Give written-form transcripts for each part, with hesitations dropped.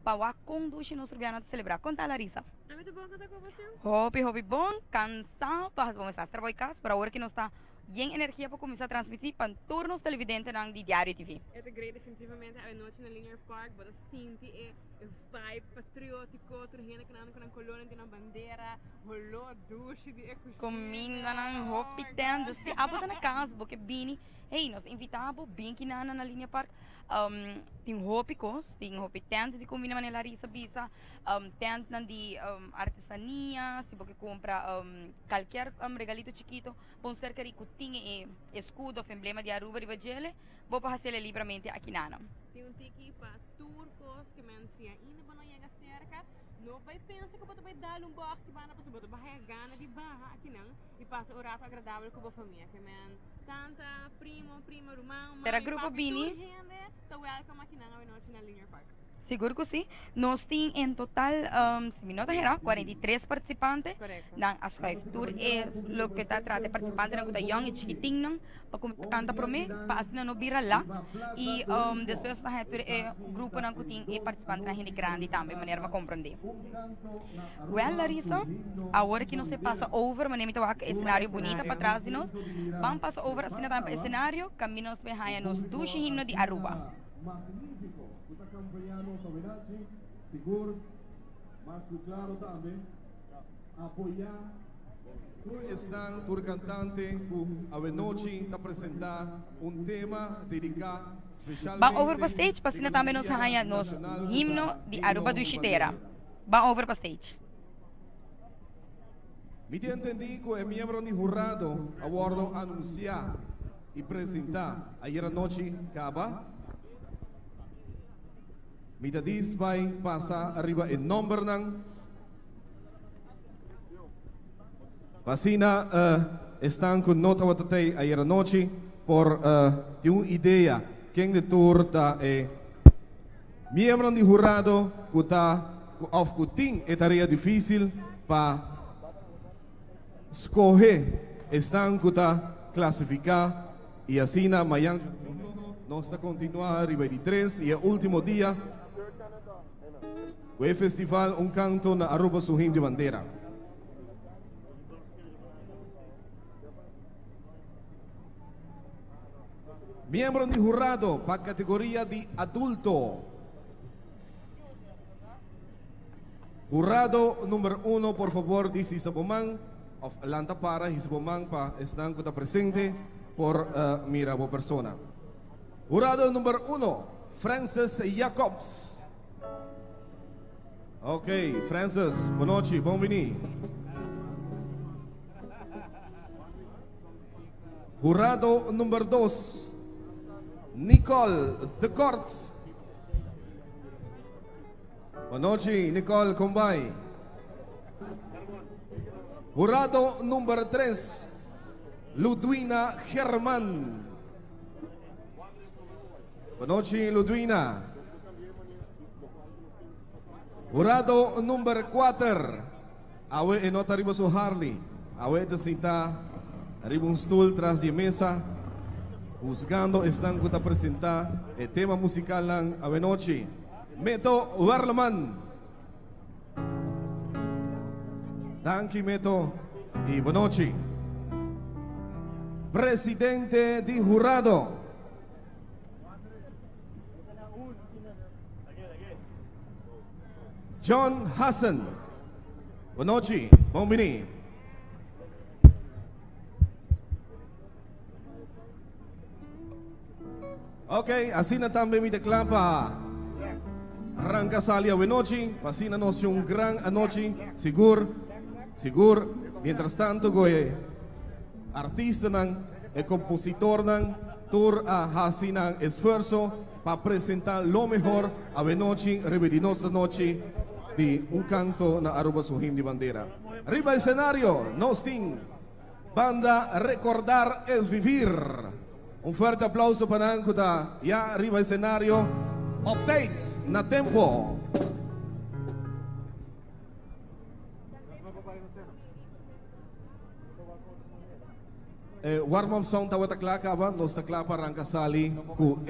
para o conduzi nos rubiana celebrar. Conta, Larissa. A mí te puedo contar cómo pasó. Hobby bom, cansado, para começar a trabalhar, para agora que nós está em energia para começar a transmitir para turnos televidentes de Diário TV. É great, definitivamente. A noite na Linear Park, bota sinti e vibe patriótico, turhena que não com a colônia de uma bandeira, rolou duche de ecochê. Comida ng hopi tent, se abot na casa, porque bini, hey, nós invitamos bem que na Linear Park, tem hopi cos, tem hopi tent de comida na Larissa Bisa, tent de artesania, se porque compra qualquer regalito chiquito, pon cerca de cutinha e escudo, emblema de Aruba Rivagele, vou para fazer livremente aqui na. Tem tiki para turcos que mencia ainda para não chegar cerca, não vai pensar que você vai dar barco que vai na pessoa, vai gana de barra aqui não e passa o rato agradável com a família, que men tanta prima, irmão, será grupo Bini? Tá welcome aqui na noite na Linear Park. Seguro que sim. Nós temos em total, se me nota era, 43 participantes. Correto. A Swift Tour é o que está tratando de participantes que estão young e chiquitinho, para começar canta para mim, para assim não virar lá. E depois o grupo que tem participantes na gente grande também, de maneira a compreender. Well, Larissa, agora que nós passa over, maneira que cenário bonito para trás de nós, vamos passar over assim para o cenário, caminhamos para nos duas himnos de Aruba. Magnífico, está campeando Soveranchi, seguro, mas claro também, apoiar. Estão tour cantante a noite está apresentar tema dedicado especialmente. Vamos over para stage, para cima também nos raia nos himno de Aruba do Chiteira. Vamos over para stage. Me entendi que é membro de jurado a bordo anunciar e apresentar ayer a noite acaba. Me diz vai passar arriba o número ng Pasina estão com nota watatay ayer a noite por ter uma ideia quem de tour tá membro de jurado que tá of kuting é tarefa difícil para escolher estão que tá classificar e assim na manhã nós está continuar arriba de 3 e é o último dia o festival canto na Aruba Suhim de Bandeira. Miembro de jurado para categoria de adulto. Jurado número 1, por favor, dice Isabomang, of Lanta para Isabomang pa están que está presente por mira bo persona. Jurado número 1, Francis Jacobs. Ok, Francis, boa noite, bem-vindo. Jurado número 2, Nicole de Cortes. Boa noite, Nicole, como vai? Jurado número 3, Ludwina Germán. Boa noite, Ludwina. Jurado número 4, awe e nota arriba su Harley, awe te senta arriba un stool tras de mesa, buscando están que apresentar el tema musical lang awe noche, Meto Werleman. Danke Meto y buena noche. Presidente de jurado, John Hassan. Boa noite, bem-vindo. Ok, assim também me declara arranca salia boa noite, assim nós um grande noite, seguro. Mientras tanto, goe artista e compositor tour a hacer esfuerzo para presentar lo mejor a noche, rebelinosa noche de un canto na Aruba Suhim de Bandera. Arriba el escenario, nos ting, banda Recordar es Vivir. Un fuerte aplauso para Ancuta, ya arriba el escenario, updates na tempo. warm-up song tawat taklaka ba? Nos taklapa Rancasali ku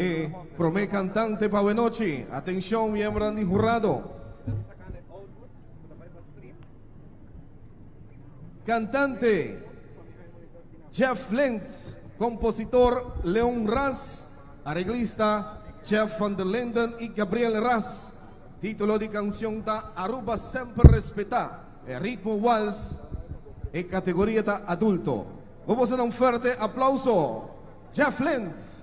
prome cantante Pawenochi. Atención, miembros de jurado. Cantante Jeff Lentz, compositor Leon Ras, arreglista Jeff van der Linden y Gabriel Ras. Título de canción ta Aruba Sempre Respetá, el ritmo vals e categoria ta adulto. Vamos a dar un fuerte aplauso. Jeff Lentz.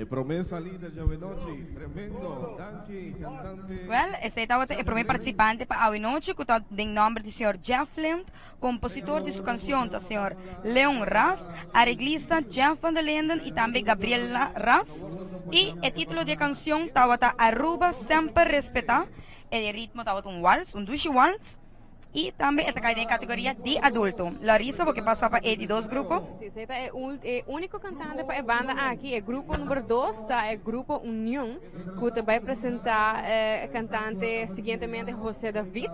Promesa líder Javenochi, tremendo, danke, cantante. Well, esse estava o primeiro participante para a noite, que tem nome do senhor Jeff Lentz, compositor de sua canção, do senhor Leon Ras, arreglista Jeff van der Linden e também Gabriela Ras. E o título da canção estava Aruba Sempre Respetá, e o ritmo estava waltz, duche waltz. Y también está en categoría de adulto. Larissa, porque pasa para estos dos grupos. Sí, este es el único cantante para la banda aquí. El grupo número 2 está el grupo Unión, que va a presentar el cantante siguientemente José David.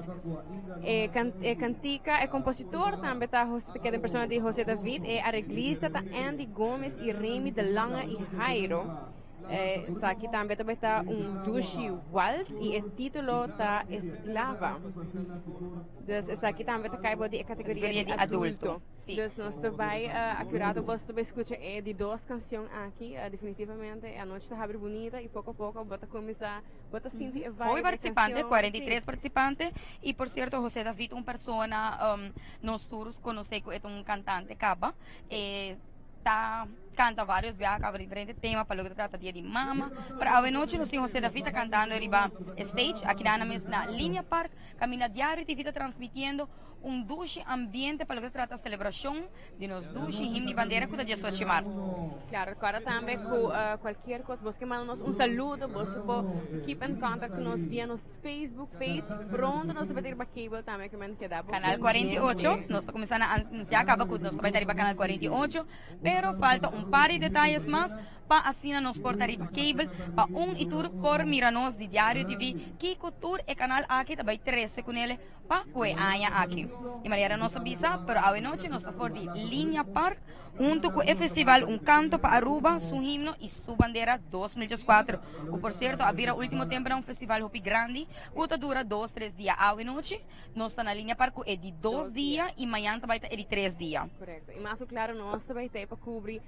Cantica, el compositor también está que es persona de José David. El arreglista está Andy Gómez y Remy de Lange y Jairo. Aqui também está duche waltz e o título está Esclava. Então, aqui também está a categoria de adulto. Então, nós vai acurado, você vai escutar de duas canções aqui, definitivamente. A noite está abrindo bonita e pouco a pouco vai começar a sentir a vibe. Hoy participante, 43 participantes y por cierto José David, una persona nos tours conoce que es un cantante caba. tá canta vários viajes sobre diferentes temas para lo que trata dia de mama. Para a noite nós temos José David cantando arriba stage aqui na Linha Park, caminha diário e vida transmitindo dulce ambiente para lo que trata a celebração de nos dulce himno de bandeira que está 18 de março. Claro, agora também com qualquer coisa, você manda-nos saludo, você pode keep in contact com nós via nosso Facebook page, pronto, nós vamos ter para cable também, que me queda. Canal 48, nós estamos começando a anunciar, acaba com nós vai ter para Canal 48, pero falta par de detalhes mais para assim nos portar para cable, para e tour por miranos de Diário TV, que tour e canal aqui também 13 com ele, para que haya aqui. De maneira nossa visa, pero a noite nós estamos de Linha Park, junto com o festival Canto para Aruba, su himno e su bandeira 2014. Que por certo, havia o último tempo um festival hopi grande, que dura 2-3 dias a noite. Nós estamos na Linha Park é de 2 dias e amanhã também é de 3 dias. Correto. E mais claro, nós também tem para cobrir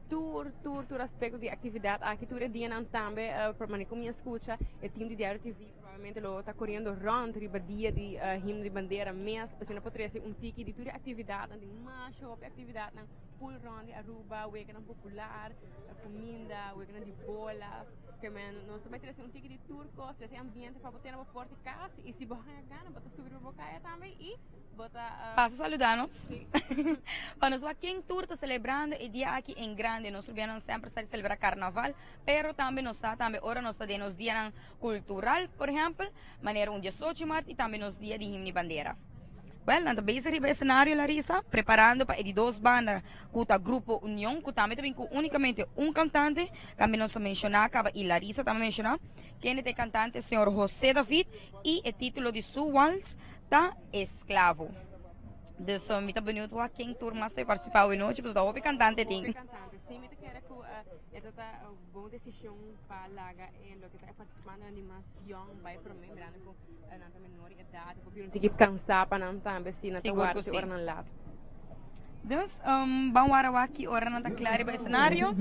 tour aspecto de atividade aqui tour dia não também para mim como escuta o time de Diário TV provavelmente lo está correndo round riba dia de himno de bandeira mês para não poder ser ticket de tour atividade de mais shop atividade não full round Aruba weekend popular comida weekend de bola que nós também temos ticket de tour costa esse ambiente para botar na porta de casa e se você ganha bota subir o bocaia também e bota passa saludar-nos para nós aqui em tour está celebrando e dia aqui em grande nós viemos sempre a celebrar carnaval pero também nós está também ora nós está nos dia cultural por exemplo maneira 18 de março e também nos dia de himno de bandeira. Well, nanda base riba cenário Larissa, preparando para de 2 bandas, com o grupo União, que também com unicamente cantante, também nós mencionar, e Larissa também mencionar, que é o cantante, o senhor José David, e o título de sua waltz, tá Esclavo. Então, muito bonito a quem turma está participando hoje, noite, pois da outra cantante tem. Cantante, sim, me quero que esta boa decisão para largar em lo que está participando na animação, vai para mim, mirando com a menor idade, porque não tem que cansar para não também se na tua se ora não lado. Dus, vamos aqui, ora não está claro o cenário.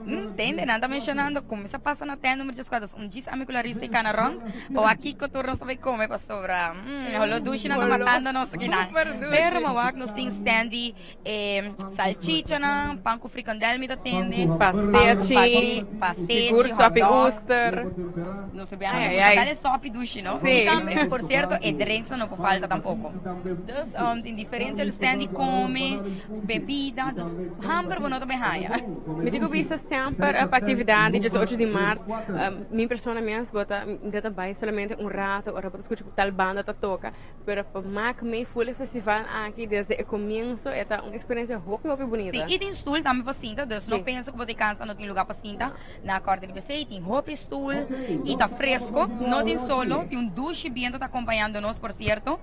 Entende, não está mencionando, começa a passar na tenda, número de esquadras, diz amigo Larissa e Canarão, ou aqui que o turno vai comer para sobrar. Rolo duche não está matando nós aqui, não. Pero, mawak, nós tem stand de salchicha, pão com fricandel, me atende. Pastete, seguro, sope Uster. Nós sabemos, sope duche, não? E também, por certo, e drinks não falta tampouco. Dus, tem diferentes stand de come, bebida, hamburger não também raia. Me digo isso sempre a atividade de 18 de março, minha pessoa mesmo bota ainda vai somente rato, ora para escutar tal banda tá toca, pero para marcar me full festival aqui desde o começo é uma experiência muito bonita. Sim, e tem stool também para cinta, dus não penso que você cansa não tem lugar para cinta, na corda de você tem hop stool e tá fresco, não tem solo, tem duche viento tá acompanhando nós por certo.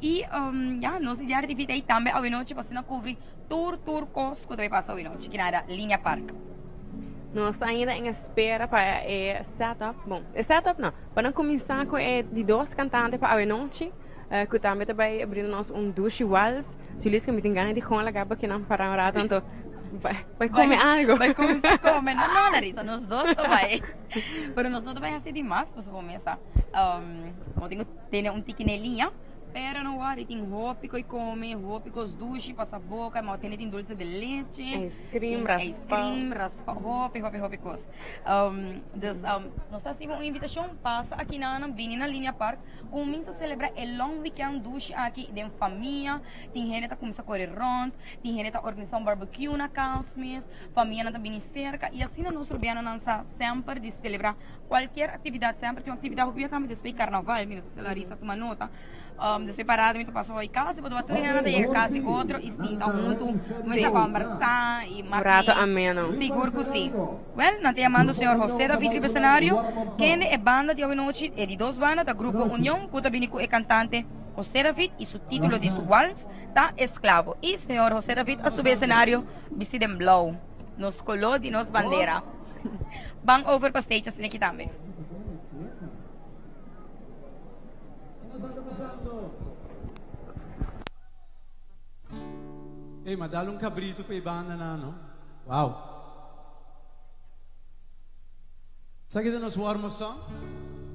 E nós diário de vida aí também a noite para não cobrir tour cos que vai passar a noite, que nada Linha Park. Nós estamos ainda em espera para o setup. Bom, o setup não. Para começar com de 2 cantantes para a noite, que também vai abrir nós duche waltz. Se eles que me tem ganas de comer a gaba que não parar tanto. Vai comer algo. Vai começar a comer. Não, Larissa, nós dois também. Mas nós não vai assim demais para começar. Eu tenho tiquinelinha. Pero no war, tem roupa que come, roupa que os duche, passa a boca, mas tem dulce de leite, ice cream, raspa, roupa cos. Nós está assim uma invitação, passa aqui na Vini na Linha Park, começa a celebrar o long weekend duche aqui, de família, tem gente que começa a correr rond, tem gente que organiza barbecue na casa, família também cerca, e assim nós trabalhamos nessa sempre de celebrar qualquer atividade, sempre tem uma atividade que também depois carnaval, minha Larissa toma nota. Depois parado, me passou a casa, depois bater nada, chega a casa e outro, e sim, tá junto, começa a conversar, e rato ameno. Seguro que sim. Well, nós chamando o senhor José David no cenário, que é banda de hoje noite, é de 2 bandas, da grupo União, que também é cantante José David, e seu título de su waltz, tá Esclavo. E o senhor José David, a subir cenário, vestido em blow, nos colou de nos bandeira. Bang over para stage, assim aqui também. Hey, madalong cabrito pa ibanda na, no? Wow. Sabe que nos warm-up song?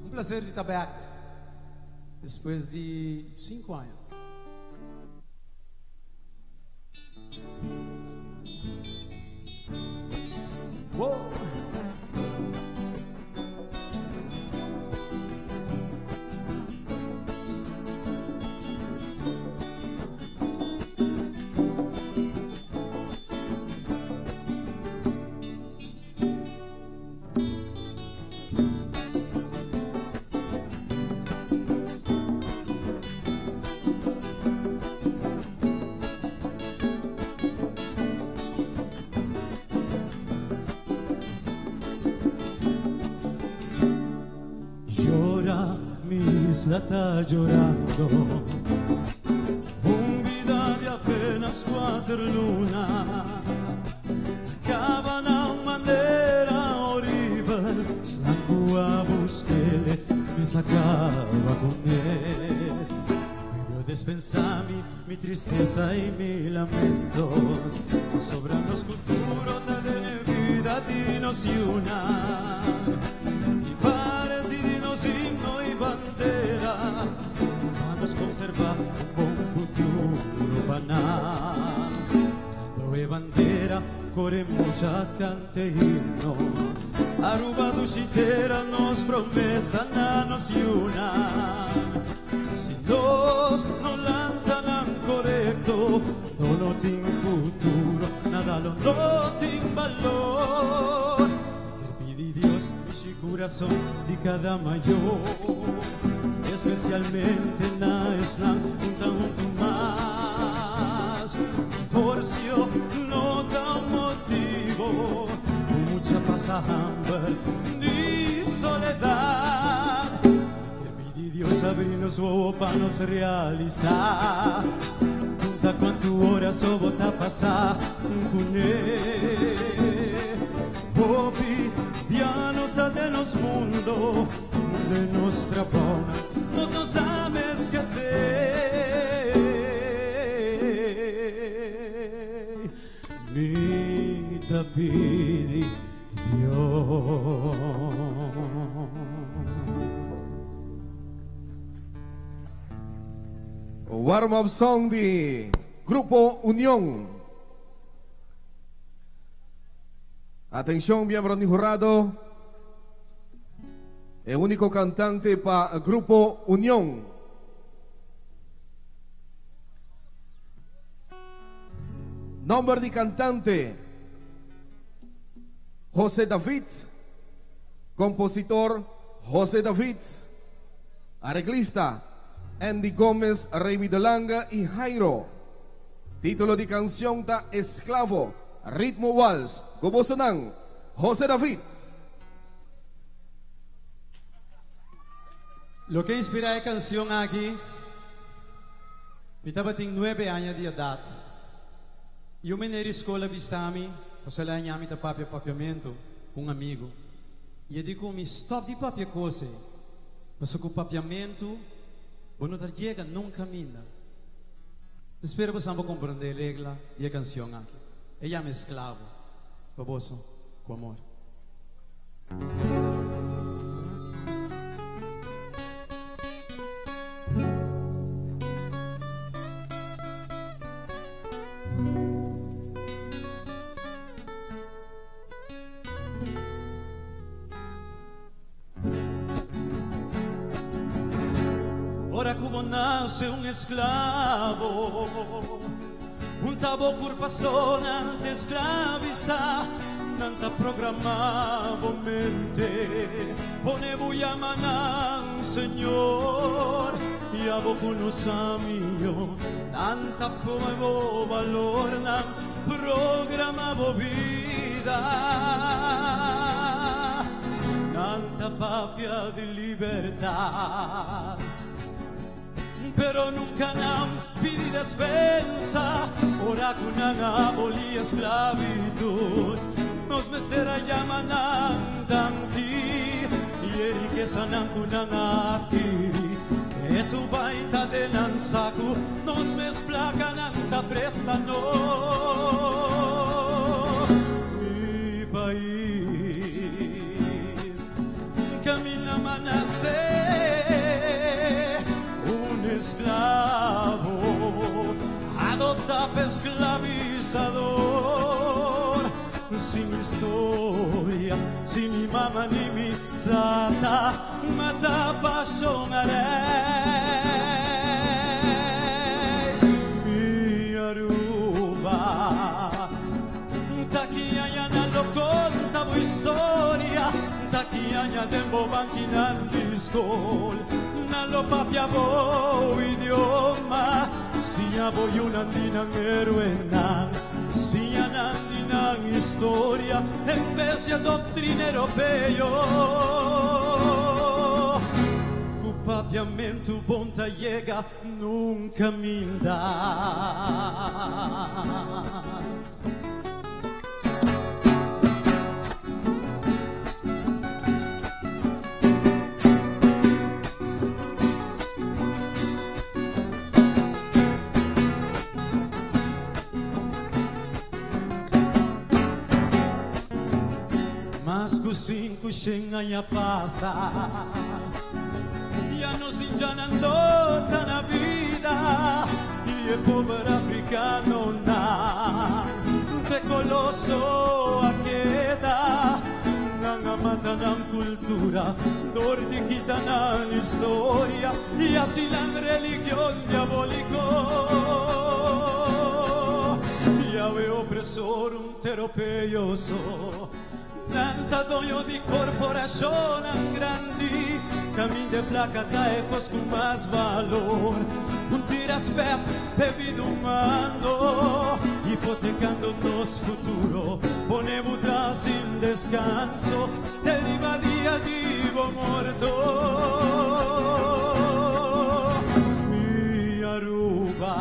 Um prazer de estar back. Depois de 5 anos. isla está llorando. Un vida de apenas 4 lunas, cabana manera horrible, a buscarle, me sacaba con él. Me vio despensar mi tristeza y mi lamento. Sobran los culturos de vida dinos y una. Y partidinos, himno y bandera. Vamos a conservar un buen futuro banal. Dove bandera, corre mucha cante himno. Aruba ducitera nos promesa na nos una. Si nos no lanzan correcto, no tiene futuro, nada lo no tiene valor. Que pidi Dios mi corazón de cada mayor, especialmente na Islam un tanto más. Divorcio no da motivo, mucha pasa hambre ni soledad. Que pidi Dios abrirnos su para nos realizar. Junta cuánto horas o bota pasar con él. Hopi, ya no está de los mundos, de nuestra fauna, nos sabes que ni te pidi Dios. Warm-up song di Grupo Unión. Atención, miembros del jurado. El único cantante para Grupo Unión. Nombre de cantante: José David. Compositor: José David. Arreglista: Andy Gómez, Rey Vidalanga y Jairo. Título de canción: Ta Esclavo. Ritmo Vals. Gobosanang, José David. Lo que inspira la canción aquí, mi estaba tengo 9 años de edad. Yo me neri escola bisami, o la niami ta papia papiamento, un amigo. E eu digo, me stop de papia coisa, mas com papiamento, bueno dar llega não camina. Espero que você compreender a regra e a canção aqui. Ella me esclavo, baboso, com amor. Ora como nace un esclavo, un tabo por persona de esclaviza, nanta programavo mente, pone buia manan Señor, y abo con los amigos, nanta promevo valor, nan programavo vida, nanta papia de libertad. Pero nunca nam pidi despensa, ora kunanga aboli esclavitud. Nos mesera llaman andanti, y erike sanan kunanga kiri. Que tu baita de lanzaku, nos mesplacan anda préstanos. Mi país, camina manace. Esclavo, adopta esclavizador, sin historia, sin mi mamá ni mi tata, mata apasionaré. Mi Aruba, taquiaña lo contaba historia, taquiaña dembo banquinan discol. Lo papiavo idioma, si voy una andinan héroe, si andinan historia, en vez de doctrina europeo. papiamento ponta llega nunca me dá. Mas com 5 xenga passa, já não se enjanando na vida, e é pobre africano na te colosso a queda, não mata na cultura, dor de quita na história, e assim na religião diabólico, e é opressor europeu só. Tanta dono di corporazione grandi, cammino de placa ecos con más valor. Un tiraspet bebido humano, hipotecando nos futuro. Ponemos tras sin descanso, deriva día vivo morto. Mi Aruba,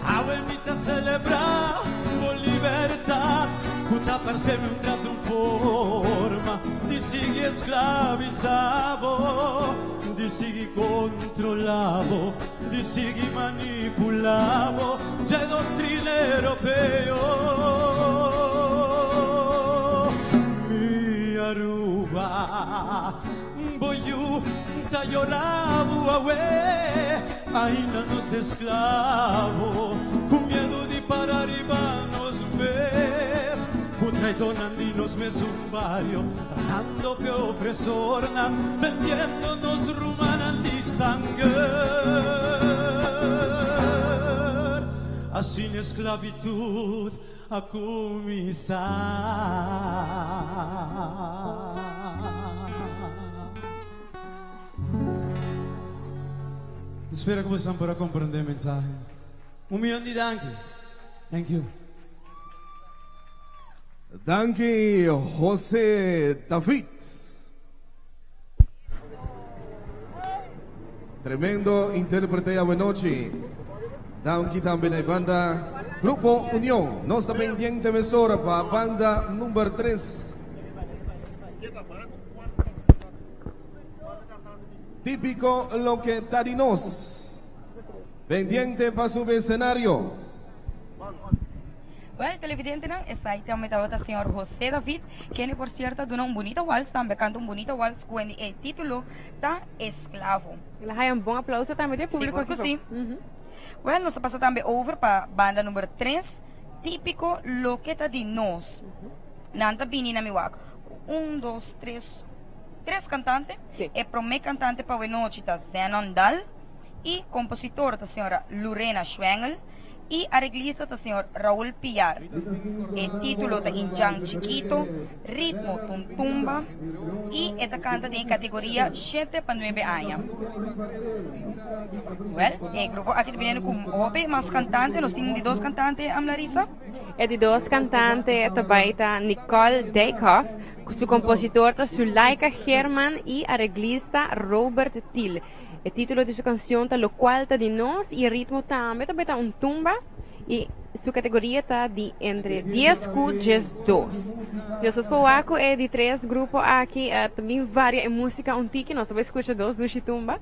avemita celebrar por libertad. Puta percebe un trato en forma di sigui esclavizavo, di sigui controllavo, di sigui manipulavo, c'è dottrina europeo. Mi Aruba, voglio tagliolavo a we, ainda nos de esclavo, con miedo di parar y vanos ves. Traitonandinos me sumario, trajando que opresornan, vendiéndonos rumanan di sangue. Así en esclavitud a comisar. Espero que vocês possam compreender a mensagem. Millón de danke. Thank you. Danke, José David. Tremendo intérprete a noche. Danke también a banda Grupo Unión. No está pendiente mesora para banda número 3. Típico lo que tarinos. Pendiente para su escenario. Well, televidente não, essa aí também está o senhor José David, que por certo dona bonito vals, também canta bonito vals com o título da Esclavo. Ela vai bom aplauso também do público aqui. Sim. Well, nós passamos também over para banda número 3, Típico Lo que tá de nós. Nanta bini na miwak. 1, 2, 3. 3 cantantes. Sí. E primeiro cantante para a noite tá Zenon Dal e compositor da senhora Lorena Schwengel. E arreglista da senhor Raul Piar. O título da Injang Chiquito, Ritmo Tuntumba e esta canta em categoria 7 para 9 anos. Well, o grupo aqui vem com OP, mas cantante, nós temos de 2 cantantes, Larissa? É de 2 cantantes, também está Nicole Dijkhoff, su compositor está Zulaika German e arreglista Robert Till. El título de su canción está Lo cual está de nos y el ritmo también está un tumba y su categoría está de entre 10 y 2. Yo soy Poaco es de 3 grupos aquí, también varia en música un tiki, no se va a escuchar 2 y tumba.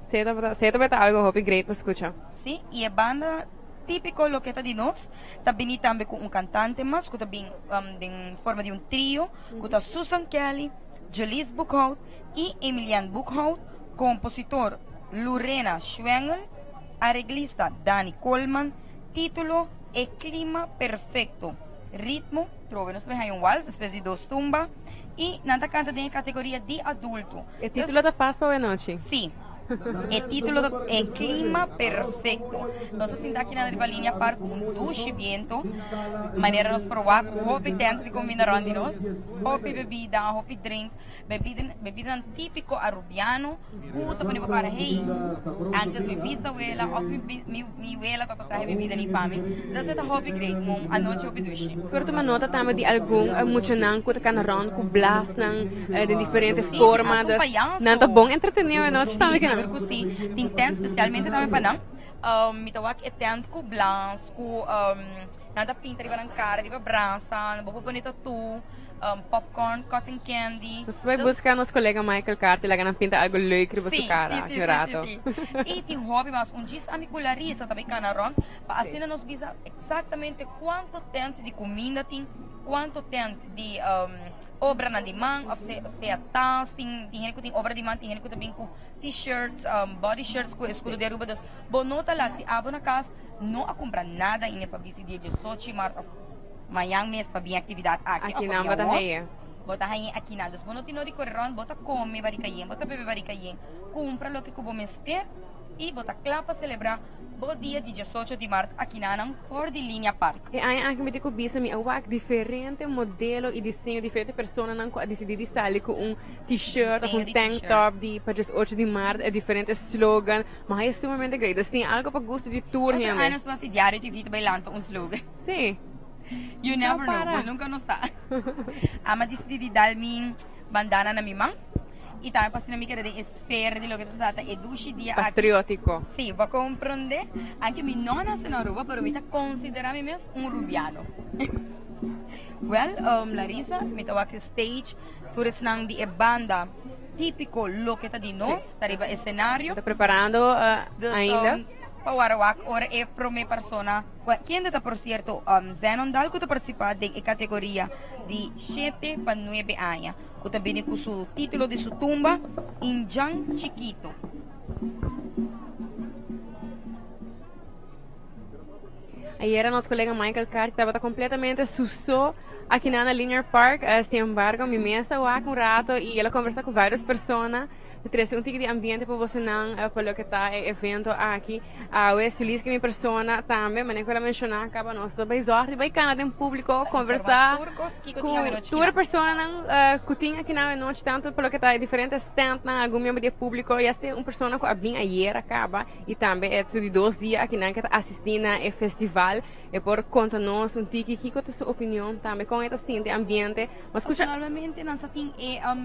Se está algo hopi great para escuchar. Sí, y la banda típico lo que está de nos, también con un cantante más, que también en forma de un trío, que está Susan Kelly, Jalice Buchhout y Emilian Buchhout. Compositor Lorena Schwengel, arreglista Danny Coleman, título El clima perfecto, ritmo, trove, nós também um vals, espécie de 2 tumba, e nada canta em categoria de adulto. El título da Paz para a noite? Sim, El título es Clima Perfecto. Nos sentimos aquí en la línea par con duche viento. Manera nos probar hopi dance de combinaron de nos. Hopi bebida, hopi drinks, bebida típico arubiano. Puta para para hey. Antes mi bisabuela o mi abuela trae bebida ni pami. Entonces esta hopi great mom anoche hopi duche. Suerte uma nota também de algum muito não que tá narrando com blas de diferentes formas. Não tá bom entretenimento noite também que não. Sim, tem especialmente também para não. Mitawak é tanto com blas, com nada pinta riba ng cara, riba brasa, nabubupunito tu. Popcorn, cotton candy. Você vai buscar nosso colega Michael Carter, lá na pinta algo leuk riba sa cara, sim. E tem hobby, mas dia amiculariza também canaron, para assim nos visa exatamente quanto tempo de comida tem, quanto tempo de obra na demanda, ou seja, tas, tem obra de demanda, tem também com t-shirts, body shirts, com escudo de aruba, bonota lá, se abo na casa, não a comprar nada ainda para visitar de Sochi, mayang mes pa bing aktividad aqui não bota raya bota raya aqui nada bono tino de correron bota come barikayen bota bebe barikayen compra lo que cubo mester e bota clapa celebrar bo dia de 18 de março aqui na Ford de Linha Park. E aí aqui me digo bisa mi awak diferente modelo e desenho diferente persona não decidi de sair com t-shirt ou tank top de para 18 de março é diferente slogan mas é sumamente great assim algo para gosto de tour realmente. Anos mas diário de vida bailando um slogan. Sim. You never know, nunca não sabe. Ama decidi dar minha bandana na minha mão e também para na minha de esfera de lo que trata é duche dia patriótico. Sim, para compreender, anche minha nona se na rua, pero me considera-me mesmo rubiano. Well, Larissa, me tawa que stage tours nang di banda típico lo que tá de nós, tariba escenário. Tá preparando ainda? Pawarawak, ora é para minha persona, quem está por certo, Zenon Dal, que está participando em categoria de 7 para 9 anos, que também com o título de sua tumba, Injang Chiquito. Aí era nosso colega Michael Carter, estava completamente sussou aqui na Linear Park, sem embargo, me mesa um rato e ela conversa com várias pessoas. Trazer tipo de ambiente para você não para o que está evento aqui eu é feliz que minha pessoa também mas nem que ela mencionar acaba nossa vai sorte vai canal em público conversar com toda pessoa não que tem aqui na noite tanto pelo que está diferentes stand na algum membro de público e assim uma pessoa que vem ayer acaba e também é de 2 dias aqui na que está assistindo a festival e por conta nós tiki que é sua opinião também com esse assim de ambiente mas normalmente nós tem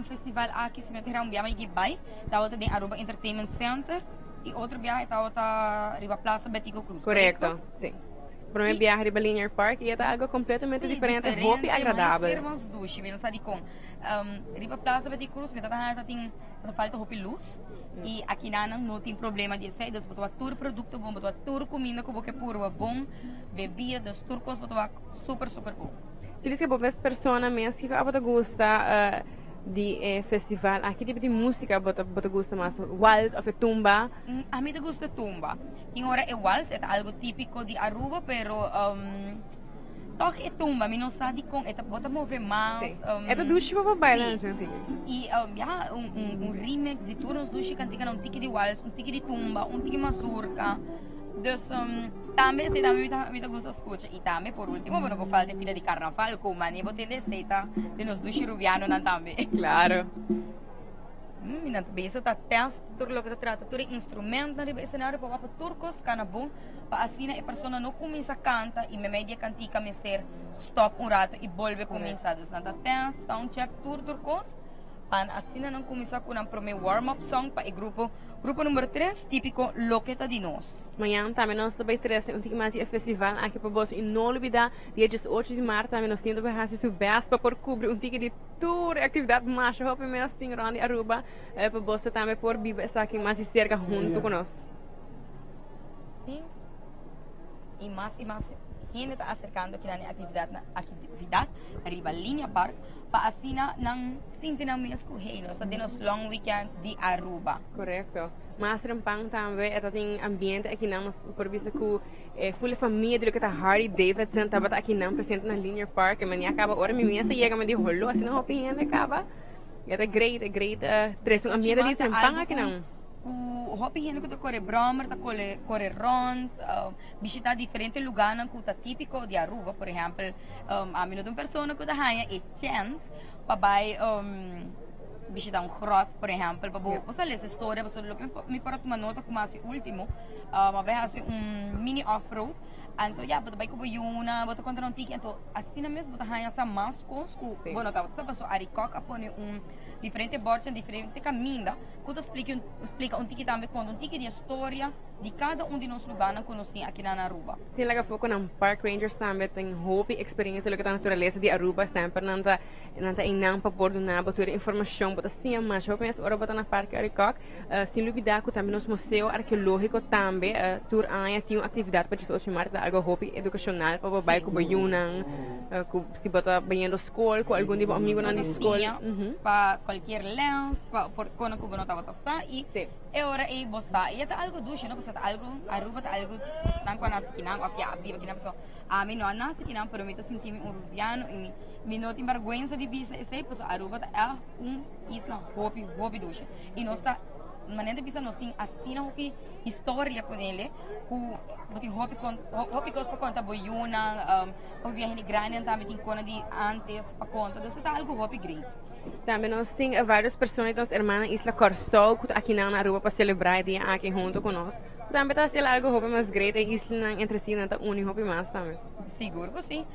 festival aqui se meter um biama gibay tawag din Aruba Entertainment Center e outro viaje tawag Riva Plaza Betico Cruz. Correto, sim. Para mim viaje Riva Linear Park e é algo completamente diferente, roupa e agradável. Mas duche, não sabe com Riva Plaza Betico Cruz, me tem falta roupa e luz e aqui não tem problema de sair, botou tour produto bom, botou tour comida que boque puro bom, bebida, turcos botou super bom. Se diz que boas pessoas mesmo que a gosta de festival, aqui tipo de música você gosta mais? Waltz ou tumba? A mim gosta tumba. Em hora é waltz, é algo típico de Aruba, pero toque é tumba, mas não sabe com, é bota mover mais. É do duche para bailar, gente. E remix de tudo os duche cantiga um tique de waltz, um tique de tumba, um tique mazurca. Dus também se também me gusta escuta e também por último bueno vou falar de pila de carnaval como nem vou ter receita de nos do chiruviano não também claro minha besa tá test tudo lo que trata tudo instrumento na riba cenário para turcos canabum para assim a pessoa não começa a cantar e me media cantica mister stop rato e volve começar dus na test soundcheck turcos para assim não começar com um primeiro warm-up song para o grupo número 3 típico Loqueta de Nós. Amanhã também nós também trazemos mais festival aqui para você e não olvidar dia 18 de março também nós temos para fazer besta para cobrir tique de tour atividade mais roupa mesmo tem grande Aruba para você também por viver aqui mais cerca junto conosco. Sim. E mais gente está acercando aqui na atividade arriba Linha Park para assim não sentir na mesma reino sa dinos long weekend de Aruba. Correto. Mas rampang também é tem ambiente aqui não por visto que full família do que tá Harley Davidson tava aqui não presente na Linear Park mas acaba hora me mesa chega me de rolo assim não opinião acaba é great tres um ambiente de rampang aqui não hopi gente que corre brommer, corre rond, visitar diferentes lugares que tá típico de Aruba, por exemplo, a mim uma pessoa que tá ganha e chance para visitar grot, por exemplo, para você ler essa história, você lo que me parece uma nota como assim último, uma vez assim mini off-road. Então, bota baik ko yuna, bota contra um tiki, então assim mesmo bota hanya sa mascos, bueno, tá, você passou aricok apone diferente borda, diferente caminho, quando explica tiki também quando tiki de história de cada de nós lugares que nós temos aqui na Aruba. Sim, laga foco ng park rangers também tem hopi experiência lo que tá natureza de Aruba sempre nanta inang pa bordo na botura informação bota sim mas hopi mas ora bota na parque aricok, sin lubida ko também nos museu arqueológico também tour anya tinha atividade para isso chamar algo hopi educacional para babai ko bayunang se bota banhando escola com algum tipo amigo na escola para qualquer lens por quando que não tava tá e é hora aí bossa e tá algo duche não bossa tá algo Aruba tá algo estão com nas kinang of ya viva kinang pessoa a mim não nas kinang pero me tá sentindo urubiano e me não tem vergonha de bisa esse pessoa Aruba tá é isla hopi duche e nós tá maneira bisa nós tem assim não que história com ele que hopi cos para conta boiuna o viagem grande também tem coisa de antes para conta isso tá algo hopi great. Também nós temos várias pessoas da irmã Isla Corsol que aqui na Aruba para celebrar dia aqui junto com nós. Também está sendo algo hopi mais grande e isla entre si não tá único hopi mais também. Seguro que sim.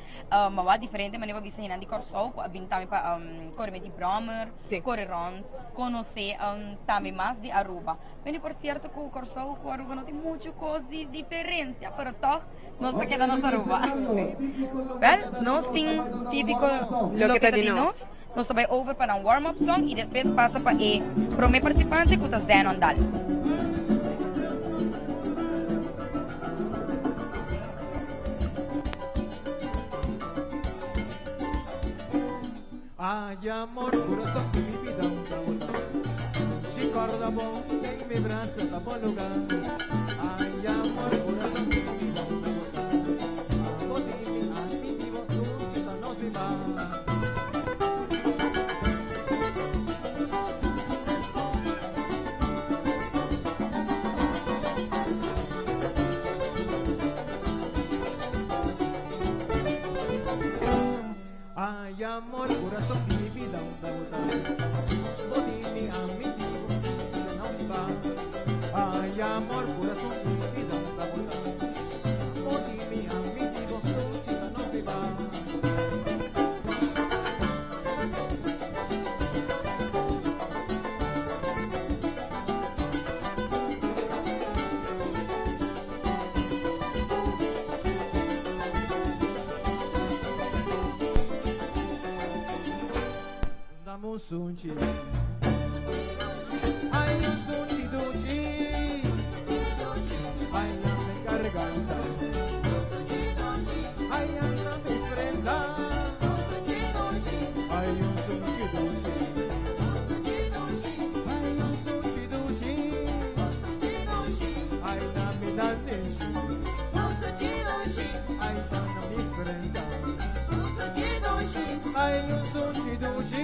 Mas diferente maneira para visitar de Corsol, vim também para correr de Brommer, correr rond, conhecer também mais de Aruba. Mas por certo que o Corsol com Aruba não tem muita coisa de diferença, mas toch nós aqui da nossa Aruba. Well, nós temos típico lo que de nós. Nós também over para warm-up song e depois passa para o primeiro participante que está Zen Ondal. Ay, amor, corazón de mi vida, un cabulón. Si corda bom, en mi brazo, estamos lugar. Ay, amor, corazón de mi vida, un cabulón. Hago dime, admitivo, tú, si no nos vivas. Ay, amor, corazón de mi vida, un dabután. Dime a mi digo, si no me va. Ay, amor, corazón de mi vida, un dabután. Dime a mi digo, si no me va. Un sunchi, ay un sunchi duchi, ay la me garganta, ay la me frente, ay un sunchi duchi, ay un sunchi duchi, ay la me danesi, ay la me frente, ay un sunchi duchi.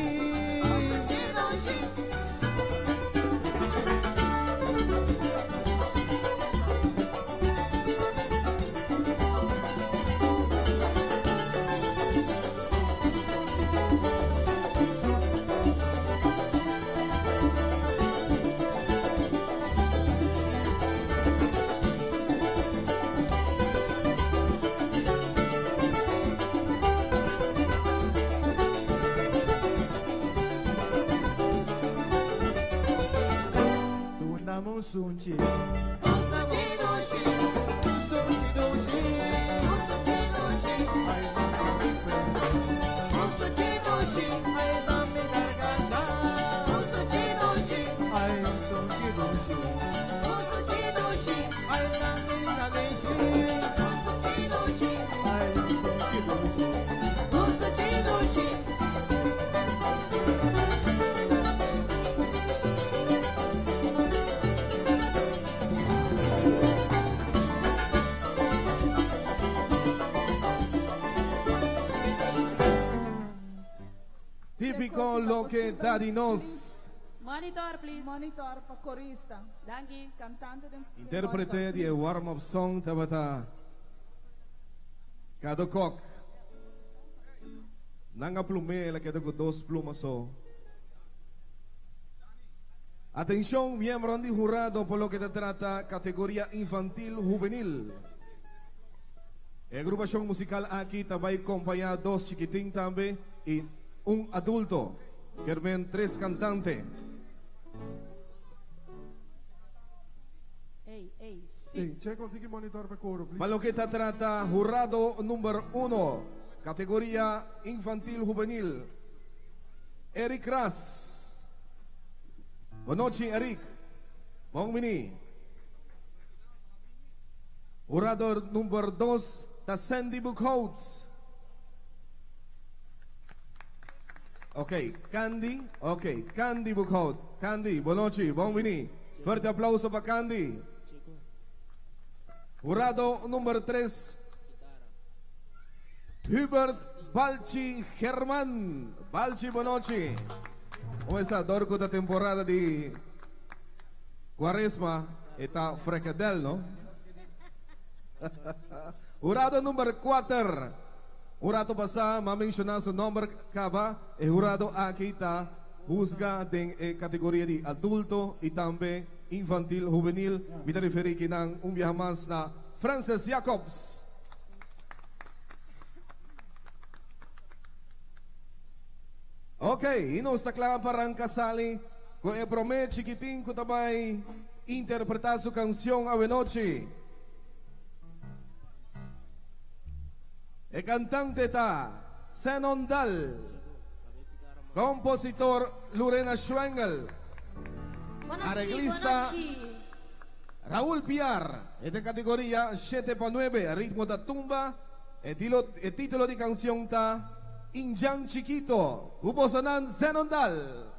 Sunchi, sunchi doshi, ay mi frente, ay mi garganta, ay sunchi doshi, ay mi nadeshi, ay sunchi doshi. Típico lo que da di nos. Monitor, please. Monitor pa corista. Dankie. Cantante din. Interprete di warm-up song tabata Cada kok Nanga plume la queda con dos plumas so. Atención, miembro de jurado por lo que se trata categoría infantil juvenil. El agrupación musical aquí también acompaña dos chiquitín también y un adulto. Que ven tres cantantes. Sì, c'è con chi monitor per coro, please. Para lo que se trata jurado número 1, categoría infantil juvenil. Eric Ras. Buenas noches, Eric. Bom mini. Jurado número 2, ta Sandy Buchholz. Ok, Candy Buchholz. Candy, buenas noches, bom mini. Fuerte aplauso para Candy. Jurado número 3, Hubert Balchi Germán. Balchi, buenas noches. ¿Cómo está? Dorco da temporada de Quaresma está frecadel, ¿no? Jurado número 4. Jurado pasado, me mencionar su nombre, acaba. El jurado aquí está, juzga en categoría de adulto y también infantil, juvenil. Me refiero que dan un viaje más na Francis Jacobs. Ok, y no está claro para Rancasali. Con el promedio chiquitín que también interpretar su canción a noche. El cantante está Zenon Dal. Compositor Lorena Schwengel. Arreglista Raúl Piar. Esta categoría 7x9, ritmo de tumba. El título de canción está Injang Chiquito. Grupo Sonan Zenondal.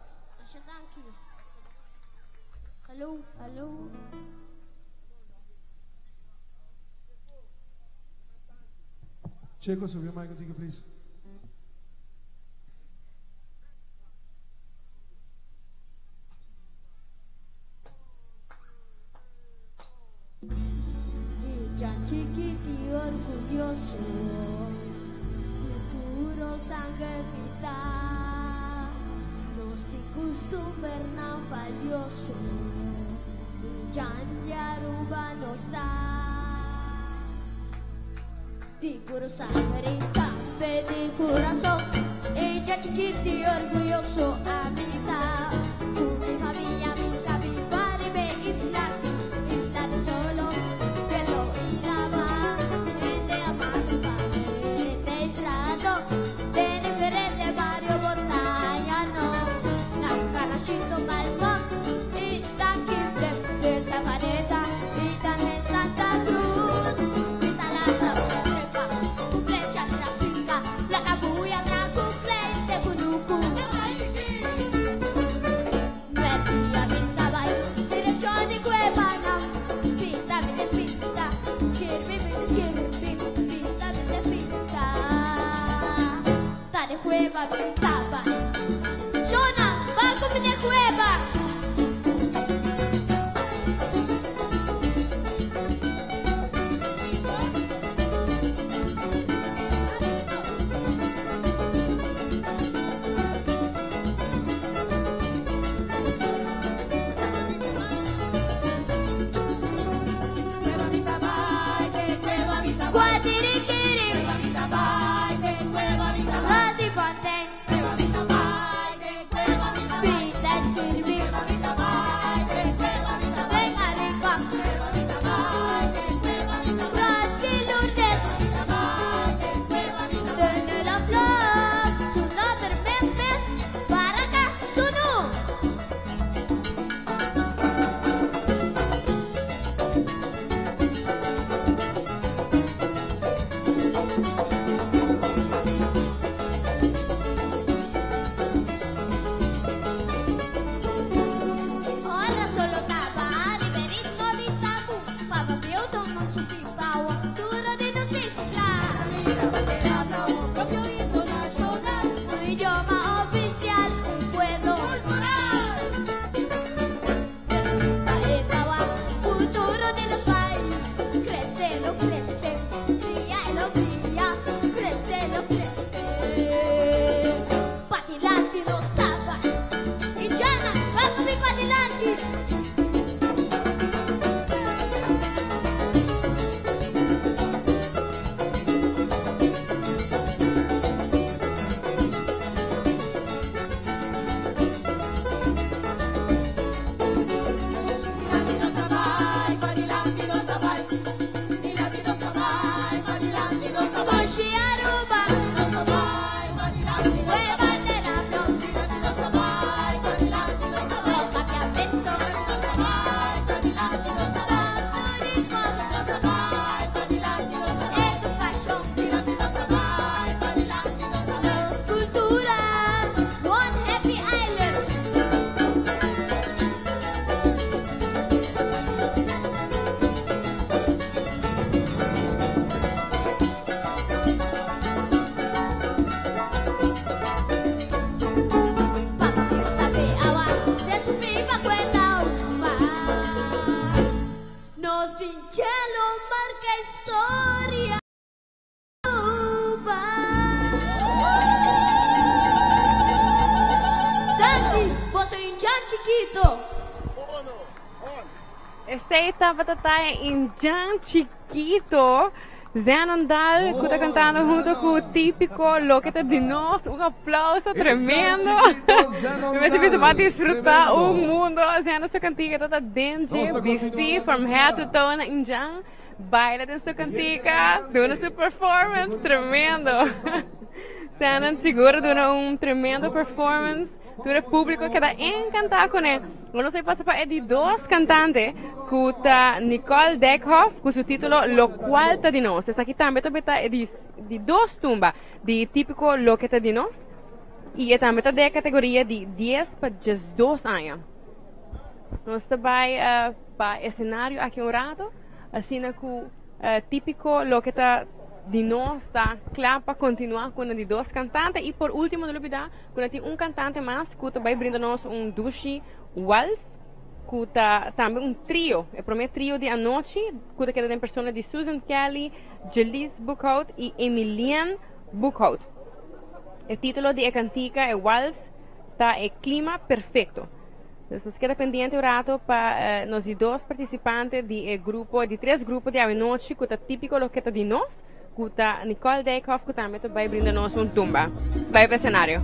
Hello, hello. Checo, sube el mic contigo, please. Injang Chiquito orgulloso, puro sangre kita, nos di costumbre non valioso, Injang ya ruba nos da, di puro sangre campe di corazón, Injang Chiquito orgulloso amita, tu mi familia mi capibari me isla solo. Cueva pintaba. Jonah, va a comer de cueva. Guadiriquiri. Adi Fontaine. Esta etapa está en Jan Chiquito. Zanandal, que está cantando junto con el típico Loqueta de Nos. Un aplauso tremendo. Me parece que disfrutar un mundo. Zana su cantica está dentro. DC from head to toe en Jan. Baila en su cantica. Dona su performance. Tremendo. Zana seguro dona un tremendo performance. Todo el público queda encantado con él. Bueno, se pasa para de dos cantantes, que está Nicole Deckhoff, con su título Lo cual te de nos. Esta aquí también está de dos tumbas, de típico Lo que te de nos, y también está de categoría de 10 para 2 años. Nós vai para escenario aqui um rato, assim que típico Lo que está de nós está claro para continuar com de dois cantantes e por último não olvidar quando tem cantante mais que vai brindar-nos duche waltz que está também trio, é o primeiro trio de anoche que tem pessoas de Susan Kelly, Jelise Buchhout e Emilienne Buchhout. O título de cantica é waltz, está é clima perfeito. Então, queda pendiente o rato para nós dois participantes de grupo de 3 grupos de anoche que está típico lo que está de nós. Kuta Nicole Deckhoff, que também vai brindar-nos tumba. Vai para o cenário.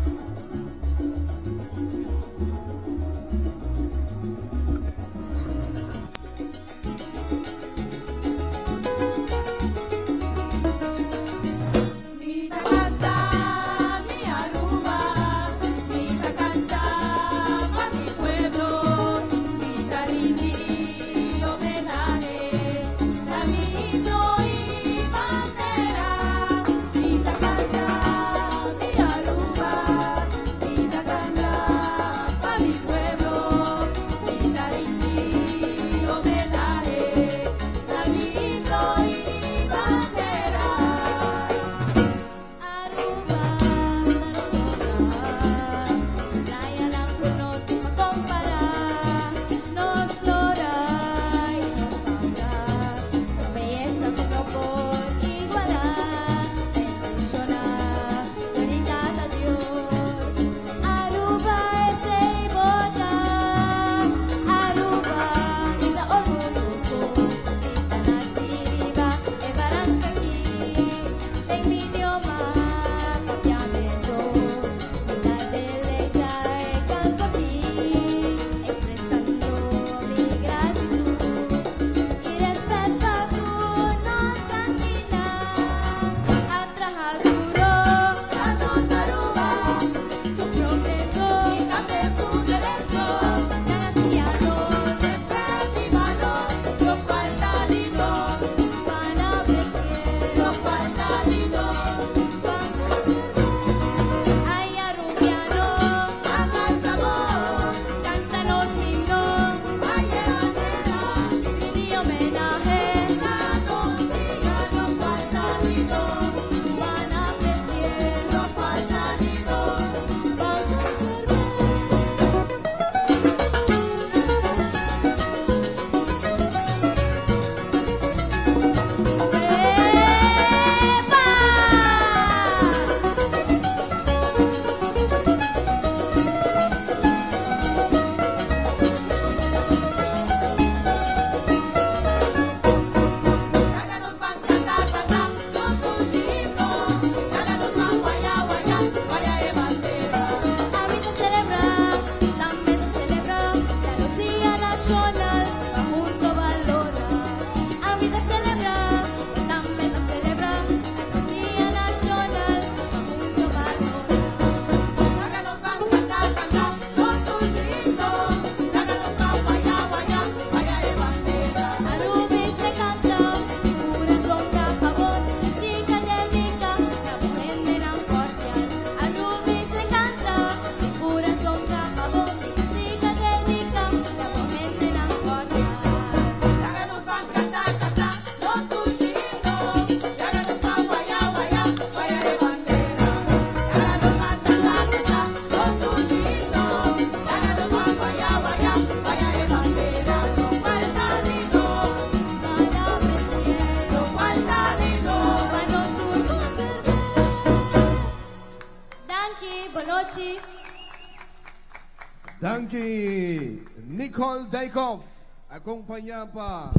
Danke, Nicole Deckhoff. Acompañado pa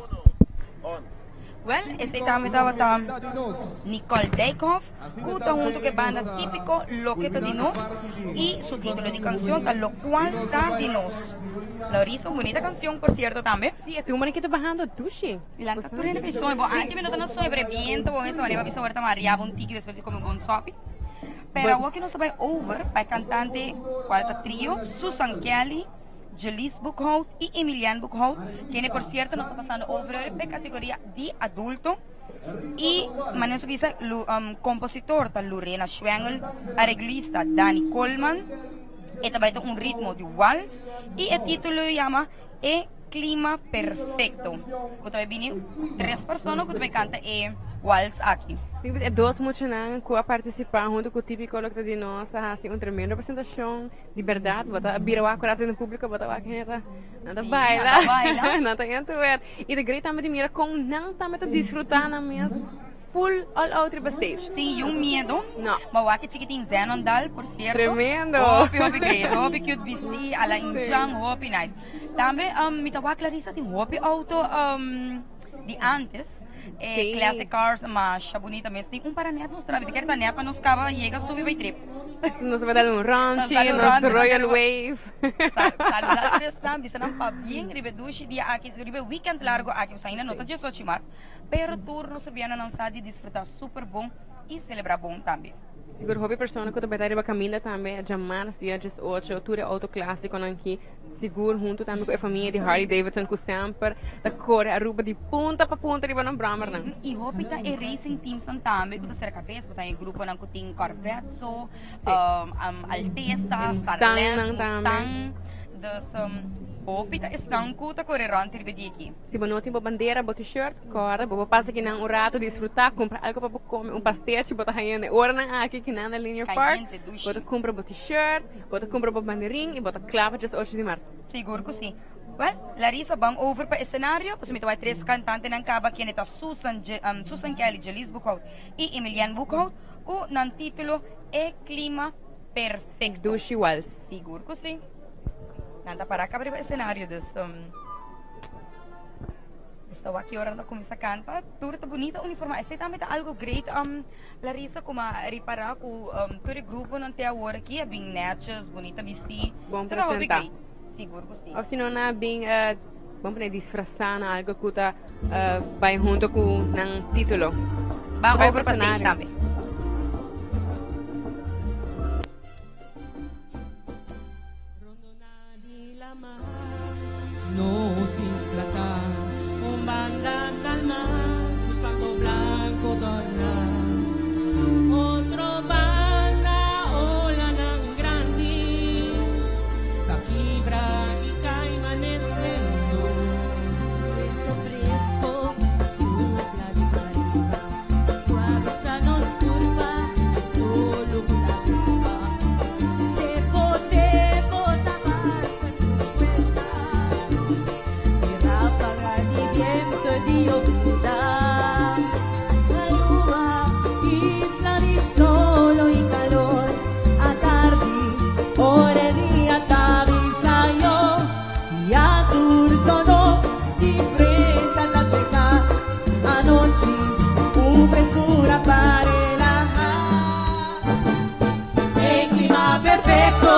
Well, esse também estava Nicole Dijkhoff, junto junto que banda típico Lo que tá de nós e su título de canción tá Lo cual tá de nós. Larissa, bonita canción por cierto também. Sí, tu man kita bajando tushi. E lá tá por ele visão, bom, antes me não sobre viento, bom, essa maneira visão ahorita Maria um tique depois de comer um bom sope. Pero o que nós também over, para cantante quarta trio, Susan Kelly, Jelis Buchhout e Emilian Buchhout, que por cierto nos está passando over para categoria de adulto. E maneiro bisa compositor tá Lorena Schwengel, arreglista Danny Coleman, e também tem ritmo de waltz e o título chama E Clima Perfecto. Eu também vim 3 pessoas que também canta e waltz aqui. Sim, é dois muito não que participar junto com o típico lo que de nós, assim, tremenda apresentação de verdade, bota birawa curado no público, bota aqui nada baila, nada entra. E de grande também de mira com não também desfrutar na mesma full all out riba stage. Sim, yung medo. No. Mawaki chiquiting Zenondal, por cierto. Tremendo. Hopi great. Hopi cute bisti, ala injang, hopi nice. También, mitawa Clarissa ting hopi auto, de antes. Sim. Classic cars, mas bonita mesmo. Tem para neto nos trabalhos. Quer neto para nos cava e chega subir vai trip. Nos vai dar ranch, nos Royal Wave. Saludos estão, bisa nang pa bien ribe dushi dia aqui, ribe weekend largo aqui, sa ina nota de Sochimar. Pero turno subiana nang sa de desfrutar super bom e celebrar bom também. Siguro hobby persona que também vai caminhar também a jamar dia just 8 tour auto clássico aqui. Seguro junto também com a família de Harley Davidson que sempre da cor a roupa de ponta para ponta riba ng Brahmer nang. E hobby tá e racing teams também, que você cabeça, botar em grupo nang kuting Corvette, Alteza, Starland, Mustang, das hobby tá estão kuta correron ribe di aqui. Se bonotin bo bandeira, bo t-shirt, cora, bo passa que nang urato desfrutar, comprar algo para comer pastete, bota hayane ora nang aqui que na Linear Park, bota compra bo t-shirt, bota compra bo bandeirinha e bota clava just 8 de março. Seguro que sim. Well, Larissa, bang over pa escenario, pues may 3 cantante ng kaba kinita Susan Kelly, Jelis Buchhout e Emilian Buchhout, ku ng titulo E Clima Perfecto. Dushi Waltz. Seguro que sim. Nanda para acabar o cenário desse estou aqui orando como essa canta tudo tá bonita uniforme esse também tá algo great Larissa como reparar com todo grupo não tem agora aqui é bem natures bonita vestir bom apresentar seguro que sim ou se não é bem vamos poder disfarçar na algo que tá vai junto com nang título vamos over para stage também. No sislatan, umandang kalma, su santo blanco torna. Otro banda, ola ng grandi, kakibra y caiman esplendor. Vento fresco, sopla de arriba, suave sa nos turba, solo la viva. Tepo, tabas en tu cuenta. Ráfaga de viento y de humedad, calma, isla de solo y calor, a tarde, ora e dia t'avvisaio, e a tursono di fretta da seca, a noche, frescura para relajar, e clima perfetto.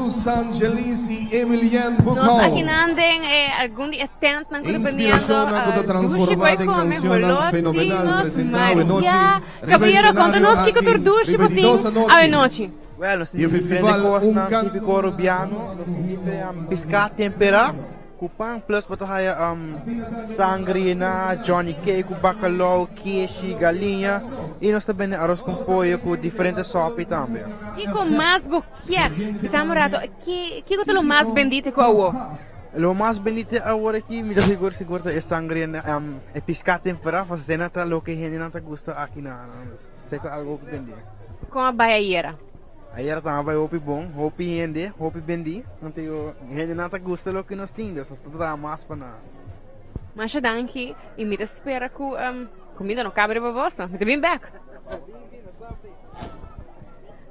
Los Angeles y Emilian Nós Bucol. aqui nandem algum dia tent ng Inspiración a transformada en canción fenomenal presentado anoche. Caballero, conta-nos que tu duche a noite. Well, E o festival típico rubiano, pisca tempera, kupang plus patahaya sangrina, Johnny Cake, bacalhau, queijo, galinha e nós também arroz com pollo com diferentes sopas também. E com mais boquia, Samorato, que é o mais bendito com a uo? O mais bonito agora aqui, me dá seguro é sangrina, é pisca tempera, fazendo até o que a gente não gosta aqui na, sei que algo que vende. Com a baiaieira. Aí era também hopi bom, hopi ende, hopi bendi. Não tem o gente não gosta do que nós temos, só está mais para nada. Mas a danke e me espera que comida não cabe para você. Me bem back.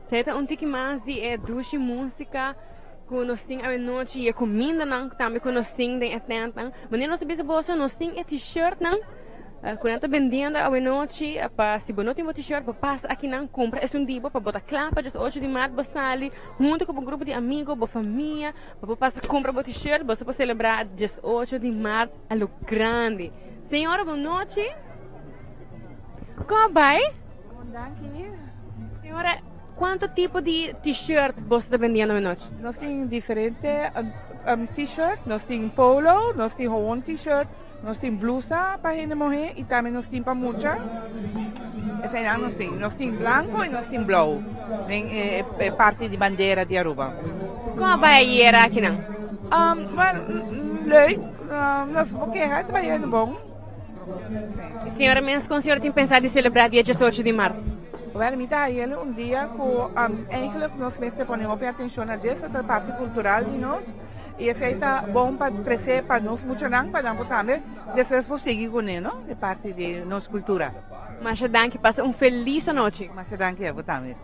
Certo, tique mais de duche música que nós temos a noite e a comida não também que nós temos de atenta. Mas nós sabemos bolsa nós temos t-shirt não. Quando está vendendo a noite, se você não tem um t-shirt, você passa aqui na compra, é um dia para botar clapa, de 8 de março, você sai junto com um grupo de amigos, com família, você passa compra o t-shirt, você pode celebrar 18 de março a lo grande. Senhora, boa noite. Como vai? Senhora, quanto tipo de t-shirt você está vendendo a noite? Nós temos diferentes t-shirt, nós temos polo, nós temos um t-shirt. Nós temos blusa para a mulher e também nós temos para mucha. Essa é nós temos branco e nós temos blau. É parte de bandeira de Aruba. Como vai ir aqui não? Leuk. Nós vamos querer trabalhar bom. Senhora, mas com a senhora tem pensado em celebrar dia 18 de março? Well, me dá ele dia que eigenlijk nós mesmos ponemos atenção a essa parte cultural de nós. E isso está bom para crescer para nós muito não, para nós também, depois vou seguir com ele, não? É parte de nossa cultura. Mas danke, passa feliz noite. Mas danke, eu também.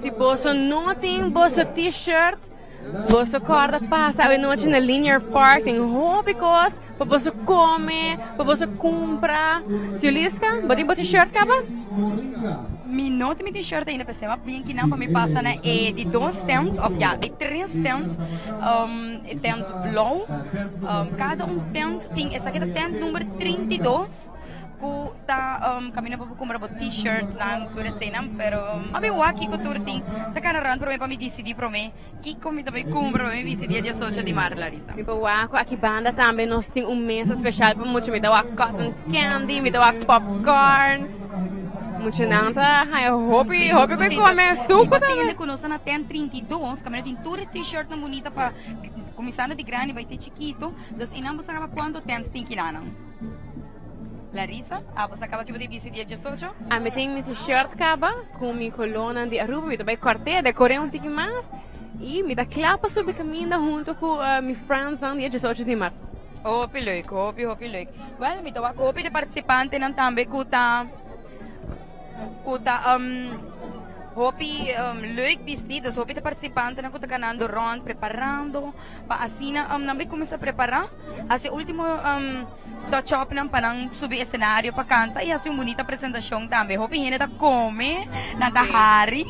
Se você não tem você t-shirt, você corda passa a noite na Linear Park, tem roupas para você comer, para você comprar. Se lisca, bota em t-shirt, acaba? Mi não tem t-shirt ainda, pessoal, bem que não para me passar né de 2 tents, ou já de 3 tents, tent blau, cada tent tem essa aqui é tent número 32. Ku ta kami na po comprar t-shirts lang por cena pero abi waki ko turting ta kanaran para me decidir para me que comida vai comprar para me decidir dia 18 de março Larissa. Tipo wako aqui banda também nós tem mesa especial para muito me dá cotton candy, me dá popcorn. Muito nada, ai hope que come suco também. Conosco na tent 32, kami na tem tour t-shirt na bonita para começando de grande vai ter chiquito, dos inambos na quanto tents tem que nanang. Larissa, você acaba que você disse dia 18? A mim tem t-shirt acaba com minha coluna de Aruba, me dá bem corte, decorei tique mais e me dá clapa sobre caminho junto com meus friends no dia 18 de março. Hope leuk. Well, me dá hope de participante não também kuta hope leuk vestidos, hope de participante não kuta ganando rond preparando para assim não me começa a preparar, assim último touch-up ng panang subir cenário para cantar e assim bonita apresentação também. Hope hene ta come, nata hari.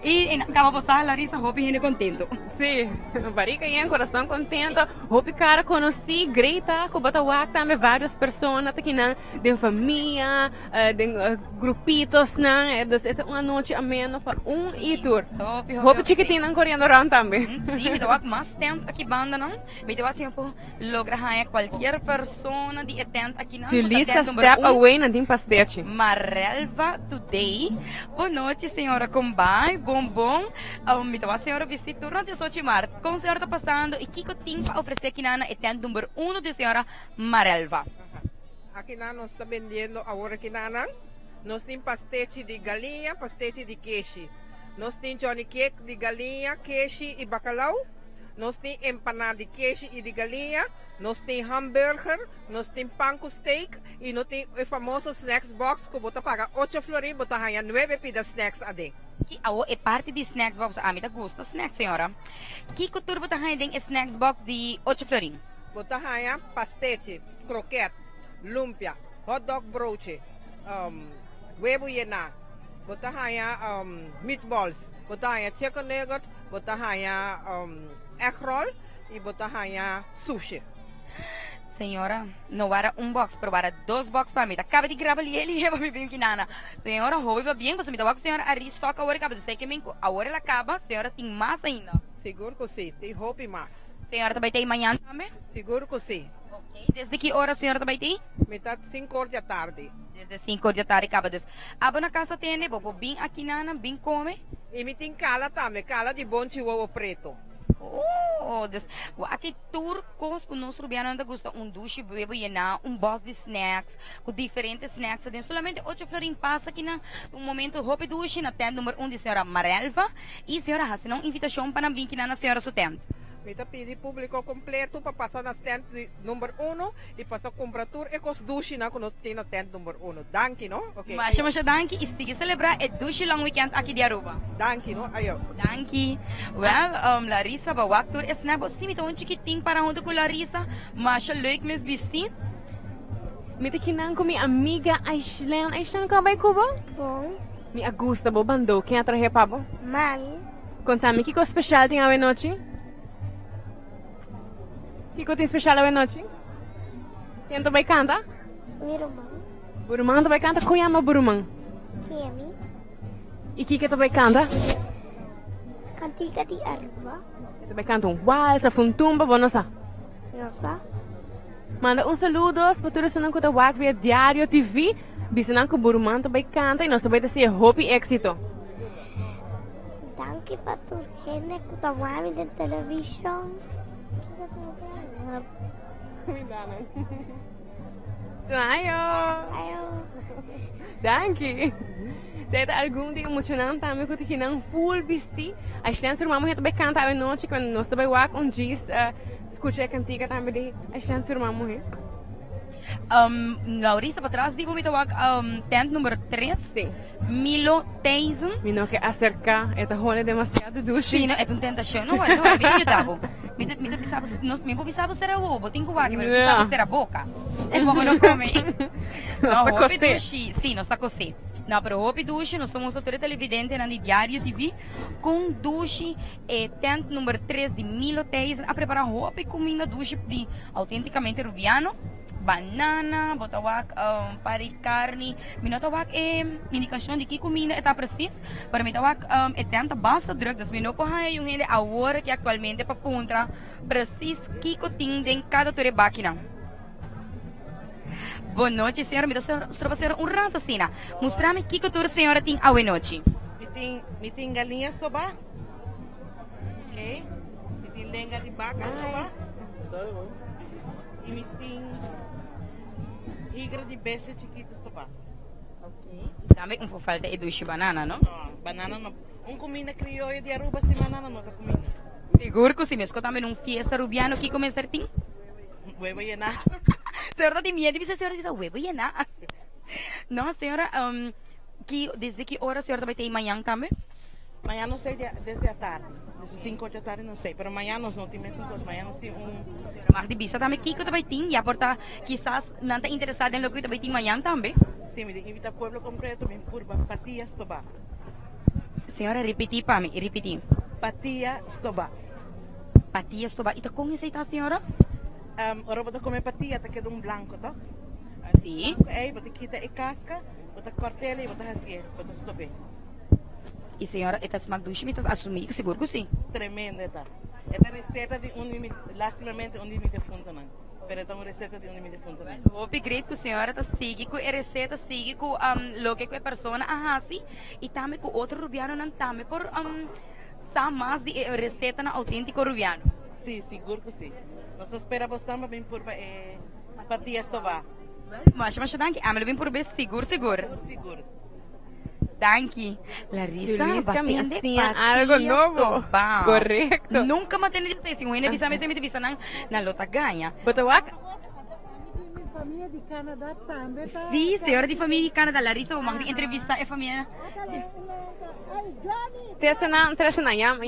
E acaba postar Larissa, hope hene contento. Sim, barica e coração contento. Hope cara conheci, grita, com batawak também várias pessoas aqui na de família, de grupitos na, é uma noite amena para tour. Hope chiquitinho não correndo around também. Sim, me dá mais tempo aqui banda não. Me dá assim por logra haya qualquer pessoa de tent aqui na. Se lista step away na dim pastete. Marelva today. Boa noite, senhora Combay. Bom. Me dá a senhora visita durante o Sochimar. Com a senhora está passando e Kiko tem para oferecer aqui na tent número 1 de senhora Marelva. Aqui nós está vendendo agora aqui nós temos pastete de galinha, pastete de queijo. Nós temos Johnny Cake de galinha, queijo e bacalhau. Nós temos empanada de queijo e de galinha. Nós temos hambúrguer, nós temos panko steak e nós temos o famoso snacks box que você paga 8 florin, você ganha 9 pidas snacks a day. E é parte de snacks box. A mim tá gosta snacks, senhora. Que cultura você ganha em snacks box de 8 florin? Você ganha pastete, croquete, lumpia, hot dog broche, huevo llena, bota hanya meatballs, bota hanya chicken nugget, bota hanya egg roll e bota hanya sushi. Senhora, não era box, pero era 2 boxes para mim. Acaba de gravar ele e eu vou vir aqui nana. Senhora, rouba bem, você me dá a senhora ali estoca agora acaba de ser que a hora ela acaba, senhora tem mais ainda. Seguro que sim, tem roupa e mais. Senhora também tem manhã também? Seguro que sim. Ok, desde que hora a senhora também tem? Metade 5 horas da tarde. Desde 5 horas da tarde acaba de. Aba na casa tem, vou bem aqui nana, bem come. E me tem cala também, cala de bom chihuahua preto. Oh, aqui turcos que nós rubiano anda gusta duche bebo llenar box de snacks com diferentes snacks dentro solamente 8 florin passa aqui na momento roupa duche na tenda número 1 de senhora Marelva e senhora Hassan uma invitação para vir aqui na senhora sua tenda. Me pedi público completo para passar na tenda número 1 e passar comprar tour e cos duche na quando tem na tenda número 1. Danke, no? Okay. Mas danke e siga celebrar e duche long weekend aqui de Aruba. Danke, no? Ayo. Danke. Well, Larissa, bawak tour is na bo simi to chiquiting para onde com Larissa, mas leuk mis bistin. Mita kinang ko mi amiga Aislan. Aislan ka ba Cuba? Bom. Mi Augusta bo bando, quem atrahe pa bo? Mami. Contame, que coisa especial tem a noite? Que coisa especial a noite? Quem tu vai cantar? Burumang. Burumang tu vai cantar? Qual é o Burumang? Kemi. E que tu vai cantar? Cantiga de Aruba. Tu vai cantar walsa, funtumba, bonosa? Nossa. Manda saludos para todos os que estão via Diário TV. Bisanang ko Burumang tu vai cantar e nós tu vai dizer hope e êxito. Danke para tu gente que está vendo na televisão. Ayo. Danke. Saya tak algum dia emocionante também que tinha full vesti. A gente sur mamu também canta a noite quando nós também wak dias escuta a cantiga também de a gente sur mamu. Laurisa para trás digo me tawag tent número 3. Sim. Milo Tyson. Mino que acerca, esta rola demasiado duche. Sim, é uma tentação. Não é, bem ajudado. Me pensava, nós me pensava ser a ovo, tenho que mas pensava ser a boca. É como não come. Não, hopi duche. Sim, nós está così. Não, pero hopi duche, nós estamos autores televidente na Diário TV com duche tent número 3 de Milo Tyson a preparar hopi comida duche de autenticamente rubiano. Banana, botawak pari carne, minotawak indicação de que comida está preciso para mitawak tenta basta drug das minopohaya yung hindi agora que atualmente para punta preciso que cotingem cada turebakina. Boa noite, senhora. Me trouxe rato assim. Mostra-me que cultura a senhora tem a noite. Me tem galinha soba. Ok. Me tem lenga de vaca soba. E me tem higra de besta chiquita soba. Ok. Também não falta duche banana, não? Não, banana não. Comida criolla de Aruba sem banana não tá comida. Seguro que sim, mas também fiesta rubiano que começar tem? Huevo llenar. Senhora tem medo de ser senhora diz huevo llenar. Não, senhora, que desde que hora a senhora vai ter amanhã também? Amanhã não sei desde a tarde. Desde 5 da tarde não sei, mas amanhã nós não temos coisas, amanhã nós temos Mas de vista também que também tem, e a porta quizás não está interessada em lo que também tem amanhã também? Sim, me invita ao povo completo, me curva Patia Stoba. Senhora, repetir para mim, repetir. Patia Stoba. Patia Stoba. E tá com essa a senhora? Ora bota comer patia, tá quedando branco, tá? Sim. Aí, bota quita e casca, bota cortela e bota assim, bota stobe. E senhora, esta smag duche, me tá assumir que seguro que sim. Tremenda, tá? Esta receita de lastimamente um limite fundo, não. Pero esta receita de um limite fundo, não. Vou pedir que a senhora tá siga com a receita, siga com lo que a pessoa ahasi e também com outro rubiano não também por sa mais de receita na autêntico rubiano. Sim, seguro que sim. Nós esperamos também bem por patia Stoba. Mas danke, amelo bem por bem seguro. Seguro. Danke. Larissa, batende algo novo. Correcto. Nunca me atende dizer, se um ene bisa me bisa na lota ganha. Botawak? Família de Canadá também. Sim, senhora de família de Canadá, Larissa, vamos de entrevista a família. Teresa na, yama.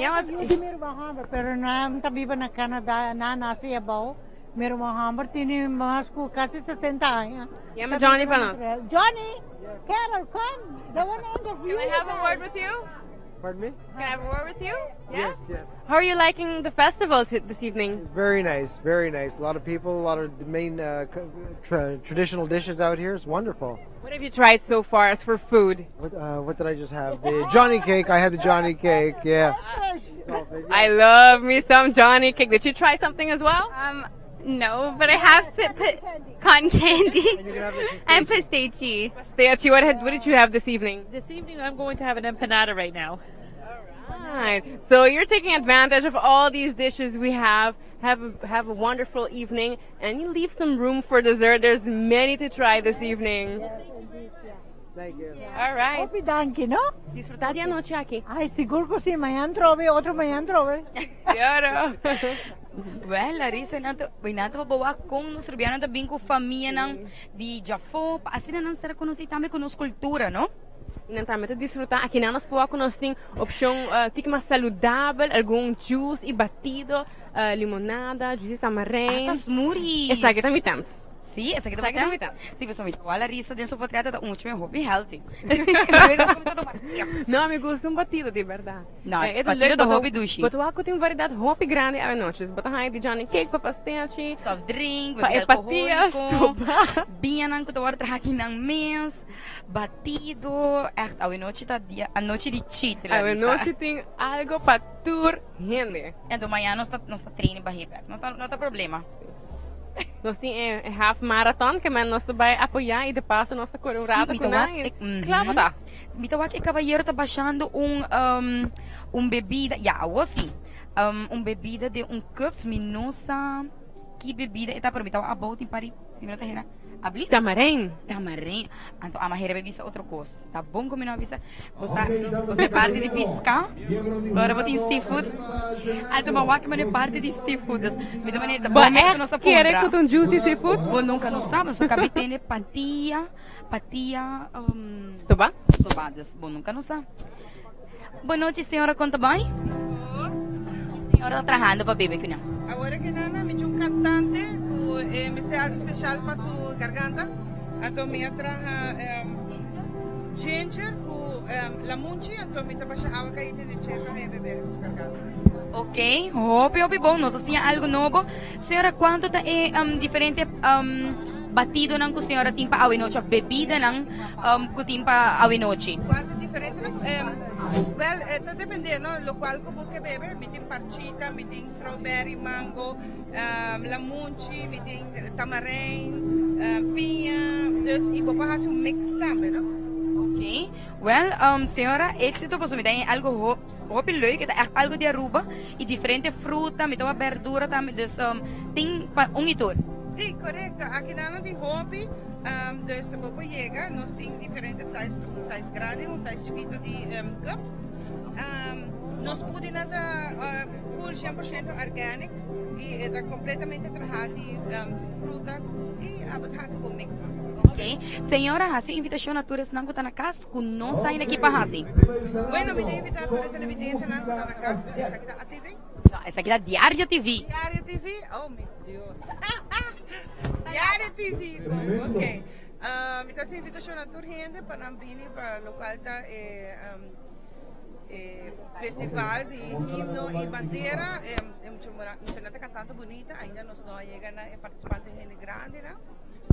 Pero na tabi ba na Canada na nasa yabaw. Mero Mohammed tiene más que casi 60 años. Llama Johnny para nos. Johnny, Carol, come. They want to interview Can I have a word with you? Pardon me? Can I have a word with you? Yes, yes. How are you liking the festival this evening? Very nice, very nice. A lot of people, a lot of the main traditional dishes out here. It's wonderful. What have you tried so far as for food? What did I just have? The Johnny cake. I had the Johnny cake. Yeah. I love me some Johnny cake. Did you try something as well? No, but I have cotton candy and pistachio. Pistachio. What did you have this evening? This evening I'm going to have an empanada right now. Alright. So you're taking advantage of all these dishes we have. Have a wonderful evening, and you leave some room for dessert. There's many to try this evening. Thank you. All right. Opi danki, no? Disfrutar de anoche aquí. Ay, siguro que sí. Mañana trove, otro mañana trove. Claro. Well, Larissa, nato bawa kung nos serbiano também com família ng di Jafo, assim na nang será conhecido também com nossa cultura, no? Inantamente desfrutar. Aqui na nós podemos ter opção tique mais saudável, algum juice e batido, limonada, juice de tamarém. Hasta smoothies. Essa aqui também temos. Sí, esa que Esa que también. Sí, pues igual la risa de su patriata está mucho mejor y healthy. Não, me gusta um batido de verdade. Não, batido de hobby dushi. But eu tenho variedade hobby grande à noite. Bota aí de Johnny cake, para pastete, soft drink, para patias, binha nang kutuwar trahaki ng mens, batido, echt a noite tá dia, a noite de cheat, Larissa. A noite tem algo para tur gente. Então amanhã nós tá treino para hip, não tá problema. Nós temos half marathon que nós vai apoiar e de passo nós está correndo com nós. Claro, tá. Bitawa que cavalheiro tá baixando bebida, sim. Bebida de cups minosa. Que bebida está por bitawa about em Paris, se me não tá abli? Tamarém. Então a mahera bebisa outra coisa. Tá bom como não avisa. Você parte de pescar. Agora vou ter seafood. Então bawa que mane parte de seafood. Me dá maneira bom que nossa compra. Quer que tu juicy seafood? Bom nunca não sabe, só cabe ter patia, sobadas. Bom nunca não sabe. Boa noite, senhora, conta bem? A senhora está trabalhando para beber que não? Agora que nada, me um cantante, me sei algo especial para sua garganta. Então me traga ginger com lamunchi, então me traga água caída de chá para beber com garganta. Ok, hope bom, nós assim algo novo. Senhora, quanto tá diferente batido ng ku senhora timpa awinoche, bebida ng kutimpa awinoche? Quanto diferente? Well, ito depende, no? Local ko po que bebe, miting parchita, miting strawberry, mango, lamunchi, miting tamarind, piña, dus iba pa kasi mix também, no? Ok. Well, senhora, éxito po sumita algo hopi leuk, algo de Aruba e diferente fruta, mitawa verdura também, dus ting itur. Sí, correcto. Aquí nada de hobby, de Sabopo llega, nos tienen diferentes sizes, un size grande, un size chiquito de cups. Nos pueden dar full 100% organic y está completamente trabajado de fruta y abotado con mix. Ok. Senhora, a sua invitação a todos não está na casa, que não saem daqui para Hasi. Bueno, me tenho invitado a televidência não está na casa. Essa aqui da TV? Não, essa aqui da Diário TV. Diário TV? Oh, meu Deus. Diário TV. Ok. Então, a invitação a toda gente para vir para o local da festival de himno e bandeira. Não está cantando bonita, ainda não chega a participante gente grande, não?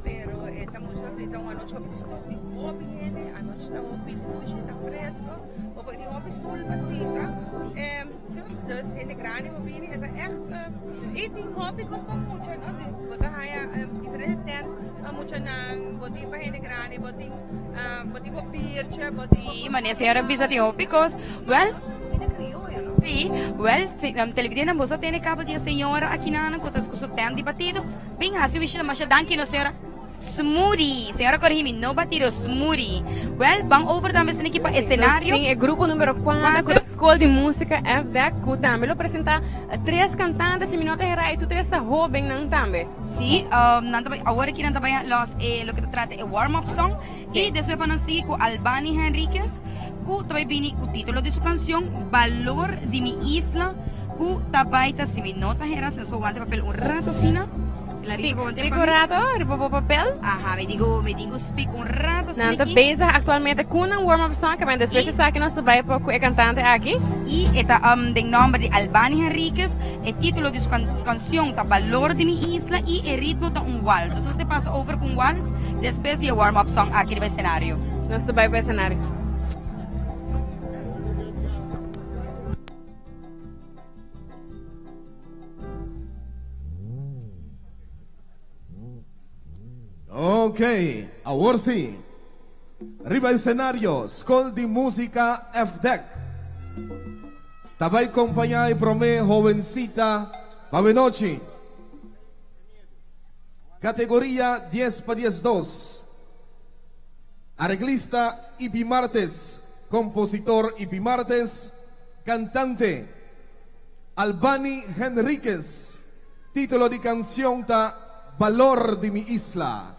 Pero estamos ahorita uma noite open gente, a noite está open, hoje está fresco, o pode open full vacina. Dus gente grande vou vir, é eating hobby gosta muito, não? Botar aí diferente tem muito na botar para gente grande, botar para pircha, botar. Sim, mas a senhora visa de hobby because sí, well, televidente não você tem cabo de senhora aqui na cotas com o tempo debatido, bem assim o mas danke no senhora. Smoothie, senhora corrige-me, não batido, smoothie. Well, vamos over também aqui para o cenário. Sim, é grupo número 4, Escola de Música FDEC, também apresenta 3 cantantes e minutos e tu 3 jovem não também. Sim, agora aqui não também lo que trata é warm-up song e depois para nós com Albani Henriquez, que também vem com o título de sua canção Valor de mi Isla, que também está se minutos e nós vamos aguantar papel rato fina. Speak un rato, ripopo papel. Ajá, me digo speak un rato. Nanta bezig actualmente com een warm-up song, que después está que nos vai pouco é cantante aqui. E esta de nome de Albani Henriquez, o título de sua canção tá Valor de mi Isla e o ritmo tá waltz. Então você passa over com waltz, depois de warm-up song aqui no cenário. Nós vai para o cenário. Ok, ahora sí. Arriba el escenario, School de Música FDEC. Tabay compañía y promé jovencita Babenochi. Categoría 10 para 10-2. Arreglista Ipi Martes. Compositor Ipi Martes. Cantante Albani Henriquez. Título de canción ta Valor de mi Isla.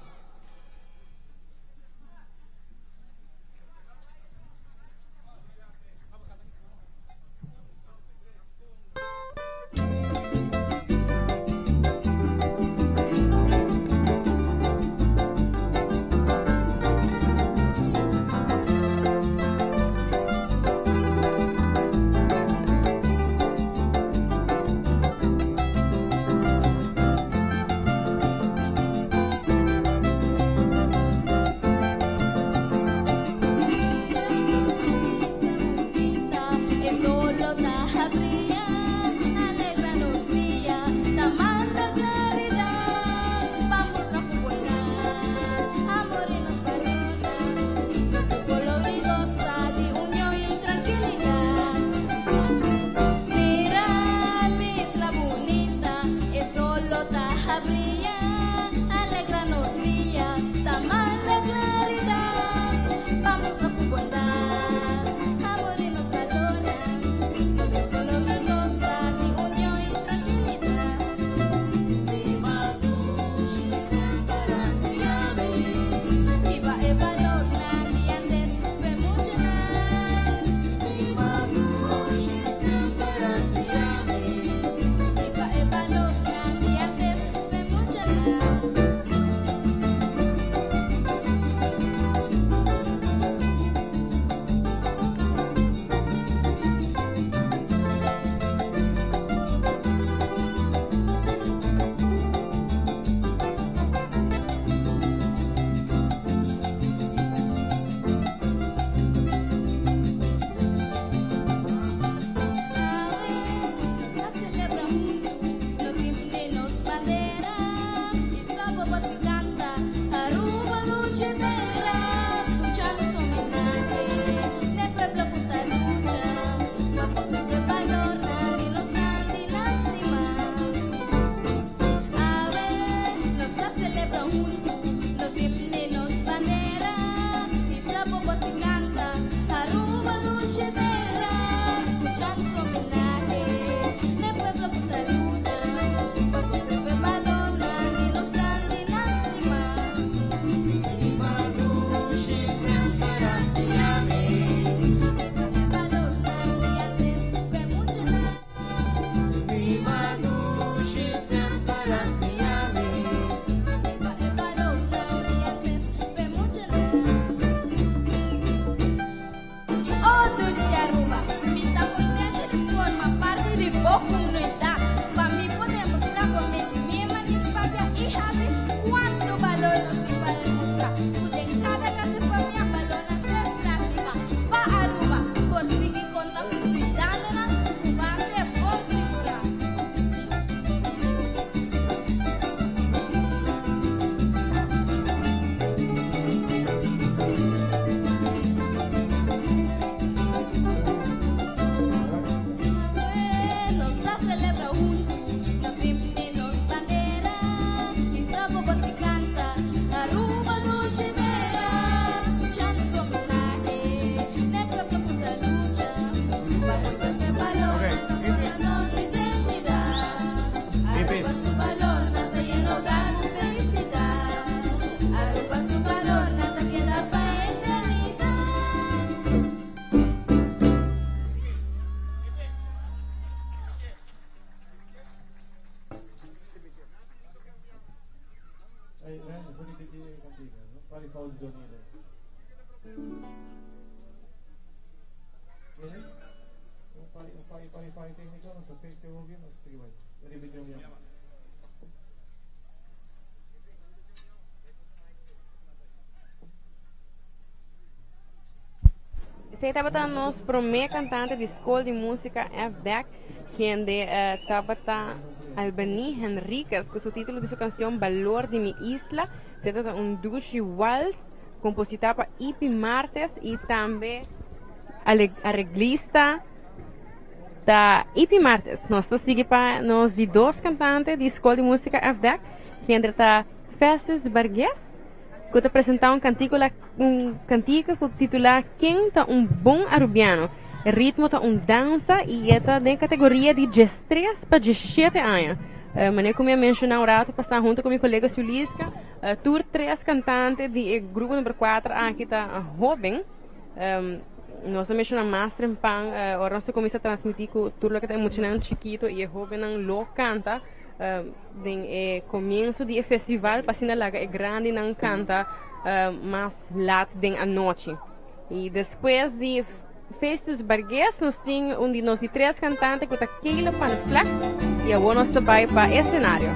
foul zone yun. Yan eh. Yung pari technical, nasa fake sa huwag yun. Sige ba? Naribid yung yan. Sei estava nos primeiro cantante de escola de música FDEC, quem estava Albany Henriquez, com o título de sua canção Valor de Mi Isla. Se trata duche waltz, compositada por Ipi Martes e também arreglista da Ipi Martes. Nós seguimos para nós de dois cantantes de escola de música FDEC, quem está Festus Vargas, que te apresentar um cantigo titular Quem tá bom arubiano. O ritmo tá dança e está em categoria de 13 para 17 anos. Maneira como eu mencionei um rato, passar junto com meu colega Sulisca, tur 3 cantantes do grupo número 4 aqui está jovem. Nós mencionamos Master Pan, agora nós começamos a transmitir que tudo que está emocionante chiquito e jovem não canta. Den comienzo do festival passina laga é grande não canta mais lat den a noite e depois de Festus Vargas nós temos de nós de 3 cantantes que está Keila Panflac e agora nós vai para o cenário.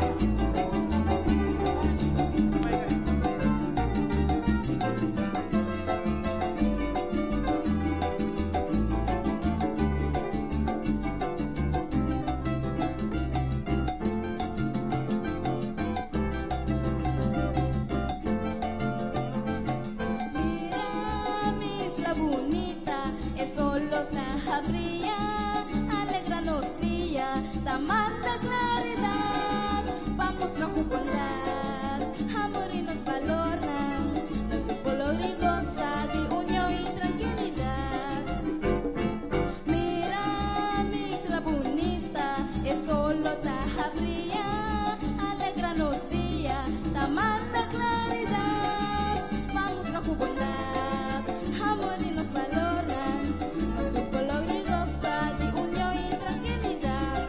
Manda claridad, vamos a bondad, amor y nos valornan, nuestro pueblo goza de unión y tranquilidad. Mira mi isla bonita, es solo taja brilla, alegranos día, ta manda claridad, vamos a bondad, amor y nos valornan, nuestro pueblo goza de unión y tranquilidad.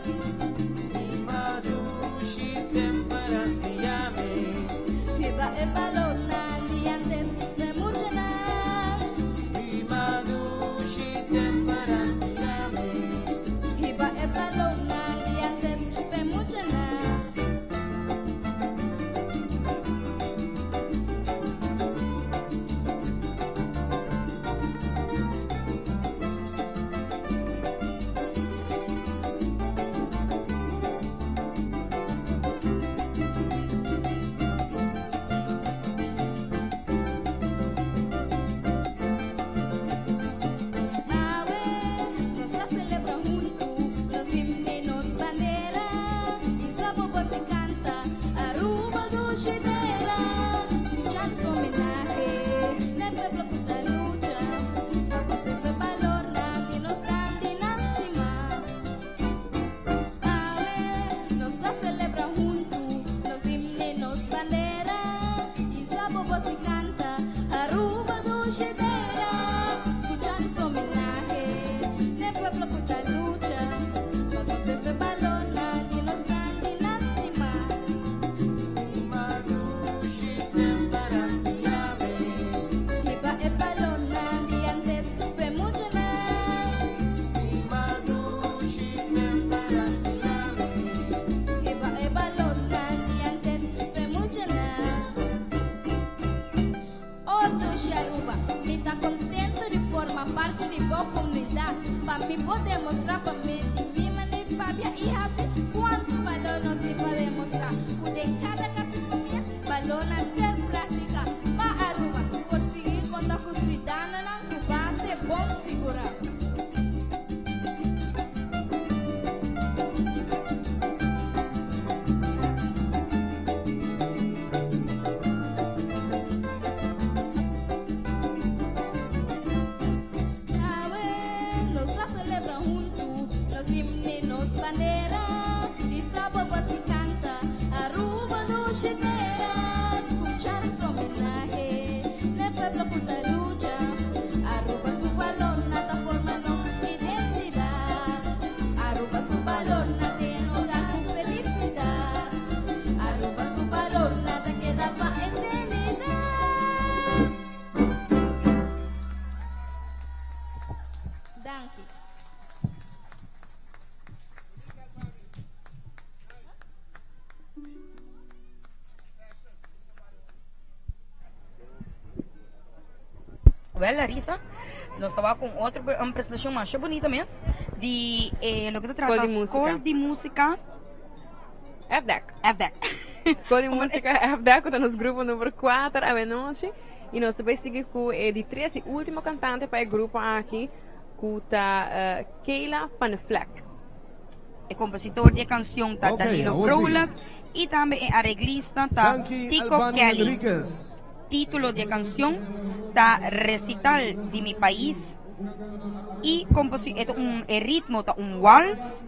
Para mí poder mostrar para mí y mi manera para y hacer cuánto valor nos iba a demostrar. Pude cada casa comida, valor a ser práctica, va a Aruba, por seguir con la ciudadana, que va a ser bom segurar. Bandera y sábado se canta Aruba noche entera, escuchar su homenaje del pueblo que lucha. Aruba su valor, nada forma nuestra identidad. Aruba su valor, nada tiene hogar con felicidad. Aruba su valor, nada queda para eternidad. Well, Larissa, nós estávamos com outra apresentação mais bonita mesmo, de lo que tu trata, Escola de Música FDEC. Escola de Música FDEC, está nos grupo número 4 a noite, e nós também seguimos com de 3 e último cantante para o grupo aqui, que é Keila van Vleck. É compositor de canção tá Danilo Vrolijk e também é arreglista tá Tico Kelly. Título de canção está Recital de Mi País e ritmo tá waltz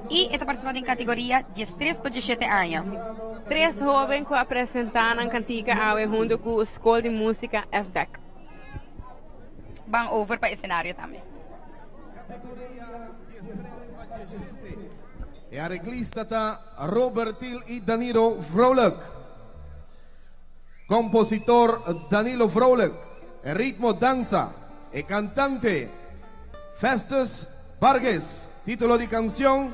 e está participando em categoria de 3 para 17 anos. 3 jovens que apresentam cantica junto com a Escola de Música FDEC. Vão over para o cenário também. E arreglista tá Robertil e Danilo Vrolijk. Compositor Danilo Vrolijk. E ritmo danza. E cantante Festus Vargas. Título de canción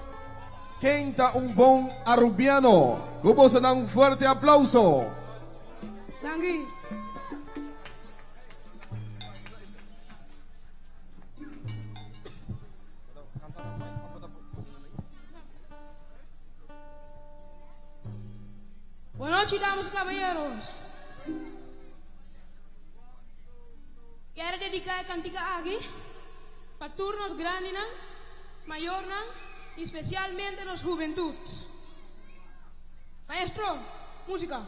Quinta un bon arrubiano. Cubos dan un fuerte aplauso. Langui. Buenas noches, damas y caballeros. Quiero dedicar cantica aquí para turnos grandes, mayores y especialmente los juventudes. Maestro, música.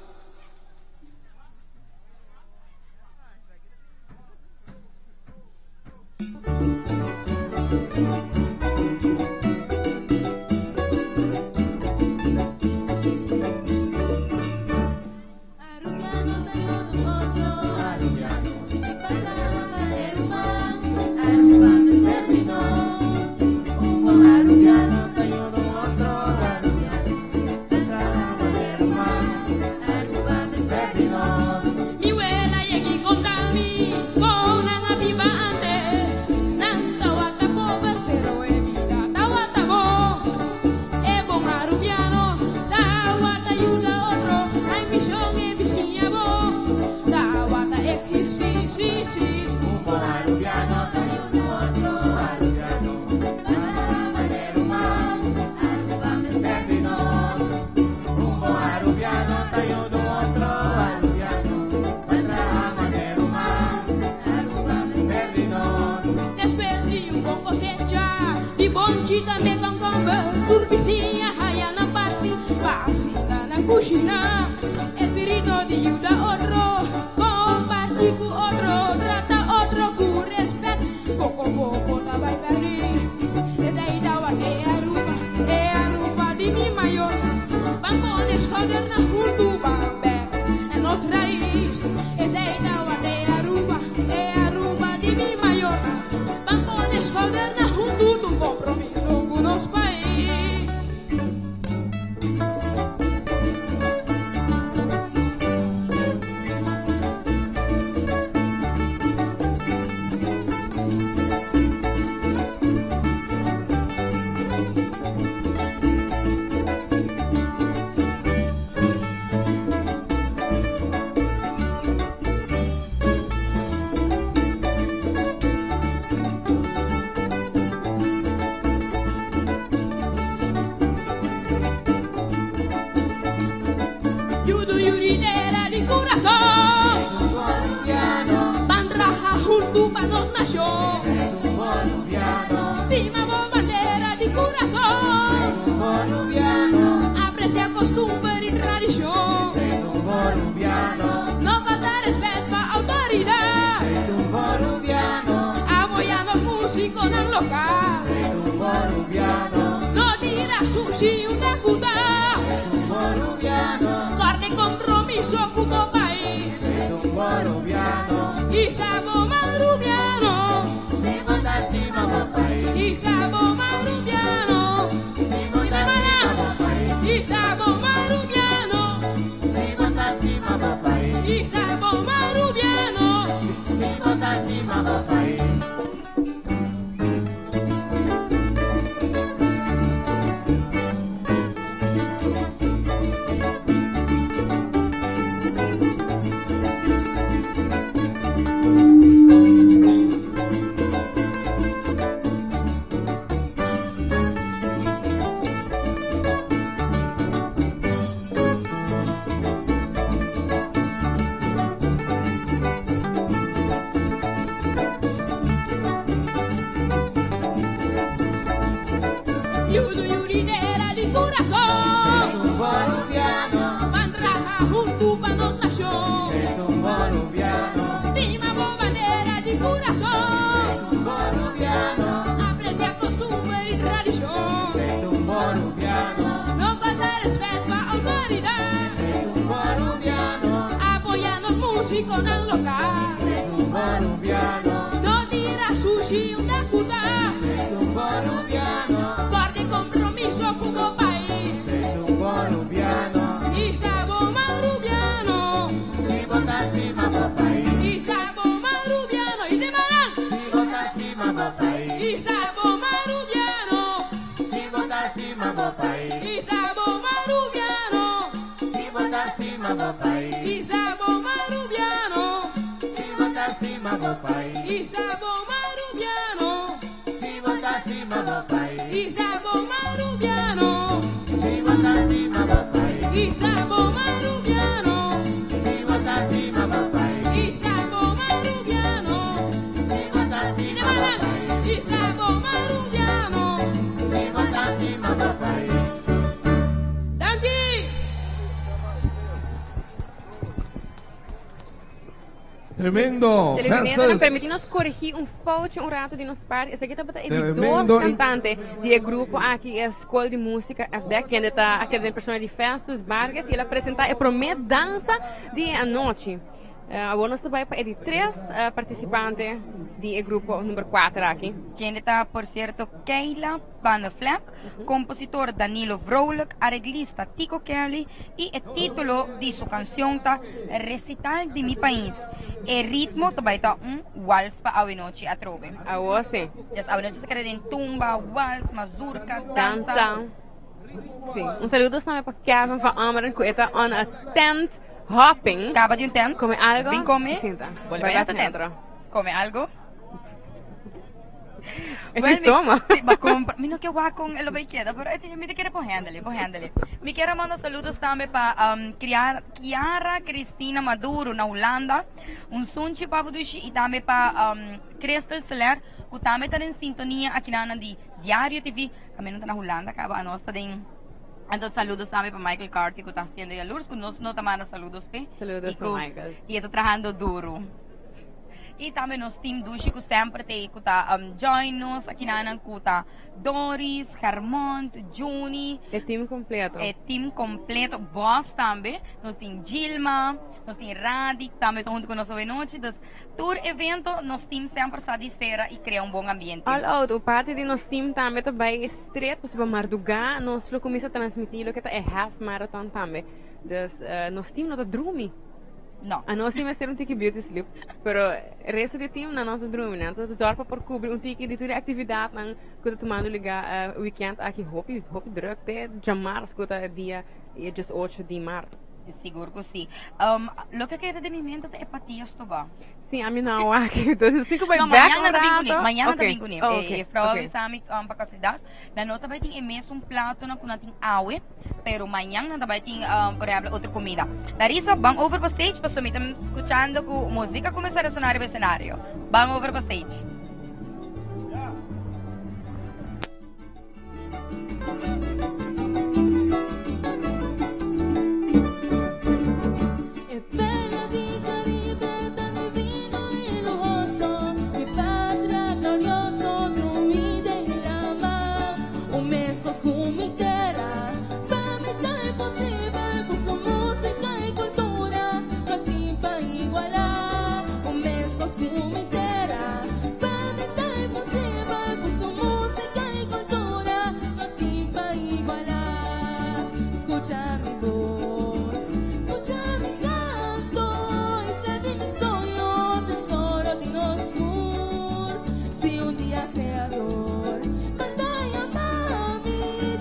Espíritu de Yuda otro, compartir con otro, trata otro con respeto, poco a poco te va a perder. Desde ahí te va a Aruba de mi mayor, vamos a escondernos juntos, bambe, en los raíces. Desde ahí te va a Aruba de mi mayor, vamos a escondernos juntos, tu compromiso con los países. Yudu yurinera di corazón. Un boliviano, Mandraja junto pa notación. un boliviano, Estima bandera di corazón. un boliviano, Aprende a costumbre y tradición. un boliviano, No falta respeto a autoridad. un boliviano, Apoyando músicos en local. un boliviano, No tira sushi una puta. un boliviano, Guardi compromiso como país. un boliviano, Y sabo marubiano. si votaste mamá país, Y sabo marubiano. Y de marán. si votaste mamá país, Y sabo marubiano. si votaste mamá país, Y sabo marubiano. si votaste mamá país, Y sabo marubiano. si votaste mamá país, Y sabo marubiano. si votaste mamá país, Y sabo marubiano. si votaste mamá país, Y sabo marubiano. si votaste mamá país, Y sabo marubiano. si votaste Y de mamá marán. país, Y sabo marubiano. si votaste mamá país. Danti. Tremendo. Televidente, Festas. permitimos corrigir foutje rato de nossa parte. Esse aqui tá botando Tremendo dois cantantes do grupo aqui, a Escola de Música FDEC, que ainda está aqui dentro personagem de Festus Vargas, e ele apresentar a primeira dança de a noite. Agora nós estamos para os 3 participantes do grupo número 4 aqui. Quien está, por cierto, Keila Van der Vleck, compositor Danilo Vrolijk, arreglista Tico Kelly y el título de su canción está Recital de mi país. El ritmo está un vals para hoy noche a trove. Agora sim. Hoy noche se quiere en tumba, vals, mazurka, danza. Dança. Sim. Saludos também para Kevin van Ameren, que está on a tent hopping. Acaba de un tent. Come algo. Vem comer. Sinta. Volver a tu dentro. Come algo. É que toma. Sí, va comprar. Mira que guay con lo que queda, pero me te quiere pojándole. Me quiero mandar saludos también para Kiara Cristina Maduro na Holanda, un sunchi para Budushi y también para Crystal Soler, que también está en sintonía aquí en di Diario TV, también está en Holanda, acaba a nós também. Então, saludos também para Michael Carty, que está haciendo a Lourdes, que nós não também saludos, pe. Saludos para Michael. E está trabalhando duro. E também nos team Dushi, que sempre tem, que está join-nos, aqui na Kuta Doris, Hermont, Juni. É time completo. É time completo. Boss também. Nós tem Gilma, nós tem Radi, também junto com nós hoje noite. Então, tour evento, nós team sempre está de cera e cria bom ambiente. All out, o parte de nosso time também também estreito, para Marduga, nós lo começa a transmitir, lo que é half marathon também. Dus, nosso time não está dormir. Não. A nós temos ter um tique beauty sleep, pero o resto do time não nós dormimos, né? Então, zorpa por cobrir um tique de toda atividade, não que tomando ligar weekend aqui, hopi druk, até jamar, escuta dia e just 8 de março. Seguro que sim. Lo que queda de mi mente é patias to ba? Sim, a mim não aqui. Então, fico bem Mañana também com ele. Okay. E para avisar-me para a cidade, na nota vai ter mesmo um prato na kunating awe, pero amanhã vai ter, por exemplo, outra comida. Larissa, vamos over para stage, para sumir, estamos escutando com música começar a sonar no cenário. Vamos over para stage. Si un día creador, manda a mami,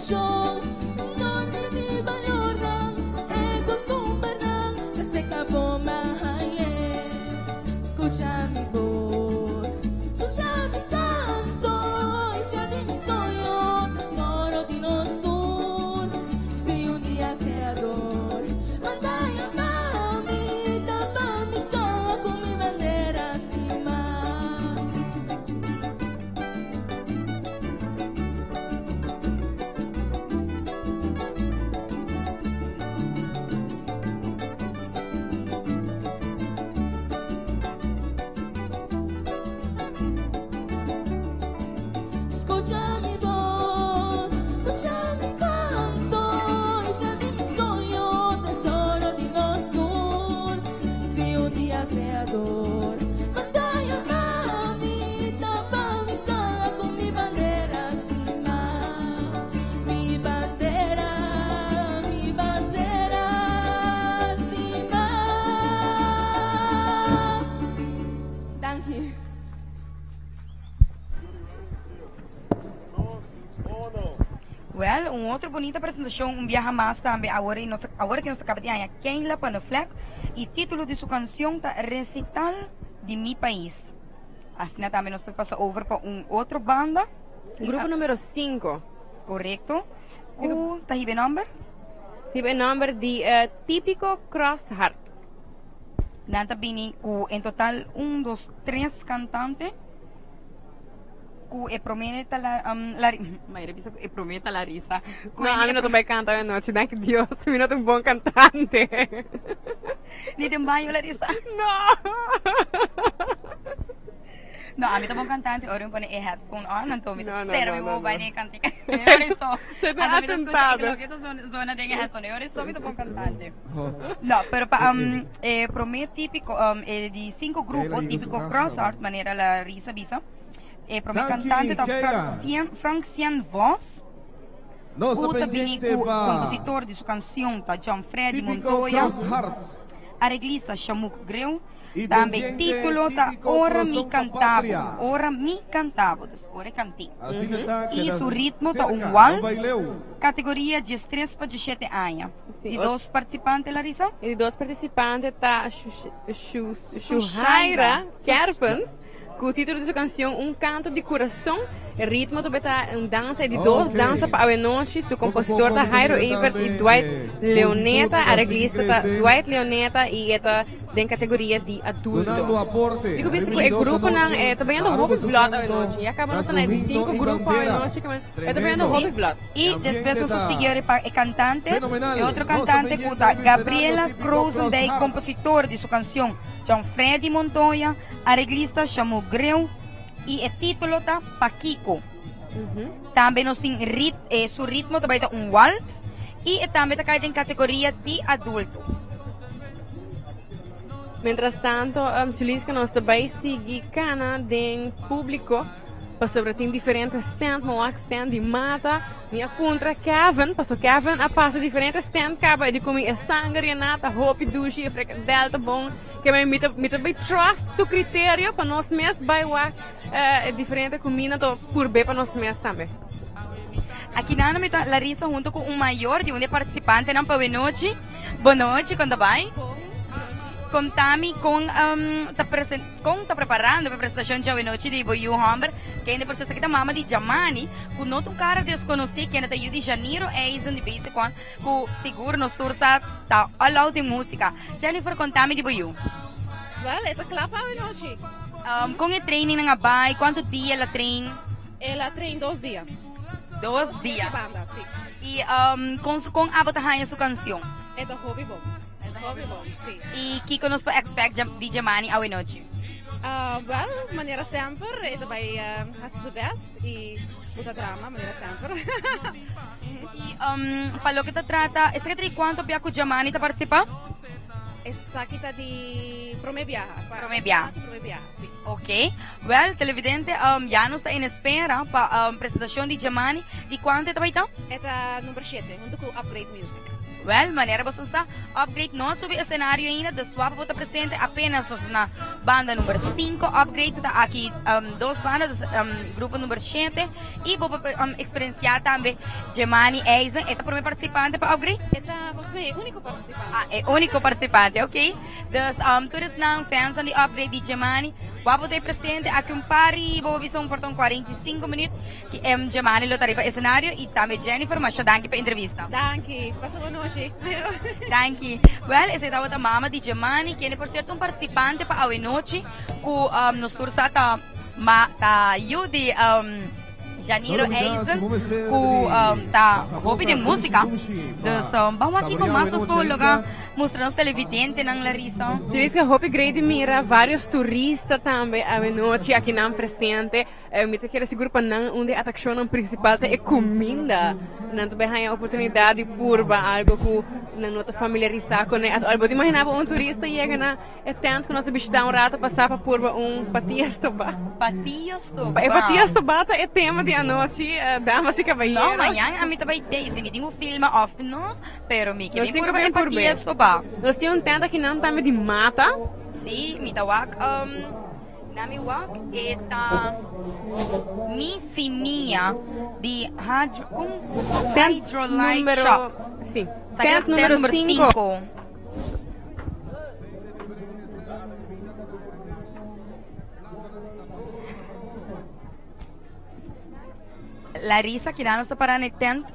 show. Donde mi bayorang, costumbrang, kasi kapumahaye. Escucha mi voz, escucha mi canto, y sea de mi sueño, tesoro de nostur. Si un día creador, mandaya mami, tapa mi cama con mi bandera estima. Escucha mi voz, escucha mi canto, y sea de mi sueño, tesoro de nostur. Si un día creador, mandaya mami, tapa mi cama con mi bandera estima. Mi bandera estima. Thank you. Well, outra bonita apresentação, viaja mais também agora que nós acabamos de ganhar Keila Panafleck e título de sua canção tá Recital de Mi País. Assim também nós vamos passar over para outra banda. Grupo número 5. Correto. O tá hibe number? Hibe number de típico Cross Heart. Nanta bini ku em total 1, 2, 3 cantantes. Ku e promete Larissa. No, a mí no te va a cantar de noche, thank Dios, a mí no te un buen cantante. Ni te baño, Larissa. No. No, a mí tampoco cantante, ahora me pone el headphone on, entonces No, cero me no. voy a cantar. Ahora eso. Se te ha tentado. Lo que suena de headphone, ahora eso me tampoco cantante. No, pero promete típico de 5 grupos, típico cross art, manera la risa visa. Promete cantante da Francian Voss. Nós O pendente também o pa compositor de sua canção, tá John Freddy típico Montoya. Cross Hearts. Arreglista Chamuk Greu. E Também pendiente título da típico Ora Coração Mi da Cantavo. Pátria. Ora Mi Cantavo. Ora Canti. Assim tá, que E das- seu ritmo tá cerca, waltz. no baileu. Categoria de 3 para 17 anos. Sim, E o- 2 participantes, Larissa? E de 2 participantes está Shuhaira Kerpens, com o título de sua canção Um Canto de Coração. O ritmo também está dança de 2 danças para a noite. O compositor está Jairo Evert e Dwight Leoneta. A arreglista está Dwight Leoneta e está em categoria de Donando adulto. aporte. Digo, o Bem-vindos grupo à não noite. é também do Claro, Hobby você Blood cantou. à noite. E acabamos Tá de sorrindo 5 e grupos à bandeira. noite. É também do Tremendo. Hobby Blood. E ambiente depois tá o seguinte é cantante. fenomenal. E outro Nossa cantante pendiente que tá do Gabriela Fernando Típico Cruz, Cross daí Hearts. compositor de sua canção John Freddy Montoya. Arreglista Chamuk Greu. E o título tá Paquico. Também nós temos seu ritmo também tá waltz. E também está em categoria de adulto. Mientras tanto, feliz que nós também seguimos cana de público para sobre diferentes stands, mas stand de mata, minha contra Kevin, passou Kevin a passa diferentes stands, acaba de comer sangue, nata, hopi, dushi, delta bom, que me também trust do critério para nós mesmos, vai lá, diferente comida por bem para nós mesmos também. Aqui na Ana, Larissa junto com um maior de participante na Boa Noite. Boa noite, quando vai? Contami tá preparando para a apresentação de Boa Noite de Boyu Humber, que ainda precisa que mama de Jamani, com outro cara desconhecido que ainda tá de Janeiro, é isso de base com seguro nos tursa tá all out de música. Jennifer, contami de Boyu. Well, ito klapa Boa Noite. Com o training na bay, quanto dia ela treina? Ela treina 2 dias. 2 dias. Banda, sim. E com a botahanha sua canção? Ito hobby bom. Hobby bom, sim. E que que nos expect de Jamani a noite? Well, maneira sempre, ito vai fazer seu best e muita drama, maneira sempre. E palo que te trata, esse que quanto pia com Jamani tá participar? Essa kita di Promebia. Promebia. Promebia, sim. Ok. Well, televidente, já nos está em espera para a apresentação de Jamani. E quanto tá vai estar? Esta número 7, junto com Upgrade Music. Well, maneira você está upgrade não subir o cenário ainda, da sua volta presente apenas na banda número 5, Upgrade, tá aqui 2 bandas, grupo número 7, e vou experienciar também Gemani Eisen, é o primeiro participante para Upgrade? É o único participante. Ah, é o único participante, ok? Dus, todos não fans de Upgrade de Gemani, vou ter presente aqui pari, vou ver por 45 minutos, que Gemani lo tarifa cenário, e também Jennifer, mas danke para a entrevista. Danke, passou boa noite. Danke. Well, essa é a mama de Gemani, que é, por certo, participante para a noite, que nos tursa tá de Janeiro Eisen, que tá hobby de música. Dus, vamos aqui com mais os lugar, mostrando os televidentes, não, Larissa? Tu diz que hobby grande mira vários turistas também à noite aqui não presente. Me te quero seguro para não onde a atração principal é comida. Não tu vai a oportunidade de purba algo que não te familiarizar com né. Algo imaginava turista chega na é tanto que nós visitar rato passar para purba patias toba. Patias toba. Patias toba é tema de a noite, damas e cavalheiros. Não, amanhã a mim também tem, se me tem filme off, não, pero me que purba é patias toba. Nós temos tenda que não também de mata. Sim, me tawag nami wak eta Missimia de Hydrolite Shop. Sim. Tent número 5. Larissa, que nós está parando tent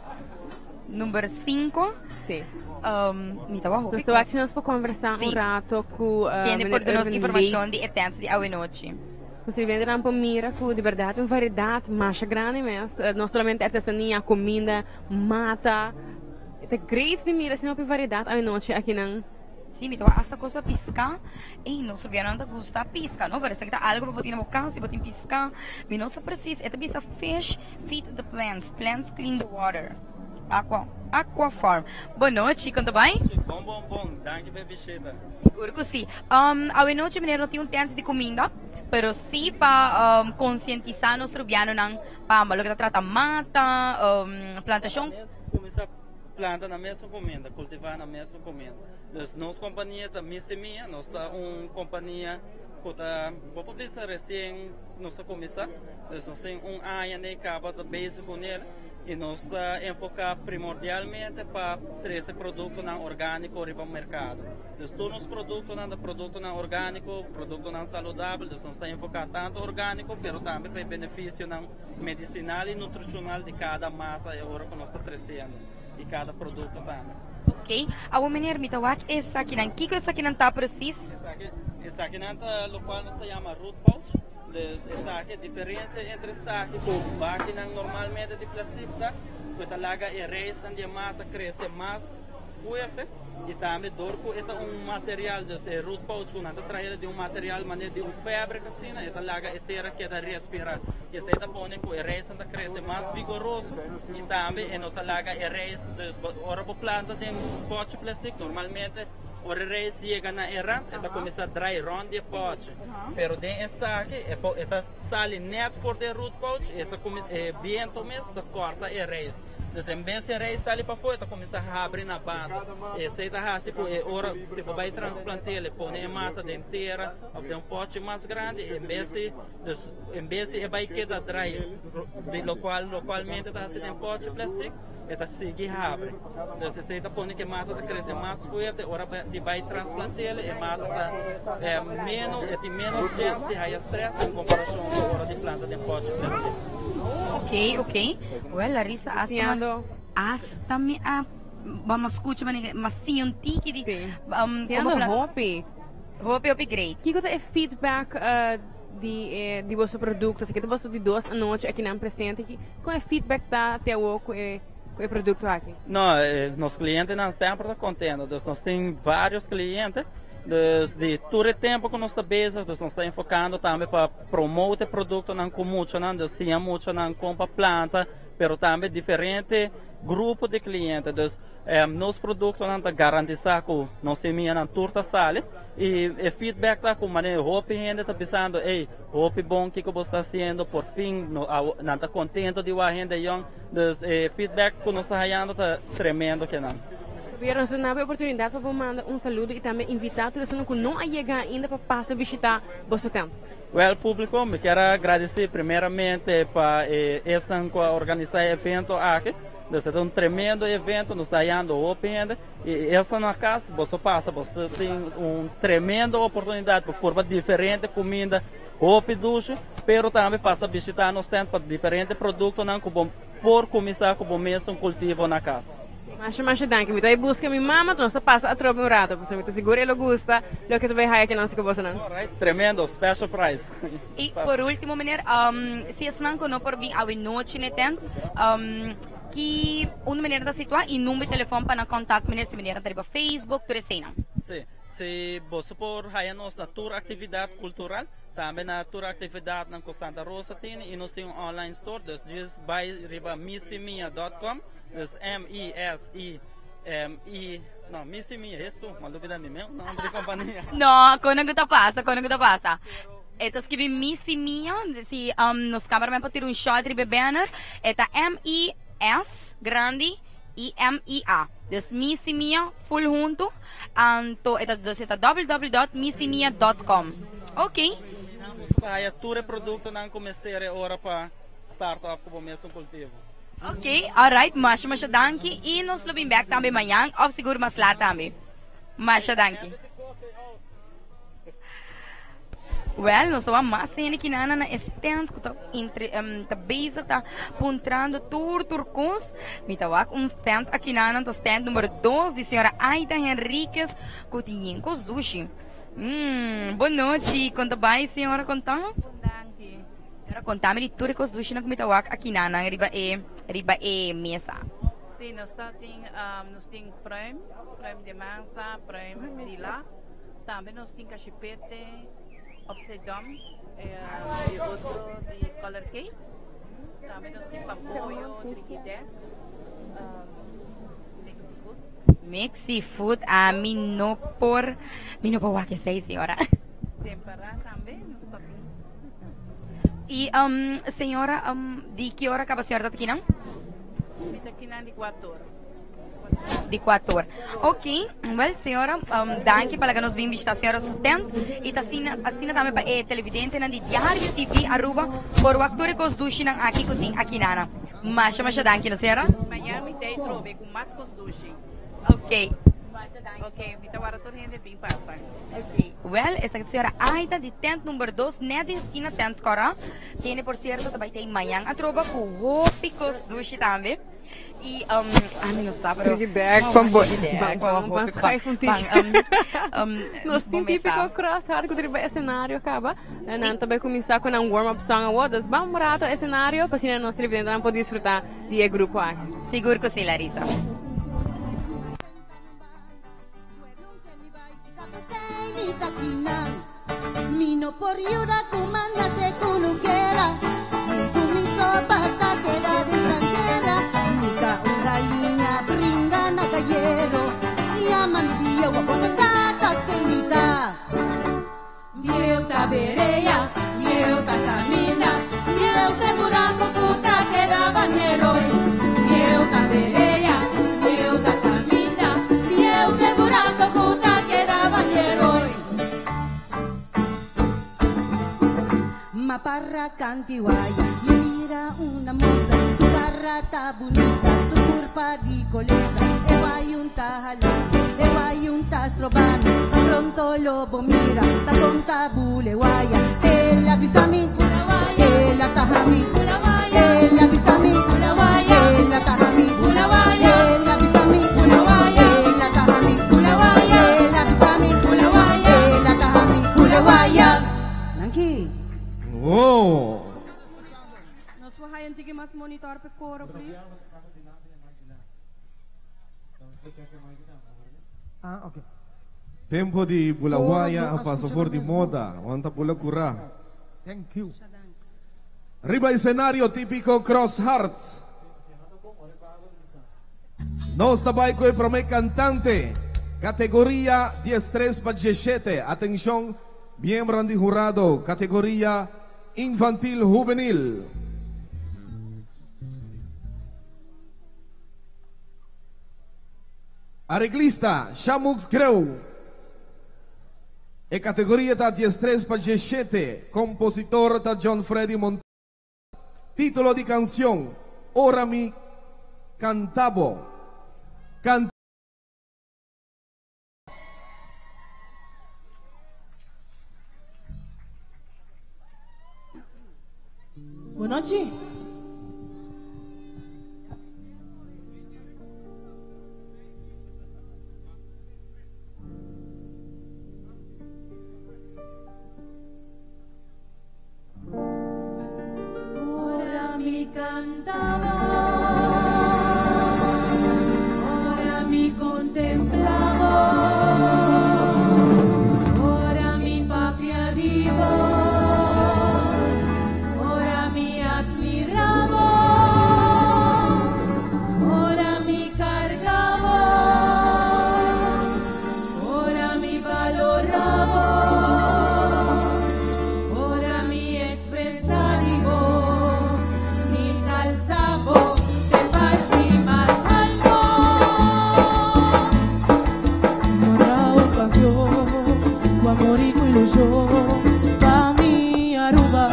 número 5. Sim. Nós estou aqui nós para conversar rato com quem por dar informação de eventos de hoje noite. Você vende na mira com de verdade uma variedade mais grande mesmo. Não somente artesania, comida, mata. É grande de mira, senão variedade hoje noite aqui não. Sim, me toca hasta coisa para piscar. E não sabia nada gusta piscar, não? Parece que tá algo para botar na boca, se botar piscar. Me não se precisa. É bisa fish feed the plants. Plants clean the water. Aquafarm. Boa noite, tudo bem? Bom. Danke, bebida. Seguro que sim. A noite, menino, tem tempo de comida, pero sim para conscientizar nos rubianos para malo que trata mata, plantação. Começar a plantar na mesma comida, cultivar na mesma comida. Então, nossa companhia da Missimia, nós tá uma companhia que tá, vou publicar recém, nós começar. Nós temos área de cabo da base com ele. E nós estamos enfocados primordialmente para 13 produtos orgânicos para o mercado. Então, todos os produtos orgânicos, produtos saudáveis, nós estamos enfocados tanto orgânico, mas também para benefício medicinal e nutricional de cada mata e hora que nós estamos crescendo, e cada produto também. Ok. A menina me tawag essa aqui não. Que essa aqui não está preciso? Essa aqui não está, o qual se chama root pouch. A diferença entre saque e máquina normalmente de plástico, que talaga é reis onde a massa cresce mais forte e também dorco é material de root pouch, que não traz de material maneira de febre assim, é talaga é terra que dá respirar. E essa é põe que é reis onde cresce mais vigoroso e também é no talaga é reis de ora planta de pote plástico normalmente. O reis chega na era, ela começa a dry round de pote. Pero den essa aqui, ela sai net por de root pouch, ela começa viento mesmo, corta a reis. Então, em vez de reis sair para fora, ela começa a abrir na banda. Essa é a se ora se vai transplantar, ele põe a mata de inteira, tem um pote mais grande, em vez de vai quedar dry, localmente está assim um pote plástico. Ela segue abre. Então, se você põe que a mata cresce mais forte, ora vai transplantar e a mata é menos chance, há estresse em comparação com a hora de planta de pote plástico. Ok. Well, Larissa, hasta me vamos escutar mas científico de Hope upgrade. Que é feedback de vosso produto, se que você de 2 noite aqui na presente, qual é feedback da até o o produto aqui? Não, nossos clientes não sempre estão contentes. Nós temos vários clientes de todo o tempo que nós estamos nós estamos enfocando também para promover o produto não com muito, não sim muito não compra planta, mas também diferente grupo de clientes. Nos produtos não garantizar que nós semia na turta sale e feedback da como maneira hope gente está pensando, ei, hope bom que você está fazendo por fim, não está contente de a gente young, feedback que nós está ganhando está tremendo que não. Vieram uma oportunidade para mandar saludo e também invitar todos que não a chegar ainda para passar a visitar vosso tempo. Well, público, me quero agradecer primeiramente para esta organizar evento aqui. É tremendo evento, nos está dando open e essa na casa, você passa, você tem tremenda oportunidade para provar diferente comida, roupa e duche, pero também passa a visitar nos stand para diferentes produtos não por começar com o mesmo cultivo na casa. Mas danke, me dá busca minha mama, tu não passa a trocar um rato, porque me segura ele gosta, lo que tu vai raia que não se você não. Alright, tremendo, special price. E por último, menino, se é não não por vir a noite ne tent, que uma maneira da situar e número de telefone para contato menino se maneira para Facebook, tudo assim não. Sim, se você por raia nos na tour atividade cultural, também na tour atividade na Santa Rosa tem e nós temos online store, dus just by riba missimia.com. Dus M-I-S-I não, Missimia, isso, uma dúvida minha, não de companhia. Não, quando que tá passa. Então escrevi Missimia, se nos cameraman pode ter um shot de banner, é M-I-S grande e M-I-A. Dus Missimia full junto, é www.missimia.com. Ok. Aí tudo produto não começar hora para startup com o mesmo cultivo. Ok, alright, mas danke. E nós lubim back também amanhã, ou seguro mas lá também. Mas danke. Well, nós vamos mais ainda que na stand, que está entre, tá basic, tá apontando turcos. Me tá stand aqui na stand número 2, de senhora Aida Henriquez, Cotinhencos Dushi. Boa noite, conta bem, senhora, conta? Agora contame de tudo que os dois não cometam aqui na riba mesa. Sim, nós temos prêmio de massa, prêmio de lá. Também nós temos cachepete, obsedom e outro de color cake. Também nós temos papoio, triquidé, Mexi food, a mino por que sei, senhora. Tempera também, nós temos. E senhora, de que hora acaba a senhora aqui não? Aqui não de 4 horas. De 4 horas. Ok, well, senhora, danke para que nos vim visitar a senhora sustento e assina também para televidente na de Diário TV arroba por o actor que os dushi nang aqui kuting aqui nana. Mas danke, não senhora? Miami tem trobe com mais que os dushi. Ok. Ok, me tá todo gente bem passa. Ok. Well, essa senhora Aida de tent número 2, na esquina tent Cora. Tiene, por cierto, também tem manhã a trova com hópicos dushi também. E, não sabe, pero... Piggyback, vamos nós temos típico cross-hard que o cenário acaba. Nós também começar com um warm-up song. Vamos morar no cenário para que nós televidentes não podemos desfrutar de grupo aqui. Seguro que sim, Larissa. Mino por yura kumanda se kunukera Kumi sopa takera de tranquera Nika ungalinha bringa na gallero Yama mi bia wapota sata kenita Mieu ta bereia, mieu ta camina Mieu te buraco tu takera banheiro Mieu ta bereia, mieu ta camina Mieu te buraco tu takera banheiro Maparra cantiway, mira una moza, su cara está bonita, su curpa di coleta, ewayunta halal, ewayunta strobami, pronto lobo mira, ta conta bulewaya, ella bisami, ella tahami, ella bisami, ella tahami, ella bisami, ella tahami, ella bisami, ella tahami, bulewaya. Nanki. Oh! Nós vamos aí antigo mais monitor para coro, please. Ok. Tempo de Bulawaia, a passaporte de moda, wanta pula cura. Thank you. Riba escenario típico Cross Hearts. Nos tabay ko prome cantante, categoría 13 para 17. Atención, miembro de jurado, categoría infantil juvenil. Arreglista, Shamux Greu. E categoria tá 13 para 17. Compositor tá John Freddy Montalvo. Título de canción, Ora mi cantavo. Buenas noches. Ora mi cantaba, ora mi contemplaba, ora mi papiadivo, ora mi admiraba, ora mi cargaba, ora mi valoraba, ora mi expresaba. Amor y ilusión pa' mi Aruba,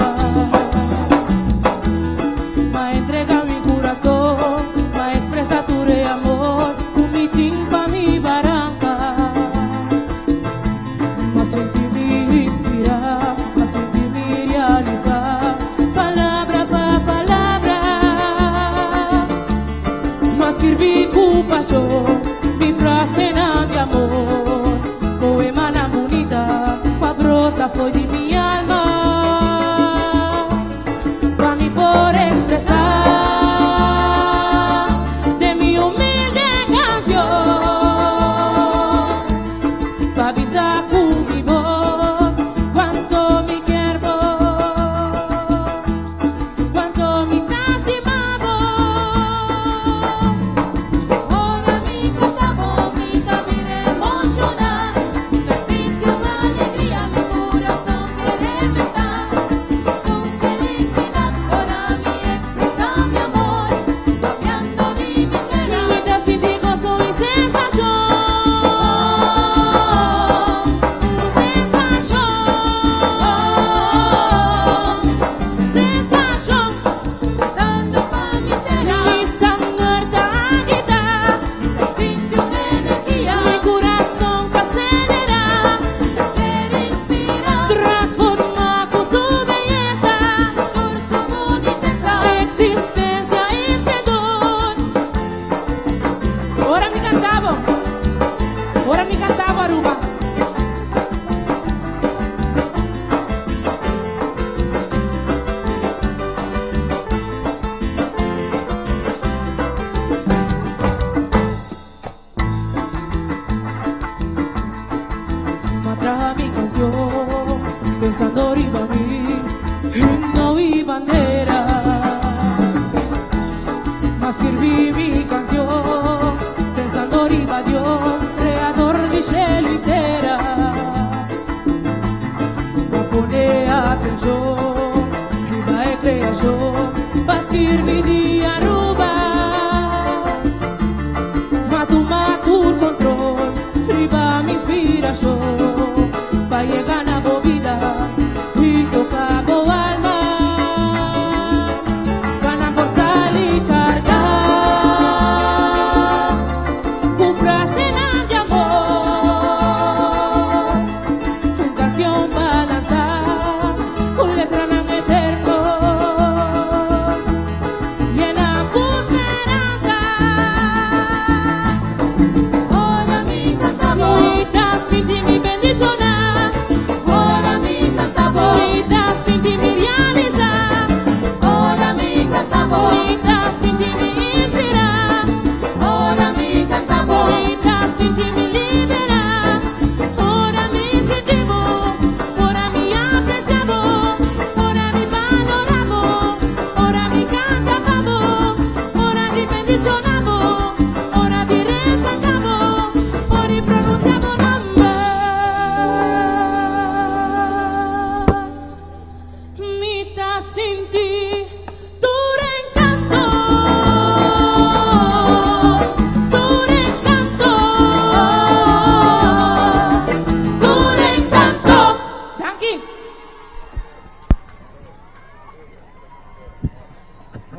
ma entrega mi corazón, ma expresa tu re amor, un mitin pa' mi barranca, ma sentirme inspirar, ma sentirme realizar, palabra pa' palabra, ma escribir con pasión, mi frase de amor, poema na bonita, brota foi de minha alma, pra me por expressar de mi humilde canción, pra avisar con mi voz cuánto me quiero, cuánto me estimaba. Ora mi cantavo, mi camino emocional, me sintió alegría. Pensando arriba a mí, himno y bandera, más escribí mi canción, pensando arriba a Dios, creador de cielo y tierra, no pone atención, arriba es creación, más escribí de Aruba, matu control, arriba mi inspiración, va llegar a movida y toca alma, gana por salir cargar con frase de amor, con canción balanzar, con letra en eterno, y en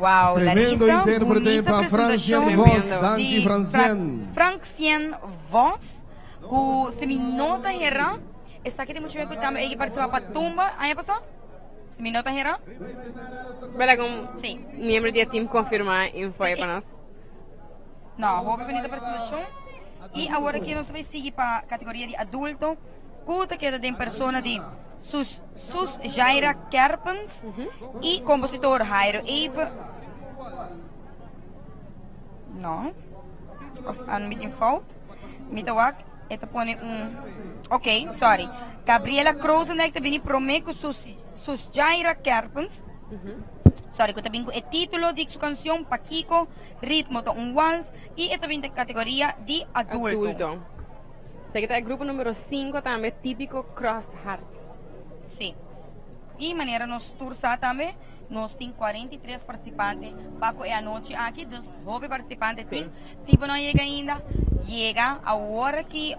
Wow, Tremendo Larissa, intérprete bonita para Francian presentação Vos. Dank de je, Francian. Francian Vos, o Seminota Hera, está aqui temos que também ele participar para tumba, aí passou? Seminota Hera? Bela com sim, membro do time confirmar e foi para nós. Não, houve bonita apresentação. E agora aqui nós vamos seguir para a categoria de adulto. Kuta que é de persona de Sus Jaira Kerpens e compositor Jairo Eve. Não. Of met een fout. Mitawak. Ito po ni ok, sorry. Gabriela Krozenek te bini promeco Sus Jaira Kerpens. Sorry, ko tabing ko e título de su canción Paquico, ritmo to un waltz y esta vinte categoría de adulto. Sei que é grupo número 5 também típico Cross Heart. Sim. E maneira nos tursa também, nós temos 43 participantes. Paco é a noite aqui, dos 9 participantes. Sim. Se você não chega ainda, chega a hora que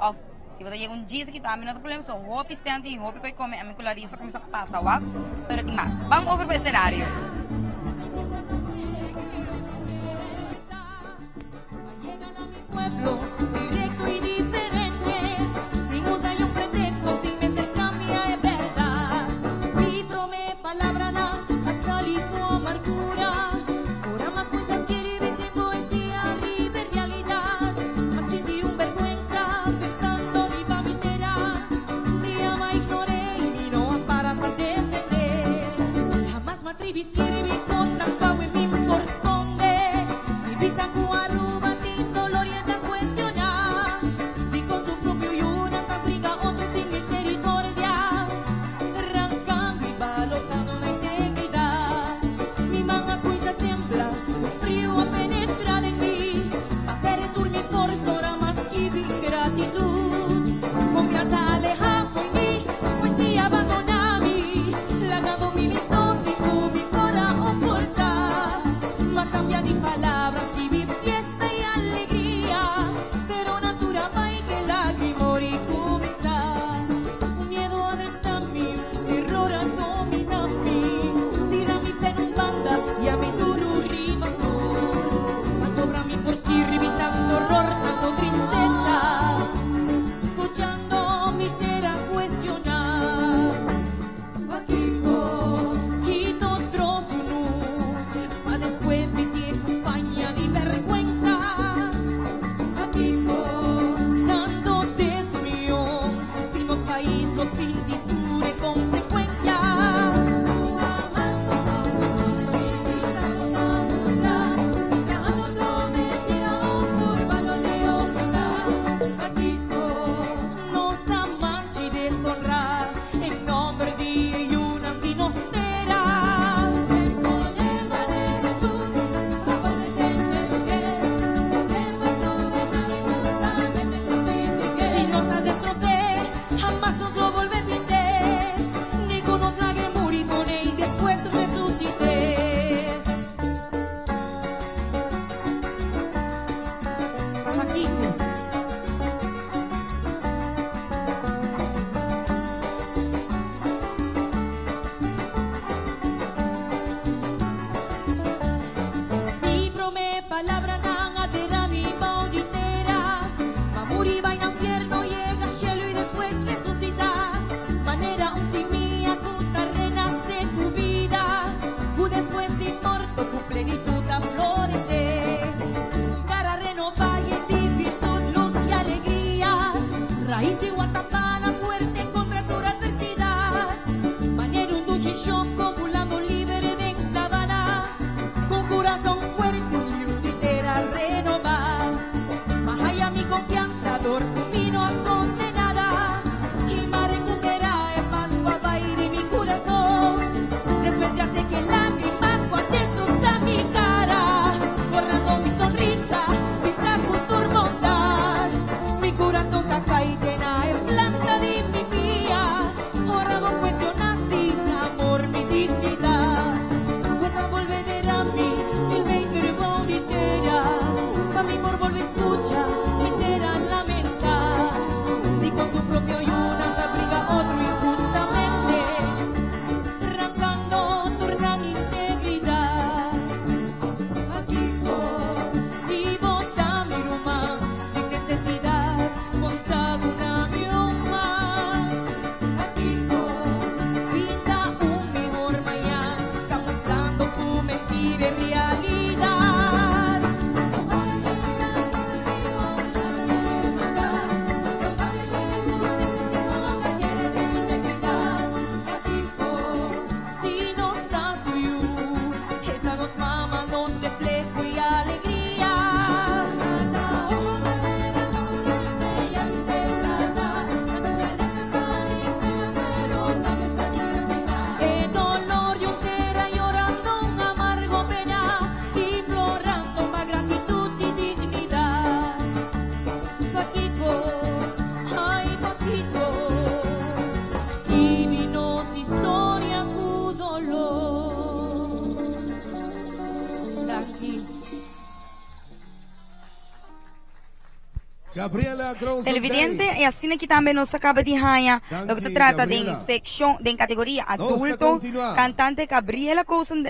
se você chega dia aqui, também não tem problema. Só hope estante, hope que come a minha Larissa começa a passar, ó. Pero que mais? Vamos over para o cenário. Pueblo directo y diferente, sin usar un pretexto, sin meter cambia es verdad. Mi prome palabra da a salir tu amargura. Ahora más cosas quiere ver sin poesía, river realidad. Más sentí un vergüenza pensando ni pa' mi entera. Un día me ignoré y no para defender. Jamás me atreví a escribir contra Pau en mí me corresponde. Mi visa cuaruba. Corazón está caída llena de Gabriela Grosso. Televidente, e assim aqui também nós acaba de ganhar o que trata de seção, de categoria adulto, cantante Gabriela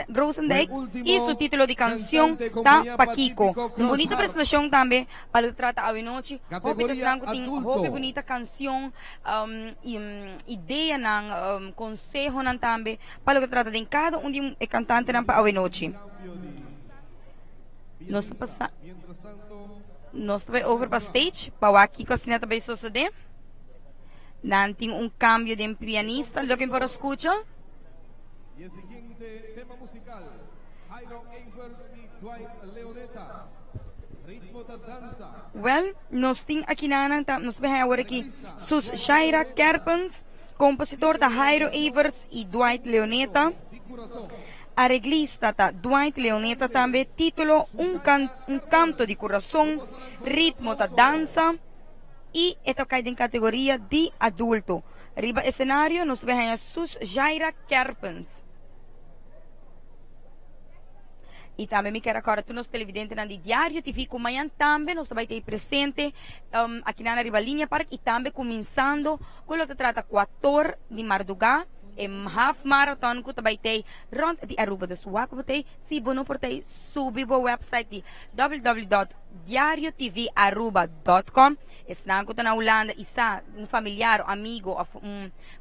Grosendijk e o título de canção tá Paquico. Uma bonita apresentação também para o que trata a noite. Hope bonita canção, ideia ng consejo ng também para o que trata de cada de cantante ng pa a noite. Nós também over para stage, para aqui que assim também sucede. Nanting cambio de pianista, looking para escucha. Y el siguiente tema musical, Jairo Evers y Dwight Leoneta. Ritmo da danza. Well, nós tem aqui nós vamos agora aqui Sus Shaira Kerpens, compositor da Jairo Evers e Dwight Leoneta. Arreglista da Dwight Leoneta também, título Canto de Coração, ritmo da dança e esta cai em categoria de adulto. Riba escenário, nós vemos Sus Shaira Kerpens. E também me quero agora tu nos televidentes na Diário TV com amanhã também nós vai ter presente aqui na Ribalinha Park e também começando com o que trata 4 de Mardugá half marathon ko tabay tay rond di Aruba do Suwaco tay si bono por tay subi bo website di www.diariotvaruba.com esnan ko na Holanda isa um familiar amigo of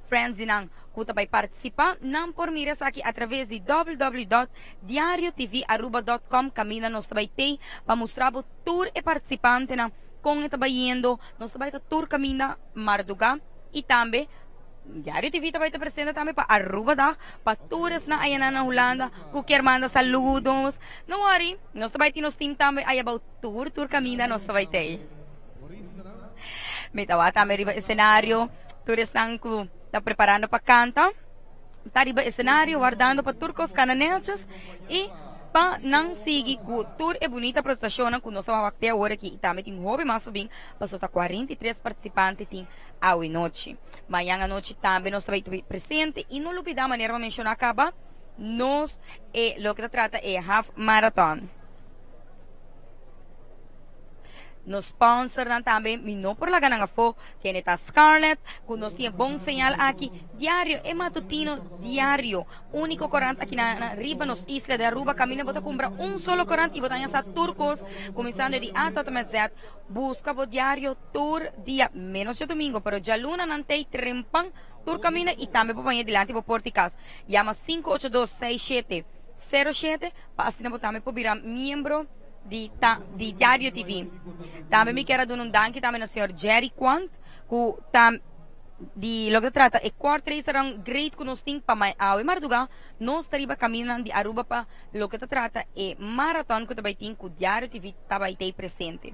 friends dinang ko tabay participa nang por mira sa aki através de www.diariotvaruba.com kamina nos tabay tay pamostrabo tour e participante na kung itabayendo nos tabay tour kamina Marduga e também Diário TV também está presente também para Aruba da para todas na ayana na Holanda que quer mandar saludos não worry nós também temos team também aí about tour caminha nós também tem me tawa também riba cenário todos estão tá preparando para cantar tá riba cenário guardando para turcos cananenses e pa nang sigi ku tour e bonita prestação na kuno sa wakte agora aqui também tem hobby mas bem passou tá 43 participantes tem ao noite amanhã à noite também nós também presente e não lupida maneira para mencionar acaba nós lo que trata é half marathon nos sponsor na também mino por la gananga fo que neta Scarlett que nos tem bom señal aqui diário e matutino diário único corante aqui na riba nos isla de Aruba camina bota compra solo corante e botanya sa turcos começando de ato até mezzet busca bo diário tour dia menos de domingo pero já luna nantei trempang tour camina e também po panha dilante po porticas llama 5826707 pa assina botame po virar membro di Diário TV. Também me quero dar danke também ao senhor Jerry Quant, que di lo que trata e quarto serão great que nós temos para a Marduga, nós estamos caminhando de Aruba para lo que trata e marathon que também tem que o Diário TV também tem presente.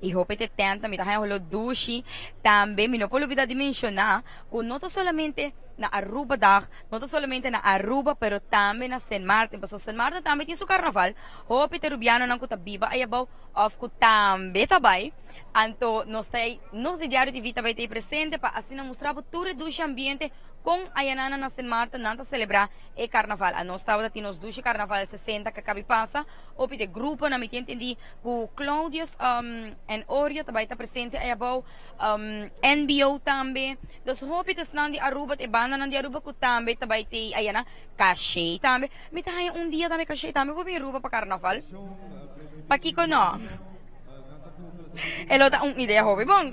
E hope te tenta me tahay holo dushi também me não pode olvidar de mencionar que não solamente na Aruba não solamente na Aruba pero também na San Martin paso San Martin também tem seu carnaval hope te rubiano nang kuta biba ay abaw of ku também tabay anto nos de Diário TV também tem presente para assim mostrar tudo dushi ambiente com a yanana na San Martin nanta celebrar e carnaval a nós estava tinos dushi carnaval 60 que acaba passa hope de grupo na me entendi ku Claudius and Oreo também está presente ay abaw NBO também dos hope tes nang di Aruba e banda nang di Aruba ku também também te ayana cachê também me tahay dia também cachê também po Aruba pa carnaval pakiko no elo ta ideia hope bom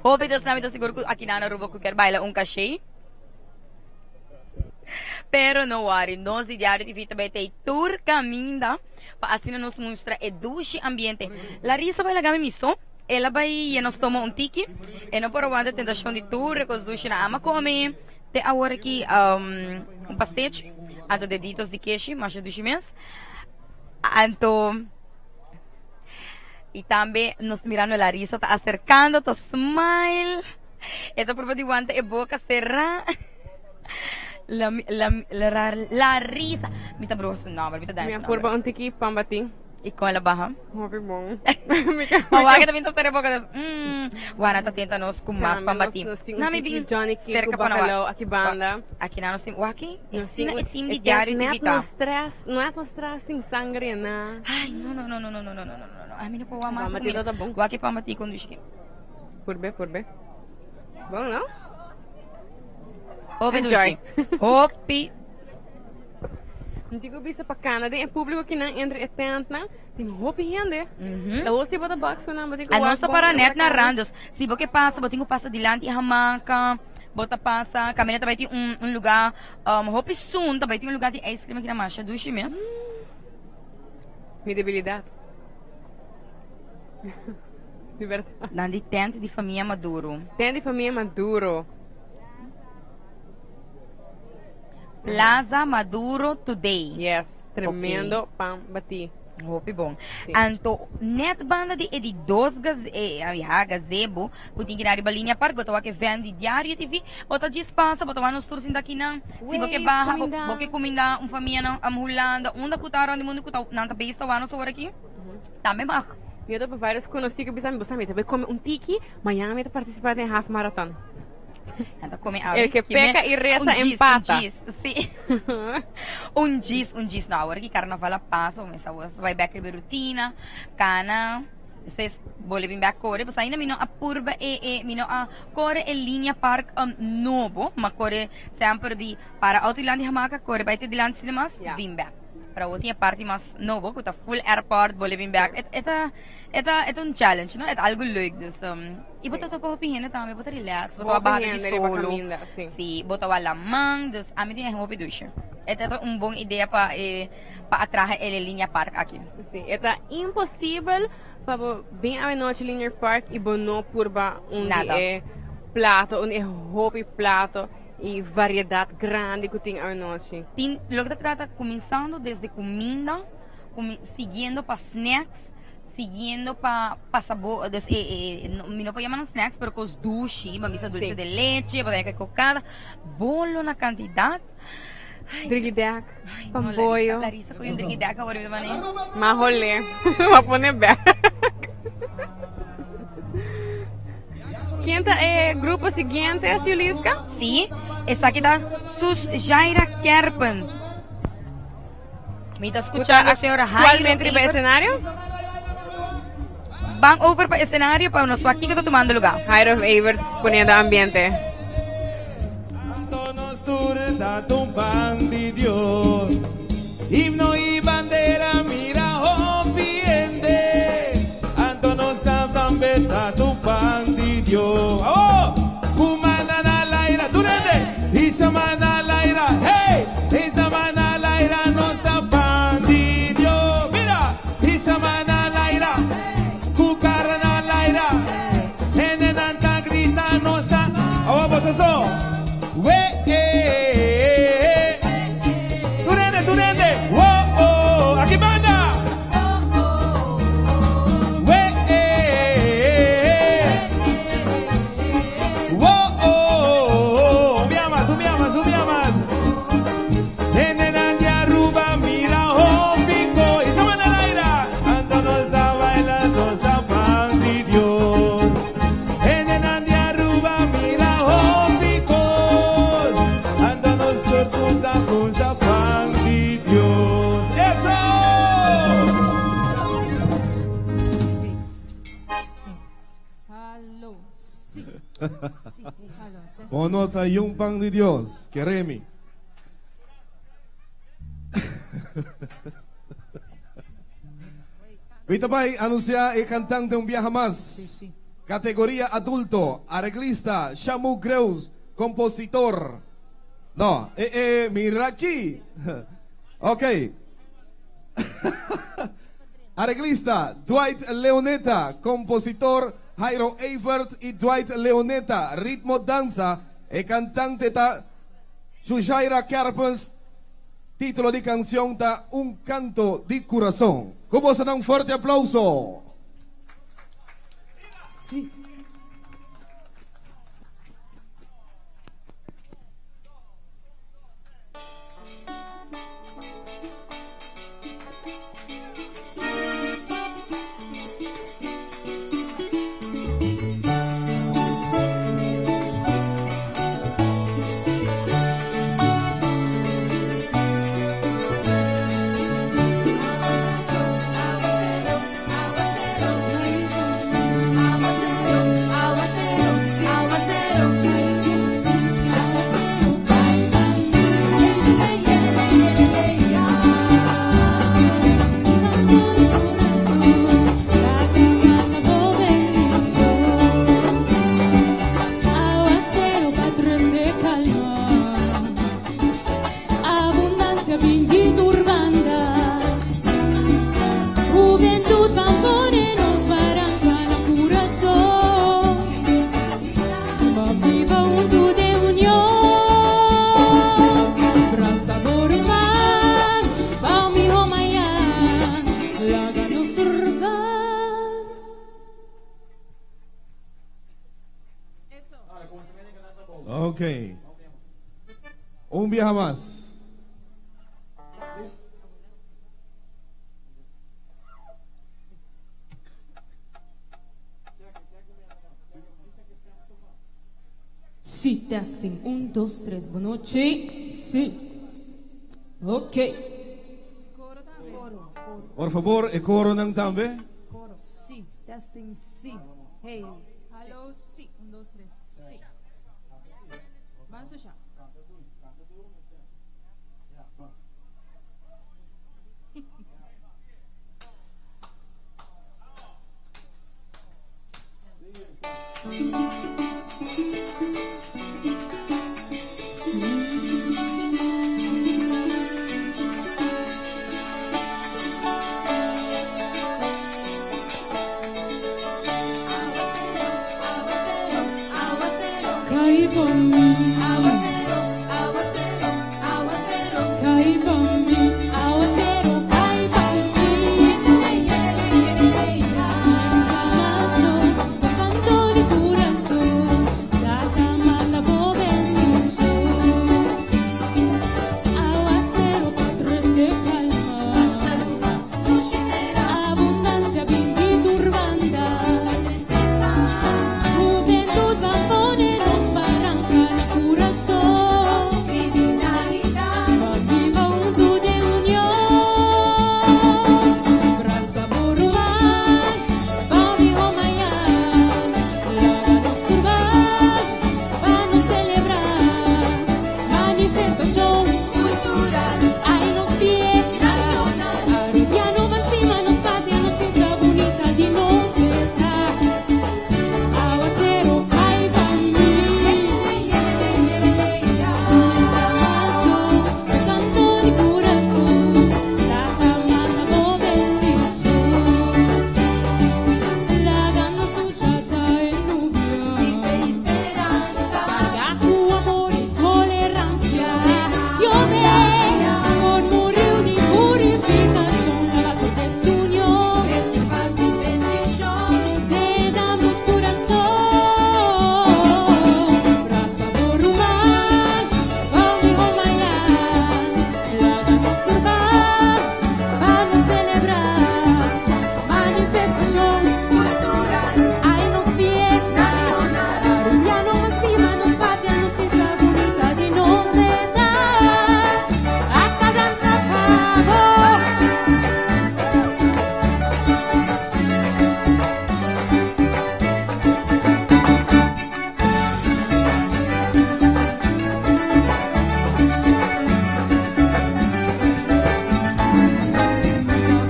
hope tes namin siguro ku aqui na Aruba ku quer baila cachê pero não worry, nós de Diário TV também tem tour caminda para assim nos mostrar e duche ambiente. Larissa vai lagar miso, ela vai nos tomar tiki, e não por aguardar tentação de tour com os duche na ama come. Tem agora aqui pastete, anto deditos de queijo, mas duche mês. Anto e também nos mirando a Larissa tá acercando, tá smile. Esta prova de guante e boca cerrada. La risa. Mita bro su number, mita dance. Minha curva antiki pambating. E com ela baja. Muito bom. Mawag também tá serebo ka. Wana ta tenta nos com mas pambating. Na me bin Johnny cerca pa na aqui banda. Aqui na nos tem waki. Ensina e team de Diário TV. Não é mostrar sem sangre na. Ai, não. a mim não pode amar. Pamatita tá bom. O aqui pamati com duske. Por bem. Bom, não? Opi Enjoy. duske. Opi. Não digo bisa para Canadá, é público que não entre e tenta, tem roupa rende. La você bota box com não, A nós tá para net na randos. Se você passa, botinho passa dilante e hamaca, bota passa, caminha também tem um lugar, roupa sun, também tem um lugar de ice cream aqui na marcha do chimes. Minha debilidade. De verdade. Nandi tente de família Maduro. Tente de família Maduro. Plaza Maduro Today. Yes, tremendo pão bati. Roupa bom. Anto, net banda de 2 gazebo, putin ginari balinha par, botawa que vende diário TV, bota de espaço, botawa nos tursin daqui não. Se você barra, você comida família não, Holanda, onde putaram de mundo que não tá besta lá no sabor aqui. Também bah. Eu tô para vários conhecidos que bisa me botar meta, vai comer tiki, amanhã meta participar em half marathon. Então come El que peca e reza empata. Sim. um giz na hora que carnaval passa, começa vai back a rotina, cana, depois bole bem back core, mas ainda mino a purba mino a core e linha park novo, mas core sempre de para Outland hamaca core vai ter diante cinemas bem back. Para outra parte mais novo, que tá full airport, bole bem back. É um challenge, não? É algo leuk, dus e bota to pa pihin também, bota relax, bota barra de solo. Sim, bota a lamang, dus a mim tem roupa ducha. É bom ideia para atrair ele linha park aqui. Sim, é impossível para bem a noite linha park e bono purba onde plato, onde roupa e plato. E variedade grande que tem a noite. Tem, logo trata começando desde comida, seguindo para snacks, seguindo para sabor, não pode chamar snacks, mas com os dulces, mamisa dulce de leite, para cocada, bolo na quantidade. Driguidac, pamboio. Larissa foi driguidac agora mesmo, né? Marrolé, vou pôr back. Quinta é grupo seguinte, é Julisca? Sim, essa aqui da Sus Jaira Kerpens. Me está escutando a senhora Jairo. Atualmente para o cenário? Van over para o cenário para nós aqui que estou tomando lugar. Jairo Evers poniendo ambiente. Un pan de Dios, himno y bandera, mira, opiende, Anto nos da beta tu pan de Dios. Oh, kumana na laira, durante, isamana laira, hey, isamana laira nos da pan de Dios. Mira, isamana laira, cucara na laira, enenanta grita nos da. Oh, vos eso, Monota yung pang de Dios, Keremi. Vita bay, anuncia e cantante un viaja más. Categoría adulto, arreglista, Shamu Greus, compositor. No, mira aquí. Ok. Arreglista, Dwight Leoneta, compositor, Jairo Everts y Dwight Leoneta, ritmo danza, e cantante ta Sujaira Carpens, título de canción ta Un canto de corazón. ¿Cómo se da un fuerte aplauso? Sí. Ok. Un viaje más. Sí, testing. 1, 2, 3, boa noite. Sim. Ok. Por favor, e coro ng tambe. Coro, sí. Testing, sí. Hey. Hello, sí. 1, 2, 3, sí. Vamos já. Cai por mim, aguacero, aguacero, aguacero. Cai por mim, aguacero, cai por mim. Exclamação, canto de coração, da cama da boa bendição. Aguacero, patrese calma, abundância vinda turbanda. Juventude vai poner nos barranca na coração. Viva tudo de união. Braça por o mar, vamos romaiar. Lava nos surbar, vamos celebrar. Manifestação cultural, aí nos fiesta nacional. Arubiano vai cima, nos pátria, nos cinza bonita de nos estar. Aguacero, cai pra mim. Exclamação, canto de coração, da cama da boa bendição. Lagando suciedade e nubia, carga com amor e tolerância. Llover, por muriu de purificação, lava tu testemunho, te damos coração. Braça por o mar, vamos romaiar. Lava nos surbar, vamos celebrar. Manifestação cultural, aí nos fiesta nacional. Arubiano vai cima, nos pátria, nos cinza bonita de nos dar. A dança acabou.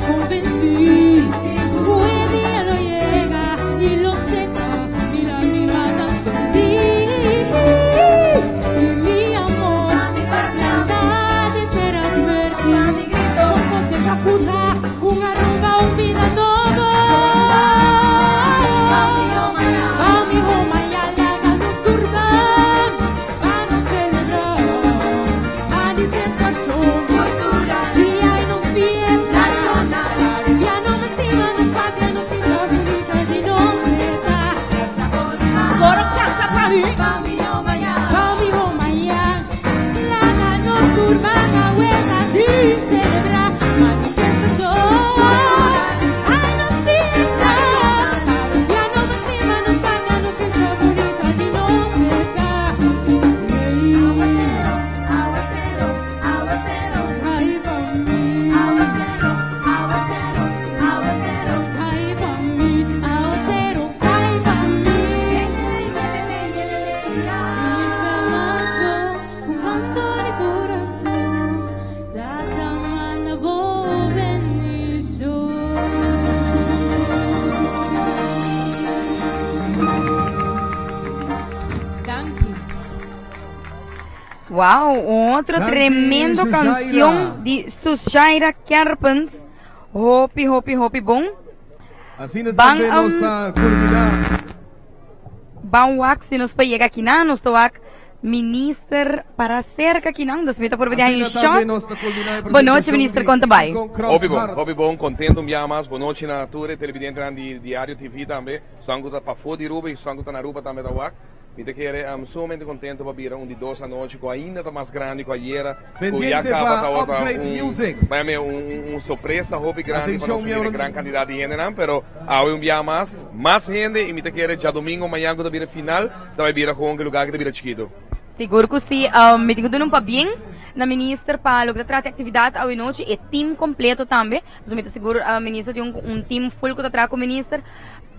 Convencí, hoy día no llega y lo sepa, mira arriba las vendí. Y mi amor, verdad entera fértil, poco seja fruta, una rumba, un vida nova. Vamos romaiar, laga no surbar, vamos celebrar. Manifestação cultural, se aí nos fiesta nacional. Arubiano vai cima, nos pátria, nos cinza bonita de nos estar. Agora canta pra mim. Vamos romaiar, laga no surbar, a hueca de celebrar. Manifestação aí nos fiesta. Arubiano vai cima, nos pátria, nos cinza bonita de nos estar. Aguacero, aguacero, cai pra mim. Aguacero, aguacero, aguacero, cai pra mim. Aguacero, cai pra mim. Exclamação, canto de coração, da cama da boa bendição. Thank you. Wow, otro Danke, tremendo Sujaira. canción de Sujaira Carpens. Hopi, hopi, hopi, bom. Assim na Bang tambe ang- nos está culminar. Bawak, se nos payega aqui na, nos toak minister para cerca aqui na, das meta por ver Assim em na tambe shot. nos está culminar a Boa noite, apresentação minister, de conta bem. Icon Cross Hearts. Hobby bom, contento um dia mais, boa noite na tour televidente de Diário TV também. Sangue tá para fora de Ruba e sangue tá na Ruba também da UAC. Me te quero sumamente contento para vir de 2 à noite, com ainda tá mais grande que ayer. Pendiente para Upgrade Music. Vai me surpresa, hobby grande para uma grande quantidade de gente, pero há dia mais gente e me te quero já domingo, amanhã quando vir a final, vai vir com um lugar que vir chiquito. Seguro que sim, me digo não para bem. Na ministra para que trata atividade ao noite e time completo também. Então me seguro a ministra tem time full que trata com o ministro.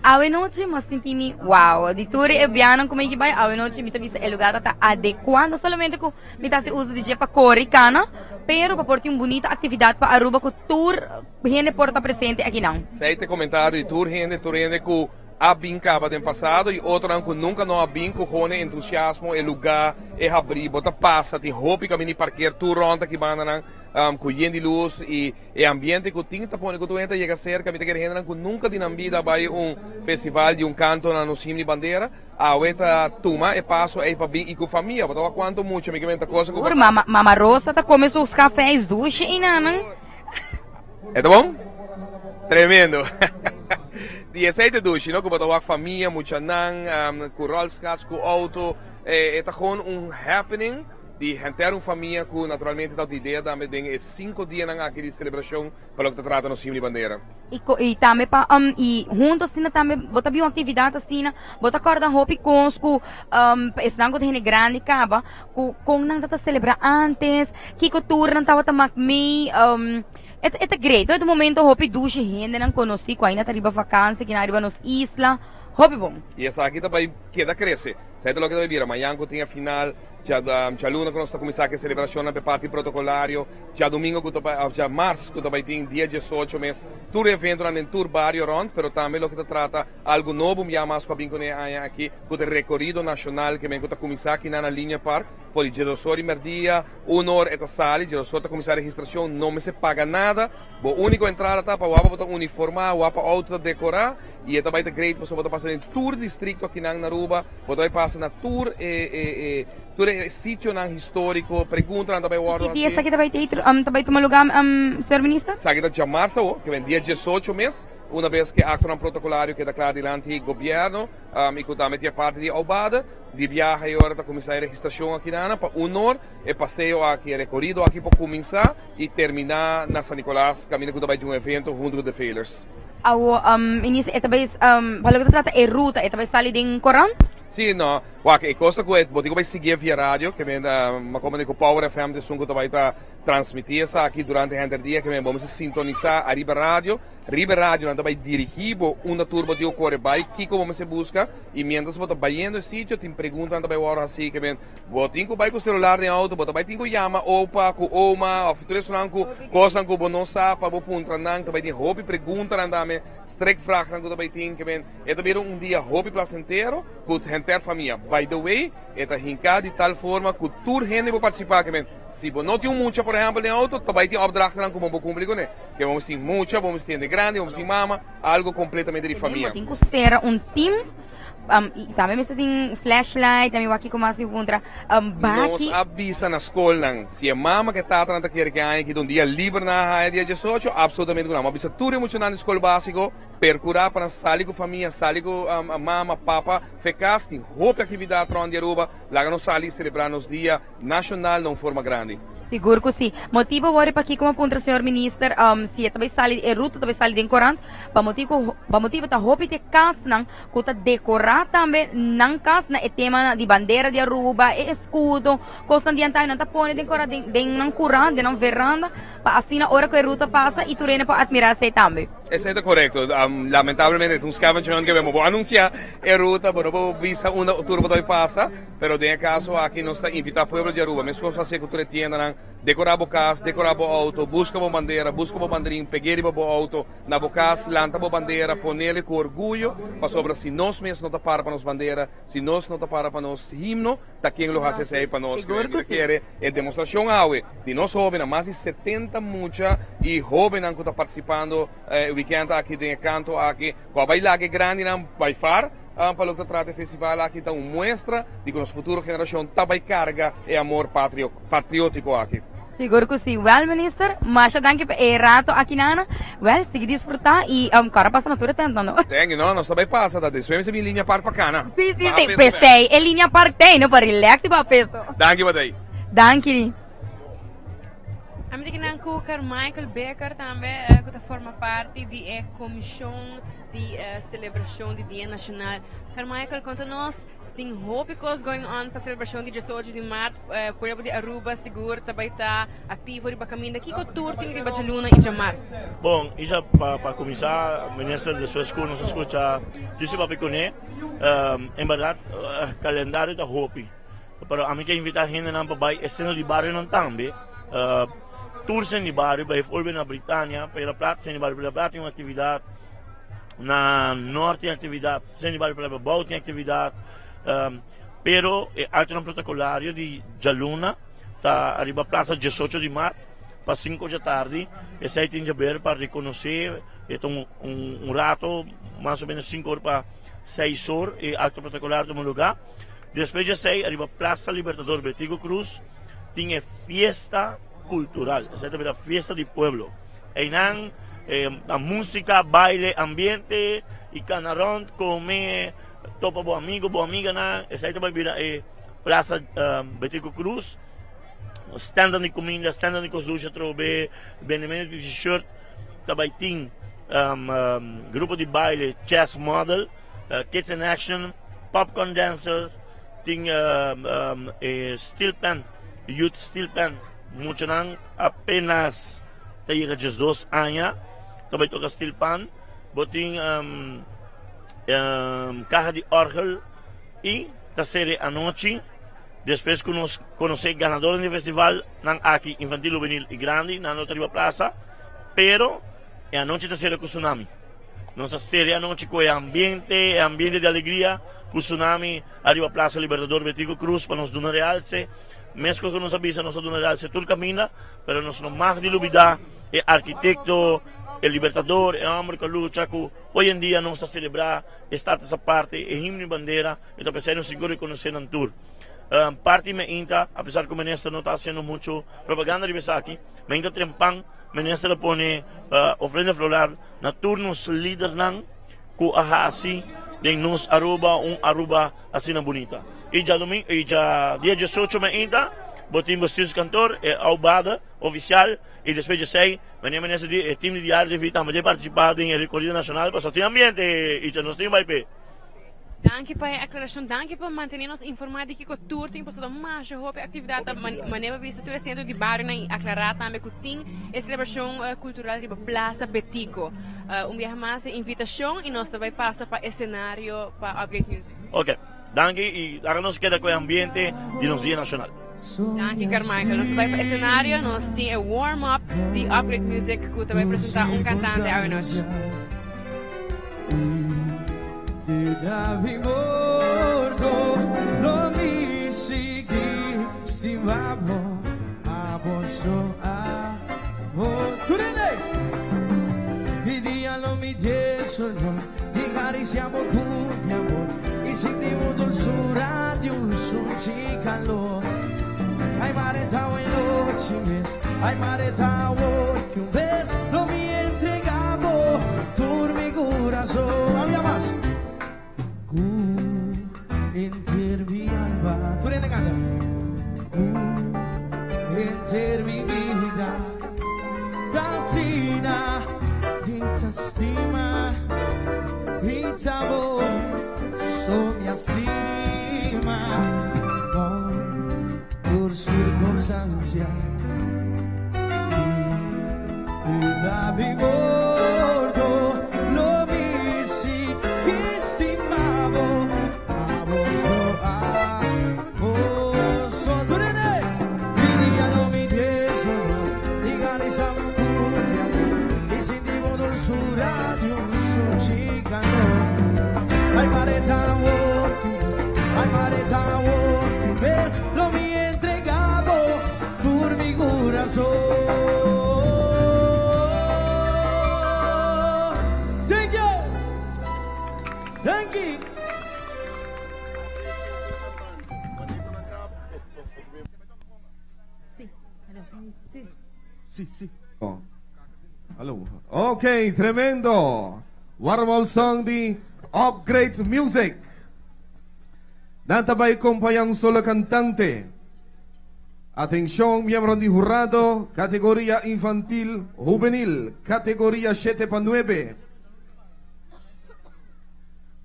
Ao noite mas senti-me wow, de tudo é bem como é que vai ao noite me também é lugar tá adequado, não somente com me tá se usa de para coricana, pero para portar uma bonita atividade para Aruba que tour gente porta presente aqui não. Seite comentário de tour gente que a bincava no passado e outra que nunca não a binco com entusiasmo e lugar e abrir bota passa de roupa que mini parquear tu ronda que banda com gente de luz e ambiente que tinha tapone que tu entra chega cerca me te quer gente que nunca na vida vai festival de canto na no sim de bandeira a outra tuma e passo aí para bem e com família bota quanto muito me comenta coisa com mama Rosa tá começou os cafés duche e não é bom tremendo 17 douche, não? Que botou a família, muito não, com rolls com auto, é gewoon happening de rentar uma família que naturalmente dá a ideia de 5 dias naquela celebração para o que trata no cima de bandeira. E também para e juntos assim também bota bem uma atividade assim, bota corda roupa com os esse nango de grande acaba com não tá celebrar antes, que cultura não tava tamak me é great, é o momento hopi duche gente não conheci com ainda tá riba vacância que na riba nos isla, hopi bom. E essa aqui também queda cresce. Sabe o que vai vir? Amanhã que tem a final, já luna que nós está começando a celebração na parte protocolario, já domingo que já março que vai ter dia 18 mês, todo evento na tour barrio rond, pero também o que trata algo novo, já mais com a bincone aqui, com o recorrido nacional que vem que começar aqui na linha park, por o Gerosori merdia, 1 hora eta sali, Gerosori está começar a registração, não me se paga nada, o único entrada tá para o apa uniformar, o apa auto decorar, e é também great, você pode passar em tour distrito aqui na Aruba, pode passar na tour sítio histórico, pergunta também o ordem. E essa aqui também tomar lugar, senhor ministro? Essa aqui já março, que vem dia 18 mês, uma vez que acto protocolario que declara diante do governo, e que também tinha parte de Aubada, de viagem agora está começar a registração aqui na para hora e passeio aqui, recorrido aqui para começar e terminar na São Nicolás, caminho que vai de evento junto com the Failers. Ministro, é também, para que trata é ruta, é também sali de Corante? Sim, não. E costa que eu vai seguir via rádio, que vem como digo Power FM de Sunco vai transmitir essa aqui durante o dia, que vamos sintonizar a Riba Rádio não vai dirigir uma turma de ocorre vai que como se busca e mientras você vai indo ao sítio tem pergunta também hora assim que vem você vai com o celular no auto você vai ter que chamar opa com oma oferecer com coisa que você não sabe para ponta não também tem hobby pergunta também strek vragen que também tem que vem é também dia hobby placenteiro com gente família by the way é hincar de tal forma que toda gente vai participar que vem se você não tem muito, por exemplo, no auto, também tem obdrachten como vamos cumprir, né? Que vamos ter muito, vamos ter de grande, vamos ter mama, algo completamente de família. Tem que ser time, também você tem flashlight, também aqui como assim contra baki. Nós avisa na escola, se é mama que está tratando que há que um dia livre na dia 18, absolutamente não. Avisa tudo emocionante na escola básico, percurar para sair com a família, sair com a mama, papa, fecas, tem roupa atividade onde Aruba, lá não sair celebrar nos dias nacional de forma grande. Seguro que sim. Motivo agora para aqui como aponta o senhor ministro, se talvez sali é ruta, talvez sali de Corante, para motivo tá roupa de casa não, que tá decorar também não casa na tema de bandeira de Aruba, escudo, costa ambiental não tá pondo decorar de não Corante, de não veranda, para assim na hora que a ruta passa e tu rena para admirar se também. Isso é correto. Lamentavelmente, uns scavenger que vamos anunciar a ruta, mas não visa uma turma que passa, mas em caso aqui nós está invitar o povo de Aruba, mesmo que você cultura tienda, decorar o casa, decorar o auto, busca a bandeira, busca o bandeirinho, peguei o auto, na casa, lanta a bandeira, põe-lhe com orgulho, para sobre se nós mesmos não tapar para nos bandeira, se nós não tapar para nos himno, tá quem lo hace aí para nós. Que quer é demonstração aue de nós jovens, mais de 70 mucha e jovens que estão participando weekend aqui de canto aqui, com a bailada grande não vai far. Para o que trata o festival aqui está uma mostra de que nossa futura geração também carga e amor patriótico aqui. Seguro que sim. Well, minister, mas danke por rato aqui na well, siga desfrutar e cara passa na tua tentando. Tenho, não, não também passa, tá? Deswem se minha linha par para cá, né? Sim, pensei, é linha par tem, não para relax e para peso. Danke, Badai. Danke. Amigo que não Carmichael Becker também que forma parte da comissão de celebração do Dia Nacional. Carmichael, conta-nos tem tópicos going on para a celebração de 18 de março, por de Aruba, seguro, também está ativo para caminho daqui com o tour tem de Barcelona e de março. Bom, e já para começar, o ministro da sua escola nos escuta, disse para Piconé, em verdade, o calendário da Hopi. Para a mim que invitar a gente não para ir, cena de bairro não também. Tours em bairro, para ir na Britânia, para a Plata, em bairro, para a Plata tem uma atividade, na Norte tem atividade, em bairro, para a Bau tem atividade. Pero altro un protocolario di Jaluna arriva a Plaza 18 di marzo para 5 da tarde e sei tem ver para reconhecer um rato mais ou menos 5 horas para 6 horas e altro protocolario no lugar. Depois de 6 arriva a Plaza Libertador Betigo Cruz tem fiesta cultural, essa é a fiesta do pueblo. E não a música, baile, ambiente e canarão comer topa boa amiga na essa também vira Praça Betico Cruz, stand de comida, stand de costucha trobe, benimento de t-shirt, também tem grupo de baile, chess model, kids in action, popcorn dancers, tem steel pen, youth steel pen, muito não apenas tem 12 anos, também toca steel pen, botin carro de orgel e da série à noite depois que nós conhecemos ganadores do festival não aqui infantil, juvenil e grande na outra praça pero é a noite da série com tsunami nossa série à noite com ambiente de alegria com tsunami arriba a Praça Libertador Betigo Cruz para nos donar realce mesmo que nos avisa nos donar realce todo caminha pero nós não mais de dúvida é arquiteto el Libertador, el hombre que lucha que hoy en día no está a celebrar esta parte, el himno y bandera, entonces pensé no seguro reconocer en tour. Parte me inta, a pesar que el ministro no está haciendo mucho propaganda de aquí, me inta trempan, el ministro pone ofrenda floral, na turnos líder nan, que así, de nos Aruba, Aruba así na bonita. Y ya domingo, y ya día 18 me inta, botim vestidos cantor, aubada, oficial, e depois de 6, venimos nesse time de arte de vida, mas participar em recorrida nacional, para tem ambiente e já nós temos vai pé. Danke para a aclaração, danke para manter-nos informados que o tour tem passado mais roupa atividade, maneira vista todo centro de bairro na aclarar também que tem a celebração cultural de Plaza Betico. Dia mais invitação e nós também passa para o cenário para Upgrade Music. Ok, danke e agora nos queda com o ambiente de nos dia nacional. Danke Carmichael, nós vai para o cenário, nós temos o warm-up de Upgrade Music que também apresentar cantante à noite. Davi morto, lo mi sigi, stimavo, abosso amor. Turene! I dia lo mi diesono, di cari siamo con amor, i sentivo dolzura di un calor. Ai mare tavo in noche, ai mare tavo que un vez lo mi entregavo, turmi corazón. Habla más. Enter mi alma, tú eres de cancha. Enter mi vida, tasina, y te estima, y te amo, so mi estima. Por circunstancia, y la vivo. Lo misi, estimavo. Radio Suchicano, ay mareta walking, ves, lo mi entregado, por mi sí. Oh. Hello. Okay, tremendo. Warm-up song di Upgrade Music. Natabay kumpayang solo cantante. Atención, miembros de jurado, categoría infantil, juvenil, categoría 7 para 9.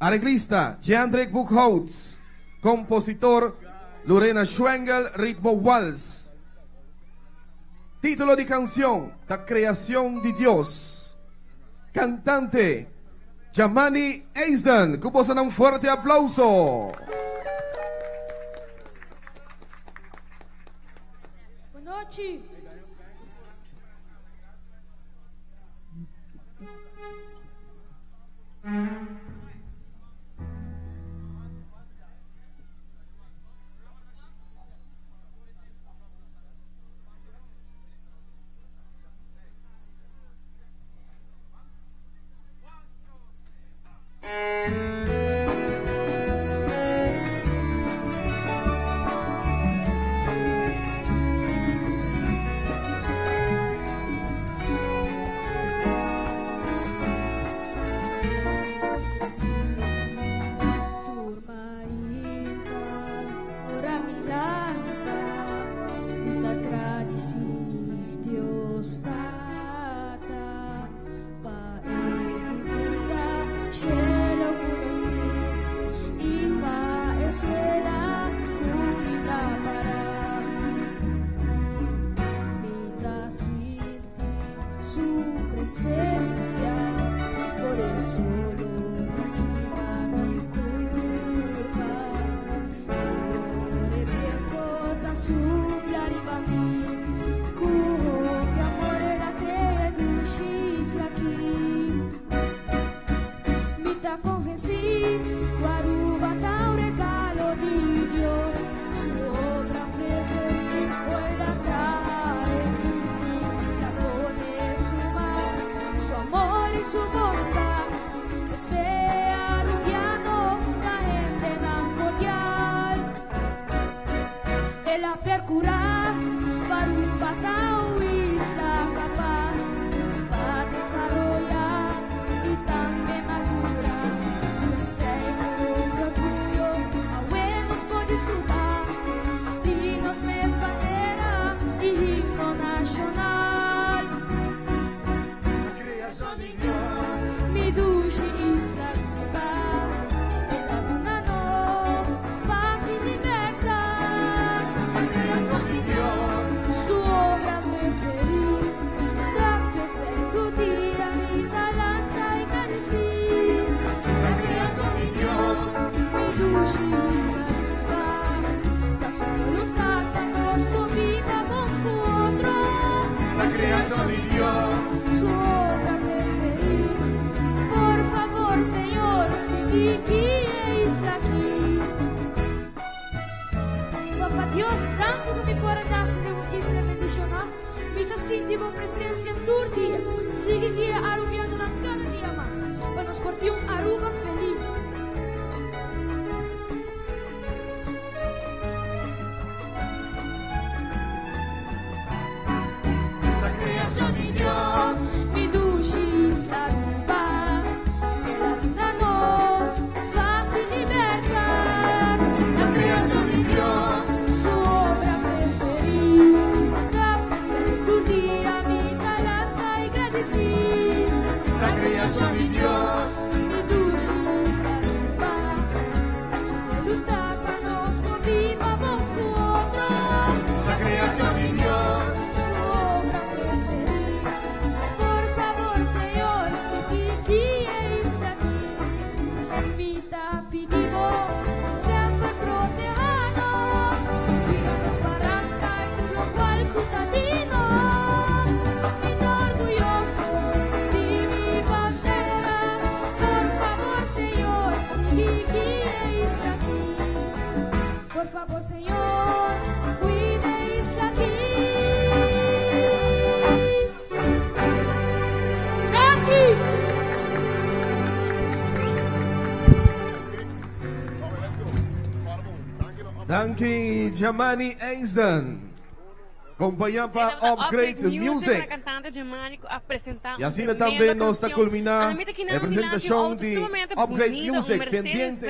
Arreglista, Jandrek Buchholz. Compositor, Lorena Schwengel, ritmo Waltz. Título de canción, La creación de Dios. Cantante, Jamani Eisen. Kuposan un fuerte aplauso. Boa noite. Danke, Jamani Eisen. Companhia para Upgrade Music. Uma cantante germânico apresentar. E assim também nós está culminar a apresentação de Upgrade Music pendente.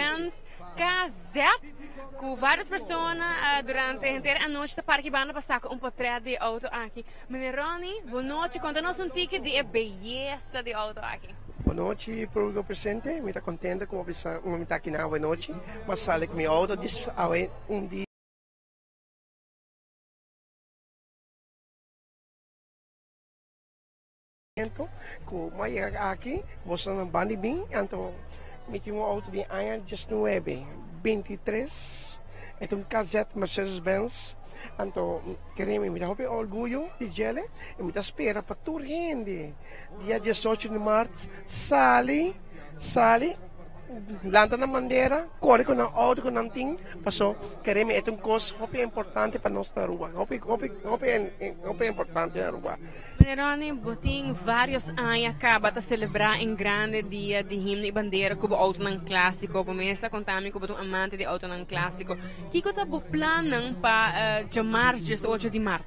Casete com várias pessoas durante a inteira noite para que vão passar um portrait de auto aqui. Meneroni, boa noite. Conta-nos um tique de beleza de auto aqui. Boa noite, público presente. Me está contente com uma estar aqui na boa noite. Mas sale que meu auto diz dia. Com mais aqui, você não bande bem, então me tinha um auto de ano 1923, é um Casete Mercedes-Benz, então queremos me dar orgulho de ele e me espera para toda gente. Dia 18 de março, sale, lanta na bandeira, corre com o auto com o ting, passou, queremos é um coisa importante para nós na rua, é importante na rua. Meneroni, botem vários anos acaba de celebrar em grande dia de himno e bandeira como auto não clássico, para mim está contando como um amante de auto não clássico. Que que está planando para chamar 18 de março?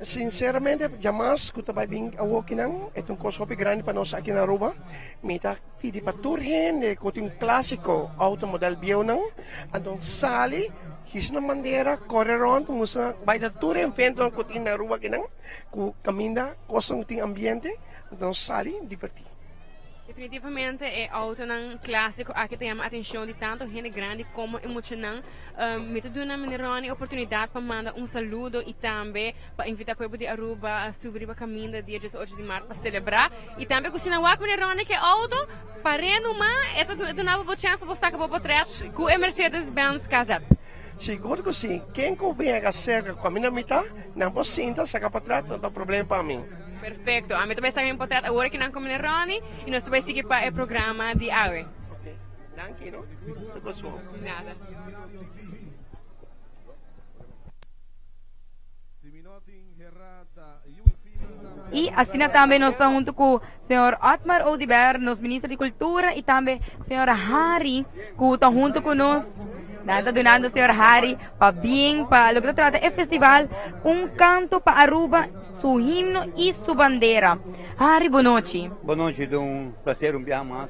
Sinceramente, jamais que vai vir a Wokinang, é um coisa grande para nós aqui na rua. Me está pedindo para toda gente que tem um clássico auto modelo Bionang, então sale. His na bandeira, corre around, vai dar tudo em frente ao que tem na rua aqui, com caminha, coisa que tem ambiente, então sai divertir. Definitivamente é auto não clássico, aqui tem a atenção de tanto gente grande como emocionante. Me está dando a oportunidade para mandar um saludo e também para invitar o povo de Aruba a subir a caminho dia 18 de março para celebrar. E também com o Sinawak Meneroni que é auto, parando uma, é do novo chance para sacar o portrait com o Mercedes-Benz Casete. Seguro que sim. Quem vem a cerca com a minha mitad, não pode sentar, sacar para trás, não tem problema para mim. Perfeito. A mim também está importante agora que não come Meneroni e nós também seguimos para o programa de AWE. Ok. Tranquilo. Nada. E assim também nós estamos junto com o senhor Otmar Odiber, nosso ministro de Cultura, e também a senhora Hari, que está junto conosco. Nada donando o senhor Hari para bem, para o que trata é festival, canto para Aruba, seu himno e sua bandeira. Hari, boa noite. Boa noite, é um prazer dia mais.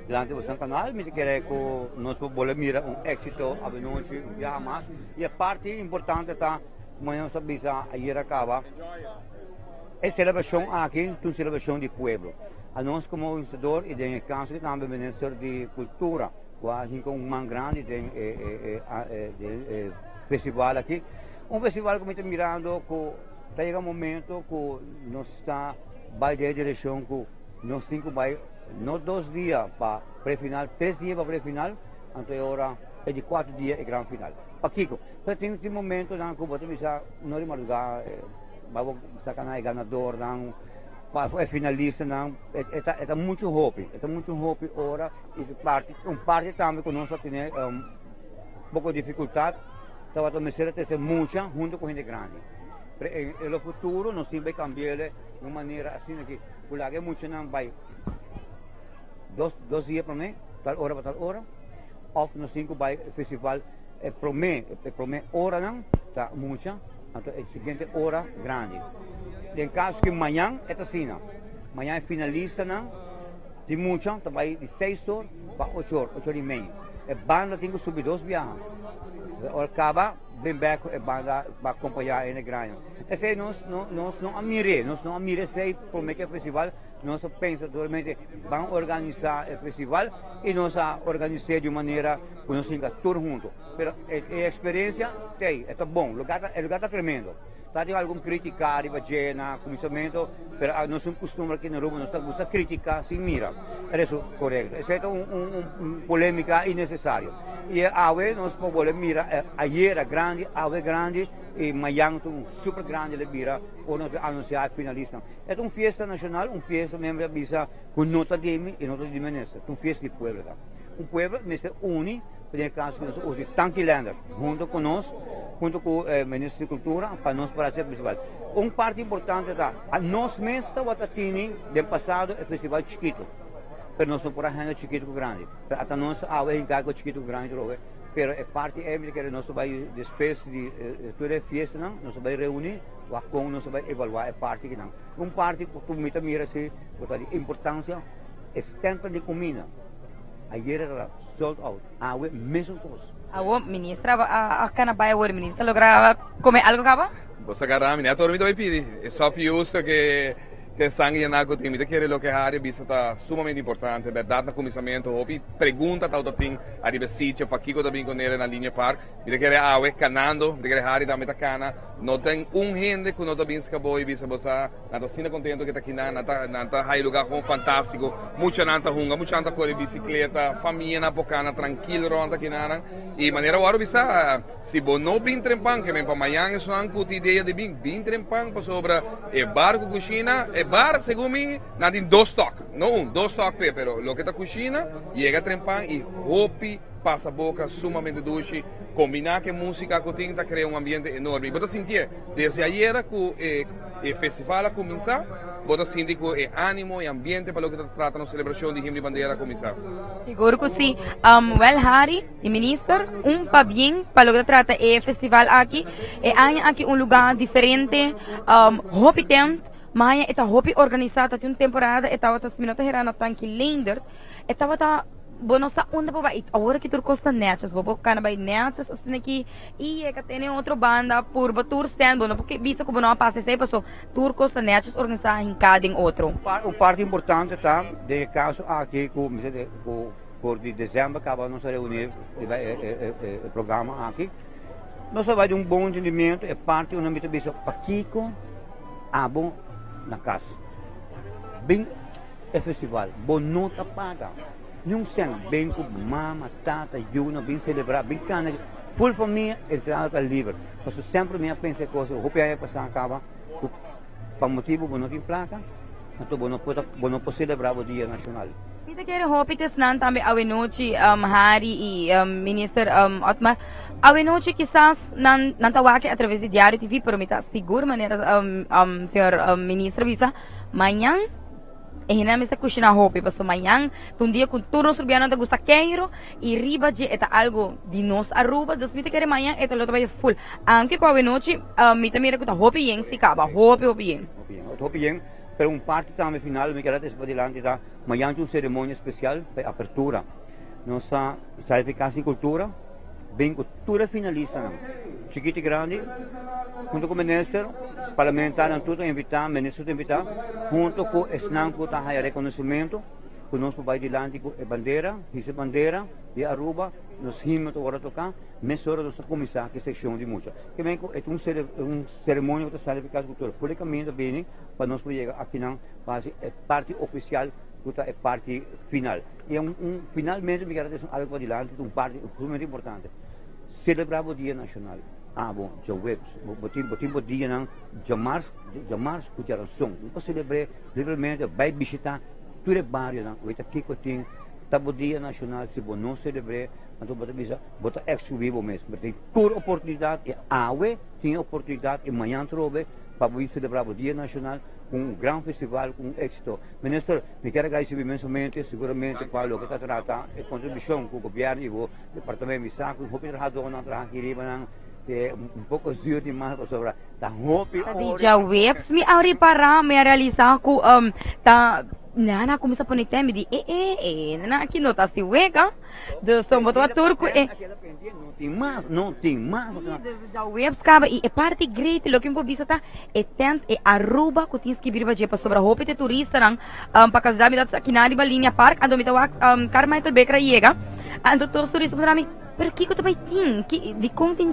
Durante o seu canal, me quero que nós vamos mira êxito a noite, dia mais. E a parte importante está, amanhã sabemos a ir acaba. É celebração aqui, uma celebração de povo. A nós como organizador e de caso que também ministro de cultura, quase com um grande festival aqui. Um festival que está mirando que chega um momento que nós está vai de direção que nós temos que vai não 2 dias para pré-final, 3 dias para pré-final, então agora é de 4 dias é grande final. Para Kiko, então tem um momento na que você não madrugar, vai sacar ganador, não é finalista, não é muito hobby, agora e parte também que nós temos pouco de dificuldade, então a missão é ser muita junto com gente grande. No futuro nós temos que cambiar de uma maneira assim que o lago é muito não vai 2 dias para mim, tal hora, ou nós temos que vai festival é para mim hora não, tá muita. Então, é a seguinte hora grande. Em caso que amanhã é assim, amanhã é finalista, de muita, vai de 6 horas para 8 horas, 8 horas e meia. A banda tem que subir 2 viagens. Acaba, bem back, a banda vai acompanhar ele grande. Esse nós não amiremos esse promete o festival, nós pensamos realmente vamos organizar o festival e nós organizar de maneira que nós temos tudo junto. Mas a experiência é bom, o lugar está tremendo. Está de algum criticar, na começamento, mas nós somos costumes aqui na Roma, nós estamos a criticar sem mira. É isso correto. Essa é uma polêmica innecessária. E a AWE nós podemos mirar, ayer grande, AWE grande, e amanhã super grande, mira, ou nós anunciar a finalista. É uma festa nacional, uma festa mesmo com nota de mim e nota de ministro. É uma festa de povo. Um povo se une, por caso que nós usamos tantos länder, junto com nós, junto com o Ministro de Cultura, para nós fazer o festival. Uma parte importante é nós mesmos estamos do passado o festival chiquito, mas nós não podemos chiquito com grande. Até nós, a encargo chiquito com grande, pero é parte é que nós vai depois de toda a festa não, nós vai reunir, com nós vai evaluar a parte que não. Parte que me mira se a importância é sempre de comida. Ayer era sold out, agora mesmo coisa. Awo, ministra, akan ba o ministra logra comer algo kaba? Você agarra, menina, todo mundo vai pedir. É só justo que sangue na cozinha, me quer lo que a área vista está sumamente importante, verdade no começamento, houve pergunta tal tem a riba sítio para Kiko também com ele na linha park, me quer awe canando, me quer área da metacana, não tem gente que não tá bem escapou e visa você, nada sina contento que tá aqui nada high lugar com fantástico, muita nanta hunga, muita nanta corre bicicleta, família na pocana tranquilo ronda aqui nana, e maneira agora visa se bom não bem trempan que me para amanhã isso não puta ideia de bem trempan para sobre e barco cozinha bar, segundo mim, não tem dois toques, não dois toques, pero lo que está cozinha, chega a trempar e hopi passa a boca sumamente doce, combinar com música que tem, cria ambiente enorme. Você sentir, desde ayer que o festival começar, você sentir que o ânimo e ambiente para o que trata na celebração de Himno de Bandeira começar. Seguro que sim. Well, Harry, o ministro, para bem para o que trata o festival aqui, aqui lugar diferente, hopi tent, mas esta hopi organizada tem uma temporada, estava tá minutos herana tanque lender, estava tá bono sa onda po ba agora que turcos tá netas, bobo kana ba netas assim aqui e é que tem outra banda por tour stand, bono porque vista que bono passa sei passou turcos tá netas organizar em cada outro. Parte importante tá de caso aqui por de dezembro acaba nossa reunião o programa aqui. Nós vai de bom entendimento, é parte uma meta bisa para Kiko, bom na casa. Bem é festival, bom não tá paga. Não sei, bem com mama, tata, Juna, bem celebrar, bem cana, full família, entrada livre. Mas sempre me pensa coisa, o que é passar acaba, para motivo não tem placa, então não pode celebrar o Dia Nacional. Kita quer hopi que nan também a noite Hari e minister Otmar a noite quizás nan tawake através de Diário TV, pero me tá seguro maneira senhor ministro visa amanhã e na mesa cozinha hopi, passo amanhã um dia com turno surbiano da gusta queiro e riba de eta algo de nós Aruba, das me quer amanhã eta lo vai full. Anche com a noite me tá mira que tá hopi yen se acaba, hopi yen. Pero parte também final, me quero despedir adelante, tá? Amanhã tem uma cerimônia especial de abertura. Nossa Salificação e Cultura, bem cultura finalista, chiquito e grande, junto com o ministro, parlamentar, tudo invitar, ministro invitar, junto com o SNAM, que está a reconhecimento, que nós vamos adiante com a bandeira, vice-bandeira de Aruba, nos himnos que agora tocar, mas agora nós vamos começar a seção de música. Que vem com uma cerimônia de Salificação e Cultura, publicamente bem, para nós chegar aqui na fase parte oficial, que é parte final. E finalmente, me quero dizer algo adiante, parte muito importante. Celebrar o Dia Nacional. Bom, já webs, botim dia não, jamais escutar som. Não celebrar livremente, vai visitar todo o bairro, não, vai aqui que tem, tá o Dia Nacional, se você não celebrar, então bota exclusivo mesmo. Tem toda oportunidade, e tem oportunidade, e amanhã trove, para celebrar o Dia Nacional com grande festival, com êxito. Ministro, me quero agradecer imensamente, seguramente, para o que está tratando, a contribuição com o governo e o departamento de saco, o trabalhador não trabalha aqui, pouco zio demais sobre da hopi. Já webs me auri para me realizar com na começa a pôr me di na aqui não tá se wega do som botou a turco não tem mais já webs caba e parte great lo que visa tá tent e Aruba que tens que vir para sobre hopi de turista nang para casa me dá aqui na linha park ando me tá Carmichael Becker chega ando todos turistas para mim. Pero kiko to baiting, di konting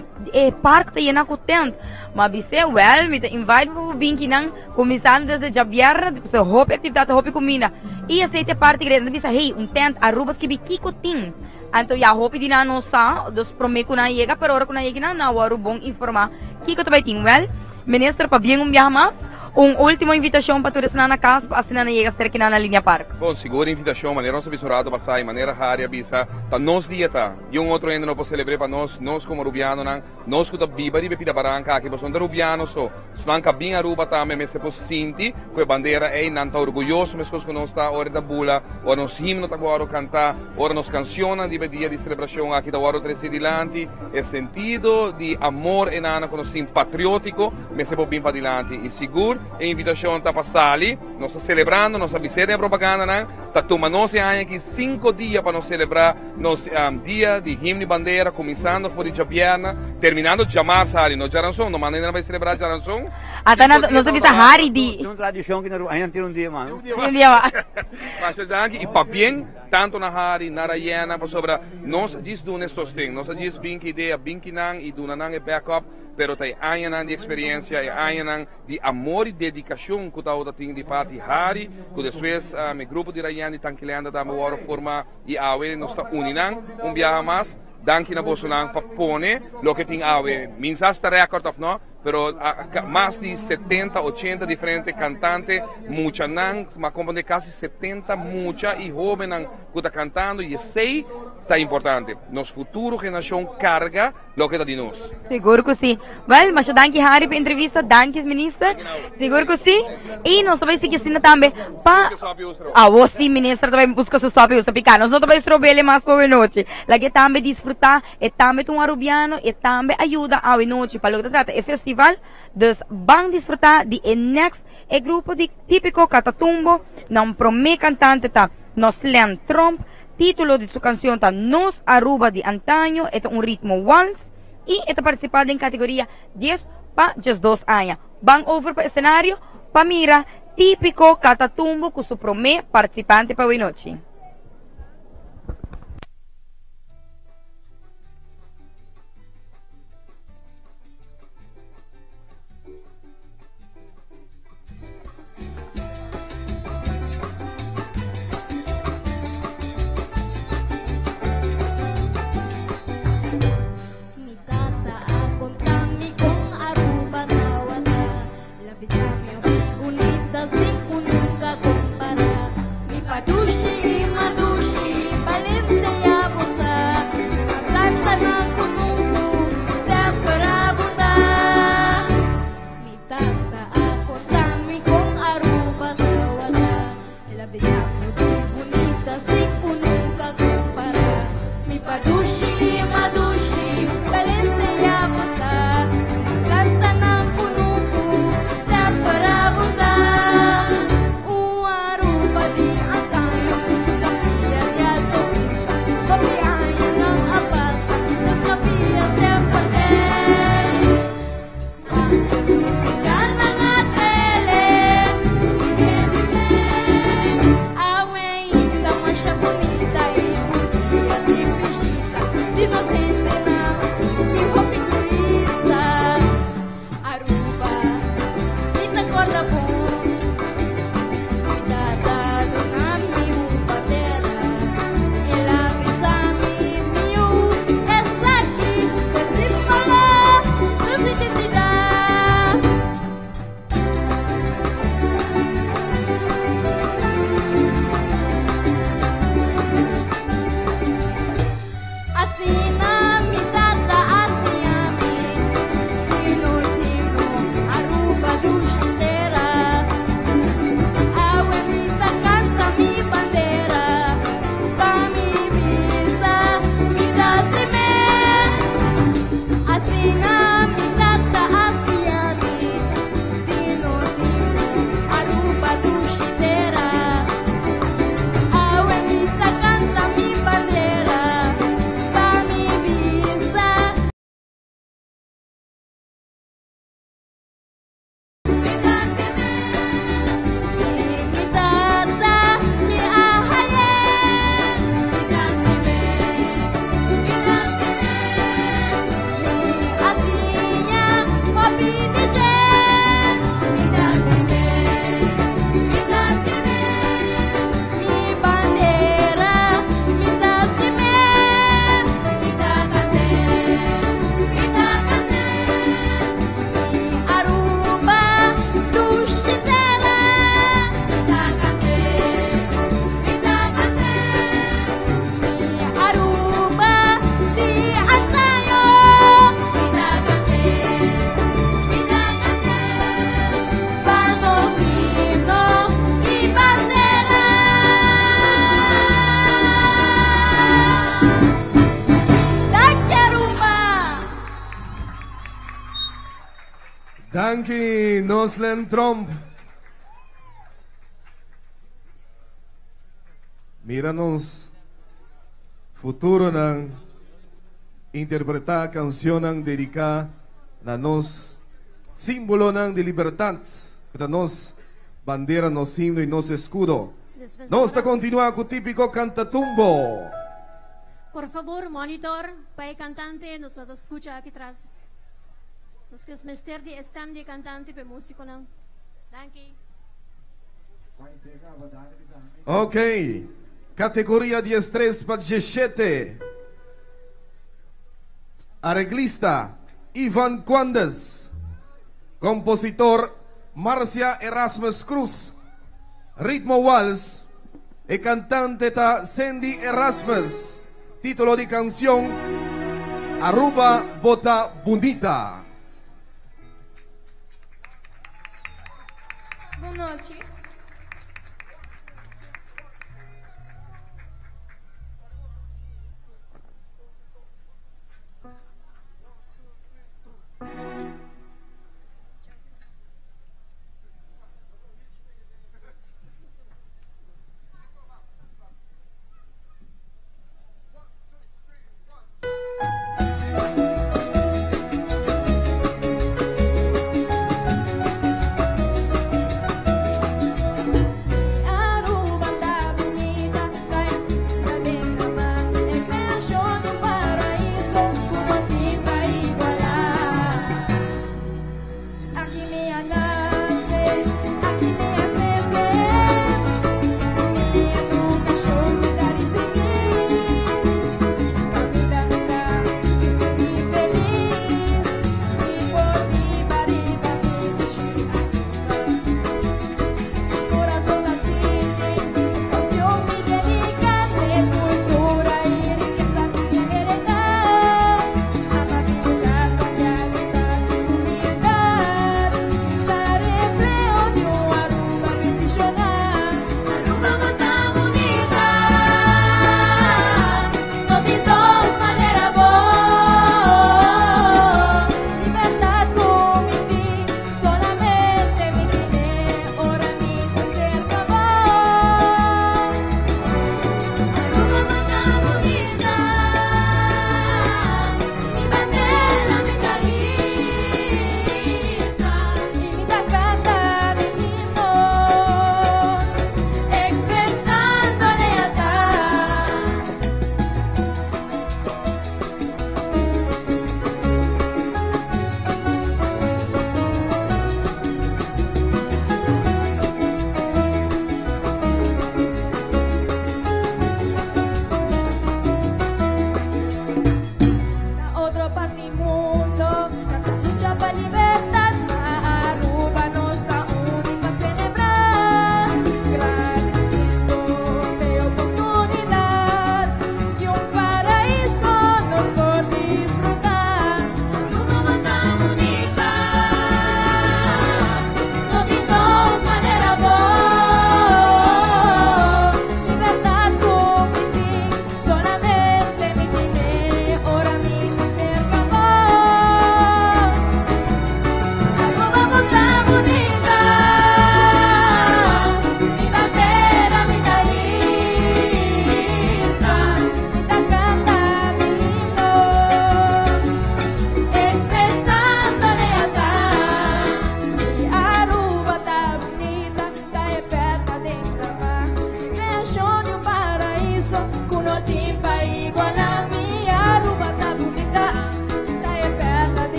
park tayo na kutent. Mabise, well, me invite mo binki nang kumisano desde Javier, so hope actividade hope kumina. E aceite parte grande, bisa hey, tent Arubas que kiko ting. Anto ya hope di na no sa, dos prometo na yega, pero ora ko na yega na waru bong informa. Kiko to baiting, well, minister pa bien biyamas. última invitação para todos na casa, para assinar na cerca na linha parque. Bom, segura invitação, maneira nossa visurado passar, maneira rária bisa, tá nos dia tá. E outro ainda não pode celebrar para nós como rubiano não, nós que tá biba de bebida barranca, que somos rubiano so, nanka bem Aruba também, mas se posso sentir que a bandeira é não tá orgulhoso, mas que nós tá hora da bula, hora nos himno tá agora cantar, hora nos canciones de dia de celebração aqui da hora três dilante, é sentido de amor e nana com sim patriótico, mas se pode bem para dilante e seguro, a invitação tá passar ali, nós tá celebrando, nós visita a propaganda não, tá tomando nós aqui 5 dias para nós celebrar nos dia de himno e bandeira, começando por Japiana, terminando de chamar sali, no Jaranson, no maneira vai celebrar Jaranson. Até nós temos a hari de. Tem uma tradição que ainda tem dia mais. Um dia mas aqui e para bem tanto na hari Narayana para sobre nós diz do nestes thing, nós diz bem que ideia bem que não e do não é backup, pero tem anos de experiência e anos de amor e dedicação que o tem de fato hari, que depois meu grupo de Rayana tanquilhando da minha forma e a ver nós está unindo viaja mais. Danke na Bolsonaro para pone lo que tem a ver. Minsas está record of no, pero más de 70, 80 diferentes cantantes, mucha nan, mas como de casi 70 mucha y jóvenes que está cantando y sei está importante. Nos futuro generación carga lo que está de nós. Seguro que sim. Well, mas danke Harry para entrevista, danke minister. Seguro que sim. E nós também seguimos também para você minister também busca seu sobe usa picar. Nós não também strobele mais por a noite. Lá que também desfrutar e também um arubiano e também ajuda a noite para o que trata é festival. Dus bang desfrutar de next e grupo de típico Catatumbo, não promete cantante tá nos Len Trump. Título de sua canção está Nos Aruba de Antaño, é um ritmo waltz e está participando em categoria 10 para 12 anos. Bang over para o cenário, para mira, típico Catatumbo, que se promete participante para a noite. Atina Danke, Noslen Trump. Miranos futuro ng interpretar canción ng dedicada na nos símbolo ng de libertad, que nos bandera, nos himno y nos escudo. Nos está continuando con típico cantatumbo. Por favor, monitor, para cantante, nos lo escucha aquí atrás. Nos que es mister de stem de cantante, pe músico não. Danke. Ok, categoría 13 para 17. Arreglista Ivan Cuandes. Compositor Marcia Erasmus Cruz. Ritmo Waltz. E cantante ta Sandy Erasmus. Título de canción Aruba Bota Bonita. Boa noite.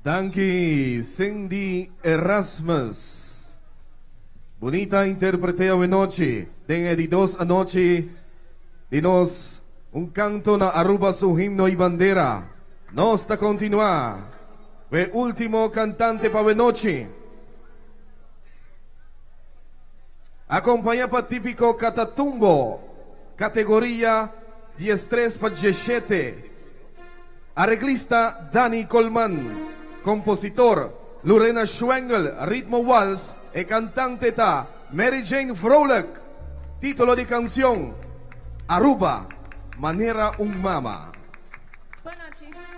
Danke, Sandy Erasmus. Bonita intérprete de noche. Den edidos anoche de nos un canto na Aruba su himno y bandera. Nos da continuar. Fue último cantante para noche. Acompaña pa típico Catatumbo, categoría 13 pa 17. Arreglista Dani Colman, compositor Lorena Schwengel, ritmo vals e cantante ta Mary Jane Frolic. Título de canción Aruba, manera un mama. Buenas noches.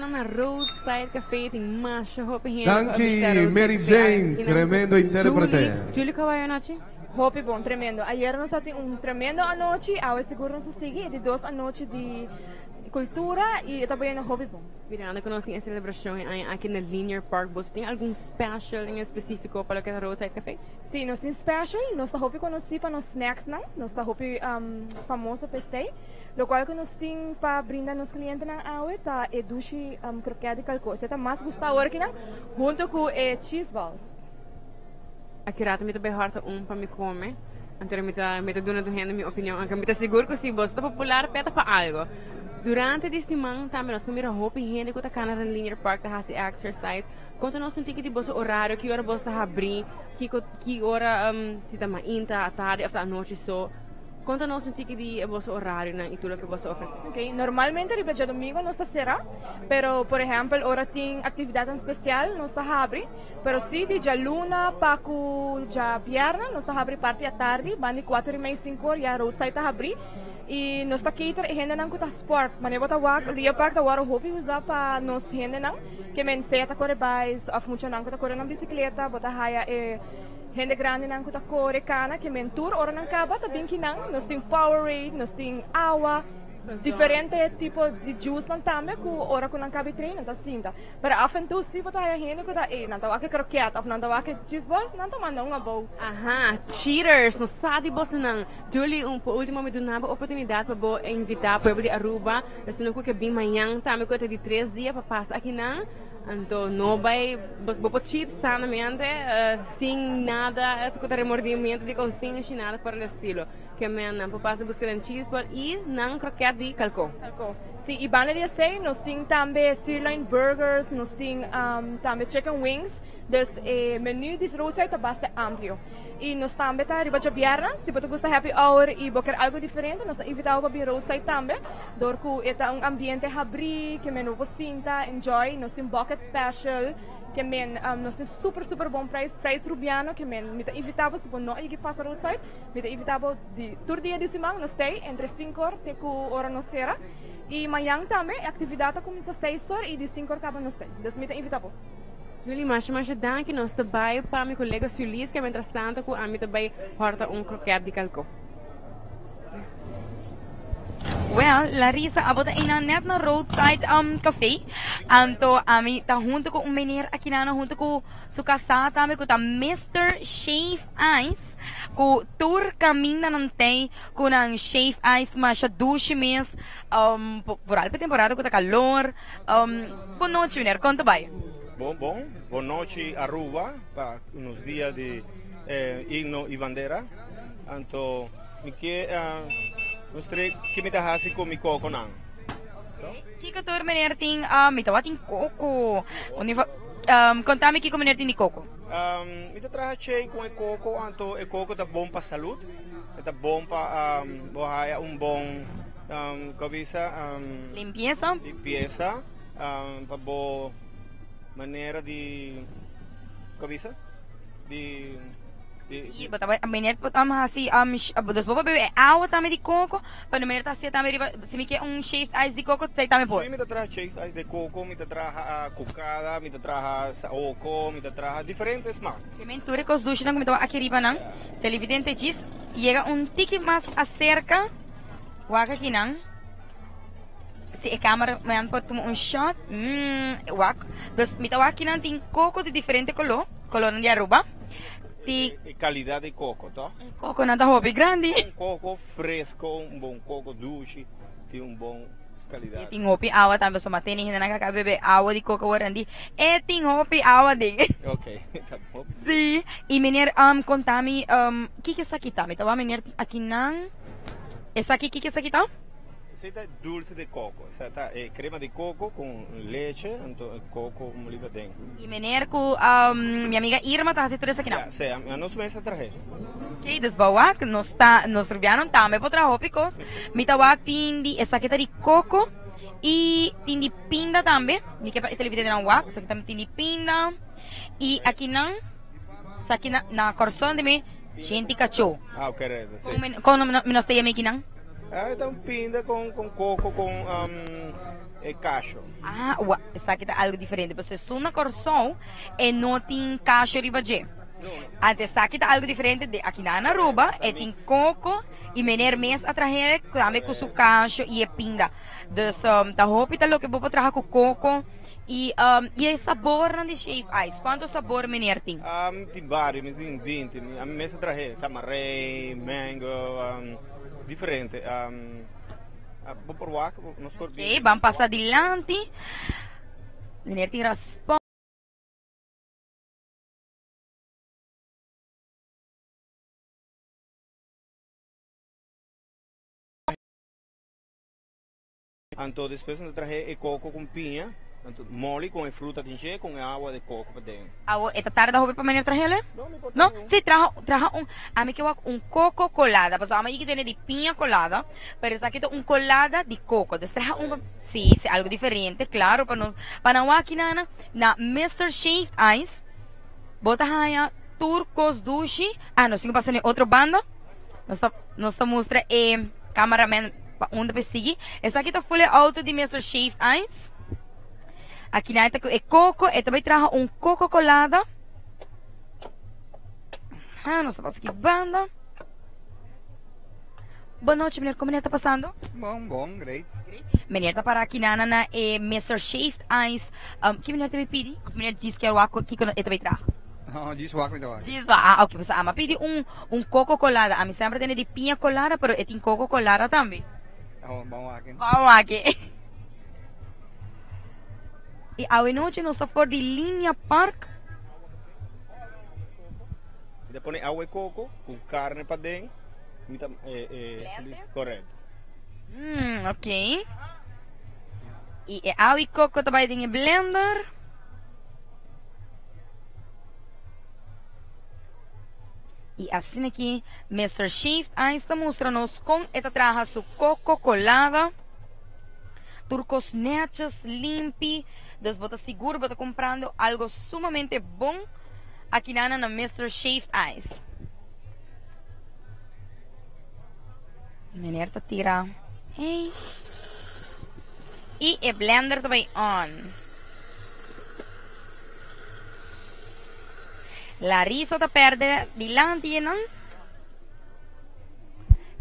na Roadside Café, tem macho, hope here. Danke, Mary Jane, tremendo intérprete. Julie, kawaii anoche? Hope bom, tremendo. Ayer nós tivemos tremendo anoche, agora seguro nós seguir de 2 anoche de cultura e também no hobby bom. Virando que nós temos celebração aqui na Linear Park, você tem algum special em específico para o que é Roadside Café? Sim, nós temos special, nós está hobby conhecido para nos snacks, não? Nós está hobby famoso para lo qual que nós temos para brindar nos clientes na aue tá edushi croquete de calco. Você tá mais gostado agora que não? Junto com cheese balls. Aqui rato me também harta para me comer. Então me tá dando minha opinião. Aqui me tá seguro que se você está popular peta para algo. Durante a semana também nós primeiro roupa higiene que tá cá na Linear Park tá fazendo exercise. Quanto nós temos que bosso horário, que hora você está abrir, que hora se tá mainta à tarde ou à noite só. Quanto nós temos que de vosso horário na e tudo que você oferece? Okay, normalmente dia domingo não está cerrado, pero por exemplo, hora tem atividade especial não está abre, pero se dia luna para dia viernes não está abre parte à tarde, bani 4:30 5 já roadside está abre. E nós está cater e gente não custa sport, mas eu vou wak dia park da waro hobby usar para nós gente não, que men sei tá corre bike, a funcionar custa corre na bicicleta, bota haia gente grande não custa corre cana, que men tour ora não acaba, tá bem que não, nós tem Powerade, nós tem água, diferente tipo de juice não também, que ora que não cabe treino, tá cinta. Para a frente se bota haia gente que tá não tá wak croquete, não tá wak cheese balls, não tá mandando uma boa. Aha, cheaters, não sabe você não. Julie, último me deu uma oportunidade para invitar o povo de Aruba, nós temos que vir amanhã, também coisa de 3 dias para passar aqui não. Então, não vai, você cheat sanamente, sem nada, remordimento de consciência, nada para o estilo. Que não pode buscar um cheese ball e não croquete de calco. Sim, e banda de sei, nós temos também sirloin burgers, nós temos também chicken wings, dus menu de roadside é bastante amplo. E nós também tá riba de viernes, se você gosta happy hour e quer algo diferente, nós invitamos para roadside também. Dorco é ambiente abrir, que menu você sinta, enjoy, nós temos bucket special, que nós temos super bom price rubiano, que me invitamos se não ir passar roadside, me invitamos de todo dia de semana, nós stay entre 5 horas até que hora nós será. E amanhã também a atividade começa às 6 horas e de 5 horas acaba nós stay. Dus me invitamos. Julie, mas danke nós também para meu colega Sulis, que mientras tanto que a mim também horta croquete de calco. Well, Larissa, abot ina net na roadside cafe. Anto ami ta junto ko meneer aqui na junto ko sukasa tami ko ta Mr. Shave Ice ko tour caminho não tem ko nang Shave Ice mas 12 meses por alta temporada ko ta calor boa noite meneer, conta bem. Boa noite Aruba para nos dias de himno e bandeira. Então, que gostaria que me tahasse com mi coco não. Que tour meneer ting mitawa ting coco. Contame que meneer ting de coco. Me traha cheio com coco, então o coco tá bom para saúde, tá bom para bom cabeça limpeza, para boa maneira de cabeça de e botava a meneer assim dos boba bebe água também de coco para meneer tá se também se me quer shaved ice de coco sei também por me traha shaved ice de coco me traha cocada me traha saoco me traha diferentes marcas que menture cos duche não me aqui riba não televidente diz chega tique mais acerca waka aqui não se a câmera me pode tomar shot wak dos me tawa aqui não tem coco de diferente color de Aruba e qualidade de coco, tá? Coco não tá hobby grande. Coco fresco, bom coco doce, tem bom qualidade. Tem hobby água também, só matei nem na bebe água de coco grande. Tem hobby água de. Ok, tá bom. Sim, e meneer contame que é isso aqui tá? Me tava meneer aqui não. Essa aqui que é isso aqui tá? Essa é dulce de coco, essa é crema de coco com leite, então coco molido dentro. E meneer com minha amiga Irma tá fazendo tudo isso aqui não? Sim, a nossa mesa traje. Ok, desbawak, nos rubianon também para trabalhar picos. Me tawak tindi essa aqui tá de coco e tindi pinda também. Me que televidente não wak, essa aqui também tindi pinda. E aqui não, essa aqui na coração de me gente cachorro. Ah, ok. Como nós temos aqui não? Então pinda com coco, com cacho. Ah, essa aqui tá algo diferente. Você suna corsão e não tem cacho ribaje. Ante essa aqui tá algo diferente de aqui na Aruba e tem coco e mener mês atrás também com o cacho e pinda. Dus da roupa tá louco que vou trazer com coco. E o sabor de Shave Ice, quanto sabor menino tem? Tem vários, tem 20. A mesa traje tamaré, mango, diferente. Vou provar, não estou bem. Ok, vamos passar adiante. Menino tem raspão. Então depois eu traje coco com pinha. Mole com fruta de encher com água de coco para dentro. Agora, esta tarde vou para menino traje? Não, sim, traje a mim que coco colada, mas a mim que tem de pinha colada, pero essa aqui é colada de coco. Então traje sim, algo diferente, claro, para não aqui na Mr. Shave Ice, bota aí turcos dushi. Nós temos passando outra banda. Nós está mostra cameraman onde vai seguir. Essa aqui está full auto de Mr. Shave Ice. Aqui na ita é coco, e também trago coco colada. Nós estamos aqui banda. Boa noite, menina, como está passando? Bom, great. Menina, está para aqui na Mr. Shaved Ice. Que menina também pedi? Menina disse que era o aqui que eu também trago. Diz o aqui então. Ok, pessoal, ama pedi coco colada. A mim sempre tem de pinha colada, pero tem coco colada também. Vamos aqui. Vamos aqui. E a noite nós estamos por de Linha Park. Depois água e coco, com carne para dentro. Correto. Ok. E água e coco também tem blender. E assim aqui, Mr. Shave Ice está mostrando-nos com esta traja su coco colada. Turcos nechos, limpi. Então, você seguro, você comprando algo sumamente bom aqui na Mr. Shaved Ice. Menina, tira. Hey. E o blender também on. La risa está perde dilante, não?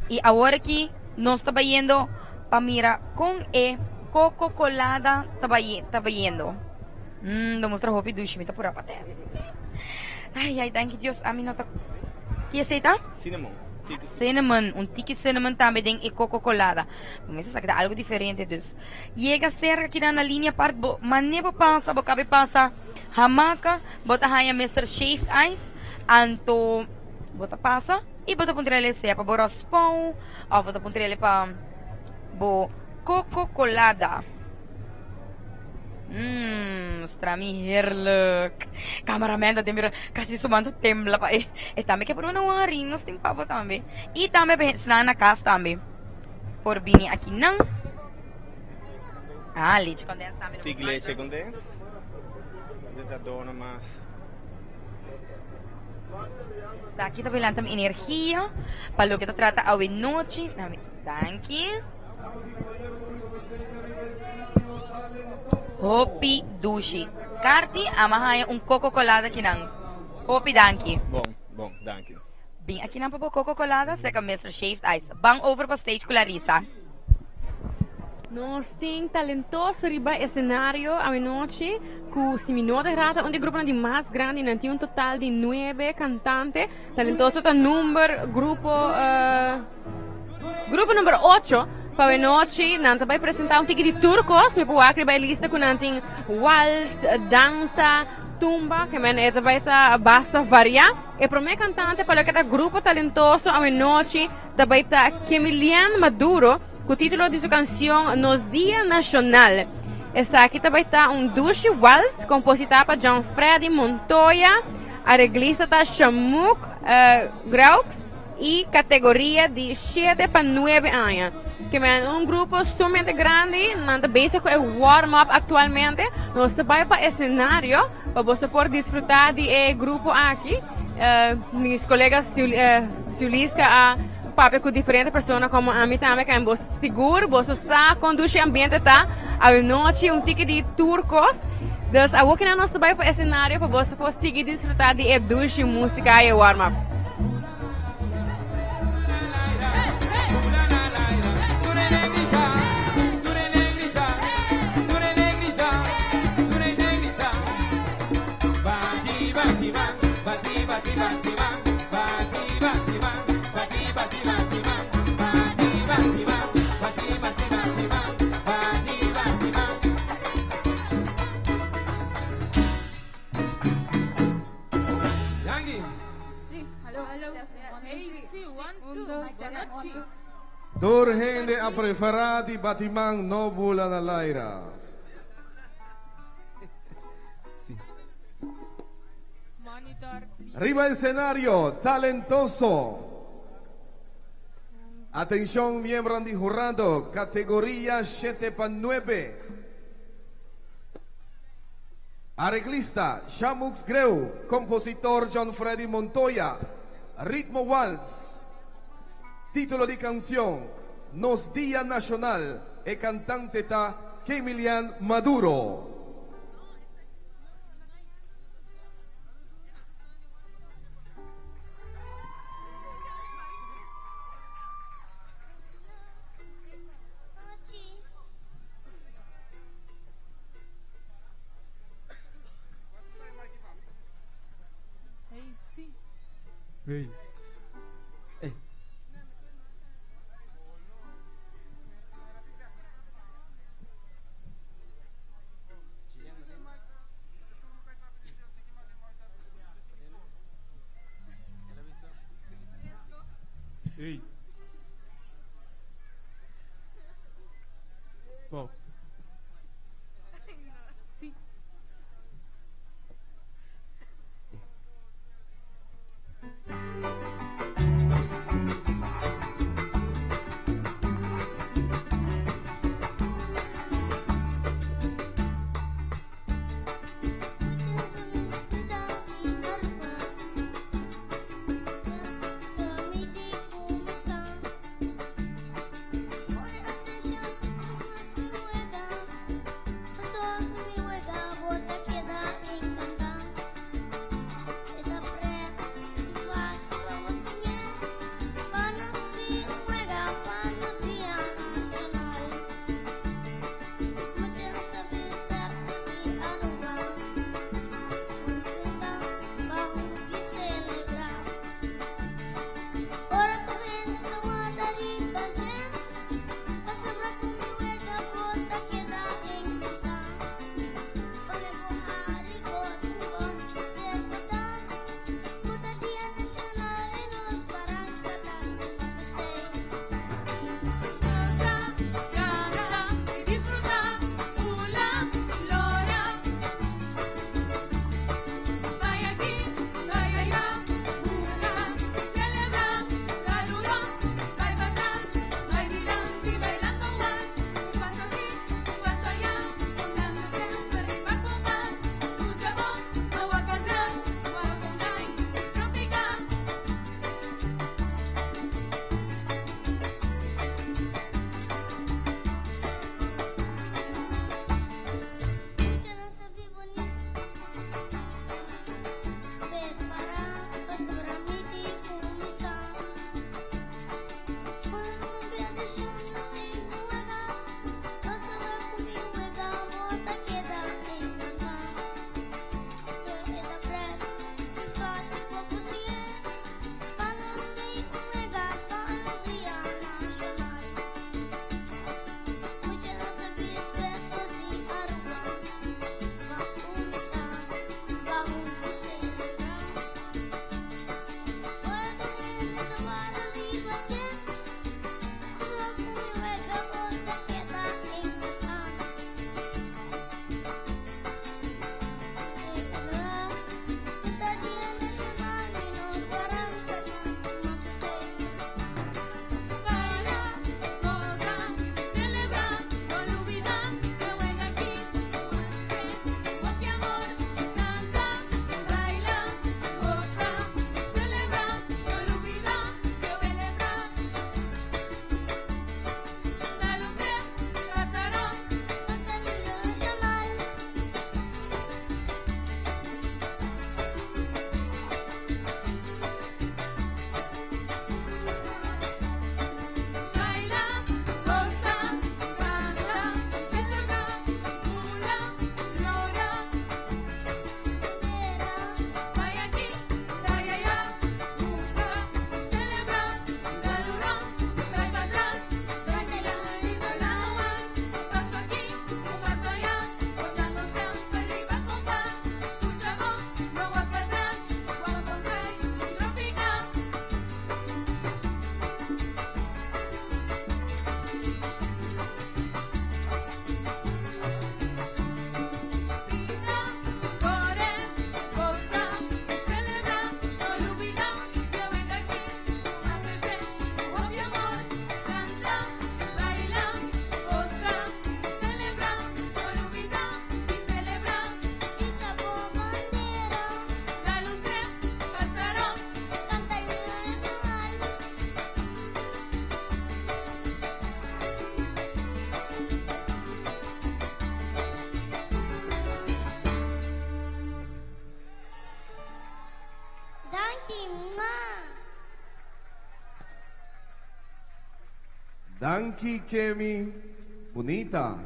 E agora aqui nós estamos indo para mirar com coco colada estava indo. Mostra roupa e duche, me tá por a paté. Ai, thank you, Deus. A mim não tá. Que aceita? Cinnamon, tiki cinnamon também tem coco colada. Mas essa aqui dá algo diferente, Deus. Chega cerca aqui na linha park, maneira passa, bocabe passa, hamaca, bota aí Mr. Shaved Ice, anto, bota passa, e bota puntre ele se para boros pão, ou bota puntre ele para bo coco colada. Mostra mi hair look. Cameraman da mira kasi sumando tembla pa também que por uma wari nos tem pavo também. E também na casa também. Por bini aqui não. Leite condensado. Tem leite condensado. Dá dona mas. Aqui também lá tem energia. Para o que trata a noite. Thank you. Hopi dushi. Carti, amahaya coco colada aqui não. Hopi danki. Bom, danke. Bem, aqui não para coco colada, seca Mr. Shaved Ice. Bang over para stage com Larissa. Nós temos talentoso riba escenário a noite com Siminoda Rata, onde o grupo de mais grande, não tem total de 9 cantantes. Talentoso está grupo número 8. Para a noite, nós vamos apresentar tique de turcos, me pode vai lista com nanting waltz, dança, tumba, que vai estar basta variar. E para o meu cantante, para o grupo talentoso a noite, vai estar Kemilian Maduro, com o título de sua canção Nos Dia Nacional. Essa aqui vai estar duche waltz, compositada por John Freddy Montoya, arreglista da Shamuk Graux e categoria de 7 para 9 anos. Que é grupo sumamente grande, nada básico é warm-up atualmente. Nós vamos para o cenário para você poder desfrutar de grupo aqui. Meus colegas Sulisca papo com diferentes pessoas como a mim também, que é seguro, você sabe conduzir o ambiente, tá? A noite, ticket de turcos. Dus a que nós vai para o cenário para você conseguir desfrutar de duche, música e warm-up. Turgente a preferati Batimang Nobula na Laira. Arriba escenario, talentoso. Atención, miembro de jurado, categoría 7 para 9. Arreglista, Shamux Greu. Compositor, John Freddy Montoya. Ritmo Waltz. Título de canción, Nos Día Nacional. E cantante ta Kemilian Maduro. Hey. Hey. Wow. Sí. Olha, Danki Kemi Bonita.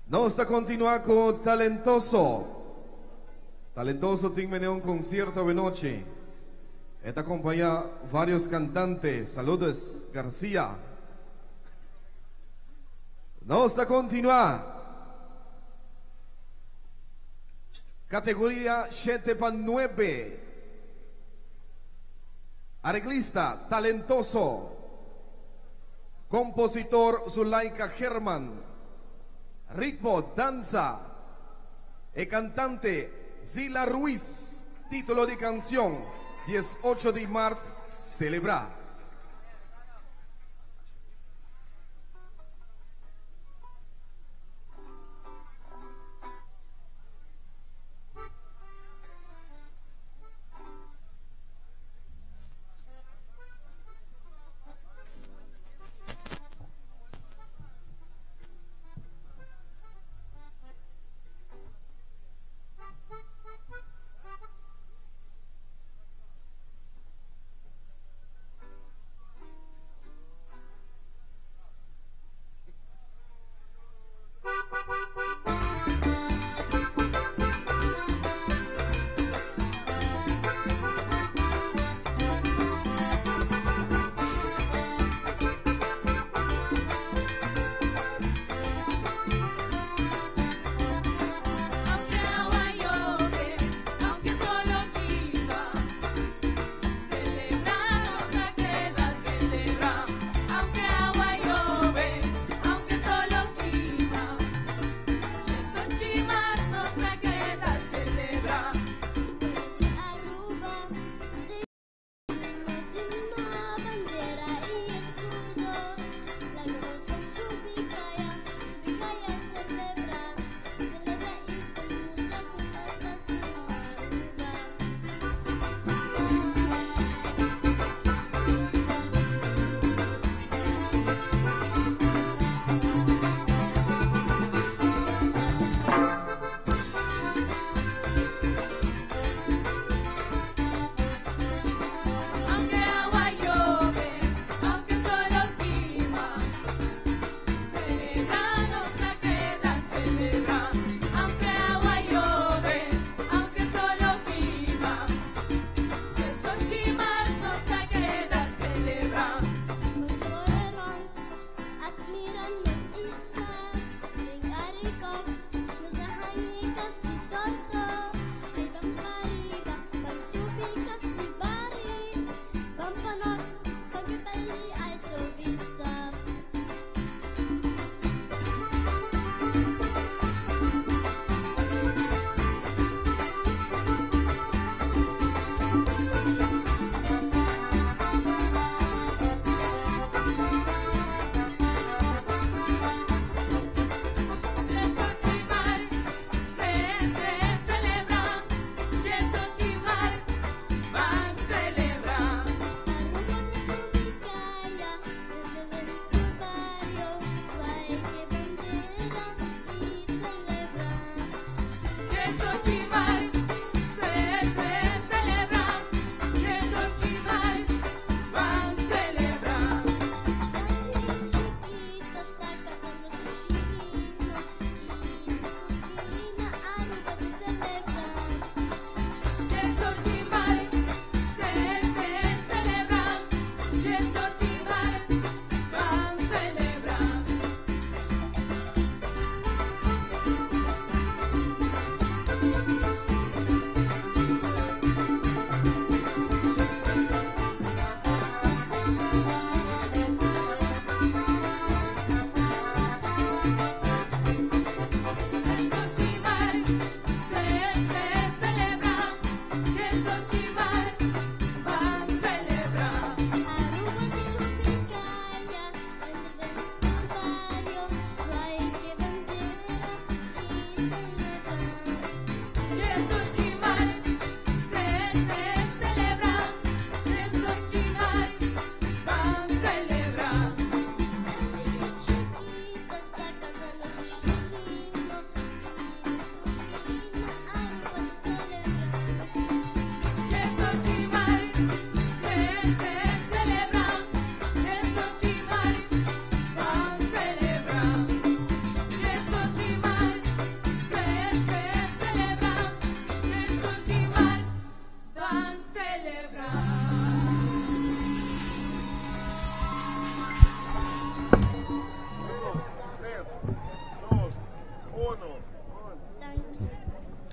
Nós está continuar con Talentoso. Talentoso tiene un concierto de noche. Esta acompaña varios cantantes. Saludos, García. Nós está continuar. Categoría 7 para 9. Arreglista, talentoso. Compositor, Zulaika Germán. Ritmo, danza. El cantante, Zila Ruiz. Título de canción, 18 de marzo, celebrar.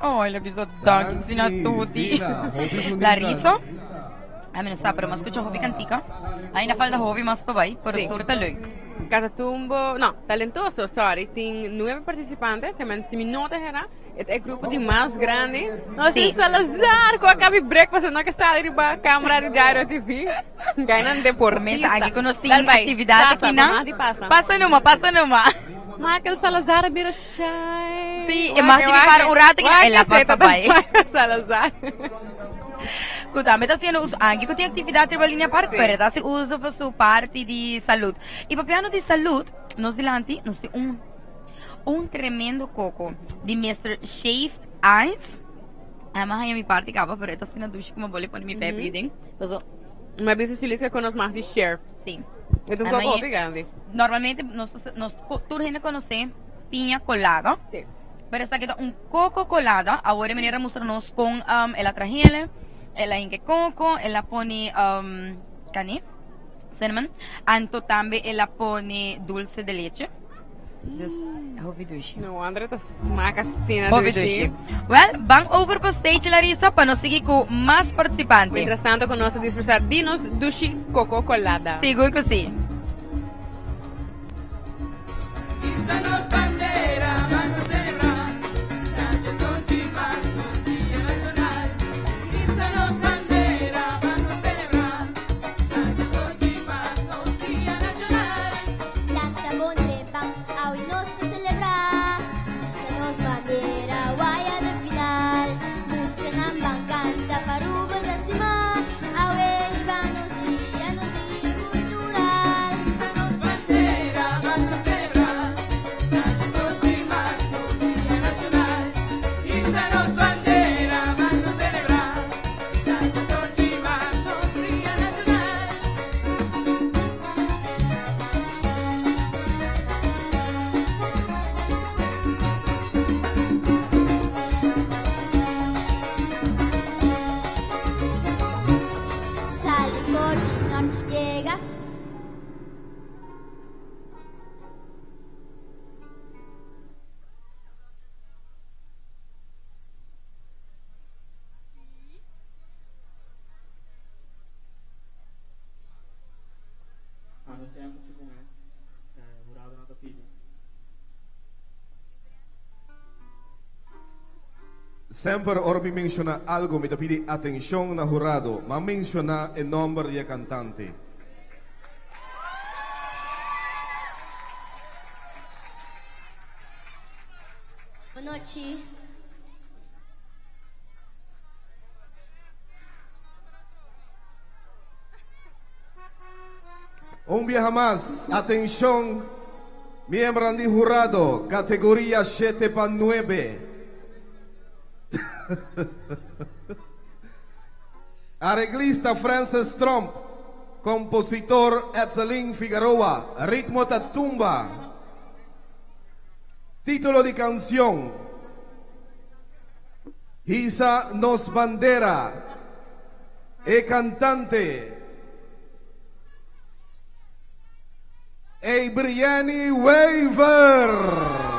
Oh, l'episodio dancing a tutti. Larissa. A mí no sabe, pero me escucho hobby cantica. Hay una falda hobby más para ahí, pero todo está leuk. Catatumbo, no, talentoso, sorry. Tem 9 participantes, que men, se me nota era, é grupo de mais grande. Nós temos Salazar, com a cabe breakfast, não que está ali para a câmera de Diário TV. Ganham deportista. Aqui que nós temos atividade aqui, não? Passa numa. Michael Salazar vira shy. Sim, é mais de para o rato que ela passa bem. Salazar. Kutame está sendo uso, aqui que tem atividade trabalhinha para pero está se uso para sua parte de saúde. E para piano de saúde, nós delante, nós temos tremendo coco de Mr. Shaved Ice. Además, aí a minha parte capa, pero está sendo ducha como bolha quando me pé breathing. Mas você se liga com nós mais de share. Sim. É um coco bem grande. Normalmente, nós turnos conhecer pinha colada. Sim. Pero está aqui coco colada. Agora, a maneira mostra-nos com ela trajele. Ela inque coco, ela pone cani, cinnamon, anto também ela pone dulce de leche. Hobby dushi. No, André tá smaca assim na dushi. Well, vamos over para o stage, Larissa, para nós seguir com mais participantes. Mientras tanto, com nós disfrutar dinos dushi coco colada. Seguro que sim. Sempre orbi menciona algo, me pidi atención na jurado, ma menciona el nombre del cantante. Boa noite. Un día más, atención, miembro del jurado, categoría 7 para 9. Arreglista Francis Trump, compositor Etzelin Figueroa, ritmo tatumba, título de canción Isa nos bandera, cantante Brianny Waver.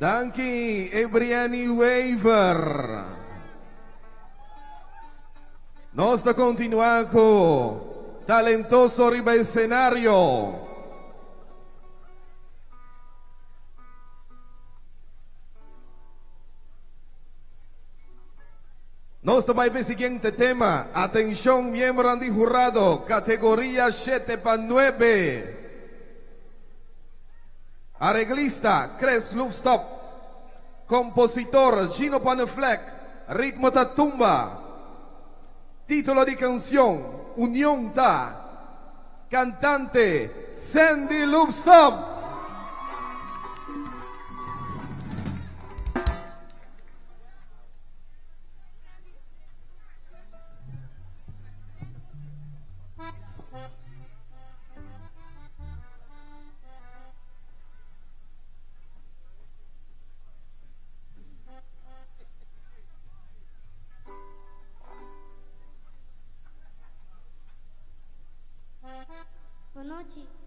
Danki Ebriani Waver. Nós está continuando talentoso riba escenario. Nós também para o seguinte tema. Atenção, miembro de jurado, categoria 7 para 9. Arreglista, Cres Lufstop. Compositor, Gino Panefleck. Ritmo da tumba. Título de canción, Unión Ta. Cantante, Sandy Lufstop. Boa noite.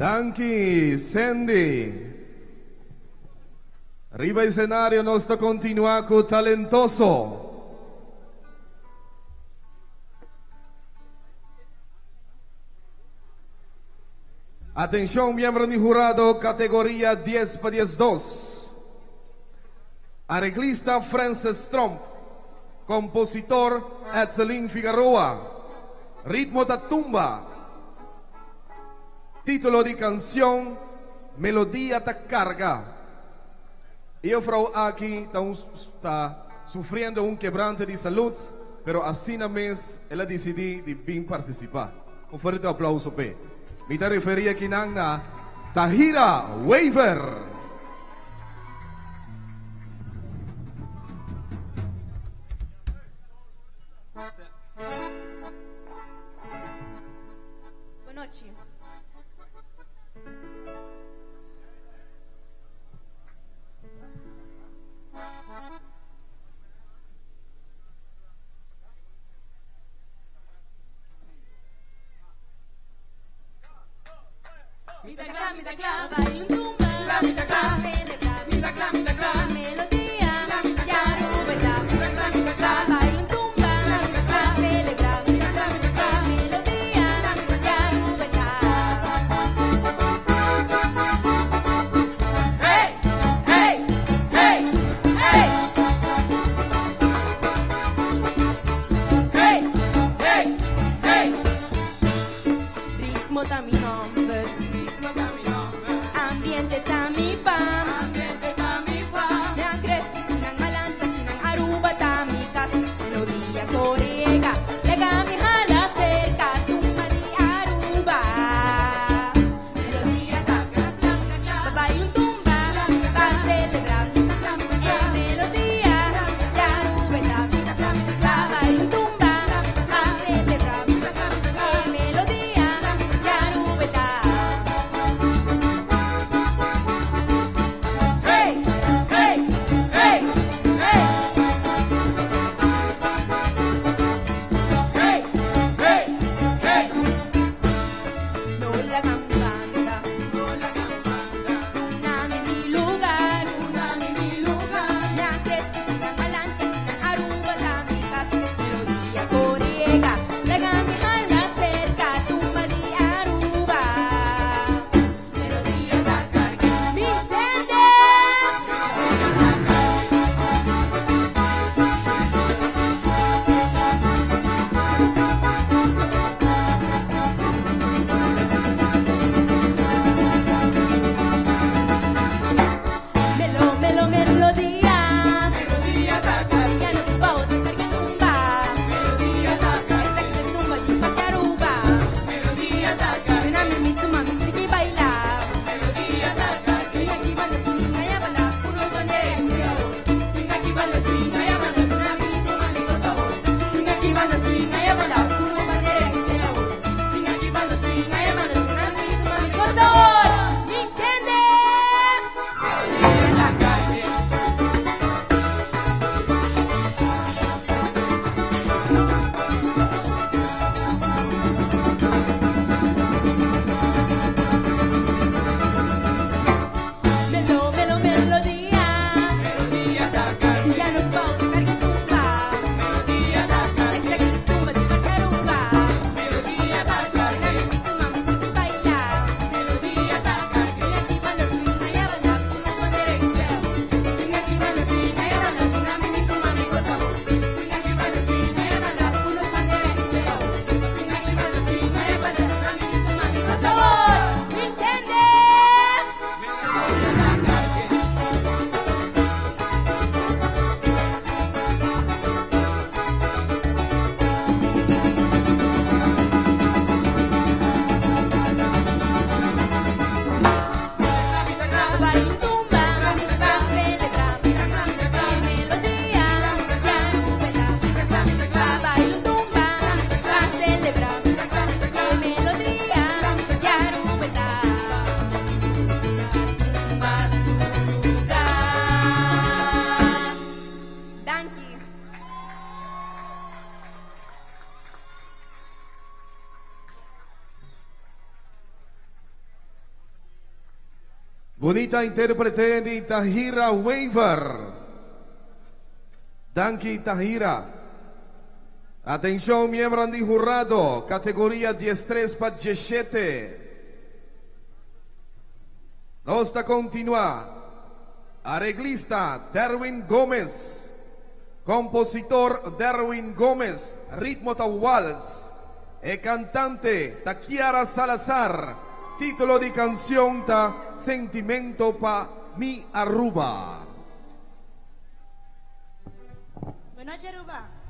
Danki Sandy. Arriba escenario nostro continuaco talentoso. Atención, miembro de jurado, categoría 10 para 10-2. Arreglista Francis Trump. Compositor Edselin Figueroa. Ritmo Tatumba. Título de canción Melodía Ta Carga. Yo, Frau Aki, está sufriendo un quebrante de salud, pero así na mes ela decidí de vir participar. Un fuerte aplauso, P. Me te refería aqui na Tahira Waver. Boa noite. Mita clá, vai tumba, mita clá, celebrar, mita clá, melodía, ya rubeta, mita clá, vai tumba, mita clá, celebrar, mita clá, melodía, ya rubeta. Hey, hey, hey, hey. Hey, hey, hey. Ritmo ta mi nombre. Ambiente tami pam, me agresi tinang malan, tinang Aruba tami kas, melodía. Bonita intérprete de Tahira Weaver. Danke, Tahira. Atención, miembro de jurado, categoría 13 para 17. Nos continúa. Arreglista Derwin Gómez. Compositor Derwin Gómez. Ritmo ta Waltz. E cantante ta Kiara Salazar. Título de canción ta Sentimento pa mi Aruba. Buenas noches, Aruba.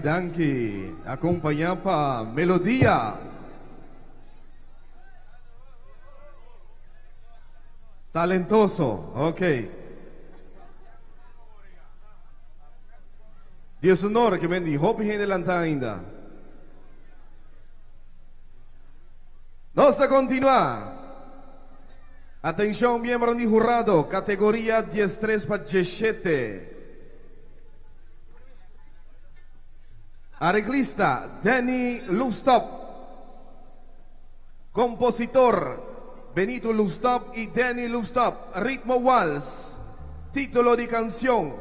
Danke. Acompañado pa Melodía. Talentoso, ok. 19 que me dijo, hoop geen lantar ainda. Nós de continuar. Atenção, miembro de jurado, categoria 13 para 17. Arreglista Danny Lustop. Compositor Benito Lustop y Danny Lustop. Ritmo Waltz. Título de canción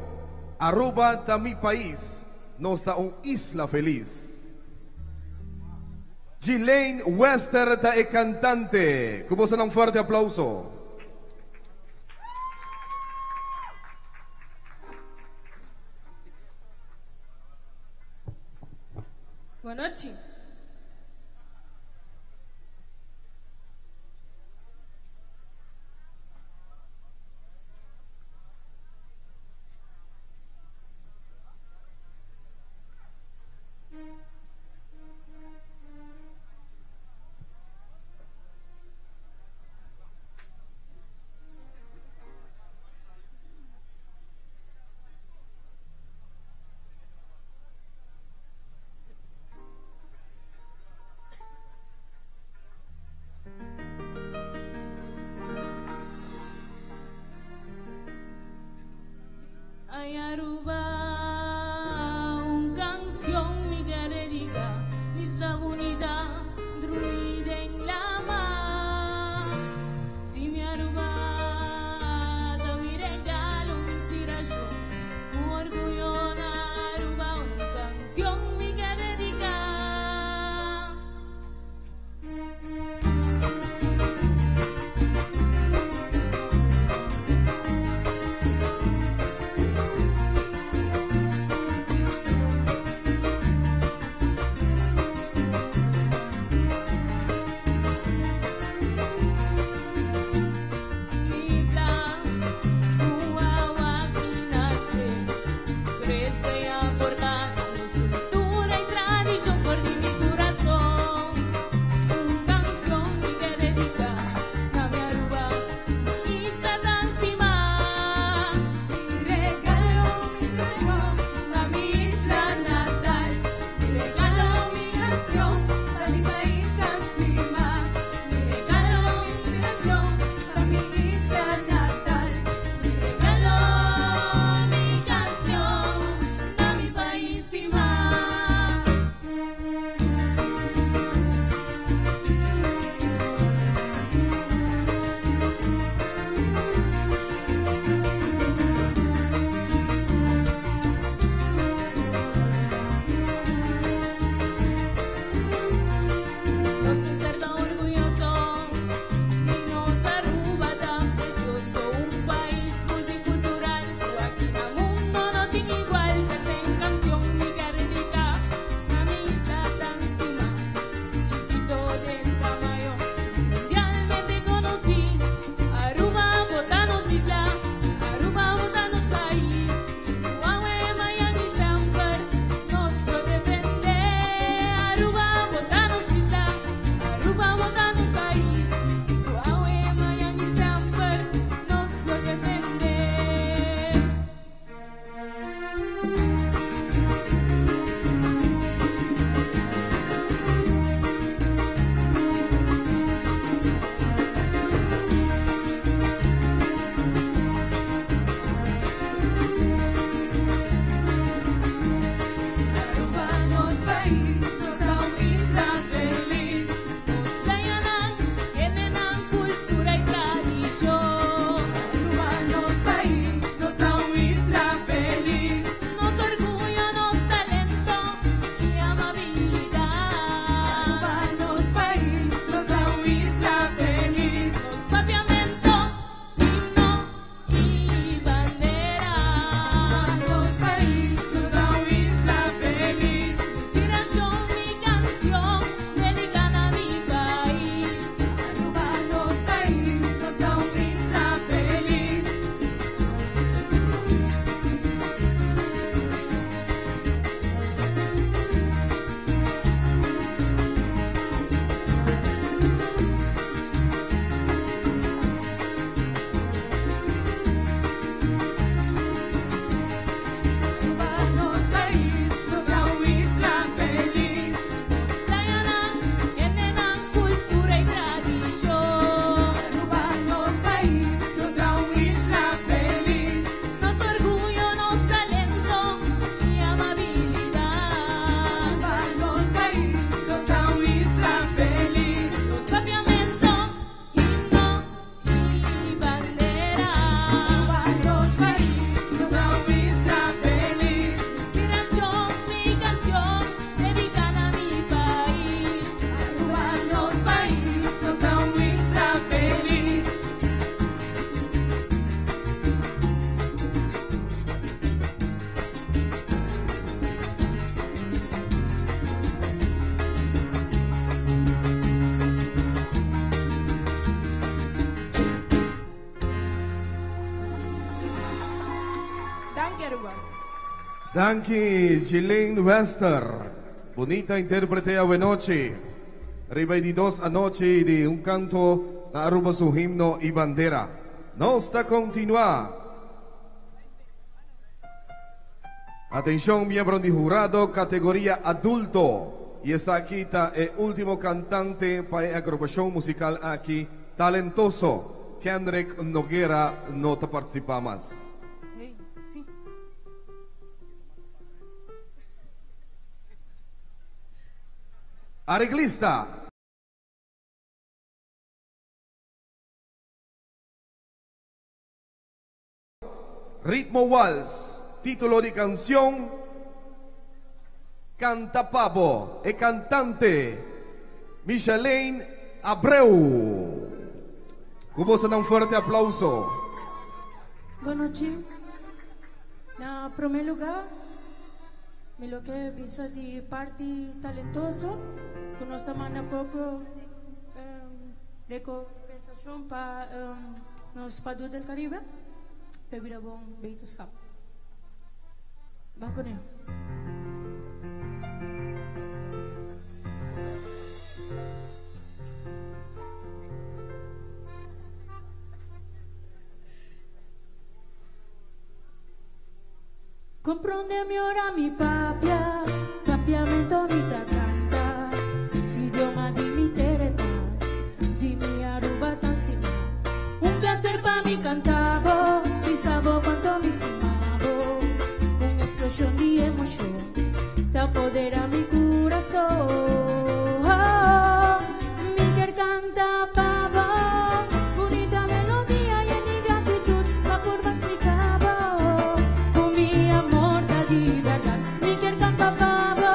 Aruba ta mi país. Nos da un isla feliz. Ghislaine Wester ta e cantante. Kubusan ng fuerte aplauso. Boa noite. Danke, Jelaine Wester. Bonita intérprete a Buenoche. Arriba di dos anoche de un canto na aruba su himno y bandera. Nos da continuar. Atención, miembros de jurado, categoría adulto. Y esta aquí está el último cantante para la agrupación musical aquí, talentoso. Kendrick Noguera no te participa más. Hey, sí. Arreglista. Ritmo Waltz. Título de canción Cantapavo. El cantante Micheline Abreu. Cubos un fuerte aplauso. Boa noite. Na primeiro lugar, me lo que visa de parte talentoso, que nós estamos na pouco recompensação para nos Padu del Caribe, para vir a bom Beitos Cup. Vamos com ele. Comprendemi ora mi papia, cambiamento mi ta canta, idioma di mi tereta, di mi arubata sima. Un placer pa mi cantavo, pensavo quanto mi stimavo, un'esplosione di emozione, te apodera mi corazón. Mi quer canta pavo, bonita melodía y en mi gratitud, la curva explicaba. Di verdad, mi quer canta pavo,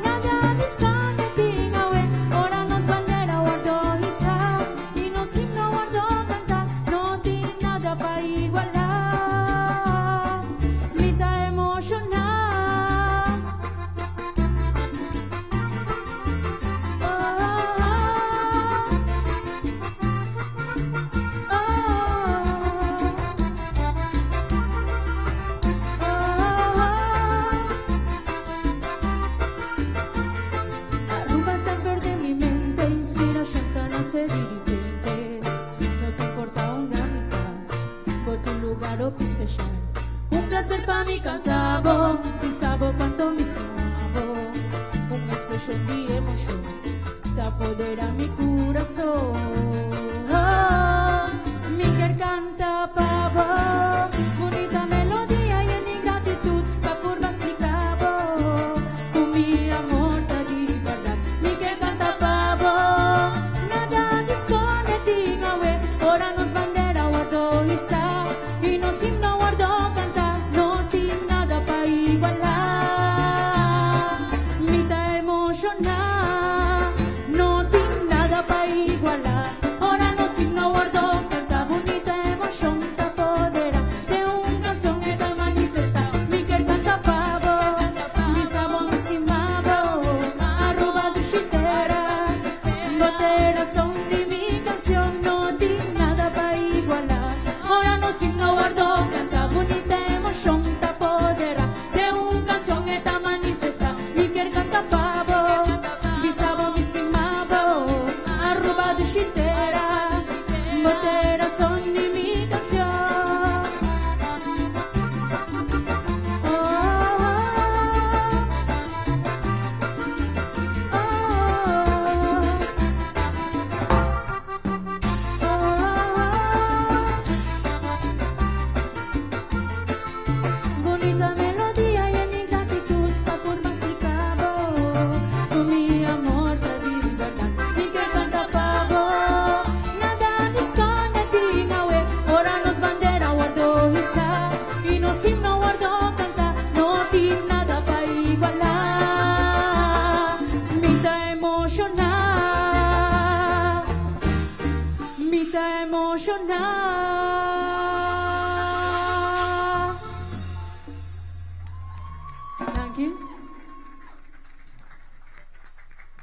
nada discone tingawe, ora nos bandera guardo isa, y no signo guardo canta, no tiene nada pa igualar, mi ta emocionar. Ser dirigente, no te importa una mitad, por tu lugar o especial. Un placer para mí cantavo, pensavo quanto mi estimavo, una expresión de emoción, te apodera mi corazón. Mi quer canta pavo, bonita melodía y en mi gratitud, la curva explicavo, con mi amor te di verdad. Mi quer canta pavo, ora nos bandera guardo isa, y no signo guardo canta, no tiene nada pa igualar. Mi ta emocionar, no tiene nada pa igualar. Ora no signo guardo canta, bonita emoción te apodera, de un canción esta manifesta. Mi quer canta pavo, mi sabor mi estimado, arroba de chiteras, boteras son de mi canción, no tiene ora no signo guardo canta, bonita emoción te apodera, de un canción esta manifesta. Mi quer canta pavo, mi sabor mi estimado, arroba de chiteras, boteras son de mi canción. Bonita melodía y en mi gratitud, la curva explicavo, con mi amor te di verdad. Mi quer canta pavo, nada discone tingawe, ora nos bandera guardo isa, y no signo guardo canta, no tiene nada pa igualar. Mi ta emocionar, mi ta emocionar.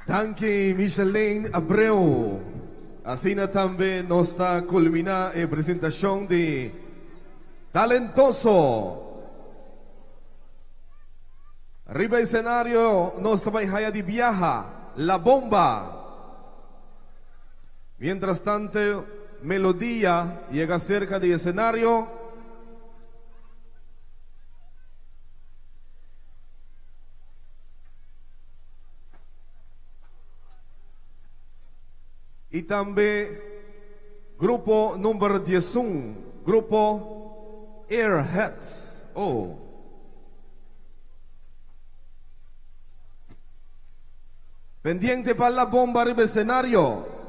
Danke, Micheline Abreu. Así también nos está culminada la presentación de Talentoso. Arriba escenario, nos trabaja de viaja, La Bomba. Mientras tanto, Melodía llega cerca del escenario. Y también grupo número 10, grupo Airheads. Oh. Pendiente para La Bomba arriba escenario.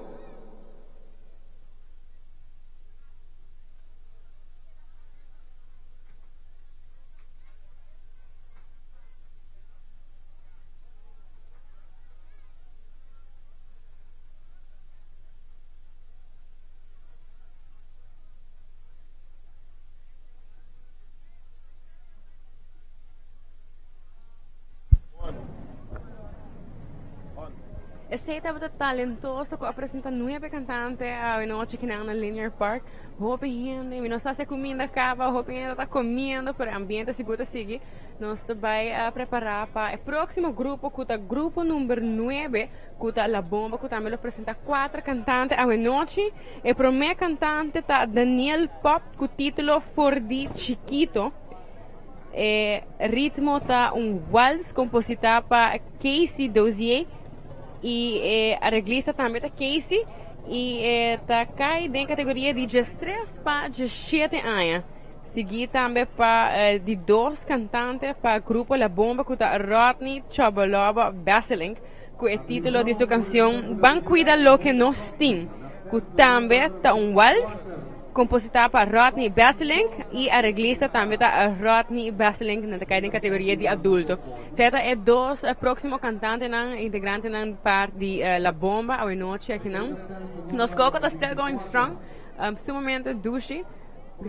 Este estava talentoso que apresenta 9 cantantes a noite aqui na Linear Park. Roupa ainda, e não sei se a comida acaba, a roupa ainda está comendo, para o ambiente seguro seguir. Nós vai preparar para o próximo grupo, que é o grupo número 9, que é La Bomba, que também apresenta 4 cantantes a noite. O primeiro cantante é Daniel Pop, com o título Fordi Chiquito. Ritmo está vals compositor para Casey Dozier. E arreglista também é Casey e está cai na categoria de 13 para 17 anos. Segui também para de 2 cantantes para o grupo La Bomba, que é Rodney Choboloba Baselink, com o título de sua canção Van Cuida Lo Que Nos Tem, que também está vals compositor para Rodney Baselink e arreglista também está Rodney Baselink na categoria de adulto. Certo, é 2 próximos cantantes integrantes na parte de La Bomba a noite aqui não. Nós colocamos still going strong, sumamente douche.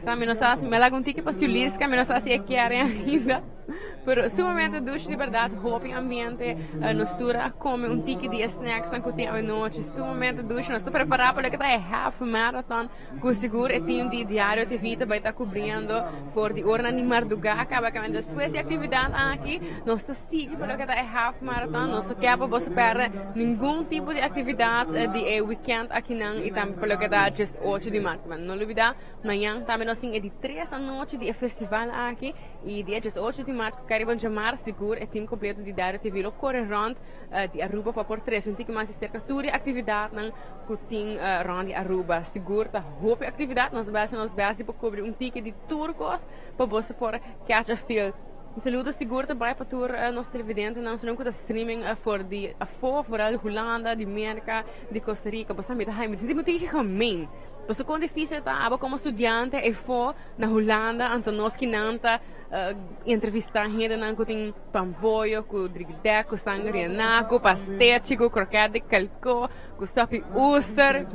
Sabe, não sei se me lago tique para Julisca, não sei se é que ainda. Pero sumamente douche de verdade, roupa em ambiente, nostura, come tique de snacks que tem a noite, sumamente douche. Nós estamos preparados para que está half marathon, com seguro é time de diário de vida vai estar cobrindo por de hora de madrugada, acaba que depois de atividade aqui, nós estamos seguindo para que está half marathon, nós não queremos você perder nenhum tipo de atividade de weekend aqui não e também para que está just 8 de março. Não olvidar, amanhã também nós temos de 3 da noite de festival aqui e dia just 8 de março querem chamar seguro é time completo de Diário TV lo corre rond de Aruba para por 3 um tique mais cerca tudo atividade não que tem rond de Aruba seguro tá roupa atividade nós base para cobrir um tique de turcos para você por catch a feel. Um saludo seguro também para todos os televidentes, não só com o streaming vooral Holanda, de América, de Costa Rica, você me dá mas tipo tem que comer. Você quando difícil tá, como estudante e for na Holanda, então nós que nanta entrevistar gente não que tem pamboio, com drigdé, com sangria, com pastete, com croquete de calco, com sopi uster.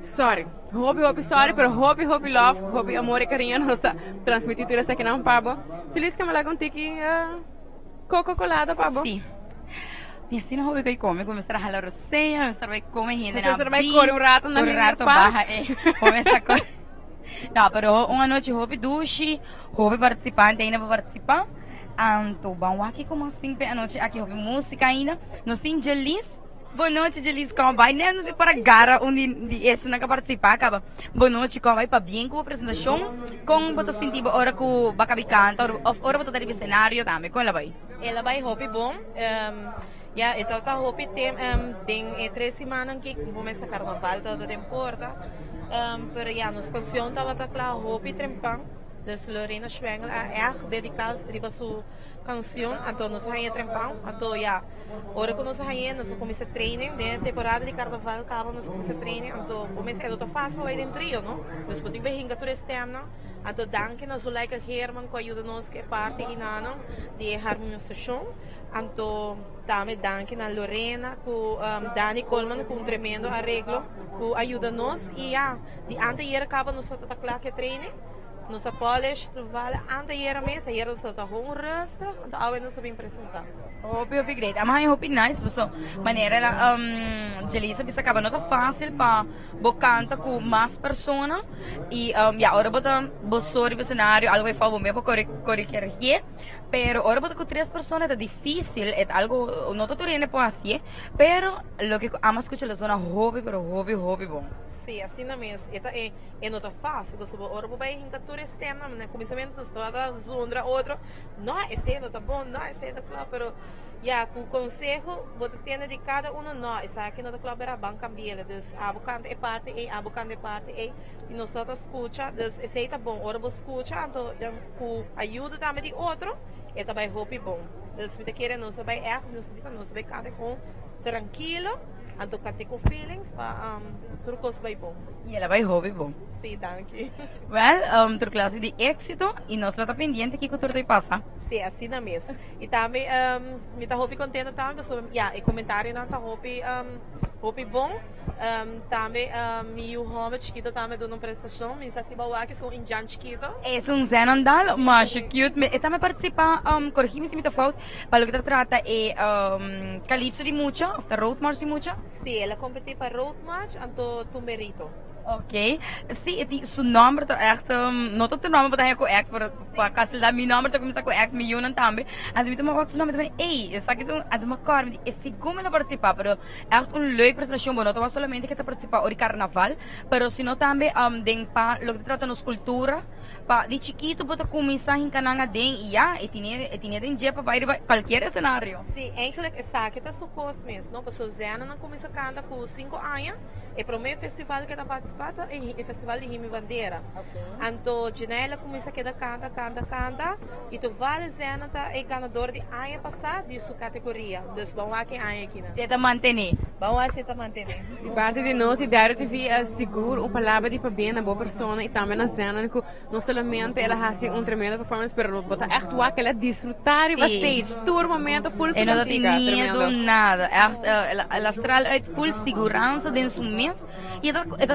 Sorry, sorry, pero hobby love, hobby amor e carinho nós tá transmitindo isso aqui não pabo. Se lhes que me lago um tique coco colada pabo. Sim. E assim não hobby que come, começar a ralar roceia, começar a comer gente na vai correr um rato na linha barra, começa a correr. Não, pero uma noite hobby douche, hobby participante ainda para participar. Então, vamos aqui como assim, a noite aqui hobby música ainda. Nós temos Jelis. Boa noite, Jelis, como vai? Não é para gara onde esse não quer participar, acaba. Boa noite, como vai para bem com a apresentação, com você sentir hora que vai canta, hora para estar no cenário também, como ela vai? Ela vai hobby bom. Ja, então tá hopi tem 3 semanas que começa carnaval toda temporada. Pero ja, nos canção tava tá claro hopi trempang. Dus Lorena Schwengel é dedicada a sua canção, então nós aí trempang, então ja. Ora que nós aí nós começa training, de temporada de carnaval, acaba nós começa training, então começa é fácil vai dentro trio, não? Nós podemos ver hinga toda externa. Então danke nós o like Herman que ajuda nós que parte inano de harmonização. Então também danke na Lorena com Dani Coleman com tremendo arreglo que ajuda nós e de anteira acaba nós tá claro que treine nós polish trabalha anteira mesmo aí nós tá com resta então agora nós bem apresentar. Hope great. Amai hope nice, pessoal. Maneira ela Jelisa bisa acaba não tá fácil para bocanta com mais pessoas e agora bota bossori no cenário algo vai falar bom para correr pero ahora porque con 3 personas es difícil, es algo, no todo tiene por así, pero lo que ama escuchar es una hobby, pero hobby bom. Sim, assim na mesma. É não tá fácil, você ora vai hinta tudo externo, né? Começamento toda zundra outro, não este não tá bom, não este tá claro, pero já com conselho, você tem de cada um não, isso aqui não tá claro era bom cambiar, dus abocante é parte e nós todos escuta, dus esse tá bom, ora você escuta, então com ajuda também de outro, é também hobby bom. Dus me querer não se vai não se vai cantar com tranquilo. Ando cante com feelings para trucos vai bom. E ela vai hobby bom. Sim, danke. Well, tu classe de éxito e nós lá tá pendiente que tu te passa. Sim, assim na mesma. E também me tá hobby contente também, so e comentário não tá hobby bom. Também me o hobby chiquito também do uma prestação, me sa sibawa que são indian chiquito. É zenandal, mas cute. E também participa, corrigi-me se me tá falta, para o que trata é Calypso de Mucha, of the Road March de Mucha. Sim, ela competiu para Road March, então tu merito. Ok, sim, seu nome é echt, não todo o nome é com X, para cancelar meu nome, eu comecei com X milhões também. Então, eu me o nome também, ei, isso aqui é uma cor, é segundo eu participar, mas é echt uma leuk apresentação, não é somente que participar o carnaval, mas se não também, den pa, lo que trata nos cultura, pa de chiquito pode começar em cananga den, e tinha den dia para ir qualquer cenário. Sim, eigenlijk is aqui tá sucos mesmo, não, porque Zena não começa a cantar com 5 anos, é para o meu festival que está participando é o festival de Rime Bandeira. Então, Ginela começa a canta, e tu vale Zena tá é ganador de ano passado de sua categoria. Então, vamos lá que ano aqui, né? Você tá mantendo? Vamos lá, você tá mantendo. De parte de nós, Diário TV é seguro, uma palavra de para bem na boa pessoa e também na cena, que não somente ela faz tremenda performance, mas você actuar que ela desfrutar e stage, todo momento full segurança. Não tem medo nada, ela estrala full segurança dentro do mês e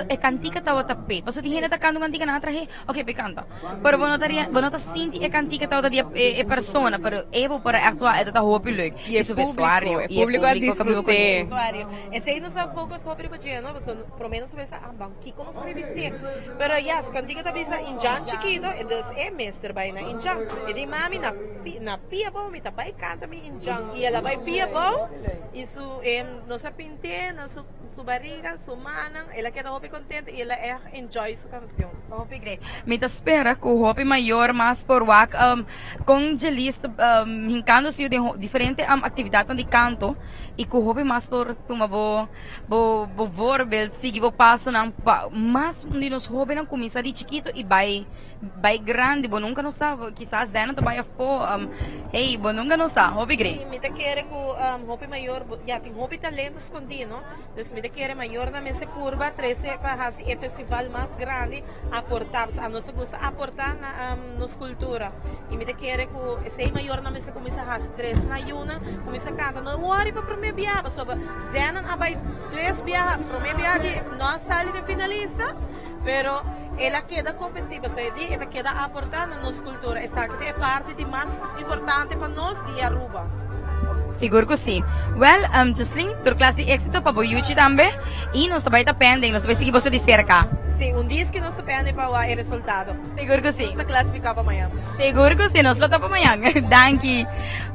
é cantica estava tapete. Você tem gente tocando cantica na atrás, ok, canta. Pero você não sente a cantica estava de é pessoa, pero é para actuar é da roupa leuk. E é vestuário, é público a desfrutar. Esse aí não sabe pouco sobre o dia, não? Você pelo menos você pensa, bom, que como se vestir. Pero yes, cantica também está em Jan chiquito, então é mestre vai na em Jan. E de mami na pia bom, me tá vai canta me em Jan. E ela vai pia bom. Isso é nossa pinte, nossa barriga, sua mana, ela queda hopi contente e ela enjoy sua canção. Hopi great. Me ta espera que o hopi maior mas por wak com Jelis hincando-se de diferente atividade de canto e que o hopi mas por tuma bo vorbel sige bo passo não mas de nos hopi não começa de chiquito e vai grande, bo nunca não sabe, quizás Zena também for hey, bo nunca não sabe, hopi great. Me ta quer que o hopi maior, já tem hopi talento escondido, não? Então me ta quer maior na mesa curva 13 para o festival mais grande aportar a nós gosta aportar na nos cultura e me quer que sei maior na mesa começa a 3 na yuna começa a cantar não worry para primeiro viagem sobre Zena abai 3 viagens primeiro viagem não sai de finalista pero ela queda competitiva ela queda aportando nos cultura exacto é parte de mais importante para nós de Aruba. Seguro que sim. Well, Jocelyn, por classe de éxito para o YouTube também e nós também está pendendo, nós também seguimos de cerca. Sim, dia que nós está pendendo para o resultado. Seguro que sim. Nós classificar para amanhã. Seguro que sim, nós lo para amanhã. Danke.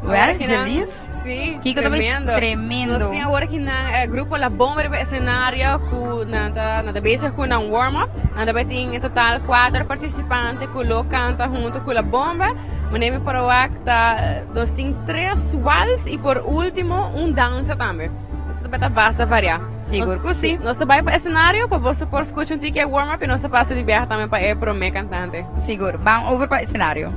Well, Jelis. Sim, que tremendo. Nós temos agora aqui no grupo La Bomba de cenário com na base com um warm-up. Nós tem em total 4 participantes que lo canta junto com La Bomba. Mas para o acta, nós temos 3 waltz e por último dança também. Isso basta variar. Seguro que sim. Nós também para o cenário, para você por escutar um ticket warm-up e nós passa de viagem também para o meu cantante. Seguro. Vamos over para o cenário.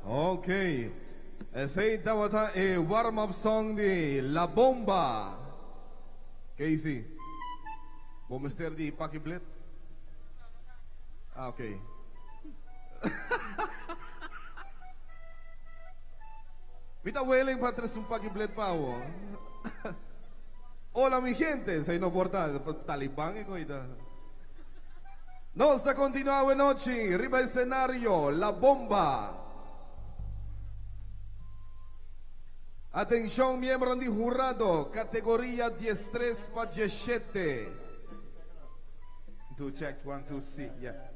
Ok. Ese estaba el warm-up song de La Bomba. Casey. Bomester di Pakiblet. Ah, ok. Mita huelen para tres un Pakiblet pavo. Hola mi gente, se no porta talibán y coita. Nos está continuando noche, arriba escenario, La Bomba. Atención, miembro de jurado, categoría 13 para 17. 2 check, 1, 2, sí, yeah.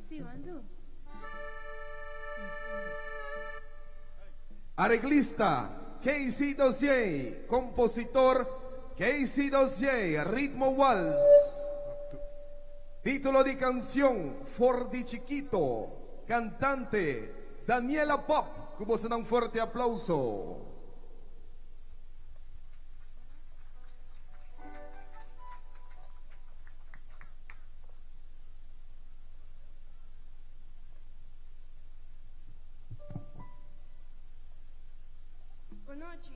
Sí, 1, 2. Arreglista, Casey Dossier. Compositor, Casey Dossier. Ritmo Waltz. Título de canción, Fordi Chiquito. Cantante, Daniela Pop. Como se da un fuerte aplauso. Boa noite.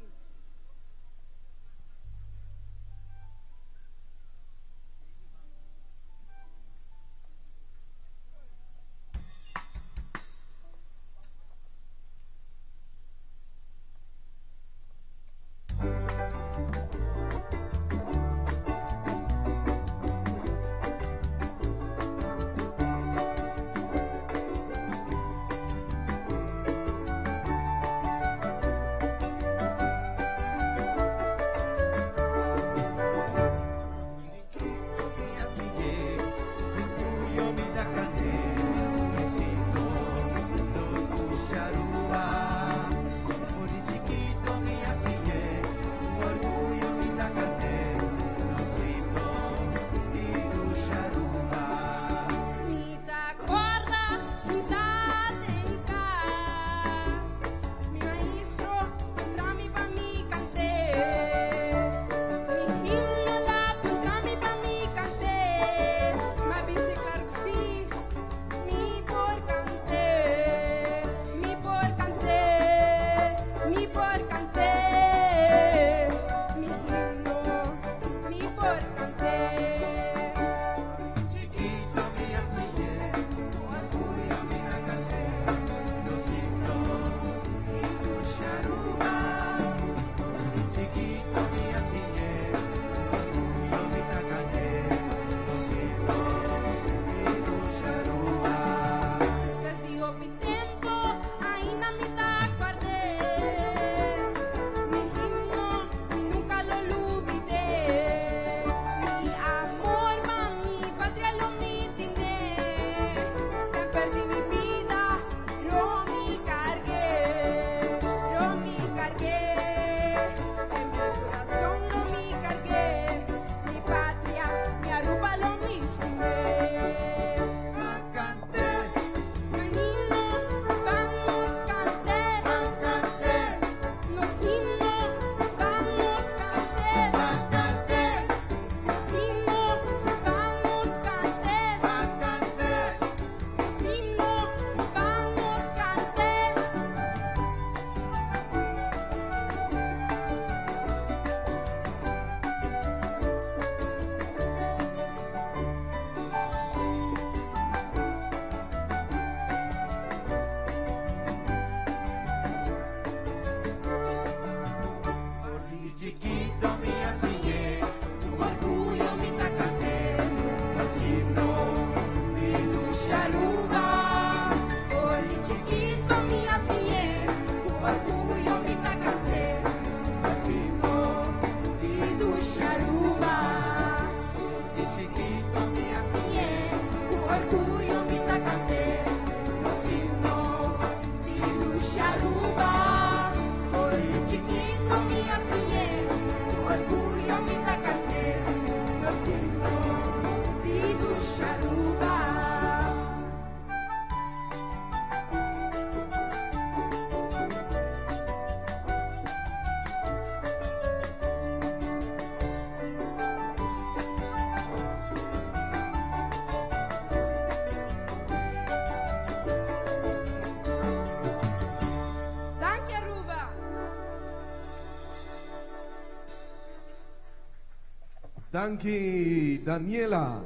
Tanki Daniela.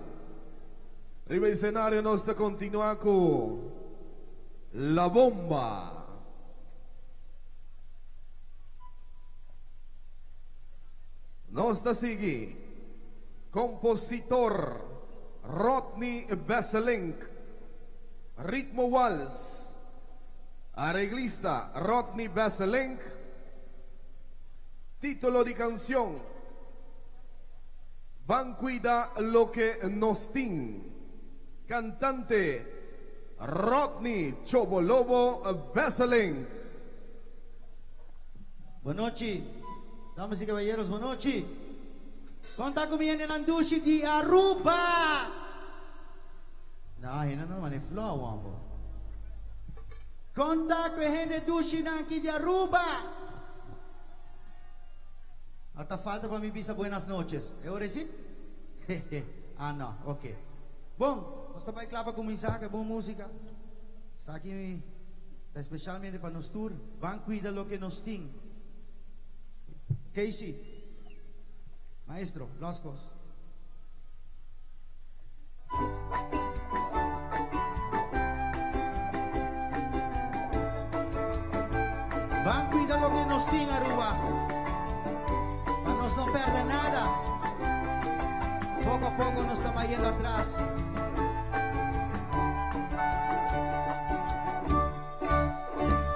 Arriba il scenario nostro continua con La Bomba. Nostra Sigi, compositor Rodney Besselink, ritmo Waltz, arreglista Rodney Besselink, titolo di canción Van cuida lo que nos tin, cantante Rodney Chobolobo Besselink. Buenas noches, damas y caballeros, buenas noches. Conta comiendo en Andushi di Aruba. Nah, hina naman e flow ambo. Conta ko hende dushi nanki di Aruba. Hasta falta para mi visa buenas noches. ¿E ora sí? Ah, no, ok. Bom, nós também clapa começar, que é boa música. Está aqui especialmente para nos tour. Van cuida lo que nos tem. Casey, maestro, Los Cos. Van cuida lo que nos tem, Aruba. Para nos não perder nada. Poco a poco nos estamos yendo atrás.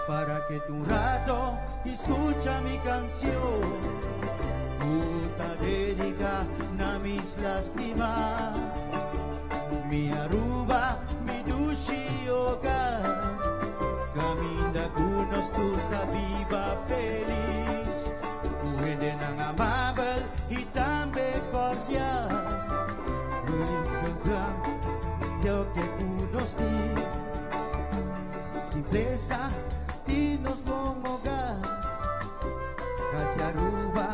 Para que tu un rato escucha mi canción, puta dedica na mis lástima, mi Aruba, mi dushi hogar, camina con nos tuta viva feliz, puede nang amable y también cordial, lo que tú nos di, simpleza y nos vamos a hogar. Hacia Aruba,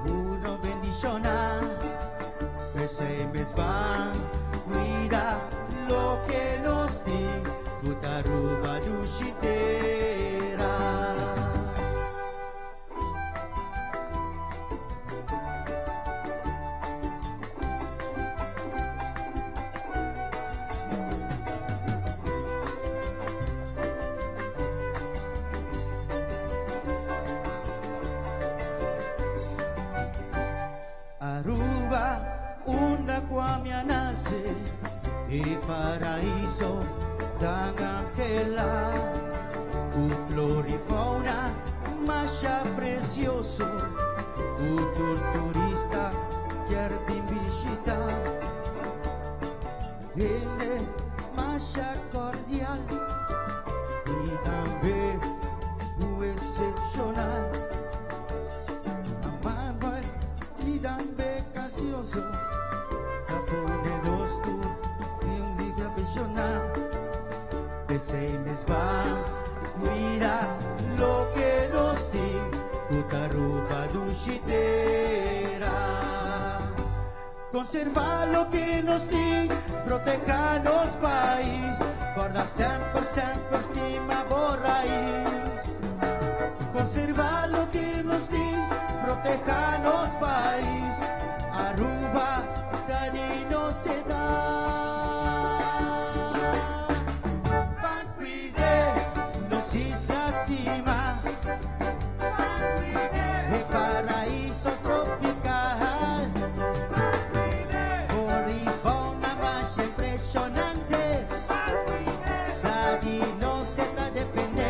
una bendición. Ese mes van, cuida lo que nos di, puta Aruba dushitera. Aruba, una cuamia nace, el paraíso tan angela, un flor y fauna más precioso, un turista quiere visitar, gente más cordial y también muy excepcional. Y también gracioso, poneros tú, un día pensionar, ese mes va, cuida lo que nos di, puta Aruba dushitera. Conserva lo que nos di, proteja los país, guarda siempre, siempre estima por raíz. Conserva lo que nos di, proteja los país, Aruba, Dani no se da. Van cuide, nos lastima, el paraíso tropical, por y fauna más impresionante, Dani no se da depende,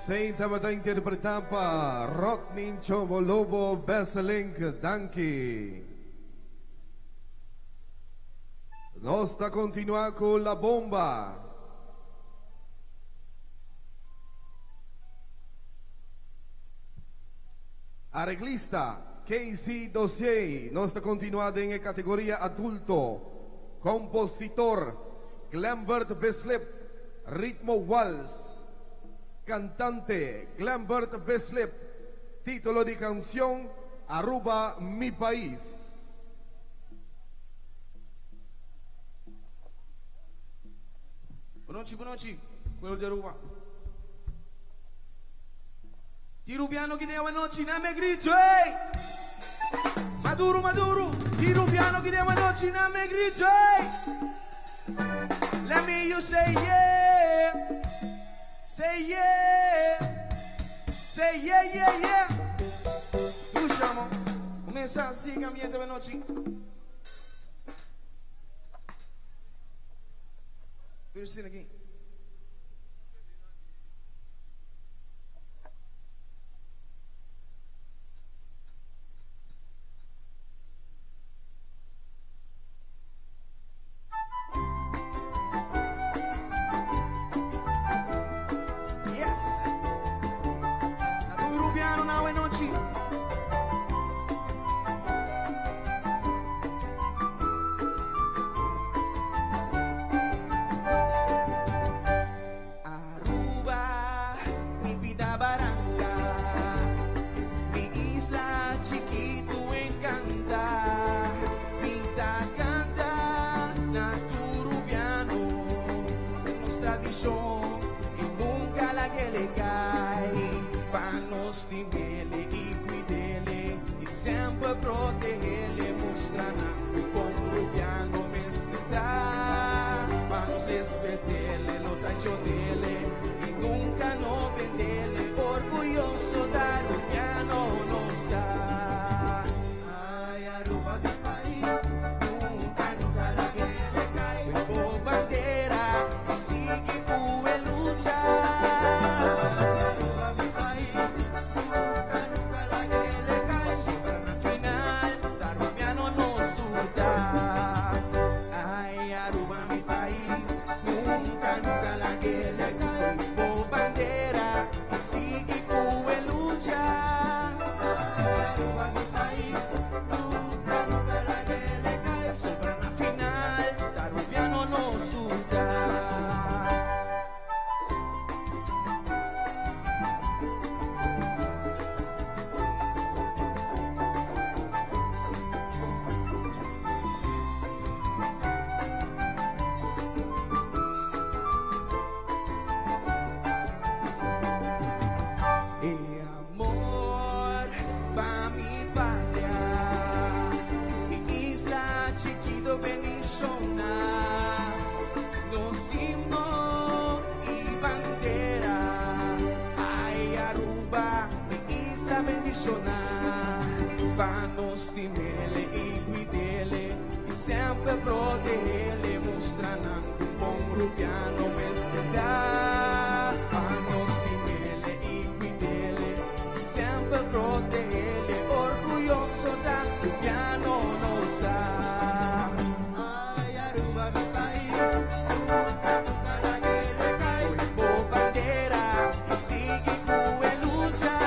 Senta bata interpretapa Rodney Chobolobo Besselink Danki. Nosta continua con la bomba. Arreglista Casey Dossier. Nosta continuada en categoría adulto. Compositor Glambert Beslip. Ritmo Waltz. Cantante Glambert Beslip. Título de canción Aruba Mi País. Boa noite, quello di Aruba. Ti rubiano che devo noci na me grigio, ehi! Maduro, Maduro, ti rubiano che devo noci na me grigio, ehi! Let me you say yeah, say yeah, say yeah, yeah, yeah. Usciamo, comincia a sì cambiare per noci. We'll sing again. Yes. Na tu rubiano na noci. E nunca la che le cai panos di mele e guidele e sempre protegele mostrando como piano mestrità panos espetele no tachonele e nunca no vendele orgulloso da piano no está ay Aruba mi país nunca la que le cae por bandera y sigue panos di mele e guidele e sempre protegele mostrando un buon rubiano mestrità panos di mele e guidele e sempre protegele orgulloso da rubiano no sta ay Aruba mi país la que le cae por bandera y sigue con lucha.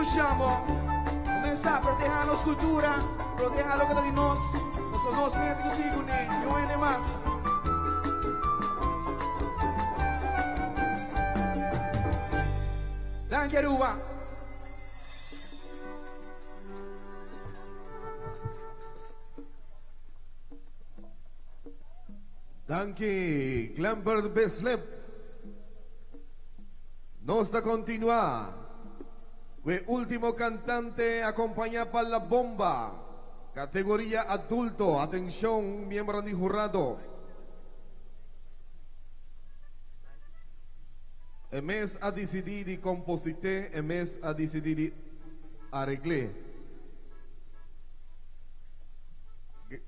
Usciamo, comincia a proteger la cultura, proteger lo que está de nos, nosotros mediante que sigan, no hay más. Danke Aruba. Danke, Glambert Beslep. Nos da continua. Fue último cantante acompañado por la bomba. Categoría adulto. Atención, miembro del jurado. Emes a decidir de compositor, emes a decidir de arreglar.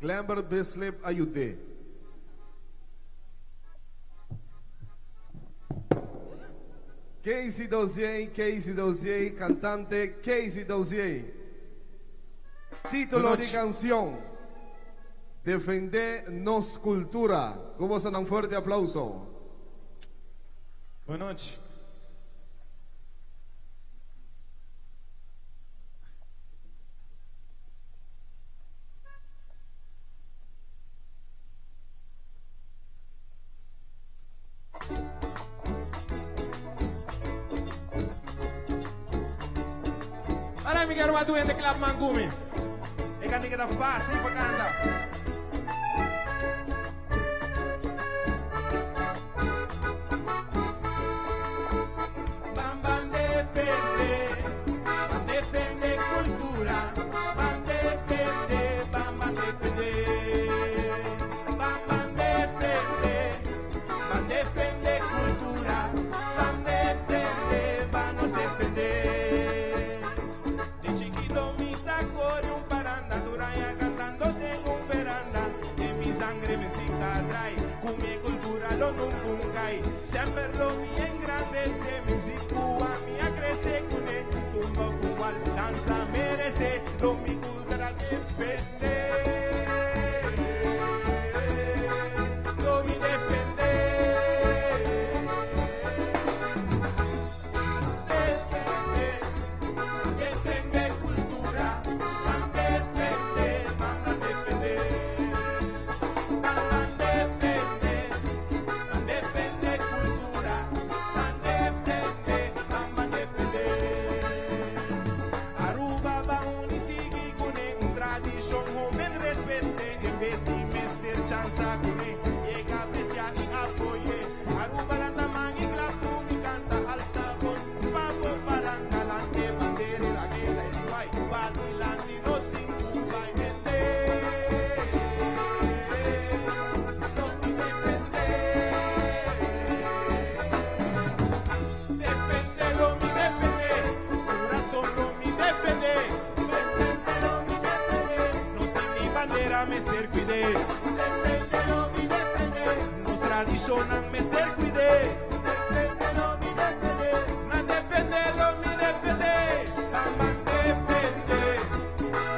Glambert Beslep ayude. Casey Dozier, cantante Casey Dozier. Título de canción: Defender nos cultura. ¿Cómo suena? Un fuerte aplauso. Buenas noches. Olha, me quero uma doente club mangumi. E canti que tá fácil pra cantar. Defender cultura, van defender, van defender, van defender cultura, van defender, van nos defender. De chiquito mi taco de un paranda, duraya cantando tengo un veranda, de mi sangre me cita trae, con mi cultura lo nunca hay, siempre lo bien grande se me sitúa, mi crece con él. Cual danza merece lo mi cultura defende, lo mi defende, defende cultura, van defender, van defender, van defender, van defender cultura, van defender, van defender. Aruba va unisigi kune un tradition homen respete en vez de mester chanza kune llega aprecia y apoye Aruba la tamaña y clap mi canta al sabor papo parangalante bandera la guerra es guay badilante no sin cuba y vender no sin defender lo mi defender corazón lo mi defender no sin ni bandera mester cuide defendelo mi defender nos tradicionan mester cuide defendelo mi defender na defendelo mi defender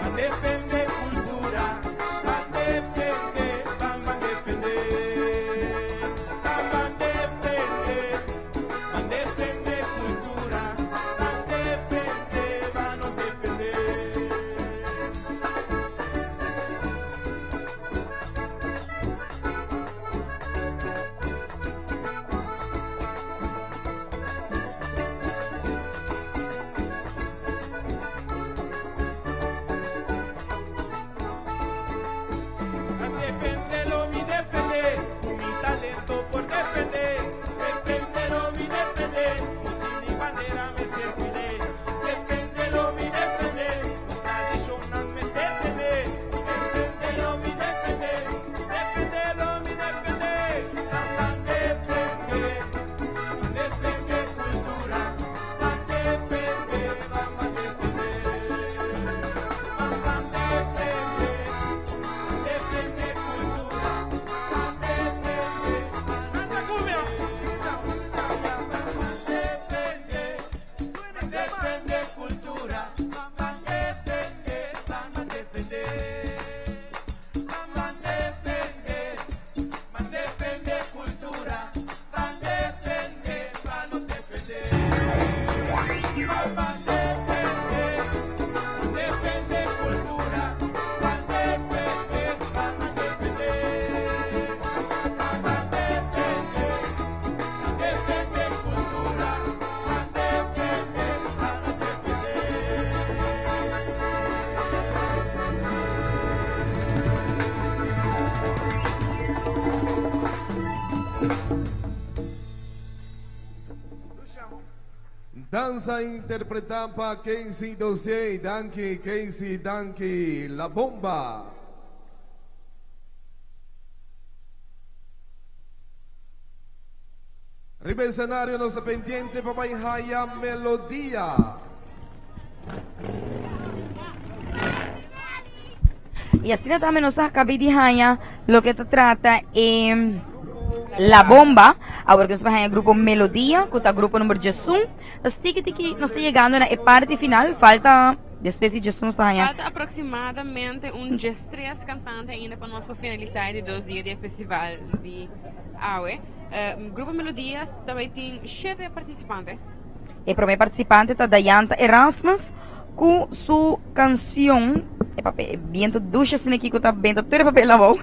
van defender cultura van defender van defender cultura van defender van nos defender. Danza interpretada para Casey Dossier, Danke, Casey, Danke, La Bomba. Arriba el escenario, nuestra pendiente Papaihaya Melodía. Y así también nos acabé de haya lo que se trata La Bomba, ahora que nos va a el grupo Melodía, que está el grupo número 1. Así que nos está llegando a la parte final, falta después de Jesus nos está Falta aproximadamente 3 cantantes ainda para nós finalizar de 2 dias de festival de AUE. O grupo Melodias também tem 7 participantes. E para mim participante está Dayanta Erasmus com sua canção viento ducha sin aqui que está vendo todo o papel na mão.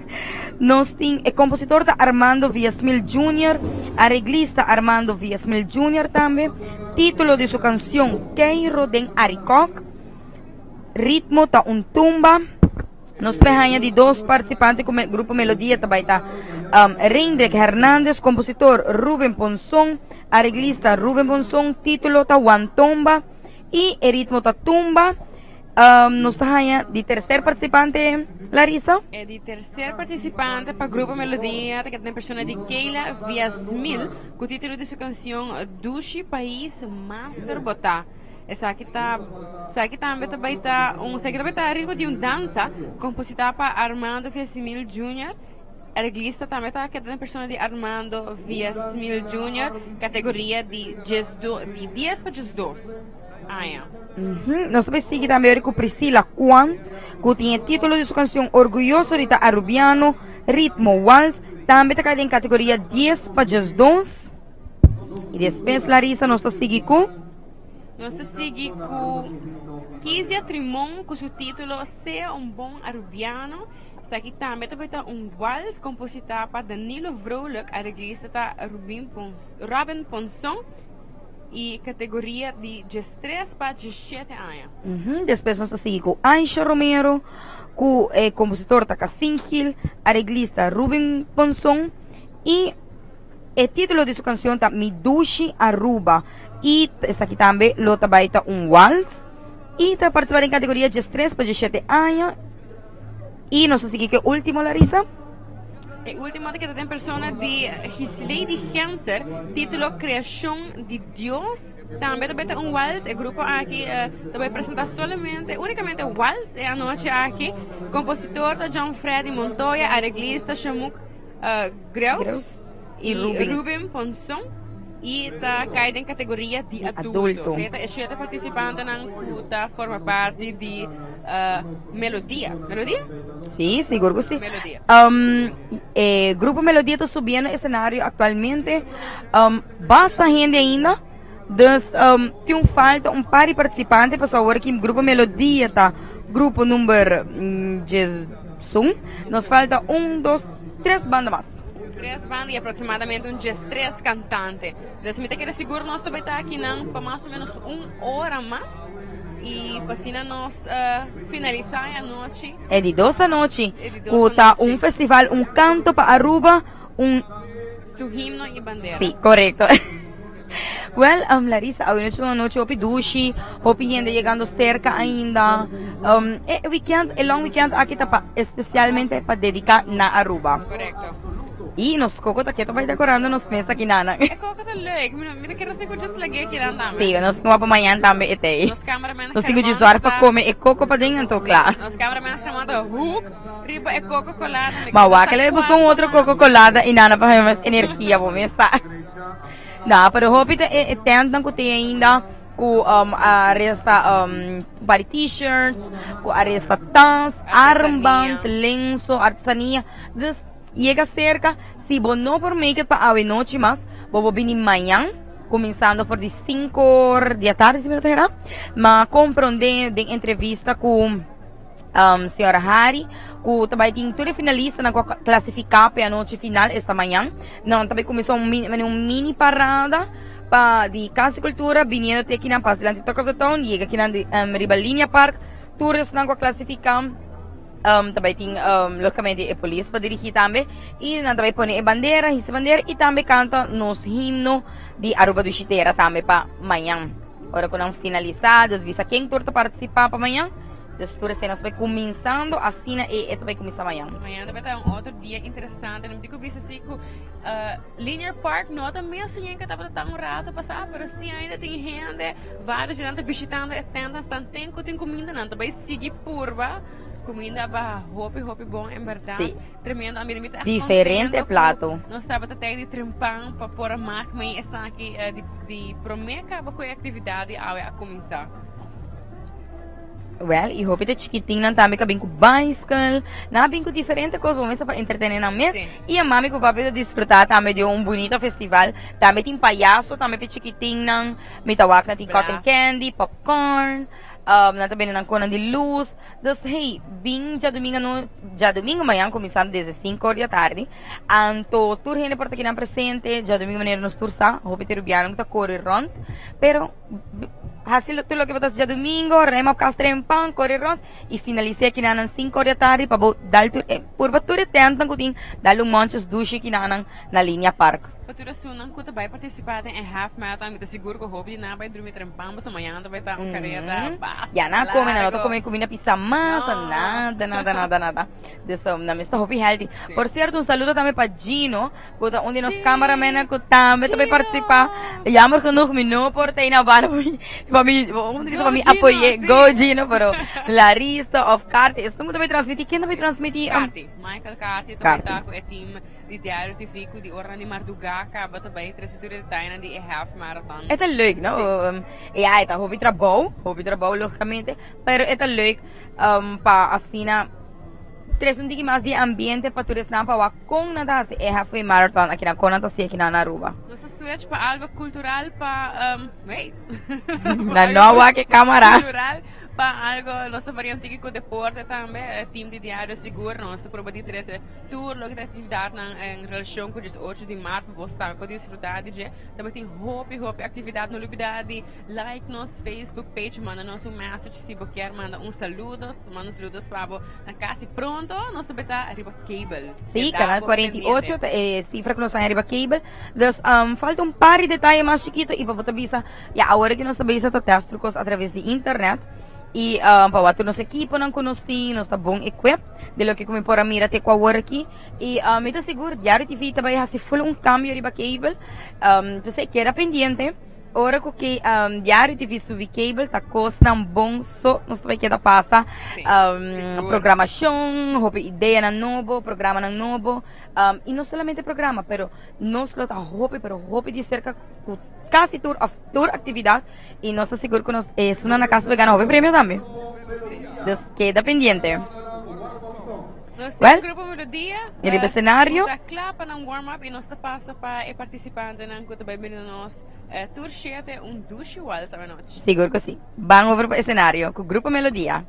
Nós tem o compositor da Armando Villasmil Jr., arreglista Armando Villasmil Jr. também. Título de sua canção Queiro den Aricoc. Ritmo tá tumba. Nós temos de 2 participantes com o grupo Melodia também tá Reindrek Hernández, compositor Ruben Ponson, arreglista Ruben Ponson, título tá Tumba e o ritmo tá tumba. Nós temos de 3º participante, Larissa. É de 3º participante para o grupo Melodia, que tem pessoa de Keila Villasmil, com o título de sua canção Dushi País Master Botá. Essa aqui também está ritmo de dança compositada por Armando Villasmil Jr. Arreglista também está que tem pessoa de Armando Villasmil Jr. categoria de 10 para 12. Nós também seguimos também com Priscila Juan, que tem o título de sua canção Orgulhoso de Arubiano, ritmo waltz, também está em categoria 10 para 12. E depois, Larissa, nós seguimos com Nós seguimos com Kizia Trimon, com seu título Ser Bom Arubiano. Essa aqui também está waltz compositada por Danilo Vrolijk, arreglista da Robin Ponson e categoria de 3 para 17 anos. Depois nós seguimos com Aisha Romero, com o compositor da Casingil, arreglista Ruben Ponson e o título de sua canção está Midushi Aruba. E essa aqui também vai estar waltz e está participando em categoria de 3 para 17 anos. E nós seguimos com o último, Larissa. O último que tem pessoa de Gislady Hanser, título Criação de Deus. Também vai ter waltz. O grupo aqui vai apresentar unicamente waltz. É a noite aqui. Compositor da John Freddy Montoya, arreglista Shamuk Greus e Ruben Ponson. E está caído em categoria de adulto. É 7 participantes que forma parte de Melodia. Melodia? Sim, seguro que sim. Melodia. Grupo Melodia está subindo o cenário atualmente. Basta gente ainda. Tem falta par de participantes para saber que o Grupo Melodia está grupo número 1. Nos falta 1, 2, 3 bandas mais. 3 bandas e aproximadamente 3 cantantes. Então, me quero seguro nós também está aqui para mais ou menos 1 hora mais. E assim nós finalizar a noite. É de 2 da noite. Está festival, canto para Aruba, Su himno e bandeira. Sim, correto. Well, Larissa, hoy noche una noche hopi dushi, hopi gente llegando cerca ainda. El long weekend aquí está especialmente para dedicar na Aruba. Correcto. E nos coco tá quieto vai decorando nos mesa aqui nana. É coco tá leuk, me quero ser que just lagi aqui nana também. Sim, nós vamos para amanhã também etei. Nos cameramen. Nós temos de usar para comer e coco para dentro, então claro. Nos cameramen chamado hook, riba é coco colada. Mas que le busco outro coco colada e nana para mais energia vou mensar. Não, pero hope tentam que tem ainda com aresta body t-shirts, com aresta tans, armband, lenço, artesania. Chega cerca, se você não por make para a noite mais, vou vir amanhã, começando por 5 da tarde, se me não mas compreender de entrevista com senhora Hari, que também tem toda finalista na classificar para a noite final esta manhã. Não, também começou mini parada de Casa e Cultura, vindo até aqui na Paz de Talk of the Town, chega aqui na Ribalinha Park, tours na classificar. Também tem localmente a polícia para dirigir também e também põe a bandeira e também canta nos himno de Aruba do Chiteira também para amanhã. Ora quando finalizadas, visa quem turta participar para amanhã. Dus tour nós vai começando assim e vai começar amanhã. Amanhã vai ter outro dia interessante. Não digo isso assim que Linear Park não é mesmo sonhei que estava tão rato passar, mas assim ainda tem gente, vários gente visitando e tentam tem comida não, também seguir curva. Comida ba hopi bom em verdade. Sim. Tremendo, a minha diferente prato. Nós estava até de trempão para pôr a máquina e essa aqui de promeca para a atividade a começar. Well, e hopi de chiquitinho também que bem com bicycle, na bem com diferente coisa, vamos para entreter na mesa. E a mami que vai poder desfrutar também de bonito festival, também tem palhaço, também para chiquitinho, me tawag na tem cotton candy, popcorn. Na também ng kunan de luz. Dus, hey, bing, já domingo manhã, começando desde 5 da tarde. Anto, tour gente porta aqui na presente, já domingo maneira nos tursa, hope ter ubiaram que tá corre rond. Pero, hasil tulo que botas já domingo, rema castrempang, corre rond, e finalize aqui na 5 da tarde, para dar tour, por batur tentam kuting, dalo montes duche aqui na linha park. Patura sunang ko tabay participar em half marathon, mita seguro ko hobby na bay dormir trempang, basta amanhã vai estar carreira, ya na come na não come comida pizza massa, nada. Dessa na mesta hobby healthy. Por certo, saludo também para Gino, onde nos cameraman ko também participar. Jammer genoeg me no portei na bana para mim apoiar go Gino, pero Larissa of Carte, isso também transmitir, quem também transmitir? Michael Carte também tá com o time de Diário TV de Orlando Marduga, acaba também 3 uur de tijd die half marathon. Het is leuk, no? Ja, het hobby trabalho, logicamente, pero het is leuk para assim na tres um dia mais de ambiente para todos na para com nada se half marathon aqui na Conata se aqui na Aruba. Nossa switch para algo cultural para wait. Na nova que câmara. Cultural para algo, nós faríamos com deporte também, time de Diário Seguro, nós probamos de ter tour, logo de atividade em relação com o 8 de março, para poder desfrutar de também tem hope atividade no lugar de like nosso Facebook page, manda nosso message se você quer, manda saludos para a casa pronto, nós também está arriba cable. Sim, canal 48, cifra que nós estamos arriba cable, dus falta par de detalhes mais chiquito e para você visa, agora que nós também está testando trucos através de internet. E para o nosso equipo não conosco, nós está bom equipo, de lo que como por a mira te com a work aqui e me está seguro, Diário TV também há se um cambio de cable, você queda pendente, ora que Diário TV subir cable tá custa bom só nós vai queda passa programação, ideia na novo, programa na novo, e não somente programa, pero nós lo tá hope de cerca casi tour atividade e nós seguro que nós é uma na casa vegana houve prêmio também. Dus queda pendiente. Nós temos um grupo melodia. Ele cenário. Nós está para um warm up e nós passa para participante não que também bem nós tour 7 duche igual essa noite. Seguro que sim. Vamos over para o cenário com o grupo melodia.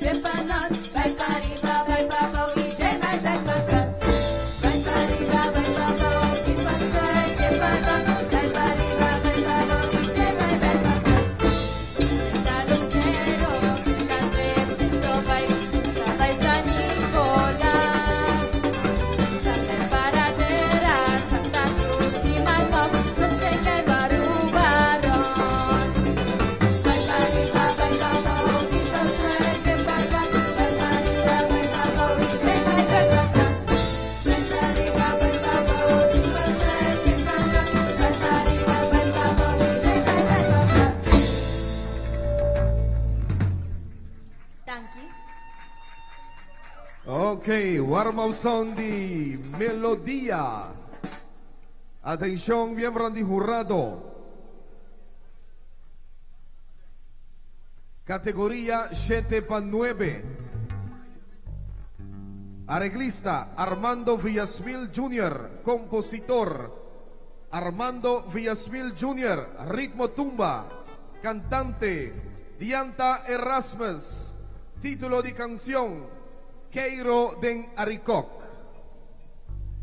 Vai para nós, vai para riba, vai para o DJ, vai para trás. Ok, warm-up sound di Melodia. Atención, miembros de jurado. Categoría 7-9. Arreglista Armando Villasmil Jr. Compositor Armando Villasmil Jr. Ritmo tumba. Cantante Dianta Erasmus. Título de canción Keiro den Arikok.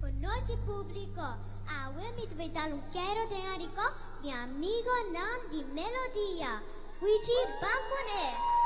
Boa noite, público. Hoy me trae un Keiro den Arikok, mi amigo Nan de Melodia. Wichi Bankune.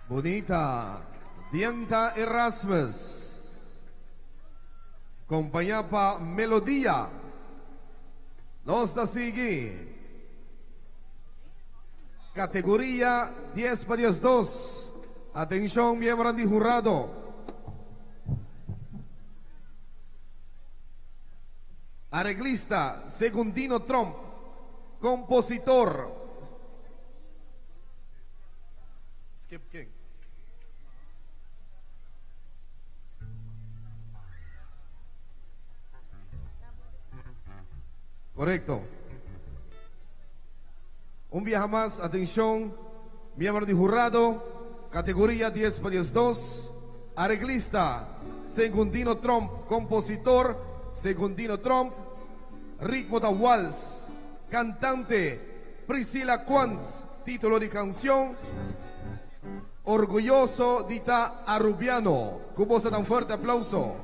Bonita Dianta Erasmus, compañía pa Melodia. Nos da sigue categoría 10-2. Atención, miembros de jurado. Arreglista Segundino Trump. Compositor Skip King. Correcto. Un viaje más, atención, miembro de jurado, categoría 10-2, arreglista, Segundino Trump, compositor, Segundino Trump, ritmo da Waltz, cantante Priscilla Quantz, título de canción Orgulloso di ta Arubiano. Cubos dan un fuerte aplauso.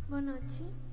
Boa noite.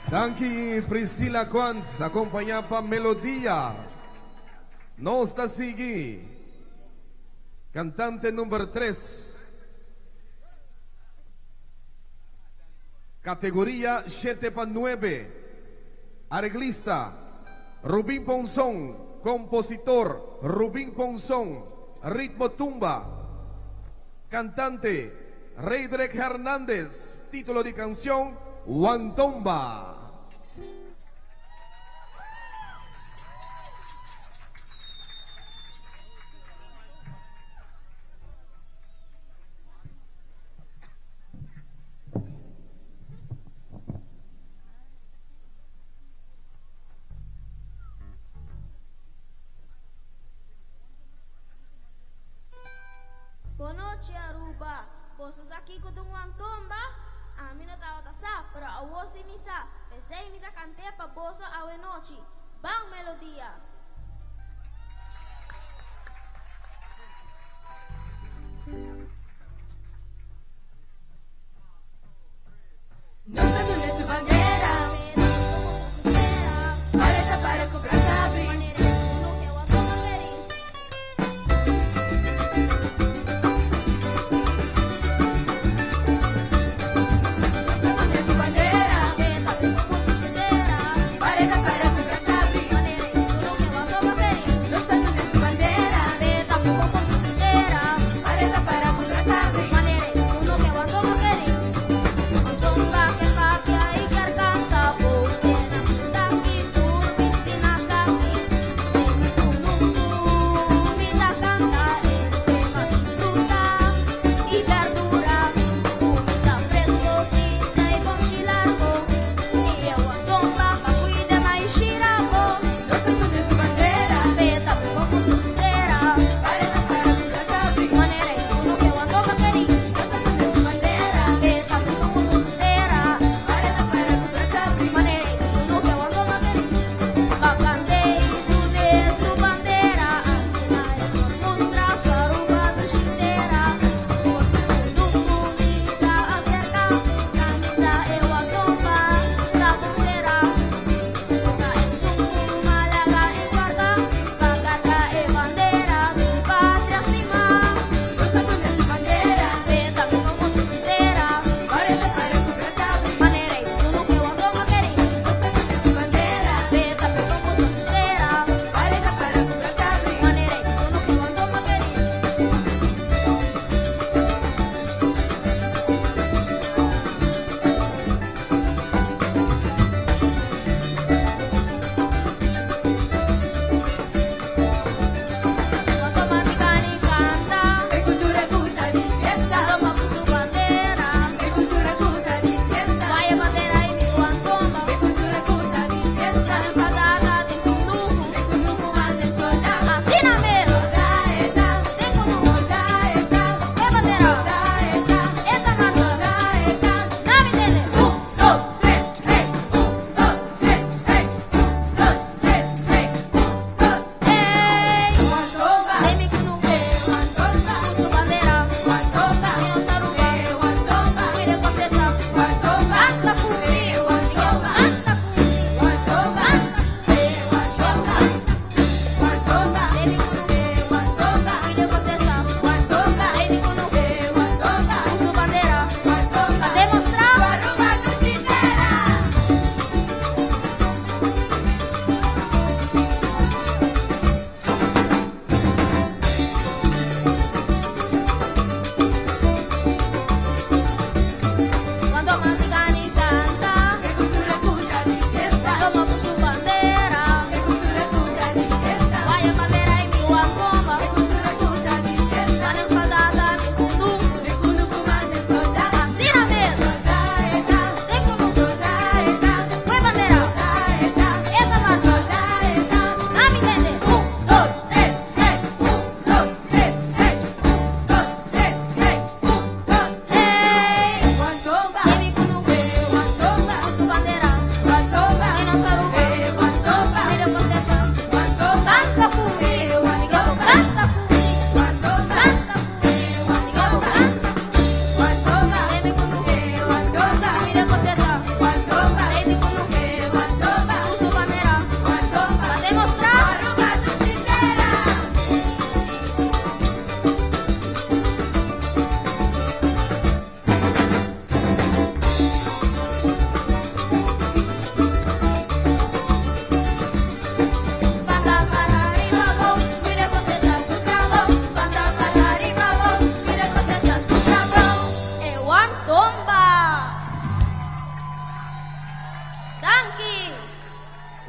Danke Priscilla Quantz, acompanhada por Melodia. Nós da seguir, cantante número 3, categoria 7 para 9, arreglista Rubin Ponzón. compositor Rubín Ponzón, ritmo tumba, cantante Reydrek Hernández, título de canción Wantomba. Boa noite, Aruba. Vocês aqui com uma tomba? A mim não estava taça, pero a você misa. Pensei me da cantei para bolsa a noite. Bang melodia. Nuestra dulce su bandera, paleta para cobrar sabre. Para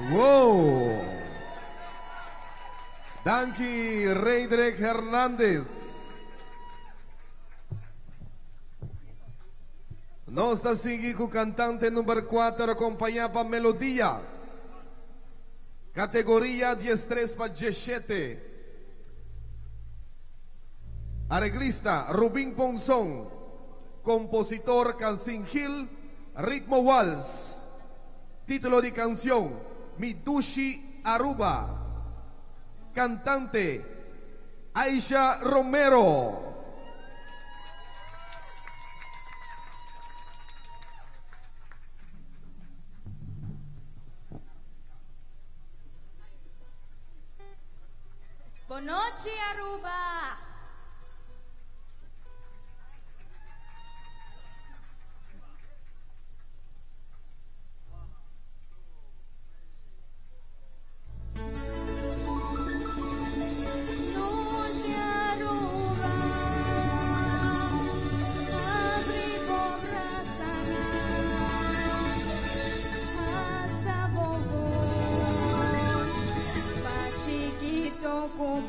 Wow. Danky Reydrek Hernández. Nós está seguindo com o cantante número 4 acompanhado por Melodia. Categoria 13 para 17. Arreglista Rubin Ponzón. Compositor Cansin Gil. Ritmo Vals. Título de canción Midushi Aruba. Cantante Aisha Romero. Boa noite, Aruba. Noite, Aruba. Abre cobraça hasta vovô. Chiquito com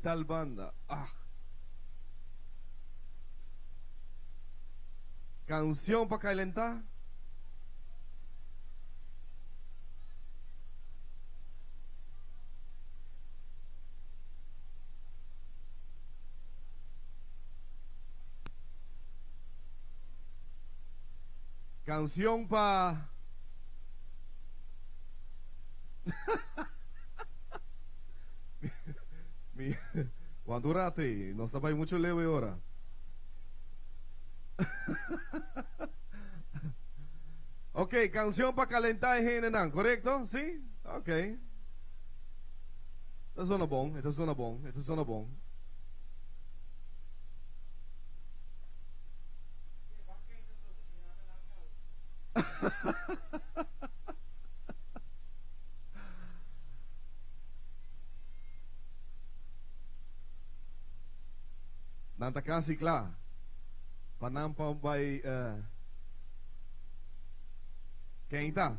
Tal banda. Canción para calentar. Canción para Guandurate, no está mucho leve ahora. Ok, canción para calentar en general, ¿correcto? ¿Sí? Ok. Esto suena bom, esto suena bom, esto suena bom. Nanta kasi kla. Panampa by quem tá?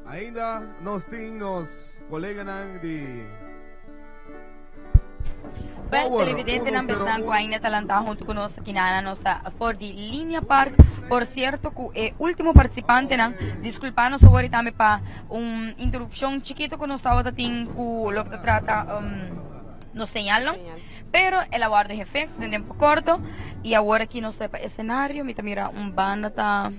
Ainda nós temos colegas de Bel televidente ng Besanco ainda talanta junto conosco aqui na nossa for de Linha Park. Por cierto, que o último participante não, desculpa-nos agora também para interrupção chiquito que nós estava tendo com o que trata nos señalan, pero el aguardo es efectos de tiempo corto y ahora aquí nos está para escenario, mira banda está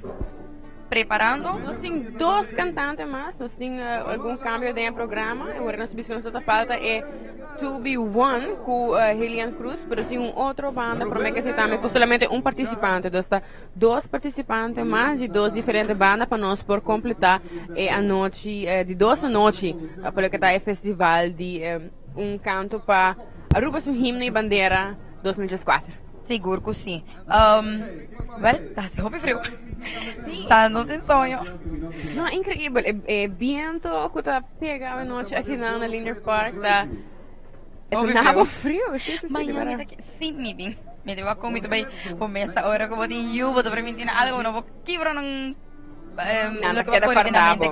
preparando. Nós temos dois cantantes mais, nós temos algum cambio de programa. Agora nós sabemos que nos falta é To Be One com Helian Cruz, mas tem outra banda para que se também solamente participante. Então está dois participantes mais de duas diferentes bandas para nós por completar a noite de 2 à noite para que está o festival de canto para Aruba, su himno e bandeira 2014. Seguro que sim. Well, tá se roupa frio. Tá no sem sonho. Não, incrível. É vento que tá pegando a noite aqui na Linear Park. Tá. É um nabo frio. Manhã, sim, me deu a comida bem. Começa a hora que eu vou ter yuba, tô permitindo algo, não vou quebrar num. Nada queda pardabo.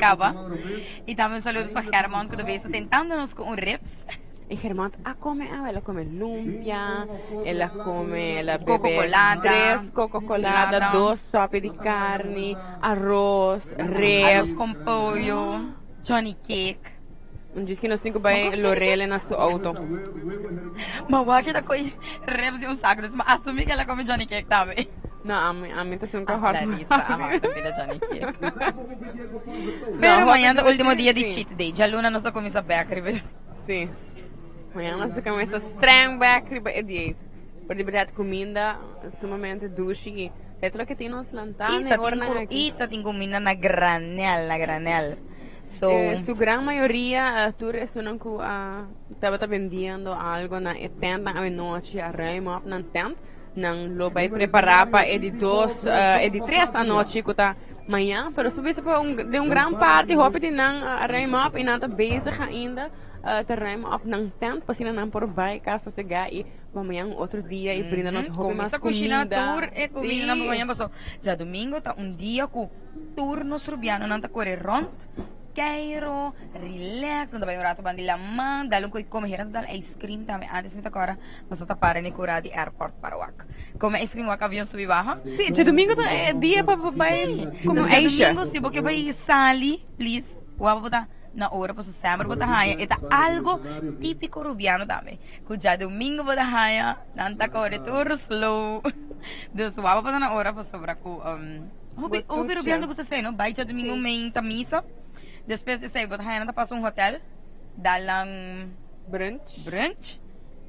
E também saludos para Germán, que talvez está tentando-nos com reps. E Germán, ela come lumpia, ela come, ela bebe Coca-Colada, 3 Coca-Colada, 2 sopa de carne, arroz, arroz com pollo, Johnny Cake. Diz que nós temos que ir Lorele na sua auto. Mas o que tá com reps e saco, mas assumi que ela come Johnny Cake também. Não, a mim tá sendo horror. Johnny Cake. Pero amanhã é o último dia de cheat day. Já Luna nós comemos a bakery. Sim. Amanhã nós comemos a strong bakery by diet. Por verdade, comida sumamente doce. É tudo que tem nos lanternas. E tá tem comida na granel. So, su gran maioria tu restaurante estava vendendo algo na tenda à noite a reima na tenda não lo vai preparar para de 3 à noite que tá manhã, pero se você de gran parte hope de não a reima e não tá bezig ainda te reima op na tenda para não por vai caso chegar e amanhã outro dia e brinda nos hope mais comida tour e comida na manhã passou já domingo tá dia com turno surbiano não tá correr rond Quero, relax, não vai orar tu bandila man, dalo ko come hiran dal ice cream também antes me agora, mas tá para nem curar de airport para wak. Come ice cream wak avião subir baja. Sim, de domingo é dia para vai como Asia. Domingo se porque vai sali, please. Wa botar na hora para sempre botar haya, eta algo típico rubiano também. Cuja domingo botar haya, nanta corre tour slow. Dus wa botar na hora para sobra ko Obi rubiano ko sa seno, vai já domingo main misa. Depois de sair, botar ainda passa hotel, dá lá brunch,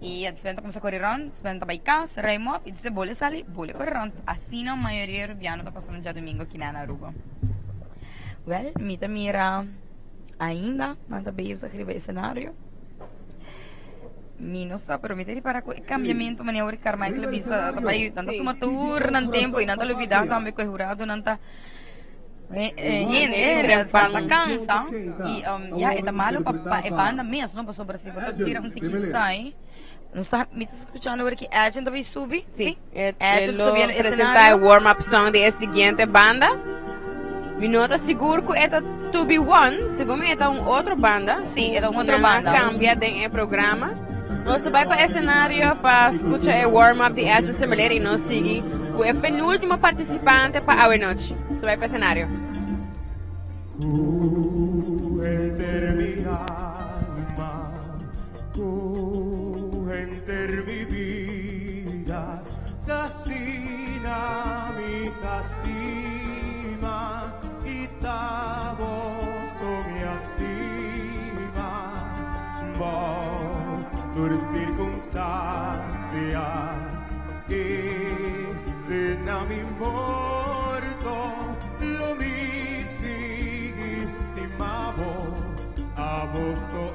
e depois começa a correr rond, depois vai casa, reimo, e depois boleh sair, boleh correr rond. Assim a maioria rubiano está passando já domingo aqui na Aruba. Well, mira ainda, manda bem esse cenário. Não sabe, pero me para o cambiamento, mas agora que mais televisa, vai tanto uma tour no tempo e não tá olvidado também que o jurado não tá Santa cansa e é malo para banda mesmo não passou Brasil quando tira tiki sai não está me escutando agora que a gente vai subir sim Agent subindo apresentar o warm up song de seguinte banda Minuto seguro que é To Be One segundo é outra banda sim é outra banda cambia de programa nós vai para o cenário para escutar o warm up de Agent Semeler e nós seguir o penúltimo participante para a noite você vai para o cenário enter mi alma, enter mi vida, casina mi castima, y vos mi estima, por circunstancia, de na mi morto, lo mi Aboso,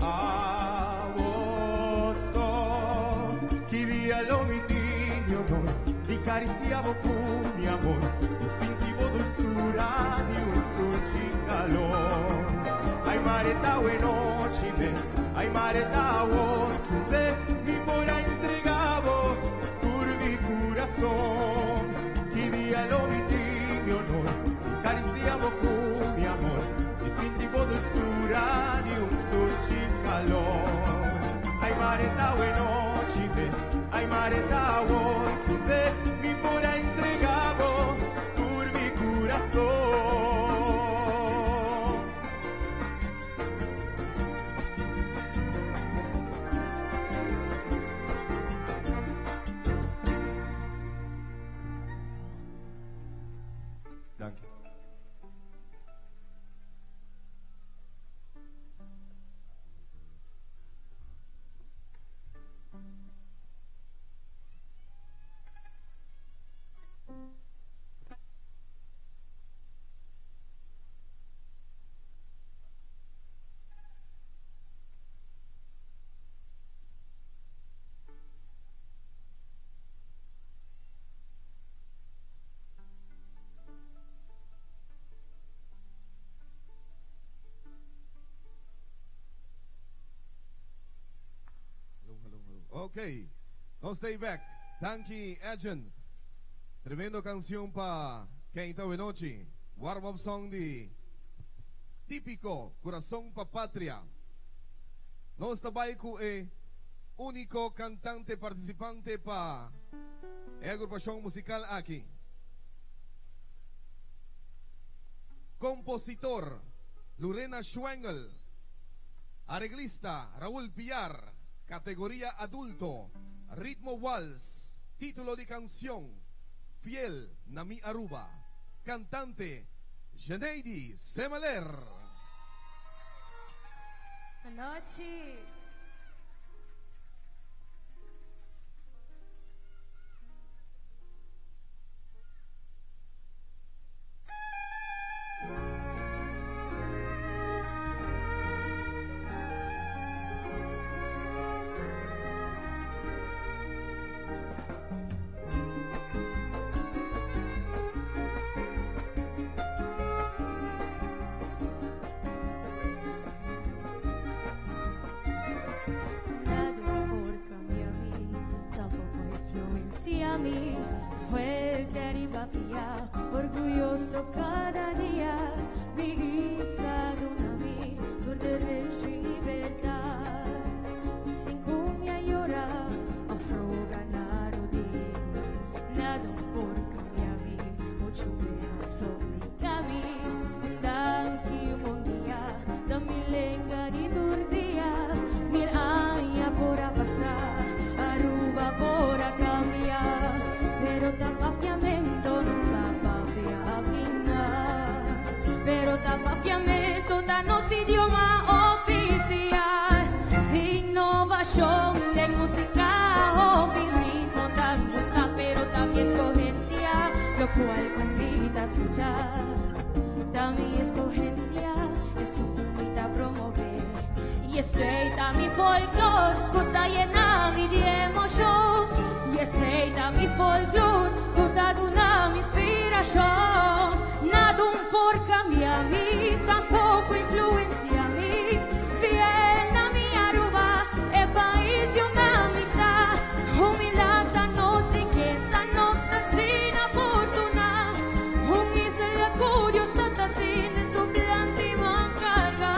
que dia lo mi tinho no, di cariciavo con mi amor, e sentivo doçura de sol de calor. Ai mareta e noite ves, ai mareta o ves, mi por entregavo por mi corazón. Que dia lo mi tinho no, di cariciavo con mi amor, e sentivo doçura Ai mareta e noite ves, ai mareta o ves, mi pura entregavo por mi corazón. Dank je. Okay, no stay back. Thank you, Agent. Tremendo canción pa Keita Wenochi. Warm-up song di Típico, Corazón pa Patria. No está baiku único cantante participante pa agrupación musical aquí. Compositor Lorena Schwengel. Arreglista Raúl Pillar. Categoría adulto. Ritmo vals. Título de canción Fiel Nami Aruba. Cantante Janeidi Semaler. Anoche. Fuerte Aribapia, orgulloso cada día, mi isla Dunami, por derecho y libertad. Sin cumbia llora, afroga narodi, nada por cambiarme, mucho menos obligarme. Danki un día, da mi lenga di turdia, mil años por a pasar, Aruba por a cambiar. Pero tapapiamento non sta pero tapapiamento da nostro idioma oficial. Innovación de música, hobby, ritmo tan gusta, pero también escogencia, lo cual convida a escuchar. También escogencia, eso invita a promover. Y aceita mi folclor, puta llena mi de emoción. Y aceita mi folclor, puta de una mi inspiración. Nada por cambiarme, tampoco influencia mi. Fiel a mi Aruba, el país de una mitad. Humildad nos riqueza, nostra sin fortuna. Un isla curiosa, tanta tiene su blantima carga.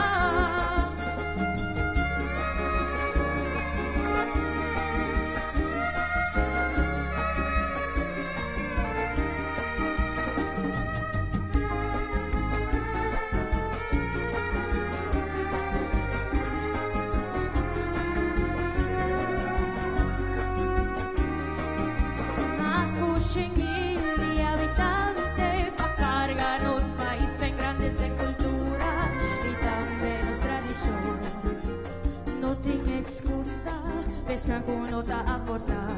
Uno ta aportar.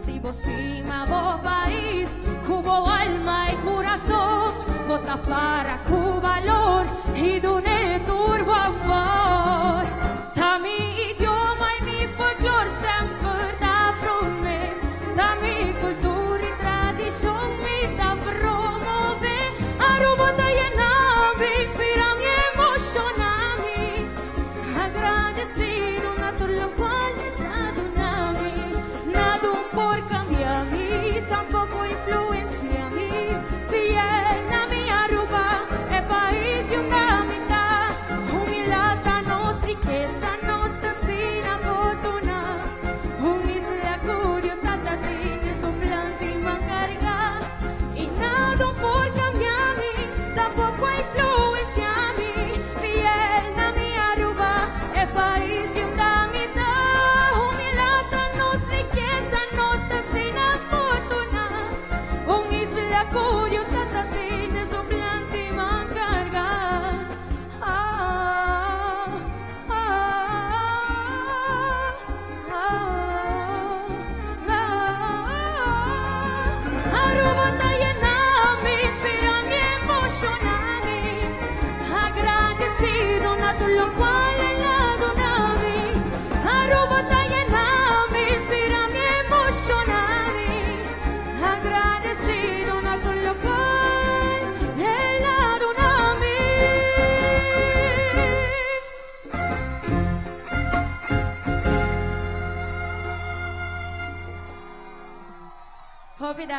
Si vos estima vos país, cubo alma y corazón, vota para cu valor y dune turbo amor. Ta mi idioma y mi folklor sempre da prome, ta mi cultura y tradición mi da promove. Aruba ta llename, inspirame y emocioname, agradecido na todo lo cual por cambiarme, tampoco influencia a mí. Fiel a mi Aruba,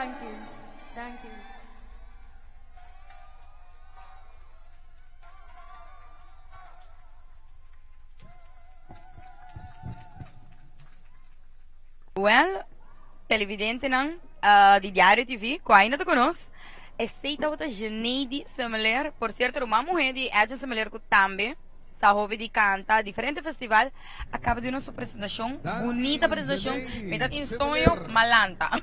Thank you. Thank you. Well, televidente ng di Diário TV, kung ainda te conosco, aceita outra Geneide Semeler, por cierto, uma mulher de Edson Semeler que também, sa houve de canta, diferente festival, acaba de uma sua apresentação, bonita apresentação, metade em sonho, malanta.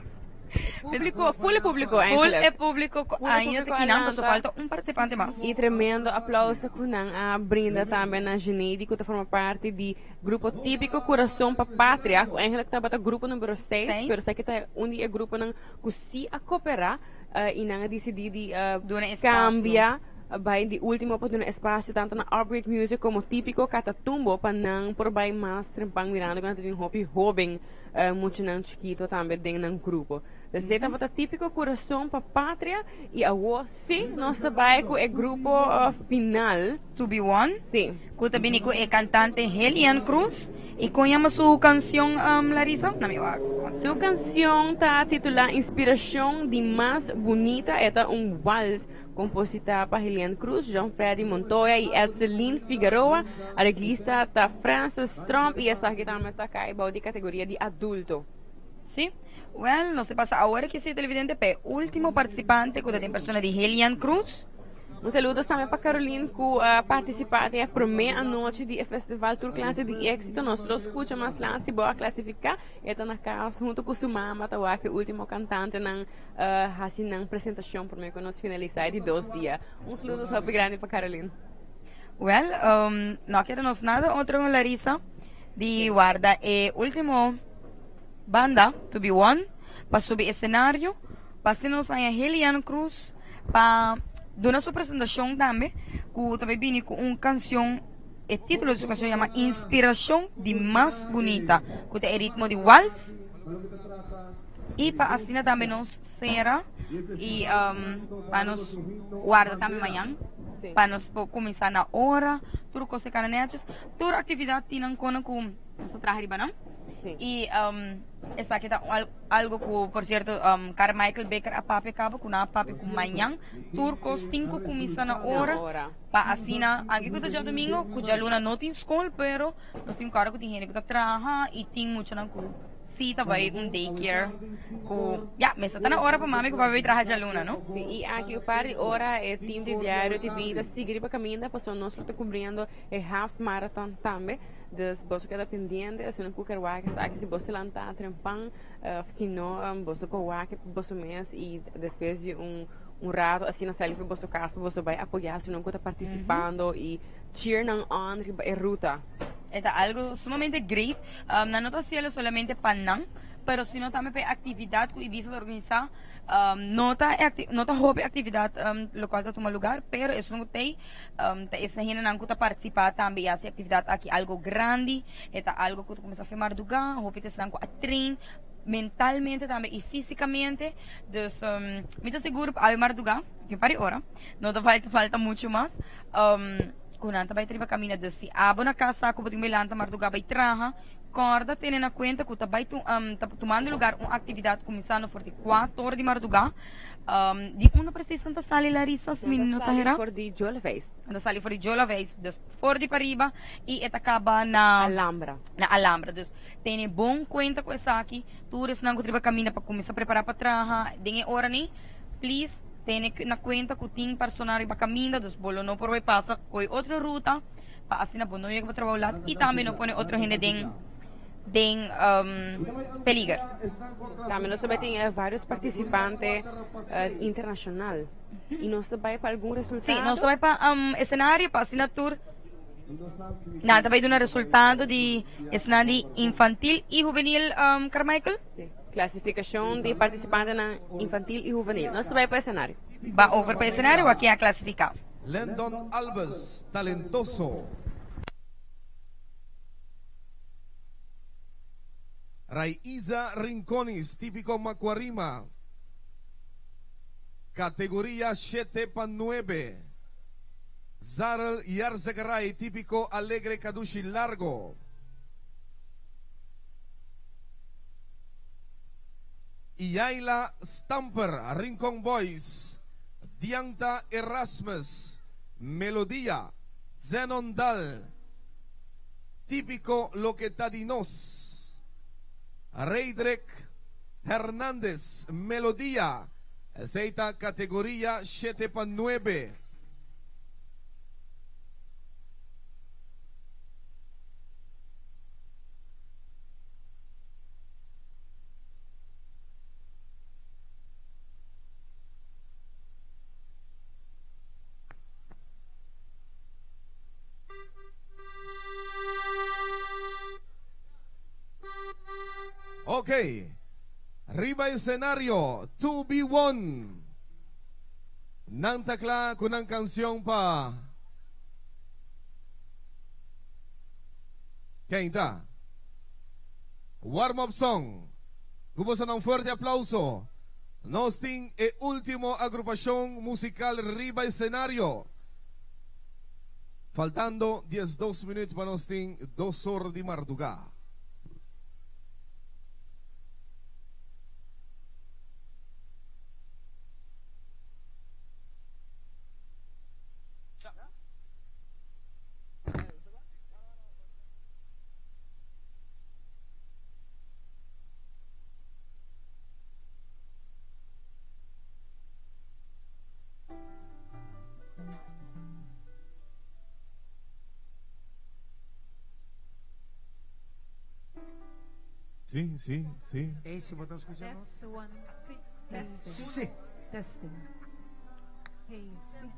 Público, full público, Full é público, ainda te quinam, só falta participante mais. E tremendo aplauso com a Brinda também na Geneide, que forma parte do grupo típico Coração para Pátria, que eigenlijk está para grupo número 6, pero sei que está onde é grupo não que se a cooperar e não decidir de cambiar vai de último para um espaço tanto na Upgrade Music como típico Catatumbo para não por vai mais trempang mirando quando tem hobby jovem muito não chiquito também dentro do grupo. Receita para típico Coração para Pátria e a sim nós vai com o grupo final To Be One. Sim. Que também com a cantante Helian Cruz e conhece sua canção Larissa, na minha wax. Sua canção está titulada Inspiração de Mais Bonita, é vals compositada por Helian Cruz, Jean-Freddy Montoya e Edceline Figueroa. A reglista está Francis Trump e essa aqui também está caindo de categoria de adulto. Sim. Well, no se pasa ahora que sí, televidente, pe último participante que tem persona de Helian Cruz. Saludos também para Caroline, que participa da primeira noite do Festival Tour Classe de Éxito. Nós escutamos lá, se boa classificar. Está na casa, junto com sua mama, que é o último cantante, na apresentação, por mim, que nós finalizar de 2 dias. Saludos muito grande para Caroline. Well, não queremos nada outro com Larissa, de guarda, último banda, To Be One, para subir escenário, para sermos a Helian Cruz, para dar sua apresentação também, que também vem com uma canção, o título de sua canção chama Inspiração de Mais Bonita, que tem o ritmo de waltz, e para assim também nos será, e para nos guardar também amanhã, para nos começar na hora, tudo coisa cananetes, toda atividade tem com nosso traje de não? E essa aqui está algo que, por certo, Carmichael Baker a papi acaba com a papi com manhã, turcos 5 começa na hora, para assim, aqui que já domingo, que já luna não tem escola, pero nós temos cara que tem gente que trabalha e tem muito na cita vai daycare, que mas está na hora para mami que vai vir trabalhar já luna, não? Sim, e aqui o par de hora é time de diário de vida, seguir para caminhar, porque nós estamos cobrindo o half marathon também. Dus você queda pendiente, se não qualquer waak, se você lançar trempang, se não, você com waak, você mês e depois de rato, assim na saída para você casa, você vai apoiar, se não está participando e cheer não on a ruta. É algo sumamente great, não nota se ela solamente panang, pero se não também para atividade que visa organizar. Nota hobby atividade local está tomando lugar, pero isso não tem essa gente não está participar também essa atividade aqui algo grande, é algo que começa a filmar do lugar, hobby está sendo a train mentalmente também e fisicamente, dus me está seguro ao mar do lugar, que para hora, não falta muito mais, quando vai ter uma caminhada de se abo na casa, como tem melanta mar do lugar vai traha corda tendo na conta que está tomando lugar uma atividade começando por 4 horas de madrugada de onde precisa tanta sala Larissa se menino tá era for de Jola Vez da sala for de Jola Vez dus for de pariba e eta acaba na Alhambra dus tem bom conta com essa aqui todos não contribuir caminho para começar a preparar para traha dengue hora nem please tem na conta que tem personagem para caminho dos bolo não por vai passa com outra ruta para assim na bom não ia para trabalhar e também não põe outro gente tem peligro. Também nós também tem vários participantes internacionais. E nós também para algum resultado? Sim, nós também para cenário, para assinatura. Nada, também do resultado de cenário infantil e juvenil, Carmichael? Sim. Classificação de participantes na infantil e juvenil. Nós também para cenário. Va over para cenário ou aqui a classificar? Lendon Alves, talentoso. Raiza Rincones, típico Macuarima. Categoría 7 para 9. Zaral Yarzagaray, típico Alegre Kadushi Largo. Yaila Stamper, Rincon Boys, Dianta Erasmus, Melodía, Zenondal, Típico Loquetadinos, Reidrek Hernández, Melodía, Zeita categoría 7-9. Ok, arriba escenario, 2B1. Nantakla kunang canción pa. Quem tá? Warm-up song. Gubusan ng fuerte aplauso. Nos ting e último agrupación musical Riba Escenario. Faltando 12 minutos para nos ting 2 horas de madrugada. Sí, sí, sí. Esse botão escutando? Test one. Sí. Testing. Testing. Sí. Testing. Hey, sí.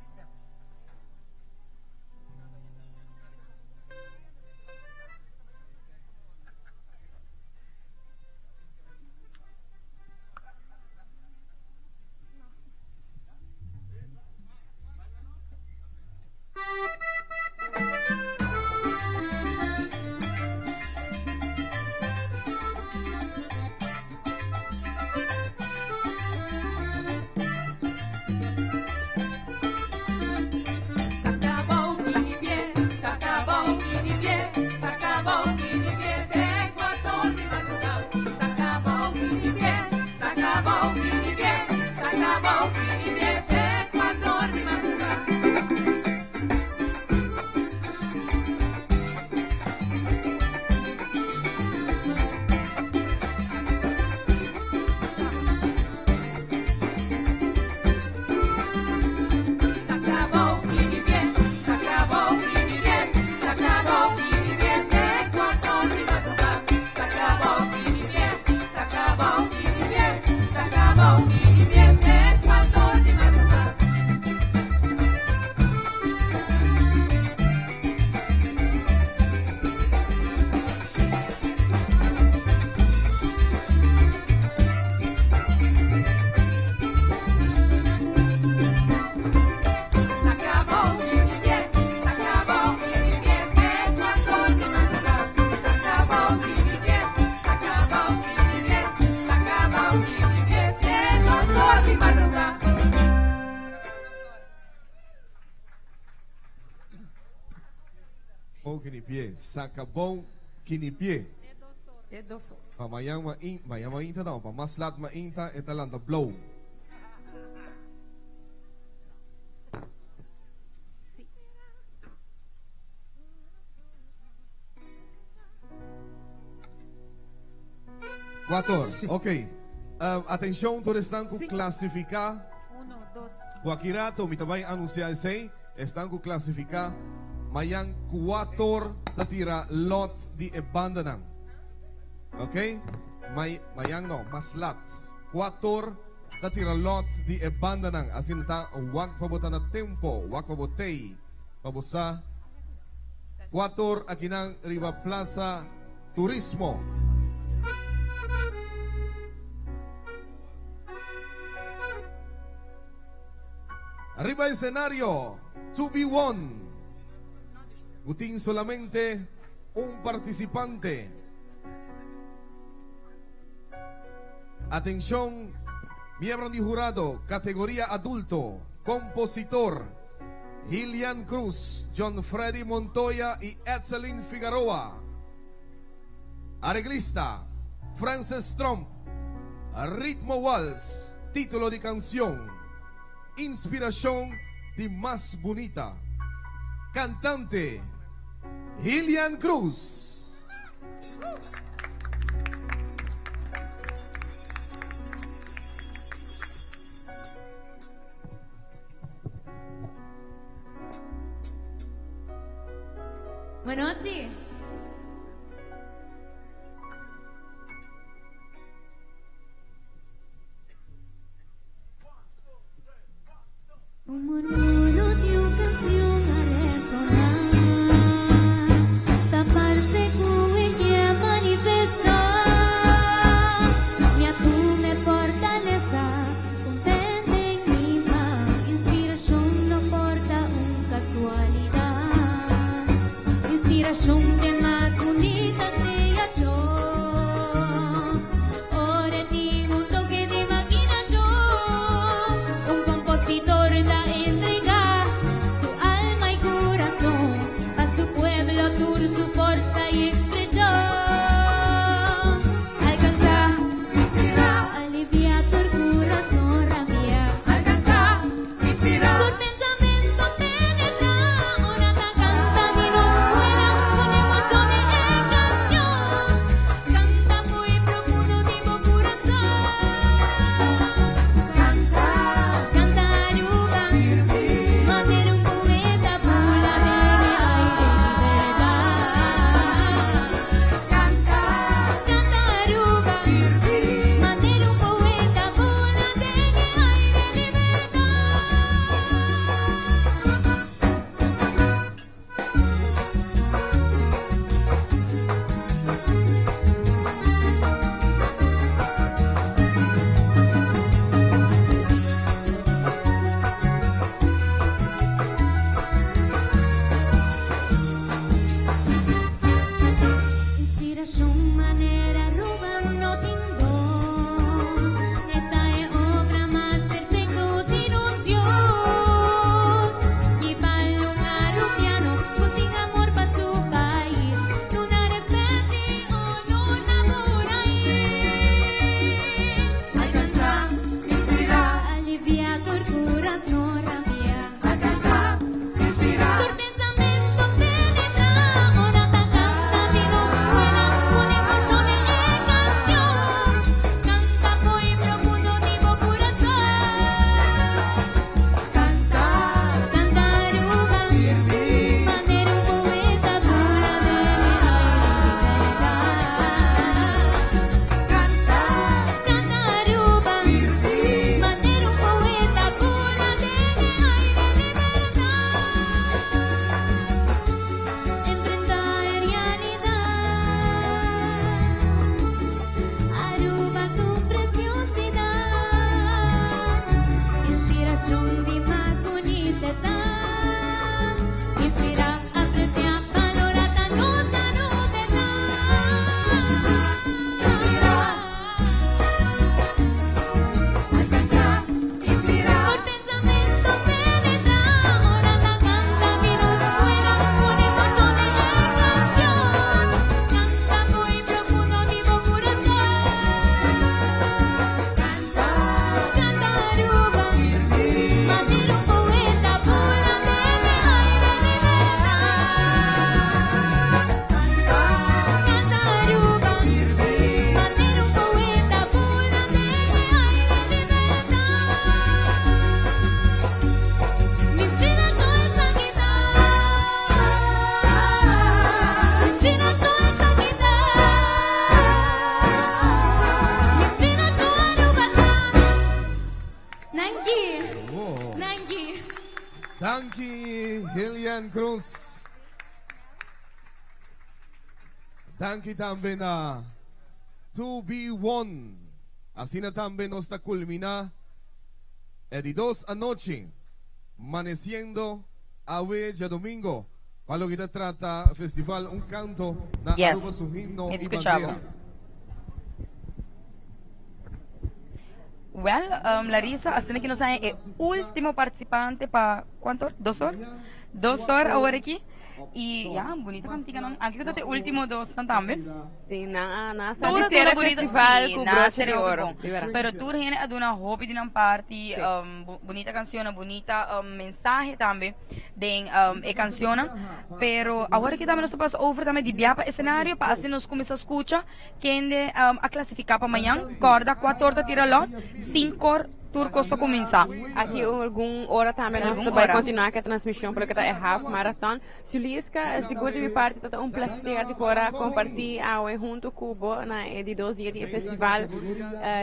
Sakabong kinipye. Edoso. Pamayang mainta daw, pamaslat mainta italang the blow. Sí. Quator. Sí. Okay. Atención, todos están con Sí. clasificar. 1, 2. Wakirato, mitabay anunciar say, están con clasificar. Mayang 4 tatira lots di abandonan. Okay? Mayang no, maslat. 4 tatira lots di abandonan. Asin ta wag pabutan na tempo, wag pabutay. Pabusa 4 akinang Riva Plaza Turismo. Arriba escenario 2B1. Buting solamente un participante. Atención, miembro de jurado, categoría adulto, compositor, Gillian Cruz, John Freddy Montoya y Etzelyn Figueroa. Arreglista, Frances Trump. Ritmo Waltz, título de canción, inspiración de más bonita. Cantante, Lilian Cruz. Buenas noches. Un murmullo de una canción a resonar, taparse con ella manifestar, mi atume fortaleza, contente en mi mano, inspiración no porta una casualidad, inspiración que más bonita creación, ora tiene un toque de imaginación, un compositor da entrega su alma y corazón a su pueblo, tour su fuerza y expresión. Alcanza, inspira, alivia tu corazón, rabia. Alcanza, inspira, tu pensamiento penetra, ahora te canta y nos suena con emociones en canción. Canta muy profundo de mi corazón. Canta Aruba, manera un poeta pura de aire y verdad. Canta Aruba, manera un poeta pura de aire y inspiración, manera Aruba no tindo. Esta es obra más perfecta de nos Dios. Y para un arupiano, con amor para su país, de una especie o no por ahí. Alcanza, inspira, alivia tu corazón, rabia. Alcanza, inspira, tu pensamiento penetra, ahora te canta y nos suena con emociones en canción. Canta muy profundo de mi corazón. Canta Aruba, manera un poeta pura de aire y verdad. Canta Aruba, manera un poeta pura de aire y verdad. Enfrentar realidad, Aruba tu preciosidad, inspiración de más bonita edad, inspira, aprecia, valora tan nota alcanza, inspira, por pensamiento penetra, ahora te canta y nos suena con emociones en canción. Canta muy profundo de mi corazón. Canta Aruba, manera un poeta pura de aire y verdad. Canta Aruba, manera un poeta pura de aire y verdad. Mi inspiración es aquí está. Mi inspiración es aquí está. Mi inspiración Aruba está. Nangi, Oh. Nangi. Thank you, Lilian Cruz. Thank you también a 2B1. Así na también nos está culmina el 2 anoche, amaneciendo a ya domingo. Para lo que te trata festival, un canto na Yes. Aruba su himno Me y escuchaba. bandera. Well, Larissa, assim que nós é o último participante para quanto? 2 horas? 2 horas agora aqui. Y ya, bonita cantica, ¿no? Aquí que último dos también. Sí, na Todo era bonito festival sí, con na broche serio de oro. bom. Pero tú tienes una hobby de una party, bonita canción, bonita mensaje también de canción. Pero ahora que também nós estamos over também de viajar para escenário, para assim nós começamos a escutar quem a classificar para amanhã, corda 4 horas tira lots, 5 horas turcos to começar. Aqui algum hora também nós vai continuar com a transmissão porque está half marathon. Juliska, seguro de minha parte, está prazer de fora compartilhar junto com o na de 2 dias de festival.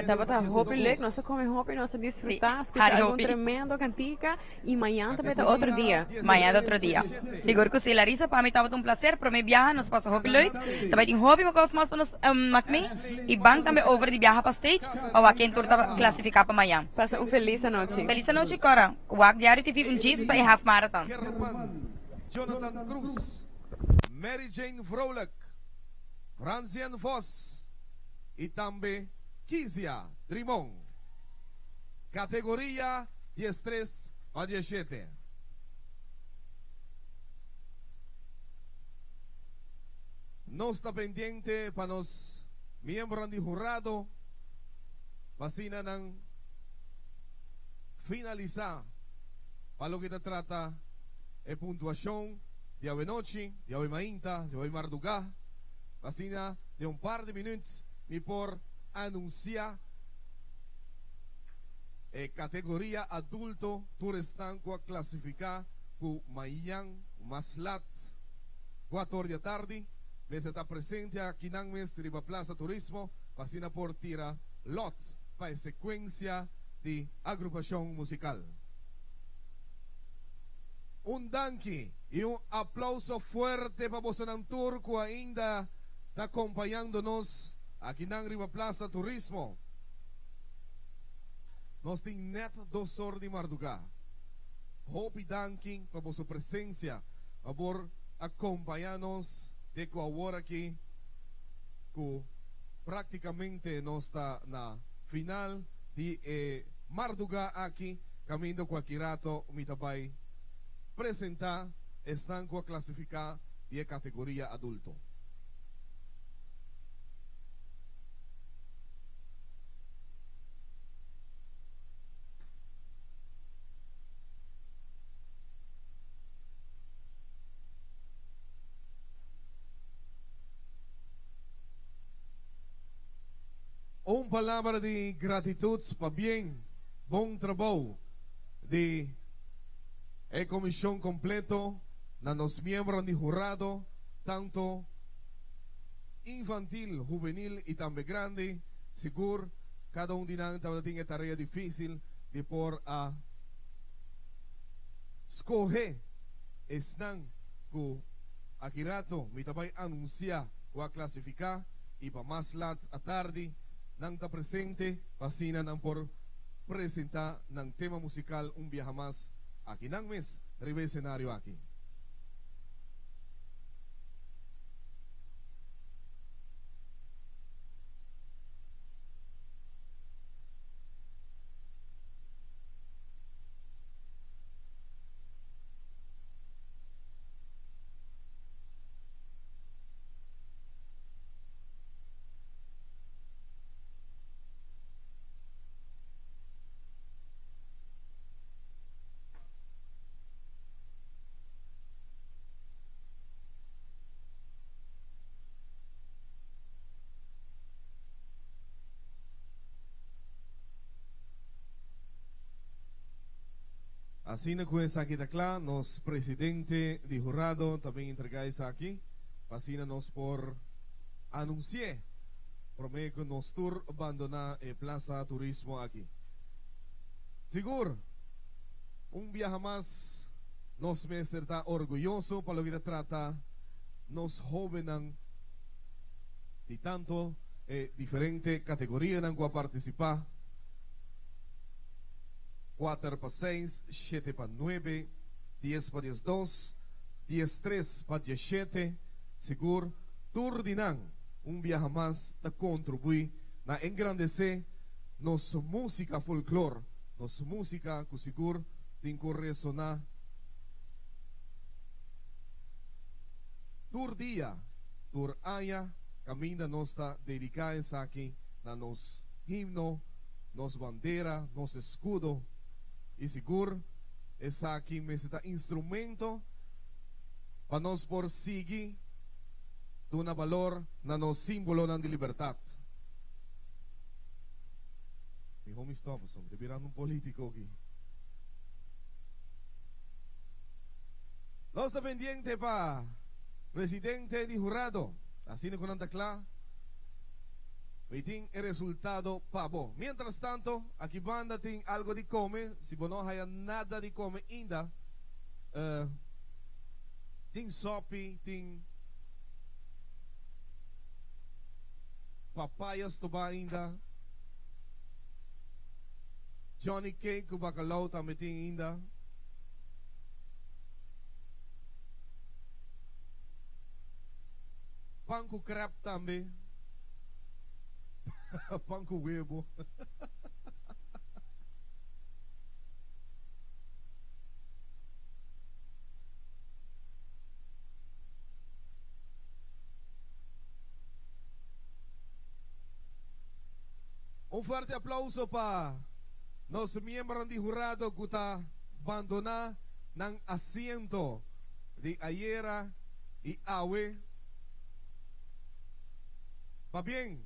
Tá hope leuk, nós come hope nós desfrutar, escutar um tremendo cantica e amanhã também tá outro dia. Amanhã é outro dia. Seguro que se Larissa para mim estava um prazer, para mim viajar, nós passa hope leuk. Também tem hope, mas gosto mais para nós macme e bang também over de viajar para stage, ou quem tur tá classificar para amanhã. Passa feliz noite. Feliz noite, Cora. O Wag Diário TV Gis para half marathon. Jonathan Cruz, Mary Jane Vrolijk, Francian Vos e também Kizia Drimon. Categoria 13 a 17. No está pendiente para los miembros de jurado, vacina ng finalizar para lo que te trata es puntuación de hoy noche, de hoy mainta, de hoy mardugá, vacina de un par de minutos y por anunciar categoría adulto tu restanco a clasificar con mañana maslat 4 horas de tarde. Me está presente aquí en mes Riva Plaza Turismo, vacina por tira lot para secuencia de agrupación musical. Un danke y un aplauso fuerte para Bosanam Turco ainda está acompañándonos aquí en Riva Plaza Turismo. Nos tiene net 2 horas de madrugada. Hope y danke para su presencia, por acompañarnos de que ahora aquí prácticamente no está na final de Marduga aquí, caminando cualquier rato, mi tabay presentar, están a clasificar de categoría adulto. Una palabra de gratitud para bien, buen trabajo de comisión completo, a los miembros de jurado, tanto infantil, juvenil y también grande. Seguro, cada uno de ellos tiene tarea difícil de por a escoger, están con aquí rato, me voy a anunciar o a clasificar y para más lat a tarde. Nang ta presente, pasina nang por presentar ng tema musical un viaje más aquí nang mes, ribe escenario aquí. Así no cuesta aquí de clan, nos presidente de jurado también entregáis aquí, nos por anunciar, prometo que nos tour abandonar Plaza Turismo aquí. Seguro, un viaje más, nos me está orgulloso para lo que trata, nos jóvenes de tanto diferente categoría en que participar. 4 para 6, 7 para 9, 10 para 12, 13 para 17. Seguro, turdinan un viaje más a contribuir a engrandecer nuestra música folclore, nuestra música que seguro tiene que resonar tur dia, tur aya, caminda nossa dedicada aqui na nos himno, nos bandeira, nos escudo e seguro essa aqui mesita instrumento para nós por seguir na valor na nos símbolo de liberdade. Mi homie stop, som, te virando um político aqui. Nós está pendiente para presidente de jurado, assim no Conanta Clá. Meeting el resultado pavo. Mientras tanto, aquí banda tem algo de come. Si no hay nada de come ainda, tem sopi, tem papayas to ba ainda. Johnny Cake o bacalhau também tem ainda. Pão com crab também. Pão com huevo. Um forte aplauso para nosso membro de jurado que está abandonar ng asiento de Ayera e Awe. Pa bien,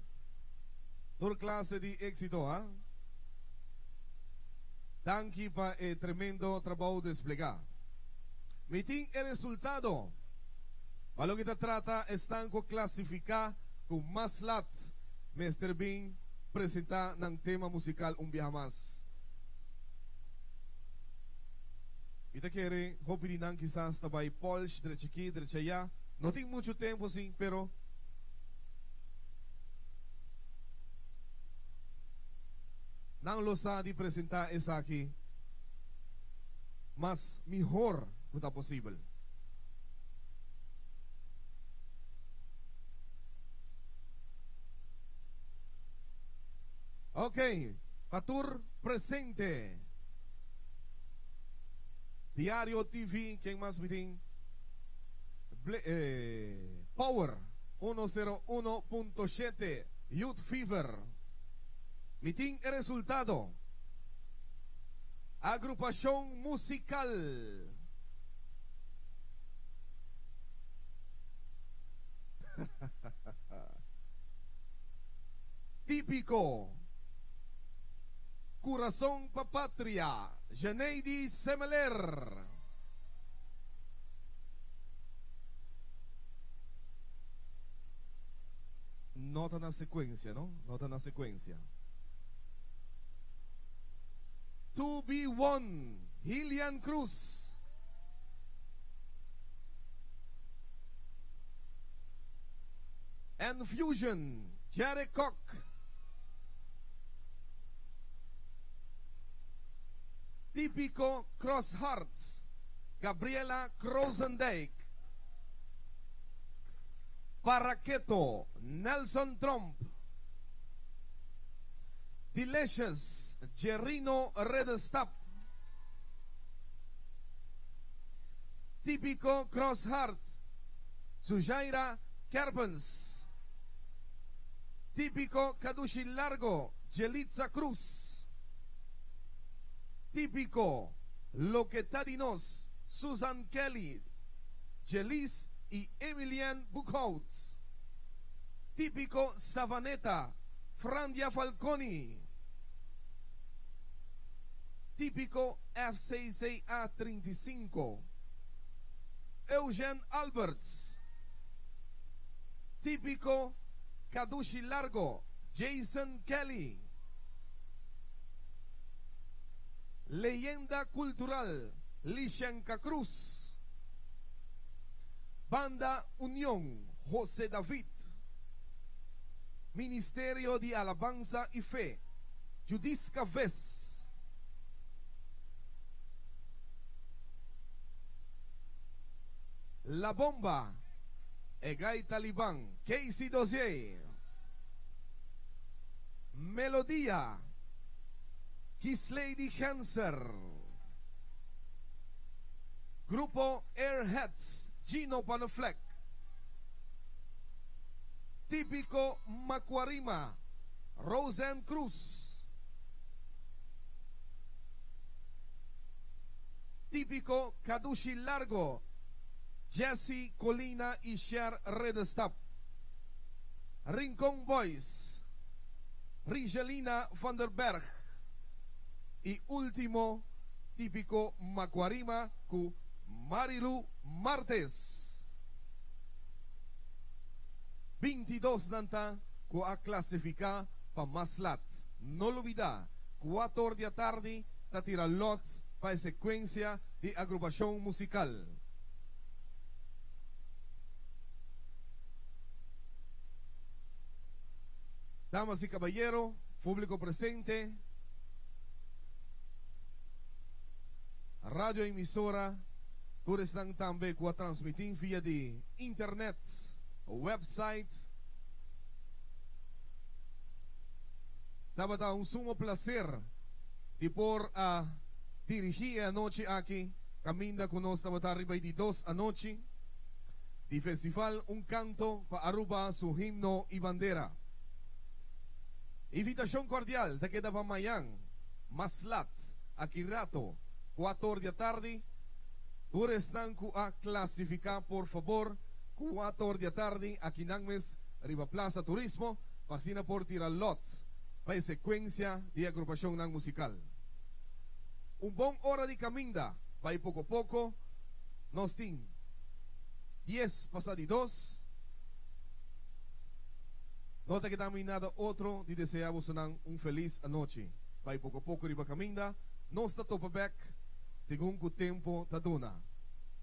toda clase de éxito, ¿ah? Tanque para el tremendo trabajo desplegado. Meeting el resultado. Para lo que te trata, están con clasificar con más lat. Mr. Bean presenta ng tema musical Un Viaje Más. Y te quiere, hope nang quizás tabay Polsh, derecha aquí, derecha allá. No tengo mucho tiempo, sí, pero nang lo sa di presentar esa aquí mas mejor que está posible. Ok, Patur presente. Diario TV, ¿quién más meeting? Power 101.7 Youth Fever. Meeting el resultado. Agrupación musical. Típico. Corazón pa Patria. Janeidi Semeler. Nota na sequência, não? Nota na sequência. To Be One, Hilian Cruz. And Fusion, Jerry Koch. Típico Cross Hearts, Gabriela Krosendijk. Paraqueto, Nelson Trump. Delicious, Gerino Redestap. Típico Cross Heart, Sujaira Kerpens. Típico Kadushi Largo, Jelitza Cruz. Típico Lo que Tadinos, Susan Kelly, Jelis y Emilian Buchhout. Típico Savaneta, Frandia Falconi. Típico F6A35, Eugen Alberts. Típico Kadushi Largo, Jason Kelly. Leyenda Cultural, Lishanka Cruz. Banda Unión, José David. Ministerio de Alabanza y Fe, Judisca Vez. La Bomba, Egay Talibán, Casey Dozier. Melodía, Kiss Lady Hanser. Grupo Airheads, Gino Panofleck. Típico Macuarima, Rosen Cruz. Típico Kadushi Largo, Jesse Colina y Cher Redestap. Rincón Boys, Rigelina van der Berg. Y último, típico Macuarima, cu Marilu Martes. 22 nanta ku a clasificar pa Maslat. No olvida, 4 de la tarde, ta tira lots pa secuencia de agrupación musical. Damas y caballeros, público presente, radio emisora, todos están también a transmitir vía de internet, website. Estaba un sumo placer de por dirigir anoche aquí, caminda con nosotros, estaba arriba de 2 anoche, de festival Un Canto para Aruba, su himno y bandera. Invitación cordial de queda para Mayang, Maslat, Akirato, 4 de la tarde. Todos están a clasificar, por favor, 4 de la tarde, aquí en Riva Plaza Turismo, pasina por tirar lots, para secuencia de agrupación musical. Un buen hora de caminda, para ir poco a poco, nos tiene 10 pasaditos. No te queda nada otro, y deseamos un feliz anoche. Para ir poco a poco riba caminda, no está topa back, según que tiempo ta duna.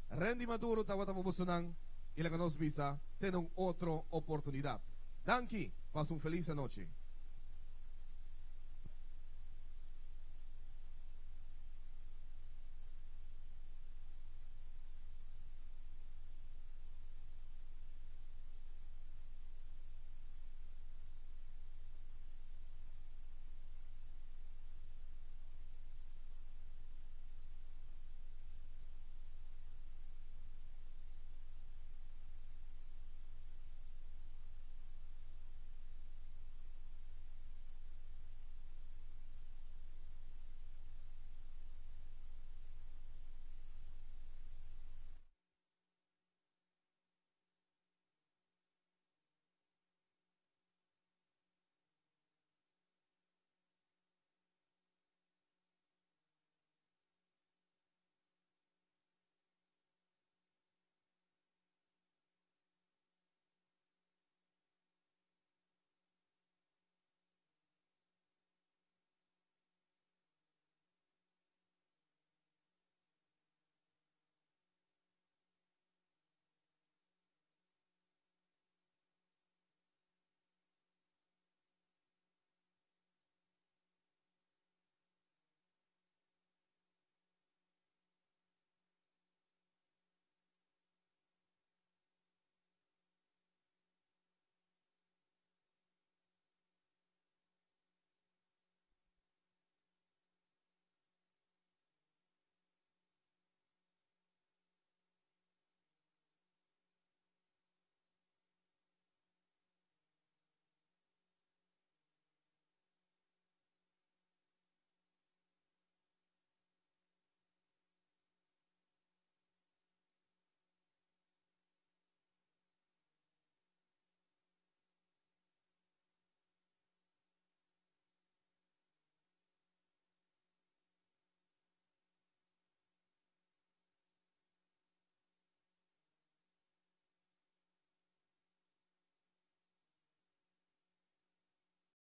Randy Maduro tawatamo busunan, y la que nos visa, tiene otra oportunidad. Danke, pasa un feliz anoche.